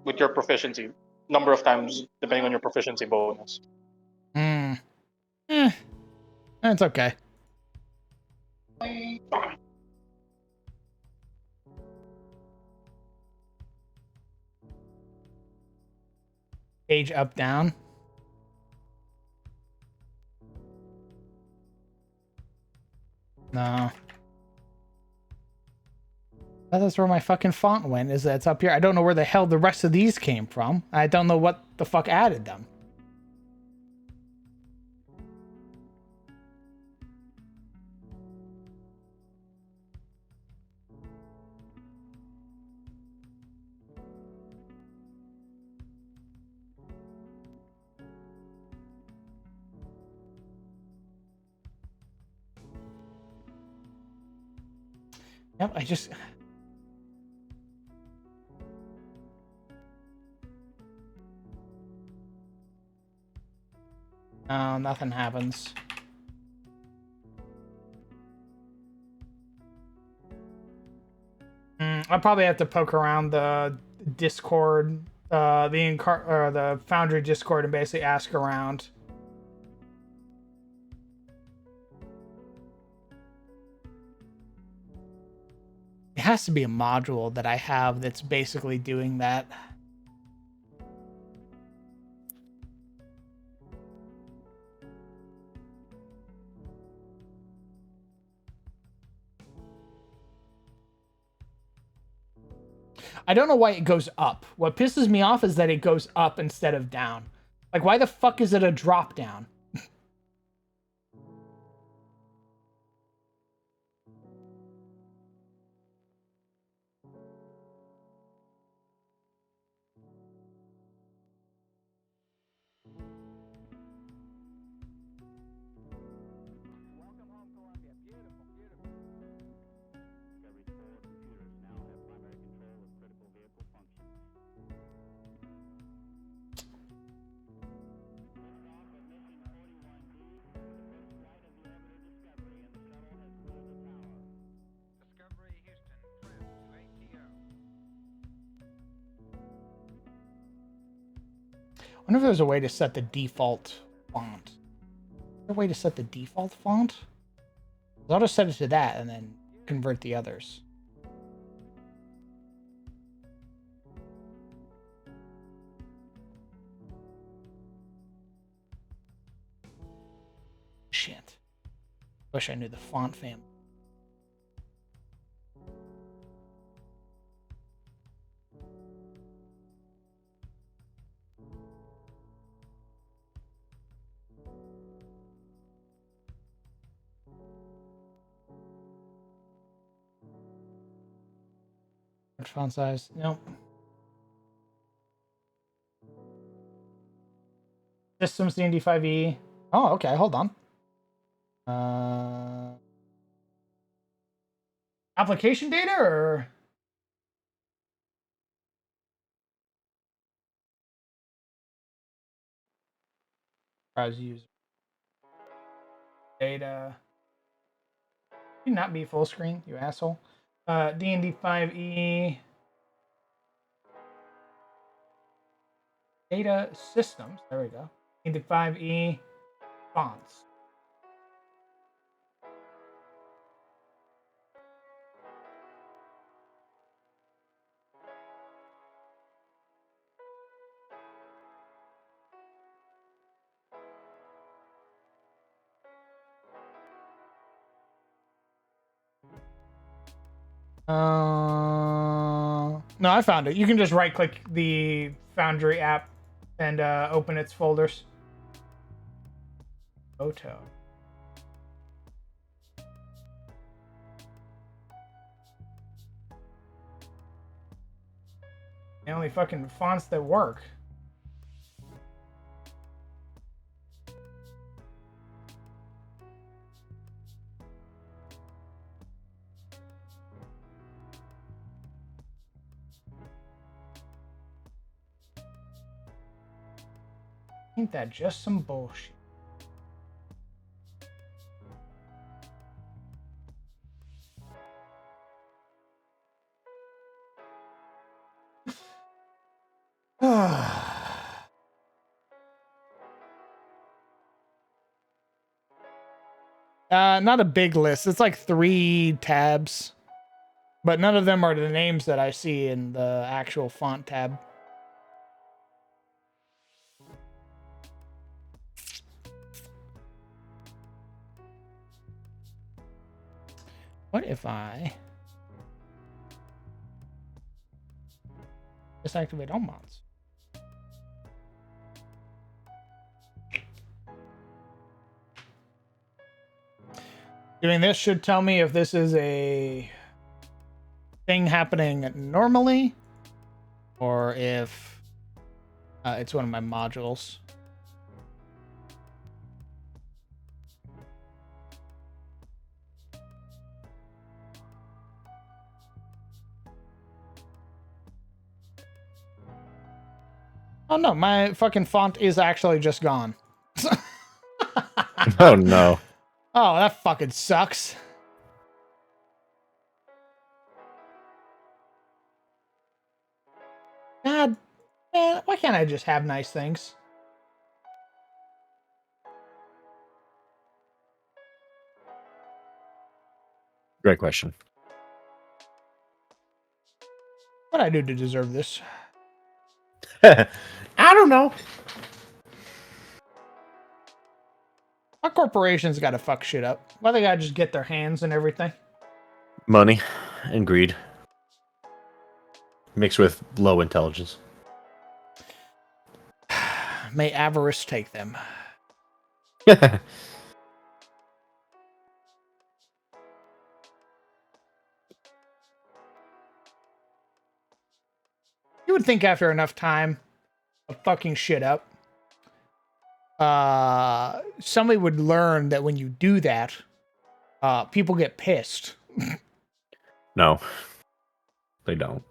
with your proficiency number of times depending on your proficiency bonus. It's okay. Page up, down. No. That's where my fucking font went, is that it's up here. I don't know where the hell the rest of these came from. I don't know what the fuck added them. Yep, I just... No, nothing happens. I probably have to poke around the Discord, the Foundry Discord, and basically ask around. It has to be a module that I have that's basically doing that. I don't know why it goes up. What pisses me off is that it goes up instead of down. Like, why the fuck is it a drop down? I wonder if there's a way to set the default font. Is there a way to set the default font? I'll just set it to that and then convert the others. Shit. Wish I knew the font family. Font size. Nope. Systems DND5E. Oh, okay. Hold on. Application data or browse user data. Can you not be full screen, you asshole? DND5E data systems. There we go. DND5E fonts. No, I found it. You can just right click the Foundry app and open its folders. Photo. The only fucking fonts that work. Ain't that just some bullshit? Not a big list. It's like 3 tabs, but none of them are the names that I see in the actual font tab. What if I disactivate all mods? Doing this should tell me if this is a thing happening normally or if it's one of my modules. Oh no, my fucking font is actually just gone. Oh no. Oh, that fucking sucks. God, man, why can't I just have nice things? Great question. What'd I do to deserve this? I don't know. My corporations gotta fuck shit up. Why they gotta just get their hands and everything? Money and greed mixed with low intelligence. May avarice take them. You would think after enough time of fucking shit up, somebody would learn that when you do that, people get pissed. No, they don't.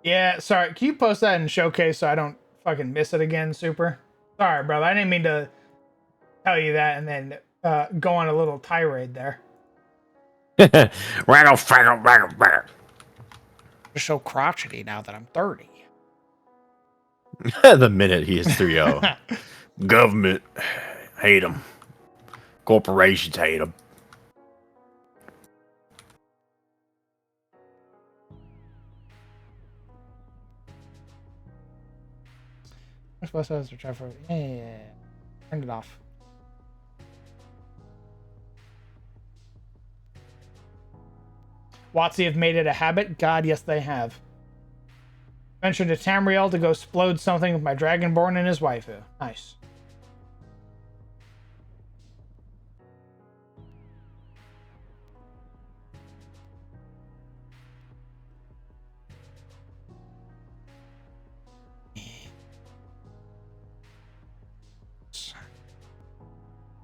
Yeah, sorry. Can you post that in Showcase so I don't fucking miss it again, Super? Sorry, brother. I didn't mean to tell you that and then go on a little tirade there. Raggle, fraggle, raggle, raggle. You're so crotchety now that I'm 30. The minute he is 3-0. Government, hate them. Corporations, hate them. I'm supposed to try for. Yeah. Turn it off. WotC have made it a habit? God, yes, they have. Ventured to Tamriel to go explode something with my Dragonborn and his waifu. Nice.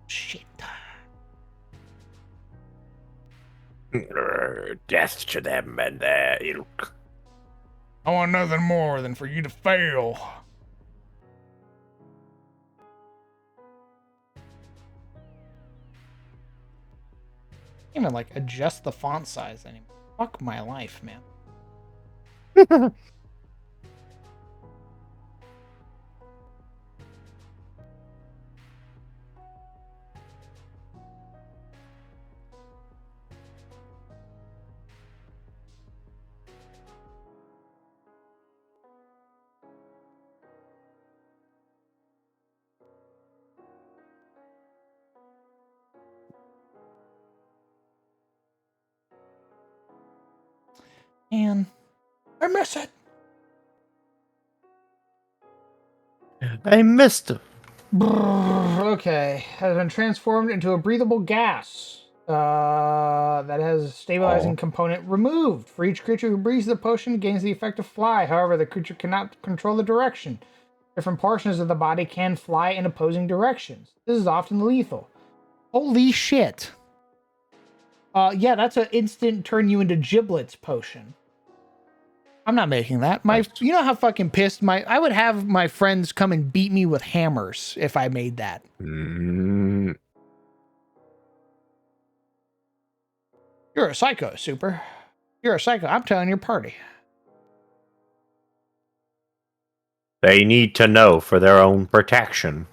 Shit. Death to them and their ilk. I want nothing more than for you to fail. Can't even like adjust the font size anymore. Fuck my life, man. Man, I miss it. I missed him. Okay, has been transformed into a breathable gas that has a stabilizing component removed. For each creature who breathes the potion, gains the effect of fly. However, the creature cannot control the direction. Different portions of the body can fly in opposing directions. This is often lethal. Holy shit. Yeah, that's an instant turn you into giblets potion. I'm not making that. You know how fucking pissed I would have my friends come and beat me with hammers if I made that. Mm, You're a psycho, Super. You're a psycho. I'm telling your party. they need to know for their own protection.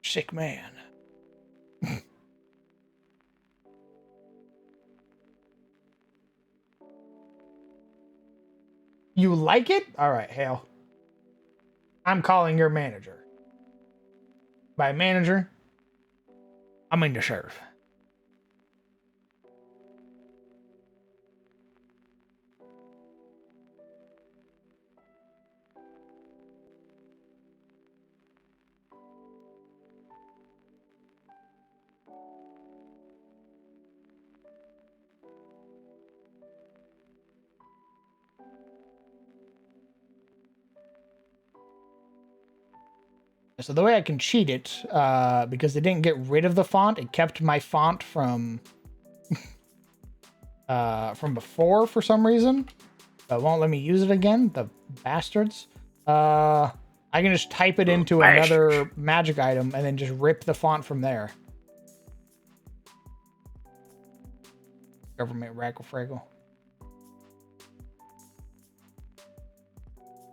Sick man. You like it? All right, Hale. I'm calling your manager. By manager, I mean the sheriff. So the way I can cheat it, because they didn't get rid of the font, it kept my font from before for some reason. It won't let me use it again. The bastards. I can just type it into another magic item and then just rip the font from there. Government rackle fraggle.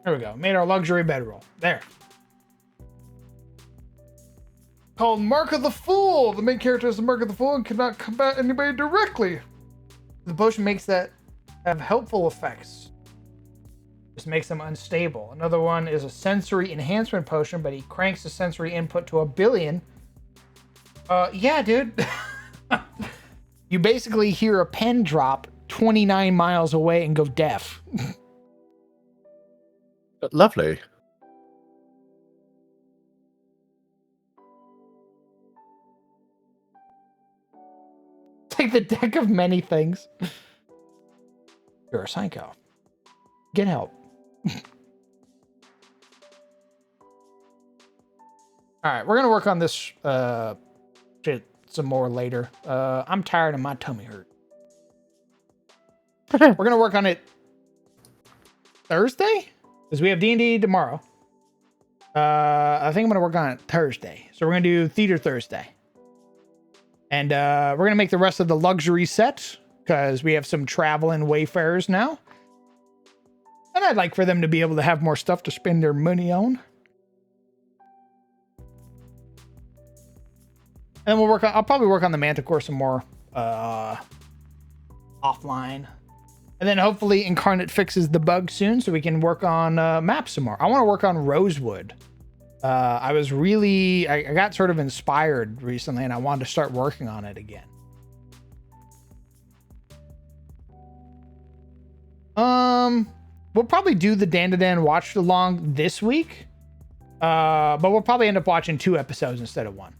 There we go. Made our luxury bedroll. There. Called Mark of the Fool. The main character is the Mark of the Fool and cannot combat anybody directly. The potion makes that have helpful effects. Just makes them unstable. Another one is a sensory enhancement potion, but he cranks the sensory input to 1 billion. Yeah, dude. You basically hear a pen drop 29 miles away and go deaf. Lovely. It's like the deck of many things. You're a psycho. Get help. All right, we're gonna work on this shit some more later. I'm tired and my tummy hurt. We're gonna work on it Thursday because we have D&D tomorrow. I think I'm gonna work on it Thursday. So we're gonna do theater Thursday, and we're gonna make the rest of the luxury set because we have some traveling wayfarers now, and I'd like for them to be able to have more stuff to spend their money on. And we'll I'll probably work on the Manticore some more offline. And then hopefully Incarnate fixes the bug soon so we can work on maps some more. I want to work on Rosewood. I got sort of inspired recently and I wanted to start working on it again. We'll probably do the Dan watch along this week. But we'll probably end up watching 2 episodes instead of 1.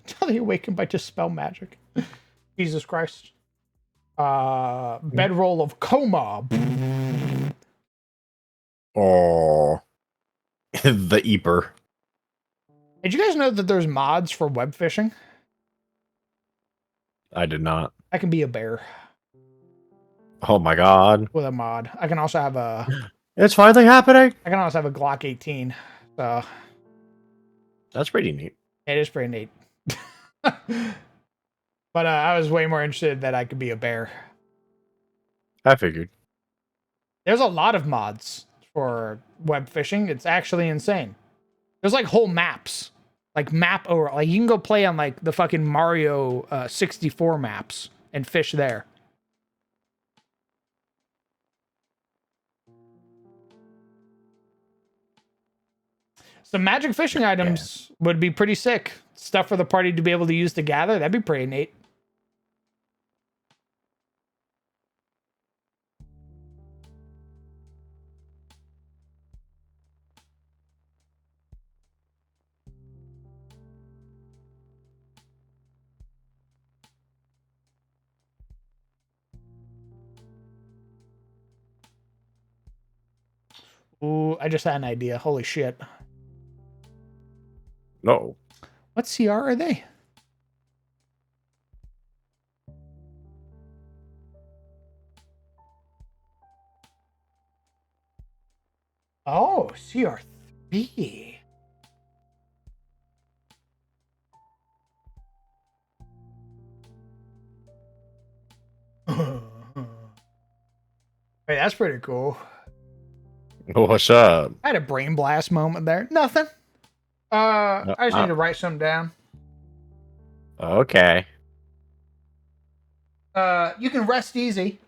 Until they awaken by Dispel Magic. Jesus Christ. Bedroll of Coma. Oh, the Eeper. Did you guys know that there's mods for web fishing? I did not. I can be a bear Oh my god. with a mod. I can also have a It's finally happening. I can also have a Glock 18. So That's pretty neat. it is pretty neat. But I was way more interested that I could be a bear. I figured. There's a lot of mods for web fishing. It's actually insane. There's like whole maps. Like map over. Like you can go play on like the fucking Mario 64 maps and fish there. Some magic fishing items would be pretty sick. Stuff for the party to be able to use to gather. That'd be pretty neat. Ooh, I just had an idea. Holy shit. No. What CR are they? Oh, CR3. Hey, that's pretty cool. What's up? I had a brain blast moment there. Nothing. I just need to write something down. Okay. You can rest easy.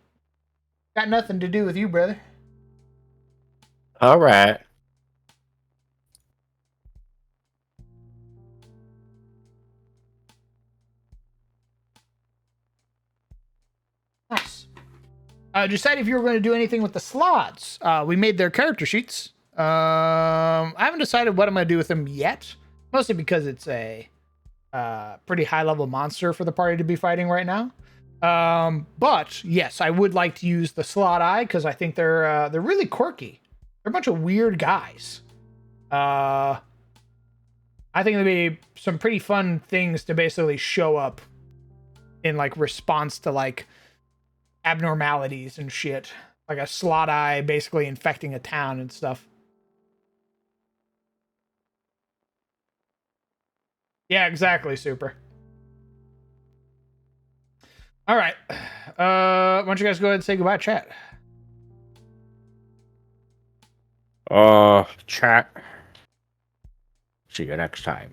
Got nothing to do with you, brother. All right. Nice. Decide if you were going to do anything with the slots. We made their character sheets. I haven't decided what I'm going to do with them yet. Mostly because it's a pretty high level monster for the party to be fighting right now. But yes, I would like to use the slot eye because I think they're really quirky. They're a bunch of weird guys. I think there'd be some pretty fun things to basically show up in like response to like abnormalities and shit. Like a slot eye basically infecting a town and stuff. Yeah, exactly, Super. All right. Why don't you guys go ahead and say goodbye, chat? Chat. See you next time.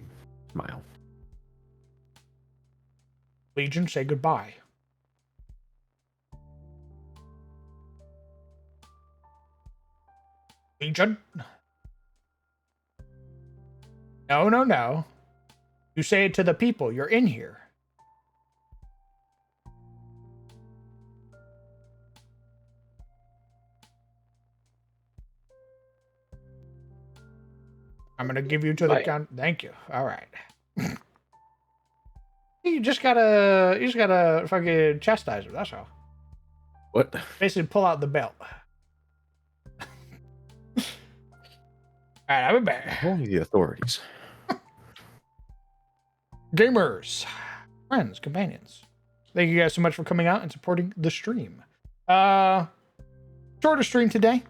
Smile. Legion, say goodbye. Legion? No, no, no. You say it to the people. You're in here. I'm gonna give you to the count. Thank you. All right. You just gotta fucking chastise her. That's all. What? Basically, pull out the belt. All right, I'll be back. Only the authorities. Gamers, friends, companions. Thank you guys so much for coming out and supporting the stream. Shorter stream today.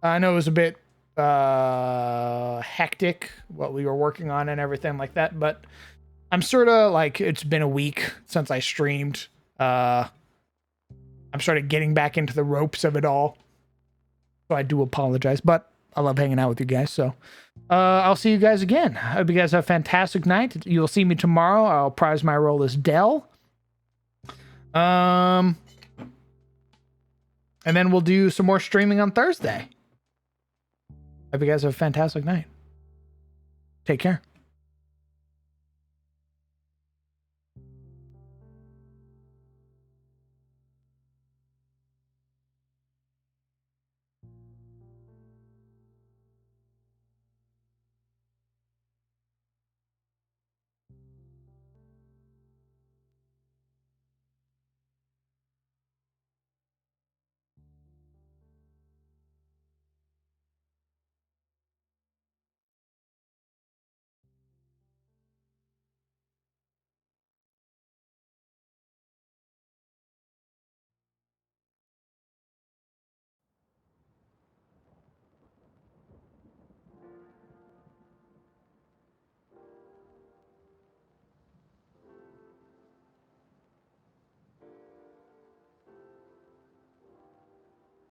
I know it was a bit hectic what we were working on and everything like that, but I'm sort of like, it's been a week since I streamed. I'm sort of getting back into the ropes of it all, so I do apologize, but I love hanging out with you guys. So I'll see you guys again. I hope you guys have a fantastic night. You'll see me tomorrow. I'll prize my role as Dell. And then we'll do some more streaming on Thursday. Hope you guys have a fantastic night. Take care.